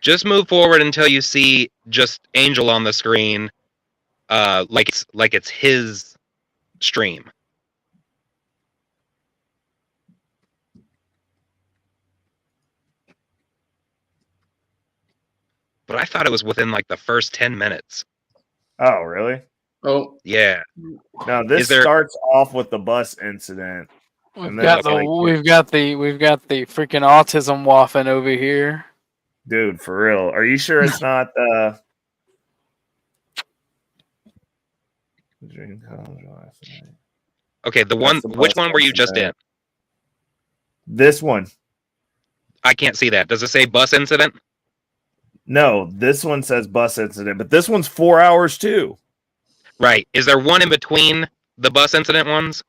just move forward until you see just Angel on the screen, like it's his stream. But I thought it was within like the first 10 minutes. Oh, really? Oh, yeah. No, this starts off with the bus incident. We've got the freaking autism waffing over here. Dude, for real. Are you sure it's not Okay, which one were you just in? This one. I can't see that. Does it say bus incident? No, this one says bus incident, but this one's 4 hours too. Right. Is there one in between the bus incident ones?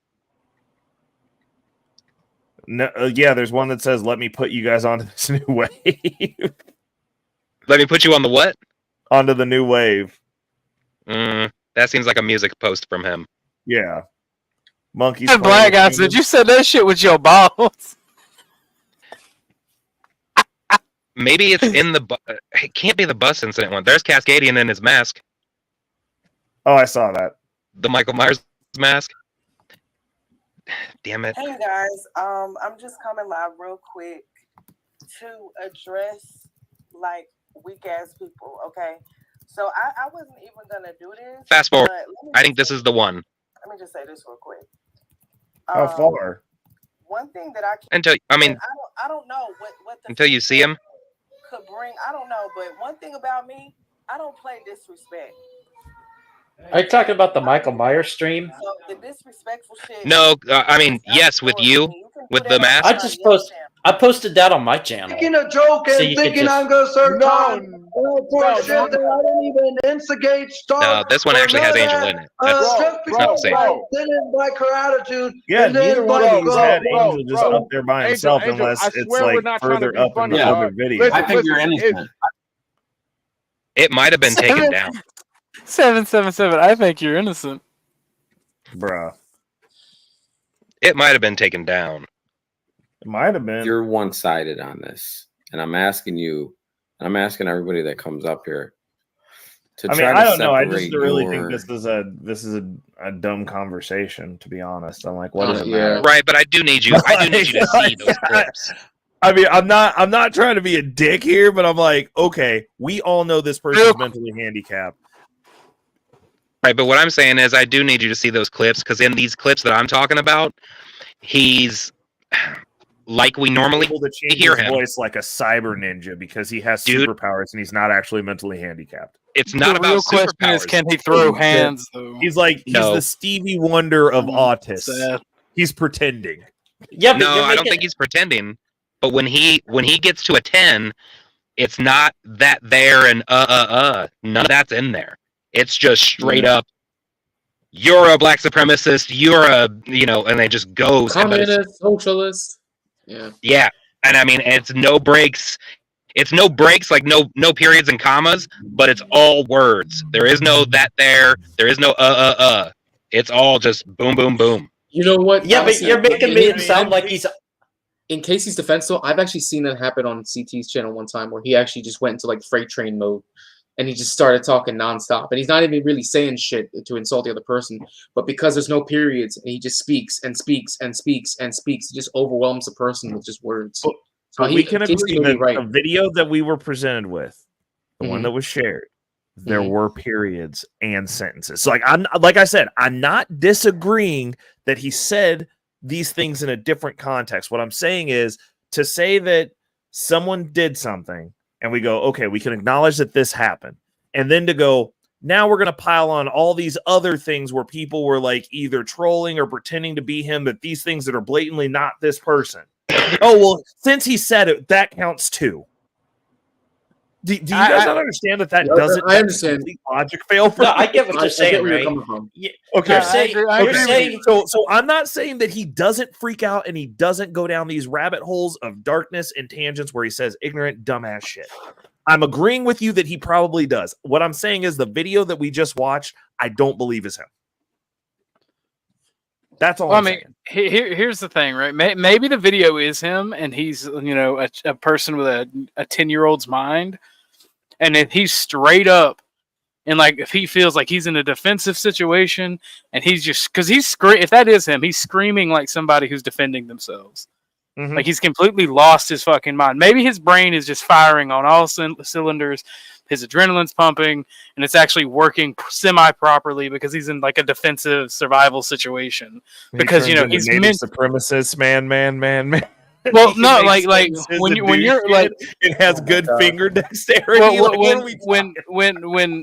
No, yeah, there's one that says, "Let me put you guys onto this new wave." Let me put you on the what? Onto the new wave. That seems like a music post from him. Yeah. Monkeys. That black guy said, "You said that shit with your balls." Maybe it's in the. It can't be the bus incident one. There's Cascadian in his mask. Oh, I saw that. The Michael Myers mask. Damn it. Hey guys, I'm just coming live real quick to address like weak ass people. Okay, so I wasn't even gonna do this. Fast forward. but let me I think this is the one. Let me just say this real quick. How far? One thing that I can't, Until I don't know what the until you see him. could bring. I don't know, but one thing about me, I don't play disrespect. Are you talking about the Michael Myers stream? So the disrespectful shit. No, I mean yes, with you, with the mask. I posted that on my channel. Thinking a joke and So you could thinking just- I'm going to serve time for shit that I didn't even instigate, start. No, this one or actually has none Angel of in that. it. That's Just not the because same. I didn't like her attitude. Yeah, and then neither one like, of these had bro, Angel just up there by himself, Angel, unless I it's swear we're like not trying to further be up in funny, the dog. other video. Listen, listen, It might have been taken down. 777. I think you're innocent, bruh. It might have been taken down. It might have been. You're one-sided on this, and I'm asking you, and I'm asking everybody that comes up here to I mean, try to I don't know. I just separate really your- think this is a dumb conversation. To be honest, I'm like, what does it matter? Right, but I do need you. I do need you to see those clips. I mean, I'm not trying to be a dick here, but I'm like, okay, we all know this person's mentally handicapped. Right, but what I'm saying is I do need you to see those clips because in these clips that I'm talking about, he's like we normally able to change hear his him. voice like a cyber ninja because he has Dude. superpowers and he's not actually mentally handicapped. It's not The about real question is, superpowers. can he throw hands though? He's like he's No. the Stevie Wonder of autists. sad. He's pretending. Yeah, but No, you're I don't making- think he's pretending. But when he gets to a 10, it's not that there and none of that's in there. It's just straight up. You're a black supremacist. You're a and they just goes. but it's- Communist, socialist. Yeah. Yeah, and I mean it's no breaks. It's no breaks, like no periods and commas, but it's all words. There is no that there. There is no It's all just boom, boom, boom. You know what? Yeah, but Honestly, you're making in- me in- sound like he's. In Casey's defense, though, I've actually seen that happen on CT's channel one time where he actually just went into like freight train mode and he just started talking nonstop. And he's not even really saying shit to insult the other person, but because there's no periods and he just speaks and speaks and speaks and speaks, he just overwhelms the person with just words. So But we can Casey agree may be that right. the video that we were presented with, the one Mhm. that was shared, there Mhm. were periods and sentences. So like I said, I'm not disagreeing that he said these things in a different context. What I'm saying is to say that someone did something and we go, okay, we can acknowledge that this happened. And then to go, now we're going to pile on all these other things where people were like either trolling or pretending to be him, but these things that are blatantly not this person. Oh, well, since he said it, that counts too. Do you guys not understand that doesn't? I understand. Complete logic fail. For No, I get what I you're get saying, where you're right? coming from. Okay. You're saying, I you're agree with saying, So I'm not saying that he doesn't freak out and he doesn't go down these rabbit holes of darkness and tangents where he says ignorant, dumbass shit. I'm agreeing with you that he probably does. What I'm saying is the video that we just watched, I don't believe is him. That's all. Well, I'm I mean, saying. here's the thing, right? Maybe the video is him, and he's a person with a 10-year-old's mind, and if he's straight up, and like if he feels like he's in a defensive situation, and he's just because if that is him, he's screaming like somebody who's defending themselves. Mhm. Like he's completely lost his fucking mind. Maybe his brain is just firing on all cylinders. His adrenaline's pumping, and it's actually working semi-properly because he's in like a defensive survival situation. Because He turns he's into native supremacist man. Well, He no, makes like sense as when a you're douche like kid, it has good finger dexterity. well, Like, what are we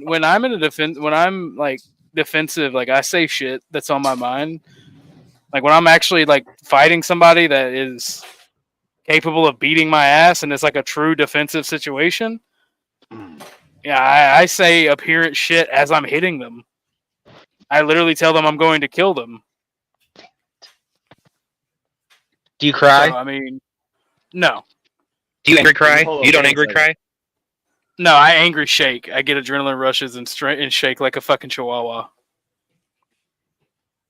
when I'm in a defense, when I'm like defensive, like I say shit that's on my mind. Like when I'm actually like fighting somebody that is capable of beating my ass, and it's like a true defensive situation. Yeah, I say appearance shit as I'm hitting them. I literally tell them I'm going to kill them. Do you cry? So, I mean, no. Do you angry cry? Hold on, You don't hold on a angry second. cry? No, I angry shake. I get adrenaline rushes and shake like a fucking chihuahua.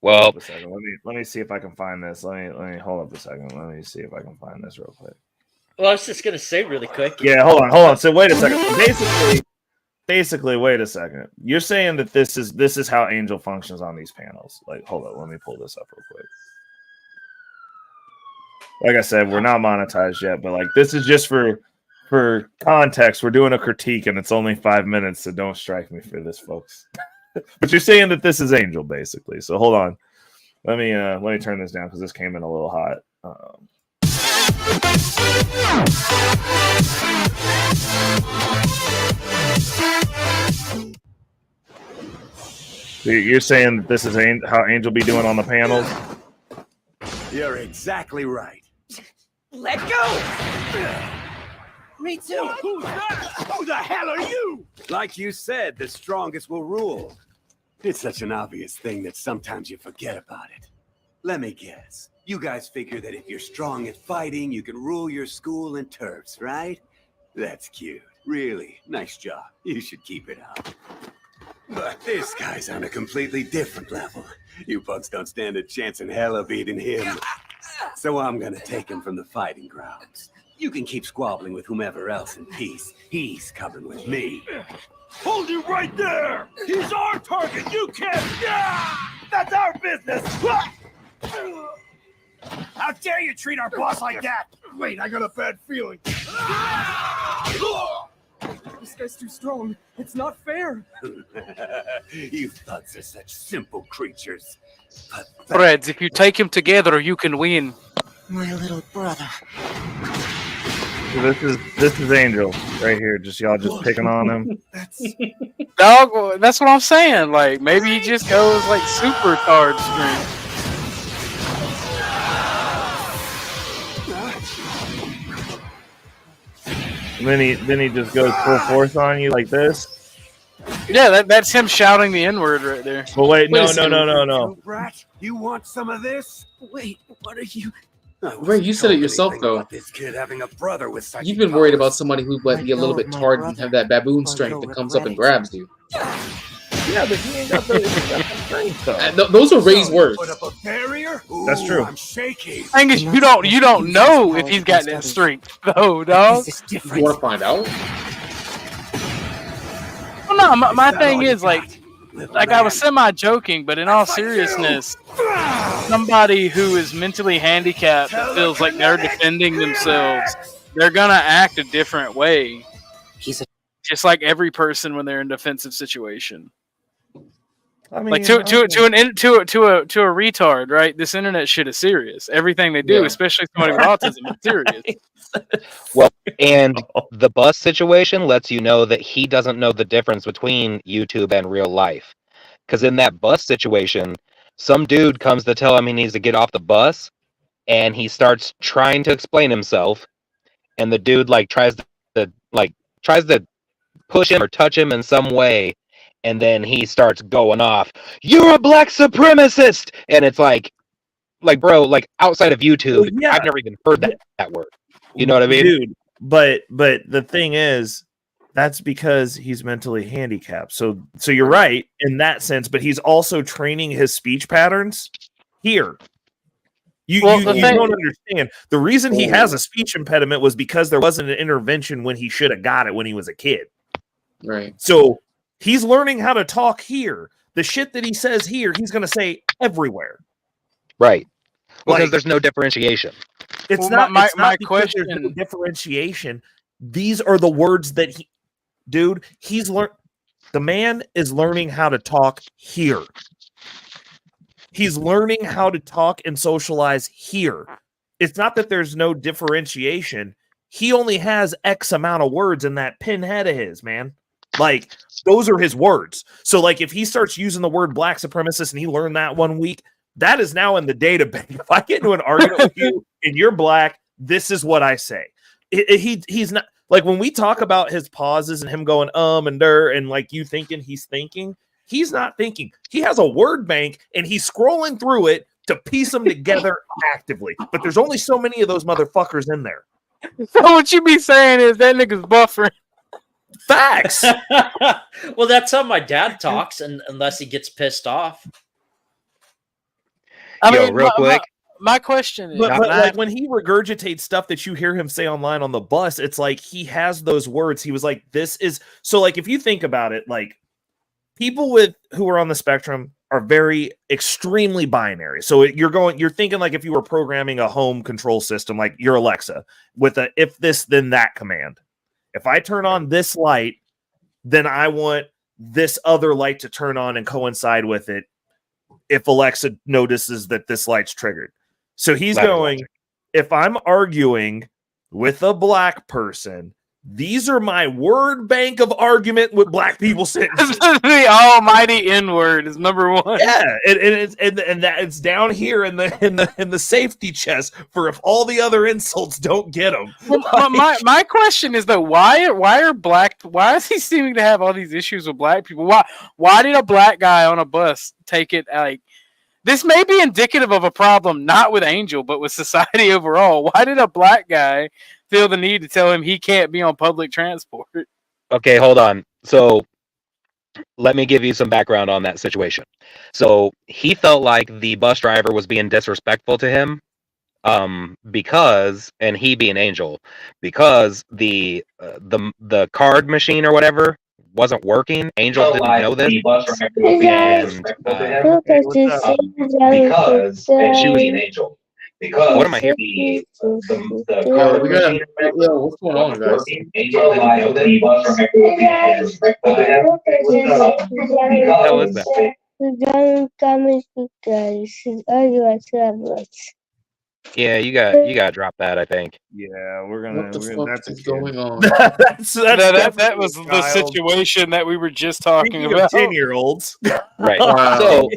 Well, Hold up a second. Let me see if I can find this. Let me hold up a second. Let me see if I can find this real quick. well, I was just gonna say really quick. Yeah, hold on. So wait a second. Basically, wait a second. You're saying that this is how Angel functions on these panels. Like, hold up, let me pull this up real quick. Like I said, we're not monetized yet, but like this is just for context. We're doing a critique, and it's only 5 minutes, so don't strike me for this, folks. But you're saying that this is Angel, basically. So hold on. Let me turn this down because this came in a little hot. So you're saying that this is how Angel be doing on the panels? You're exactly right. Let go! Me too. Who's that? Who the hell are you? Like you said, the strongest will rule. It's such an obvious thing that sometimes you forget about it. Let me guess. You guys figure that if you're strong at fighting, you can rule your school and turfs, right? That's cute. Really, nice job. You should keep it up. But this guy's on a completely different level. You bugs don't stand a chance in hell of beating him. So I'm gonna take him from the fighting grounds. You can keep squabbling with whomever else in peace. He's coming with me. Hold you right there! He's our target! You can't! That's our business! How dare you treat our boss like that? Wait, I got a bad feeling. This guy's too strong. It's not fair. You thugs are such simple creatures. Freds, if you take him together, you can win. My little brother. So this is Angel right here. Just y'all just picking on him. Dog, that's what I'm saying. Like maybe he just goes like super card stream. And then he just goes full force on you like this. Yeah, that's him shouting the N-word right there. But wait, no. Brat, you want some of this? Wait, what are you? Ray, you said it yourself though. This kid having a brother with such You've been worried about somebody who might be a little bit tarred and have that baboon strength that comes up and grabs you. Yeah, but he ain't got the strength though. Those are Ray's words. Put up a barrier? That's true. I'm shaking. Thing is, you don't know if he's got that strength though, dog. You want to find out? Well, no, my thing is like I was semi-joking, but in all seriousness, somebody who is mentally handicapped that feels like they're defending themselves, they're gonna act a different way. Just like every person when they're in a defensive situation. I mean, like to a retard, right? This internet shit is serious. Everything they do, Yeah. especially somebody with autism, is serious. Well, and the bus situation lets you know that he doesn't know the difference between YouTube and real life. Because in that bus situation, some dude comes to tell him he needs to get off the bus, and he starts trying to explain himself, and the dude tries to push him or touch him in some way, and then he starts going off. You're a black supremacist, and it's like bro, like outside of YouTube, Well, yeah. I've never even heard that word. You know what I mean? Dude, but the thing is, that's because he's mentally handicapped. So you're right in that sense, but he's also training his speech patterns here. You don't understand. The reason he has a speech impediment was because there wasn't an intervention when he should have got it when he was a kid. Right. So he's learning how to talk here. The shit that he says here, he's going to say everywhere. Right. Because Like, there's no differentiation. It's Well, not my because question. there's no differentiation. These are the words that he's learned. The man is learning how to talk here. He's learning how to talk and socialize here. It's not that there's no differentiation. He only has X amount of words in that pinhead of his, man. Like, those are his words. So, like, if he starts using the word black supremacist and he learned that one week, that is now in the database. If I get into an argument with you and you're black, this is what I say. He's not, like, when we talk about his pauses and him going and der and like you thinking he's thinking, he's not thinking. He has a word bank and he's scrolling through it to piece them together actively. But there's only so many of those motherfuckers in there. So what you be saying is that nigga's buffering. Facts. Well, that's how my dad talks, and unless he gets pissed off. I Yo, mean, real quick. My question is, But like when he regurgitates stuff that you hear him say online on the bus, it's like he has those words. He was like, this is so, like, if you think about it, like, people who are on the spectrum are very extremely binary. So you're thinking like if you were programming a home control system, like your Alexa with a if this then that command. If I turn on this light, then I want this other light to turn on and coincide with it if Alexa notices that this light's triggered. So he's going, if I'm arguing with a black person, these are my word bank of argument with black people sentences. The almighty N-word is number one. Yeah, and that it's down here in the safety chest for if all the other insults don't get them. Well, my question is though, why is he seeming to have all these issues with black people? Why did a black guy on a bus take it like this? May be indicative of a problem not with Angel but with society overall. Why did a black guy feel the need to tell him he can't be on public transport? Okay, hold on. So let me give you some background on that situation. So he felt like the bus driver was being disrespectful to him because, and he being Angel, because the card machine or whatever wasn't working. Angel didn't know this, and she was an Angel. Because what am I hearing? What's going on, guys? How is that? Yeah, you got to drop that, I think. Yeah, we're What the fuck that's is going on? that was the situation that we were just talking about. 10-year-olds. Right. Wow. So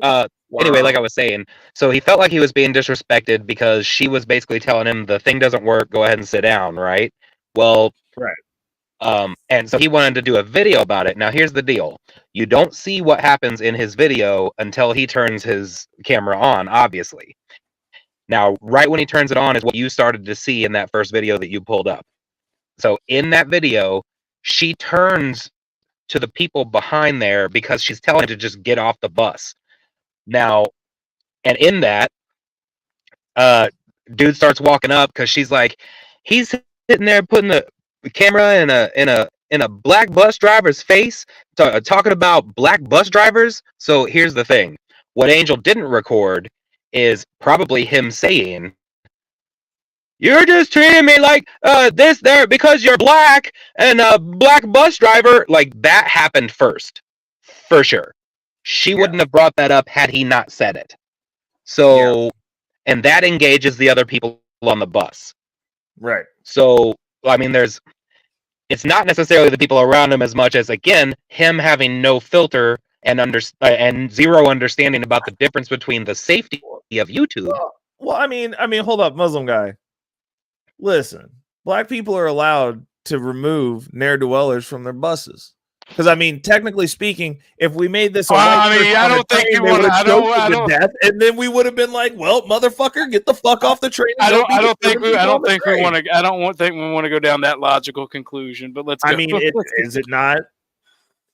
anyway, like I was saying, so he felt like he was being disrespected because she was basically telling him the thing doesn't work, go ahead and sit down, right? Well, right. And so he wanted to do a video about it. Now here's the deal. You don't see what happens in his video until he turns his camera on, obviously. Now, right when he turns it on is what you started to see in that first video that you pulled up. So in that video, she turns to the people behind there because she's telling him to just get off the bus. Now, and in that, dude starts walking up because she's like, he's sitting there putting the camera in a black bus driver's face, talking about black bus drivers. So here's the thing: what Angel didn't record is probably him saying, "You're just treating me like this there because you're black and a black bus driver." Like that happened first, for sure. She wouldn't have brought that up had he not said it. So, and that engages the other people on the bus. Right. So, I mean, it's not necessarily the people around him as much as, again, him having no filter and zero understanding about the difference between the safety of YouTube. Well, I mean, hold up, Muslim guy. Listen, black people are allowed to remove ne'er-do-wellers from their buses. Because I mean, technically speaking, if we made this a Well, white I mean, person I on a don't think train, you they want would to. have choked him to death, and then we would have been like, "Well, motherfucker, get the fuck off the train." And I don't think we. I don't think we to. want to. I don't think we want to go down that logical conclusion. But let's go. I mean, is it not?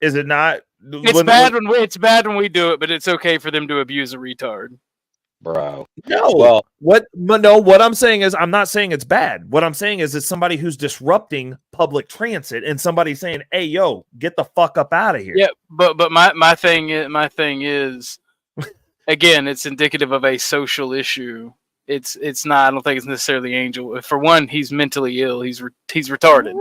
Is it not? It's bad when we do it, but it's okay for them to abuse a retard. Bro. No. Well, what I'm saying is, I'm not saying it's bad. What I'm saying is, it's somebody who's disrupting public transit, and somebody saying, "Hey, yo, get the fuck up out of here." Yeah, but my thing is, again, it's indicative of a social issue. It's not. I don't think it's necessarily Angel. For one, he's mentally ill. He's retarded.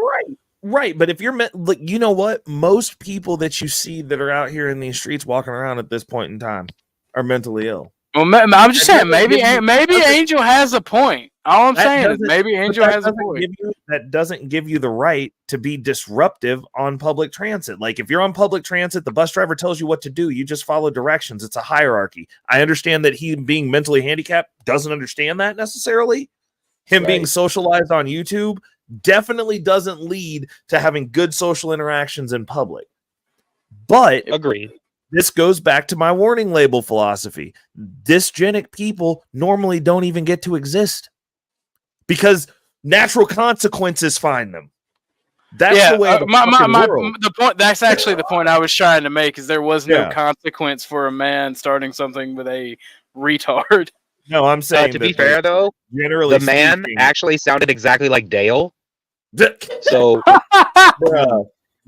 Right. But if you're like, you know what? Most people that you see that are out here in these streets walking around at this point in time are mentally ill. Well, I'm just saying, maybe Angel has a point. All I'm saying is maybe Angel has a point. That doesn't give you the right to be disruptive on public transit. Like, if you're on public transit, the bus driver tells you what to do. You just follow directions. It's a hierarchy. I understand that he, being mentally handicapped, doesn't understand that necessarily. Him being socialized on YouTube definitely doesn't lead to having good social interactions in public. But agreed. This goes back to my warning label philosophy. Dysgenic people normally don't even get to exist because natural consequences find them. That's the way of the world. The point. That's actually the point I was trying to make. Is there was no consequence for a man starting something with a retard. No, I'm saying to be fair though, generally the man actually sounded exactly like Dale. So, bro,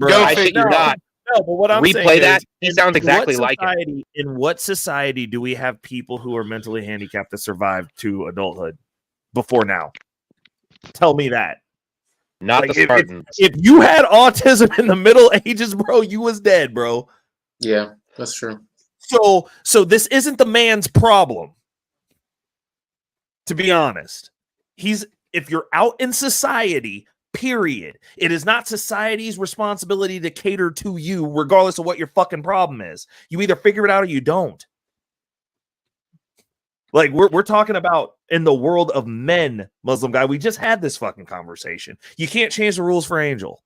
I shit you not. No, but what I'm saying replay that. Is, he sounds exactly like him. In what society do we have people who are mentally handicapped that survive to adulthood before now? Tell me that. Not the Spartans. If you had autism in the Middle Ages, bro, you was dead, bro. Yeah, that's true. So this isn't the man's problem. To be honest, if you're out in society, period, it is not society's responsibility to cater to you, regardless of what your fucking problem is. You either figure it out or you don't. Like, we're talking about in the world of men, Muslim guy. We just had this fucking conversation. You can't change the rules for Angel.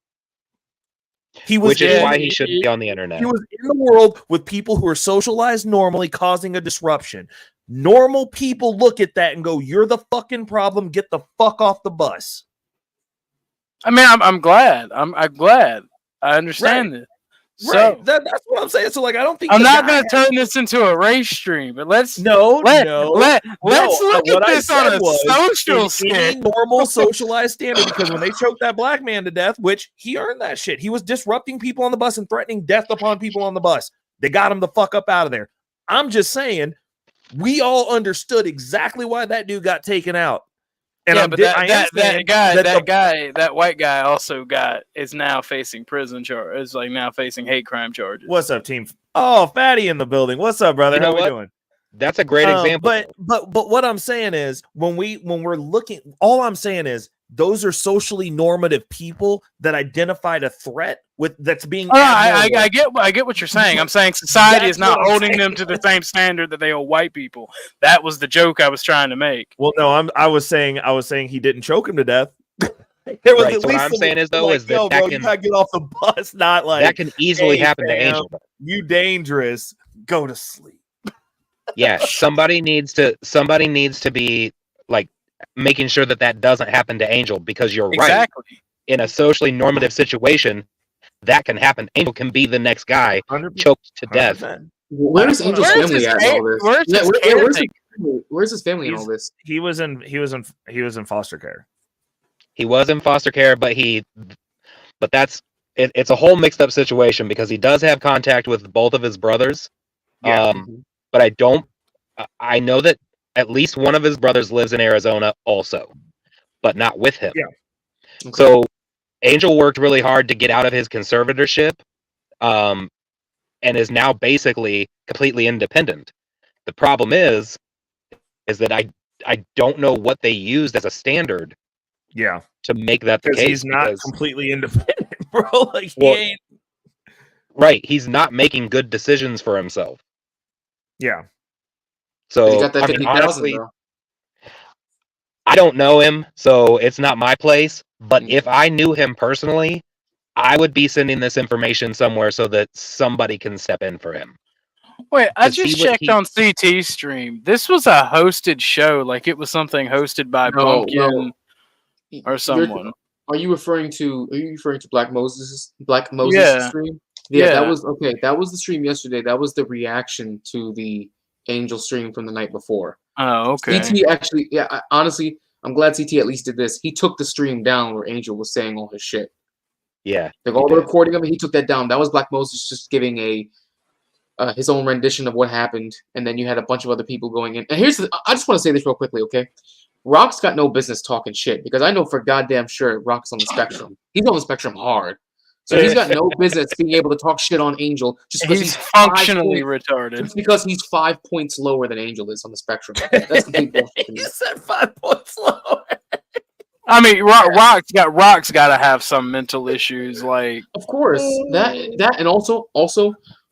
Which is why he shouldn't be on the internet. He was in the world with people who are socialized normally, causing a disruption. Normal people look at that and go, "You're the fucking problem. Get the fuck off the bus." I mean, I'm glad. I'm glad. I understand it. So that's what I'm saying. So, like, I don't think I'm not going to turn this into a race stream, but let's look at this on a social any normal socialized standard. Because when they choked that black man to death, which he earned that shit, he was disrupting people on the bus and threatening death upon people on the bus. They got him the fuck up out of there. I'm just saying, we all understood exactly why that dude got taken out. And yeah, but that white guy also is now facing prison charges. Is like now facing hate crime charges. What's up, team? Oh, Fatty in the building. What's up, brother? How we doing? That's a great example. But what I'm saying is, when we're looking, all I'm saying is those are socially normative people that identified a threat that's being. I get what you're saying. I'm saying society is not holding them to the same standard that they hold white people. That was the joke I was trying to make. Well, no, I was saying he didn't choke him to death. There was so what I'm saying is though, is that bro, you gotta get off the bus. Not like that can easily happen to Angel. You dangerous. Go to sleep. Yeah, somebody needs to be like making sure that doesn't happen to Angel, because you're right. In a socially normative situation, that can happen. Angel can be the next guy choked to death. Where's Angel's family at in all this? Where's his family in all this? He was in foster care. He was in foster care, but that's it's a whole mixed up situation because he does have contact with both of his brothers. Yeah. But I know that at least one of his brothers lives in Arizona also, but not with him. Yeah. Okay. So Angel worked really hard to get out of his conservatorship, and is now basically completely independent. The problem is that I don't know what they used as a standard. Yeah. To make that the case. He's not completely independent, bro. Like, he ain't. Right. He's not making good decisions for himself. Yeah. So he got that 50,000, honestly, I don't know him, so it's not my place. But if I knew him personally, I would be sending this information somewhere so that somebody can step in for him. Wait, I 'Cause he just would- checked on CT stream. This was a hosted show, like it was something hosted by Bumpkin or someone. Are you referring to Black Moses' Yeah. stream? Yeah, that Yeah. was okay. That was the stream yesterday. That was the reaction to the Angel stream from the night before. Oh, okay. CT actually, yeah. Honestly, I'm glad CT at least did this. He took the stream down where Angel was saying all his shit. Yeah, Like all the recording of it, he took that down. That was Black Moses just giving his own rendition of what happened, and then you had a bunch of other people going in. And I just want to say this real quickly, okay? Rock's got no business talking shit because I know for goddamn sure Rock's on the spectrum. He's on the spectrum hard. So he's got no business being able to talk shit on Angel just because He's functionally retarded. Just because he's 5 points lower than Angel is on the spectrum. That's complete bullshit. You said 5 points lower. I mean, Rock's got to have some mental issues, like Of course, that and also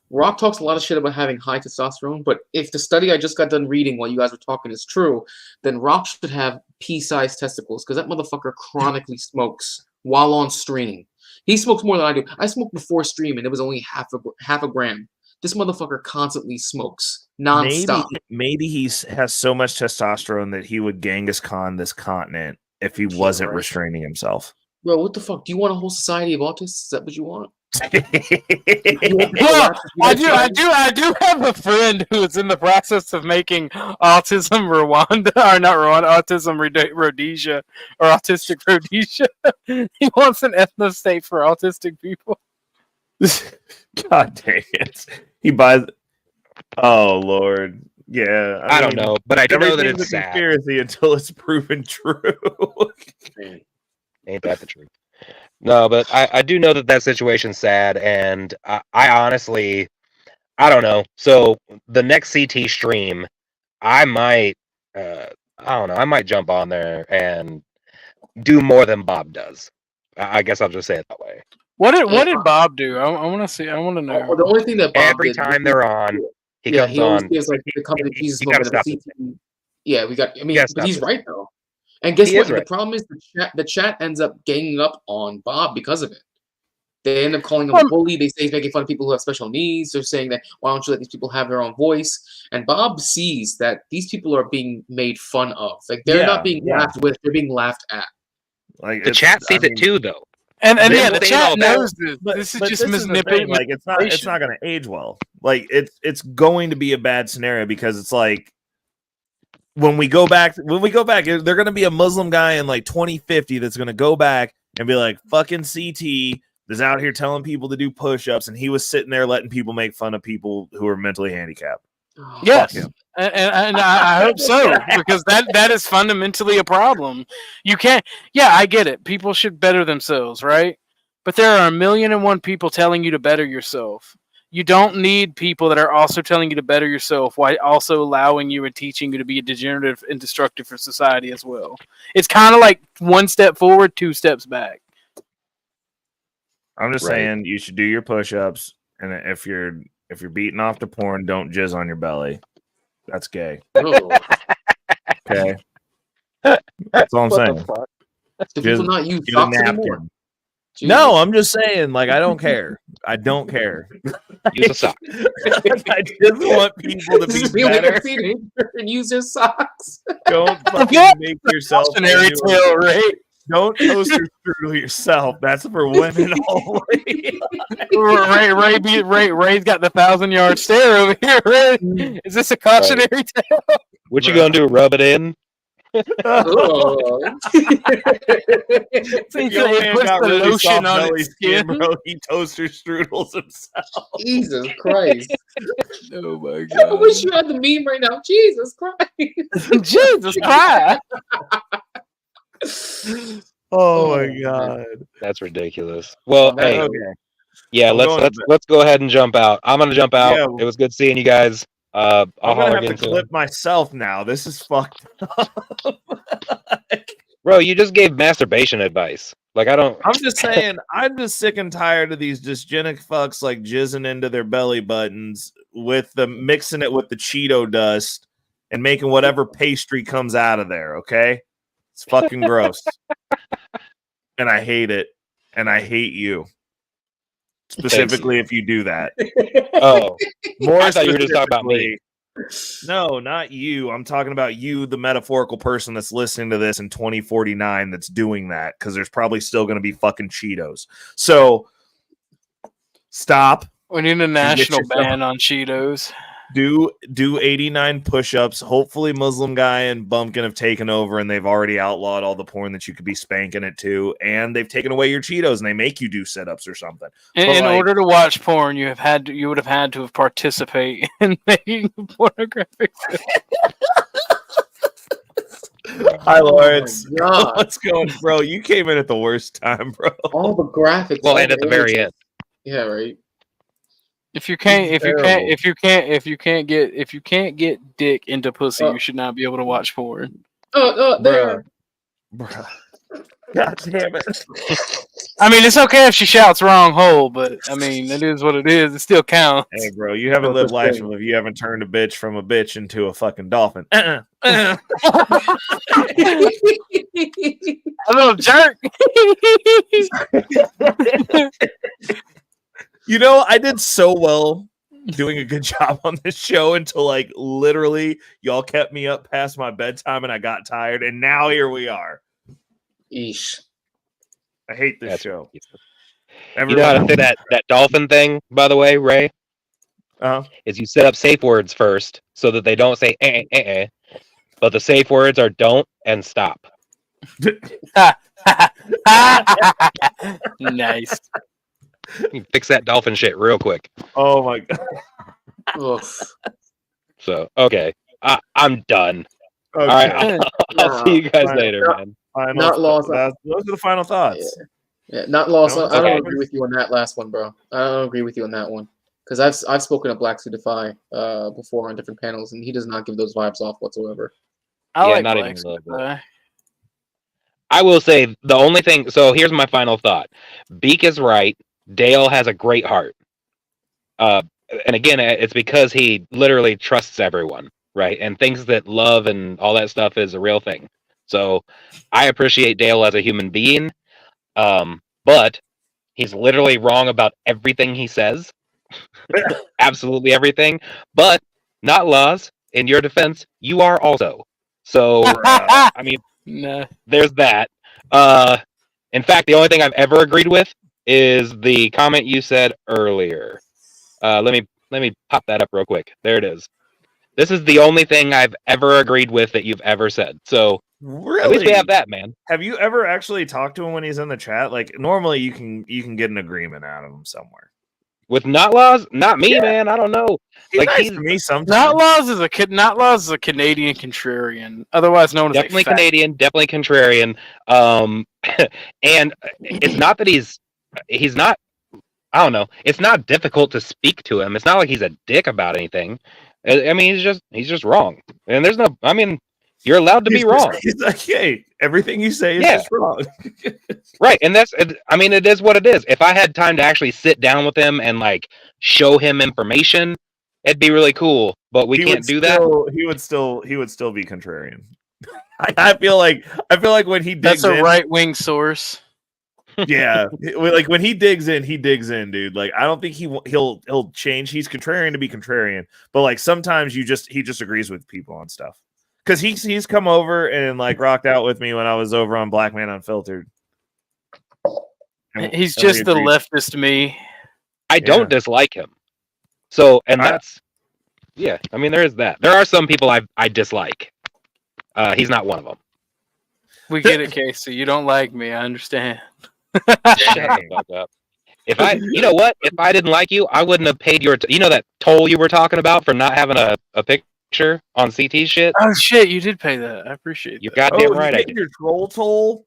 Rock talks a lot of shit about having high testosterone. But if the study I just got done reading while you guys were talking is true, then Rock should have pea-sized testicles because that motherfucker chronically smokes while on stream. He smokes more than I do. I smoked before stream and it was only half a gram. This motherfucker constantly smokes nonstop. Maybe he has so much testosterone that he would Genghis Khan this continent if he wasn't restraining himself. Bro, what the fuck? Do you want a whole society of autists? Is that what you want? Well, I do have a friend who is in the process of making autism Rwanda, or not Rwanda, autism Rhodesia, or autistic Rhodesia. He wants an ethno state for autistic people. God dang it. He buys. Oh, Lord. Yeah. I don't know, but I do know that everything's it's a sad. conspiracy until it's proven true. Ain't that the truth? No, but I do know that situation's sad, and I honestly, I don't know. So the next CT stream, I might, I don't know, I might jump on there and do more than Bob does. I guess I'll just say it that way. What did Bob do? I want to see. I want to know. Well, the only thing that Bob Every did, time they're on, he comes always on. gives like the company Jesus You moment gotta of stop CT. Yeah, we got. I mean, gotta but stop he's this. right though. And guess He what? is right. The problem is the chat ends up ganging up on Bob because of it. They end up calling him a bully. They say he's making fun of people who have special needs. They're saying that why don't you let these people have their own voice? And Bob sees that these people are being made fun of. Like they're not being laughed with; they're being laughed at. Like The chat sees it too, though. And They yeah, will the say all chat that. knows this. This is But just the thing, like it's not manipulation. going to age well. Like it's going to be a bad scenario because it's like when we go back, they're going to be a Muslim guy in like 2050 that's going to go back and be like, fucking CT is out here telling people to do push-ups, and he was sitting there letting people make fun of people who are mentally handicapped. Yes, Fuck him. and I hope so, because that is fundamentally a problem. You can't. Yeah, I get it. People should better themselves, right? But there are 1,000,001 people telling you to better yourself. You don't need people that are also telling you to better yourself while also allowing you and teaching you to be degenerative and destructive for society as well. It's kind of like 1 step forward, 2 steps back. I'm just Right. saying you should do your push-ups, and if you're beating off to porn, don't jizz on your belly. That's gay. Oh. Okay. That's all I'm What the saying. fuck? Do people not use get a socks napkin. anymore? No, I'm just saying, like, I don't care. I don't care. Use a sock. I just want people to be Just be like better. a teenager and use their socks. Don't fucking make yourself Cautionary into tale, a- right? Don't toaster strudel yourself. That's for women only. Ray's got the 1,000-yard stare over here. Ray. Is this a cautionary tale? What you gonna do? Rub it in? Oh. So If your man puts got the really lotion soft on belly his skin, skin. bro. He toaster strudels himself. Jesus Christ. Oh my I god. wish you had the meme right now. Jesus Christ. Jesus Christ. Oh my god. That's ridiculous. Well, hey, Okay. yeah, I'm going to let's go ahead and jump out. I'm gonna jump out. Yeah. It was good seeing you guys. I'll I'm holler gonna have again to soon. clip myself now. This is fucked up. Bro, you just gave masturbation advice. Like I don't. I'm just saying, I'm just sick and tired of these dysgenic fucks like jizzing into their belly buttons with the mixing it with the Cheeto dust and making whatever pastry comes out of there. Okay, it's fucking gross, and I hate it, and I hate you. specifically if you do that. Oh, More I thought you were just talking about me. No, not you. I'm talking about you, the metaphorical person that's listening to this in 2049 that's doing that, because there's probably still going to be fucking Cheetos. So stop. We need a national ban on Cheetos. Do 89 push-ups. Hopefully Muslim Guy and Bumpkin have taken over and they've already outlawed all the porn that you could be spanking it to, and they've taken away your Cheetos and they make you do sit-ups or something. In order to watch porn, you would have had to have participate in making pornographic. Hi, Lawrence. God. What's going, bro? You came in at the worst time, bro. All the graphics. Well, all and at the very images. end. Yeah, right. If you can't get dick into pussy, you should not be able to watch porn. There. Bruh. God damn it. I mean, it's okay if she shouts wrong hole, but I mean, it is what it is. It still counts. Hey, bro, you haven't lived life if you haven't turned a bitch from a bitch into a fucking dolphin. A little jerk. You know, I did so well doing a good job on this show until, like, literally y'all kept me up past my bedtime and I got tired, and now here we are. Eesh. I hate this show. You know how to say that dolphin thing, by the way, Ray? Is you set up safe words first so that they don't say but the safe words are don't and stop. Nice. You fix that dolphin shit real quick. Oh my god. So okay, I'm done. Okay. All right, I'll see you guys later, man. Not lost. Those are the final thoughts. Yeah, not lost. No, I don't okay. agree with you on that last one, bro. I don't agree with you on that one because I've spoken to Black Suit Defy before on different panels, and he does not give those vibes off whatsoever. I Yeah, like not Black even a little Suit Defy. I will say the only thing. So here's my final thought. Beak is right. Dale has a great heart. And again, it's because he literally trusts everyone, right? And thinks that love and all that stuff is a real thing. So I appreciate Dale as a human being. But he's literally wrong about everything he says. Absolutely everything. But not laws. In your defense, you are also. So I mean, there's that. In fact, the only thing I've ever agreed with is the comment you said earlier. Let me pop that up real quick. There it is. This is the only thing I've ever agreed with that you've ever said. So Really? at least we have that, man. Have you ever actually talked to him when he's in the chat? Like, normally you can get an agreement out of him somewhere. With not laws, not me, man. I don't know. He's nice to me sometimes. Not Laws is a Canadian contrarian, otherwise known as Definitely a fat. Canadian, definitely contrarian. And it's not that he's not. I don't know. It's not difficult to speak to him. It's not like he's a dick about anything. I mean, he's just wrong. And there's no. I mean, you're allowed to be wrong. He's like, hey, everything you say is just wrong. Right, and I mean, it is what it is. If I had time to actually sit down with him and like show him information, it'd be really cool. But we can't do that. He would still be contrarian. I feel like when he digs That's a in, right-wing source. Yeah, like when he digs in, dude. Like, I don't think he'll change. He's contrarian to be contrarian, but like sometimes he just agrees with people on stuff. Because he's come over and like rocked out with me when I was over on Black Man Unfiltered. He's just the leftist me. I don't dislike him. So, and that's yeah. I mean, there is that. There are some people I dislike. He's not one of them. We get it, Casey. You don't like me. I understand. Shut the fuck up. You know what? If I didn't like you, I wouldn't have paid your. You know that toll you were talking about for not having a picture on CT shit. Oh shit! You did pay that. I appreciate that. You're goddamn right. I did. Your troll toll.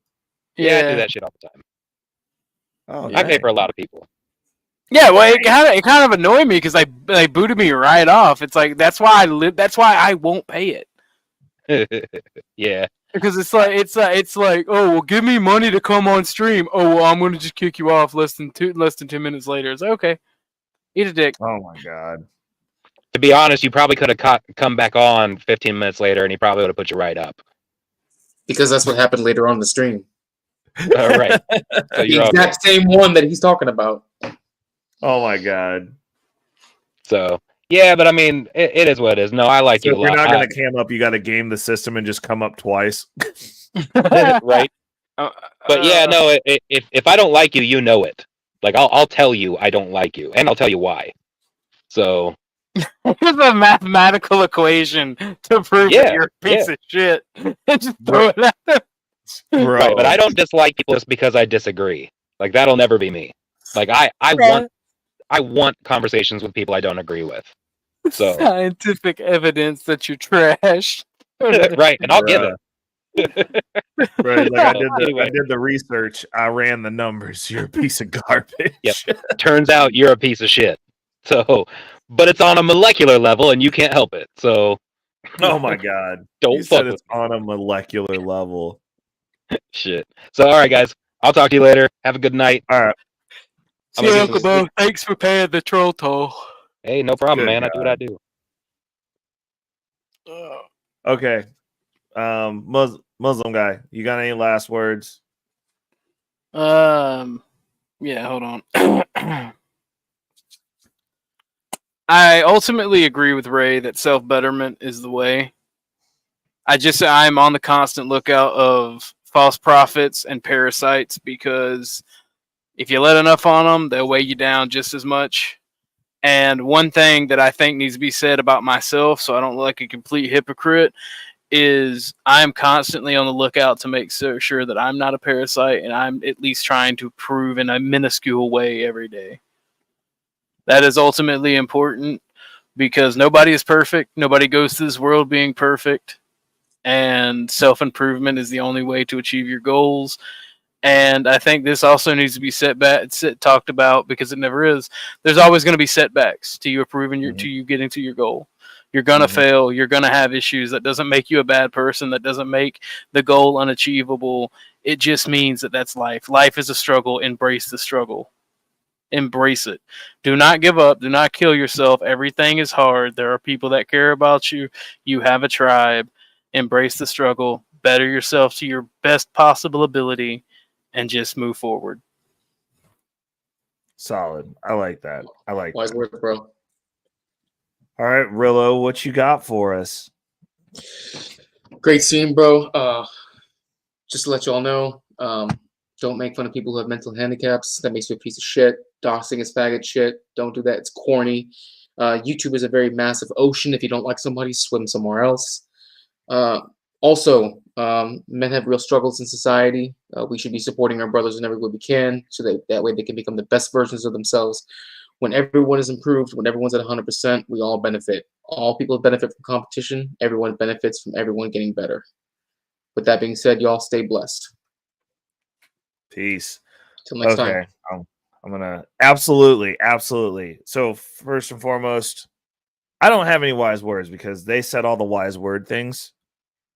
Yeah, I do that shit all the time. Oh, I pay for a lot of people. Yeah, well, it kind of annoyed me because they booted me right off. It's like that's why I won't pay it. Yeah. Because it's like oh well, give me money to come on stream. Oh well, I'm gonna just kick you off less than 2 minutes later. It's like, okay, eat a dick. Oh my god. To be honest, you probably could have come back on 15 minutes later, and he probably would have put you right up. Because that's what happened later on the stream. Right. So the exact same one that he's talking about. Oh my god. So yeah, but I mean, it is what it is. No, I like So you a if you're lot. not gonna cam up, you got to game the system and just come up twice. Right? But yeah, no. If I don't like you, you know it. Like I'll tell you I don't like you, and I'll tell you why. So Here's a mathematical equation to prove that yeah, you're a piece of shit. And just Bro. throw it at them. right. But I don't dislike people just because I disagree. Like that'll never be me. Like I Right. want conversations with people I don't agree with. So Scientific evidence that you're trash. right, and I'll give it. Right, like I Anyway. did the research. I ran the numbers. You're a piece of garbage. Yep. Turns out you're a piece of shit. So, but it's on a molecular level, and you can't help it. So, Oh my god! Don't You said fuck it's on a molecular level. shit. So, all right, guys. I'll talk to you later. Have a good night. All right. See you, Uncle Bo. Thanks for paying the troll toll. Hey, no problem, Good man. I do what I do. Okay. Muslim guy, you got any last words? Yeah, hold on. I ultimately agree with Ray that self-betterment is the way. I'm on the constant lookout of false prophets and parasites, because if you let enough on them, they'll weigh you down just as much. And one thing that I think needs to be said about myself, so I don't look like a complete hypocrite, is I'm constantly on the lookout to make sure that I'm not a parasite, and I'm at least trying to prove in a minuscule way every day. That is ultimately important, because nobody is perfect. Nobody goes through this world being perfect. And self-improvement is the only way to achieve your goals. And I think this also needs to be talked about, because it never is. There's always going to be setbacks to you improving to you getting to your goal. You're gonna fail. You're gonna have issues. That doesn't make you a bad person. That doesn't make the goal unachievable. It just means that that's life. Life is a struggle. Embrace the struggle. Embrace it. Do not give up. Do not kill yourself. Everything is hard. There are people that care about you. You have a tribe. Embrace the struggle. Better yourself to your best possible ability, and just move forward. Solid. I like that. I like Wise that. words, bro. All right, Rillo, what you got for us? Great scene, bro. Just to let y'all know, don't make fun of people who have mental handicaps. That makes you a piece of shit. Doxing is faggot shit. Don't do that. It's corny. YouTube is a very massive ocean. If you don't like somebody, swim somewhere else. Also, men have real struggles in society. We should be supporting our brothers in every way we can, so that way they can become the best versions of themselves. When everyone is improved, when everyone's at 100%, we all benefit. All people benefit from competition. Everyone benefits from everyone getting better. With that being said, y'all stay blessed. Peace. Till next time. I'm gonna absolutely. So first and foremost, I don't have any wise words because they said all the wise word things,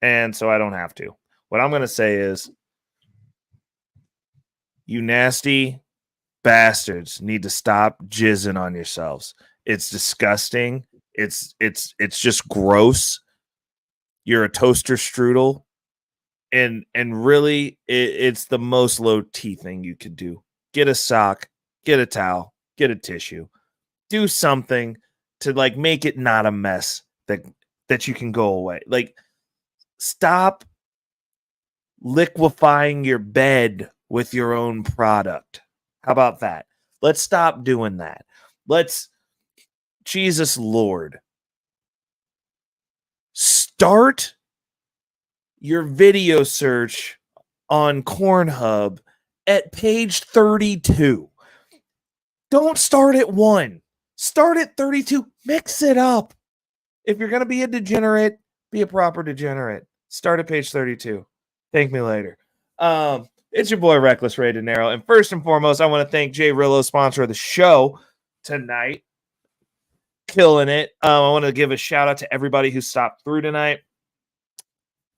and so I don't have to. What I'm gonna say is, you nasty bastards need to stop jizzing on yourselves. It's disgusting. It's just gross. You're a toaster strudel, and really, it's the most low T thing you could do. Get a sock, get a towel, get a tissue, do something to like make it not a mess that you can go away. Like, stop liquefying your bed with your own product. How about that? Let's stop doing that. Jesus Lord, start your video search on Cornhub at page 32. Don't start at 1. Start at 32. Mix it up. If you're going to be a degenerate, be a proper degenerate. Start at page 32. Thank me later. It's your boy Reckless Ray De Niro, and first and foremost, I want to thank Jay Rillo, sponsor of the show tonight. Killing it. I want to give a shout out to everybody who stopped through tonight.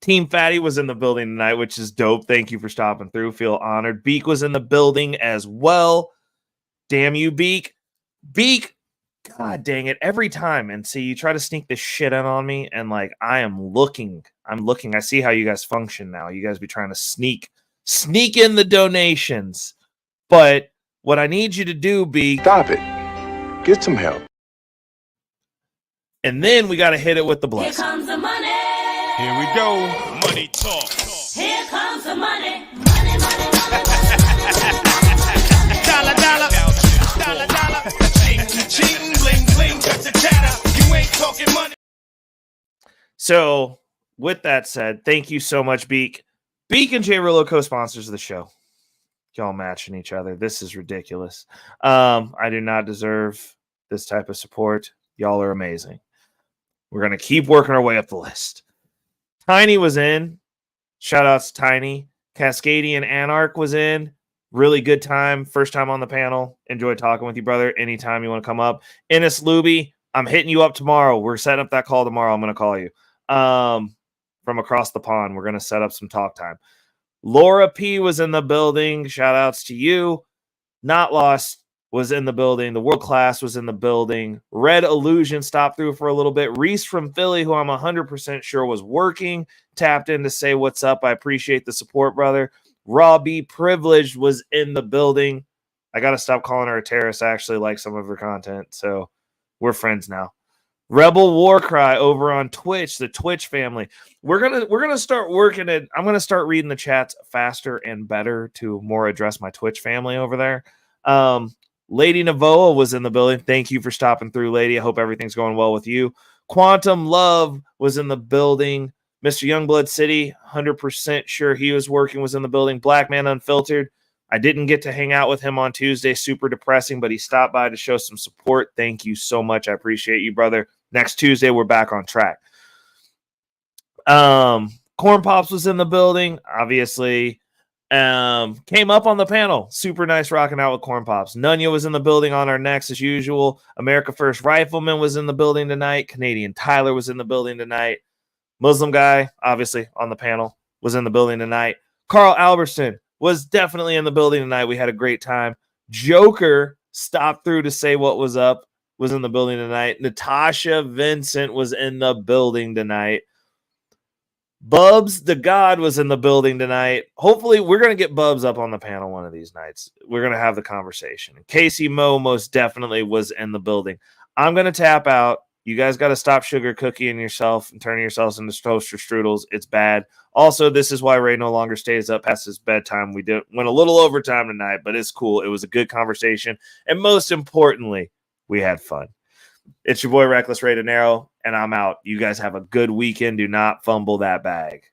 Team Fatty was in the building tonight, which is dope. Thank you for stopping through. Feel honored. Beak was in the building as well. Damn you, Beak. Beak, God dang it. Every time. And see, you try to sneak this shit in on me, and like, I'm looking. I see how you guys function now. You guys be trying to sneak in the donations. But what I need you to do, Beak, stop it. Get some help. And then we got to hit it with the Here blessing. comes the money. Here we go. Money talk. Here comes the money. Dollar, dollar. Dollar, dollar. Cheating, cheating, bling, bling, cut the chatter. You ain't talking money. So, with that said, thank you so much, Beak. Beak and J Rillo, co-sponsors of the show. Y'all matching each other. This is ridiculous. I do not deserve this type of support. Y'all are amazing. We're going to keep working our way up the list. Tiny was in. Shout outs to Tiny. Cascadian Anarch was in. Really good time. First time on the panel. Enjoyed talking with you, brother. Anytime you want to come up. Ennis Luby, I'm hitting you up tomorrow. We're setting up that call tomorrow. I'm going to call you. From across the pond. We're going to set up some talk time. Laura P was in the building. Shout outs to you. Not Lost was in the building. The World Class was in the building. Red Illusion stopped through for a little bit. Reese from Philly, who I'm 100% sure was working, tapped in to say what's up. I appreciate the support, brother. Robbie Privileged was in the building. I got to stop calling her a terrorist. I actually like some of her content, so we're friends now. Rebel Warcry over on Twitch, the Twitch family. We're gonna start working it. I'm gonna start reading the chats faster and better to more address my Twitch family over there. Lady Navoa was in the building. Thank you for stopping through, lady. I hope everything's going well with you. Quantum Love was in the building. Mr. Youngblood City, 100% sure he was working, was in the building. Black Man Unfiltered. I didn't get to hang out with him on Tuesday. Super depressing, but he stopped by to show some support. Thank you so much. I appreciate you, brother. Next Tuesday, we're back on track. Corn Pops was in the building, obviously. Came up on the panel. Super nice rocking out with Corn Pops. Nunya was in the building on our next as usual. America First Rifleman was in the building tonight. Canadian Tyler was in the building tonight. Muslim Guy, obviously, on the panel, was in the building tonight. Carl Albertson was definitely in the building tonight. We had a great time. Joker stopped through to say what was up, was in the building tonight. Natasha Vincent was in the building tonight. Bubs the God was in the building tonight. Hopefully, we're going to get Bubs up on the panel one of these nights. We're going to have the conversation. Casey Moe most definitely was in the building. I'm going to tap out. You guys got to stop sugar cookieing yourself and turning yourselves into toaster strudels. It's bad. Also, this is why Ray no longer stays up past his bedtime. We went a little overtime tonight, but it's cool. It was a good conversation. And most importantly, we had fun. It's your boy Reckless Ray De Niro, and I'm out. You guys have a good weekend. Do not fumble that bag.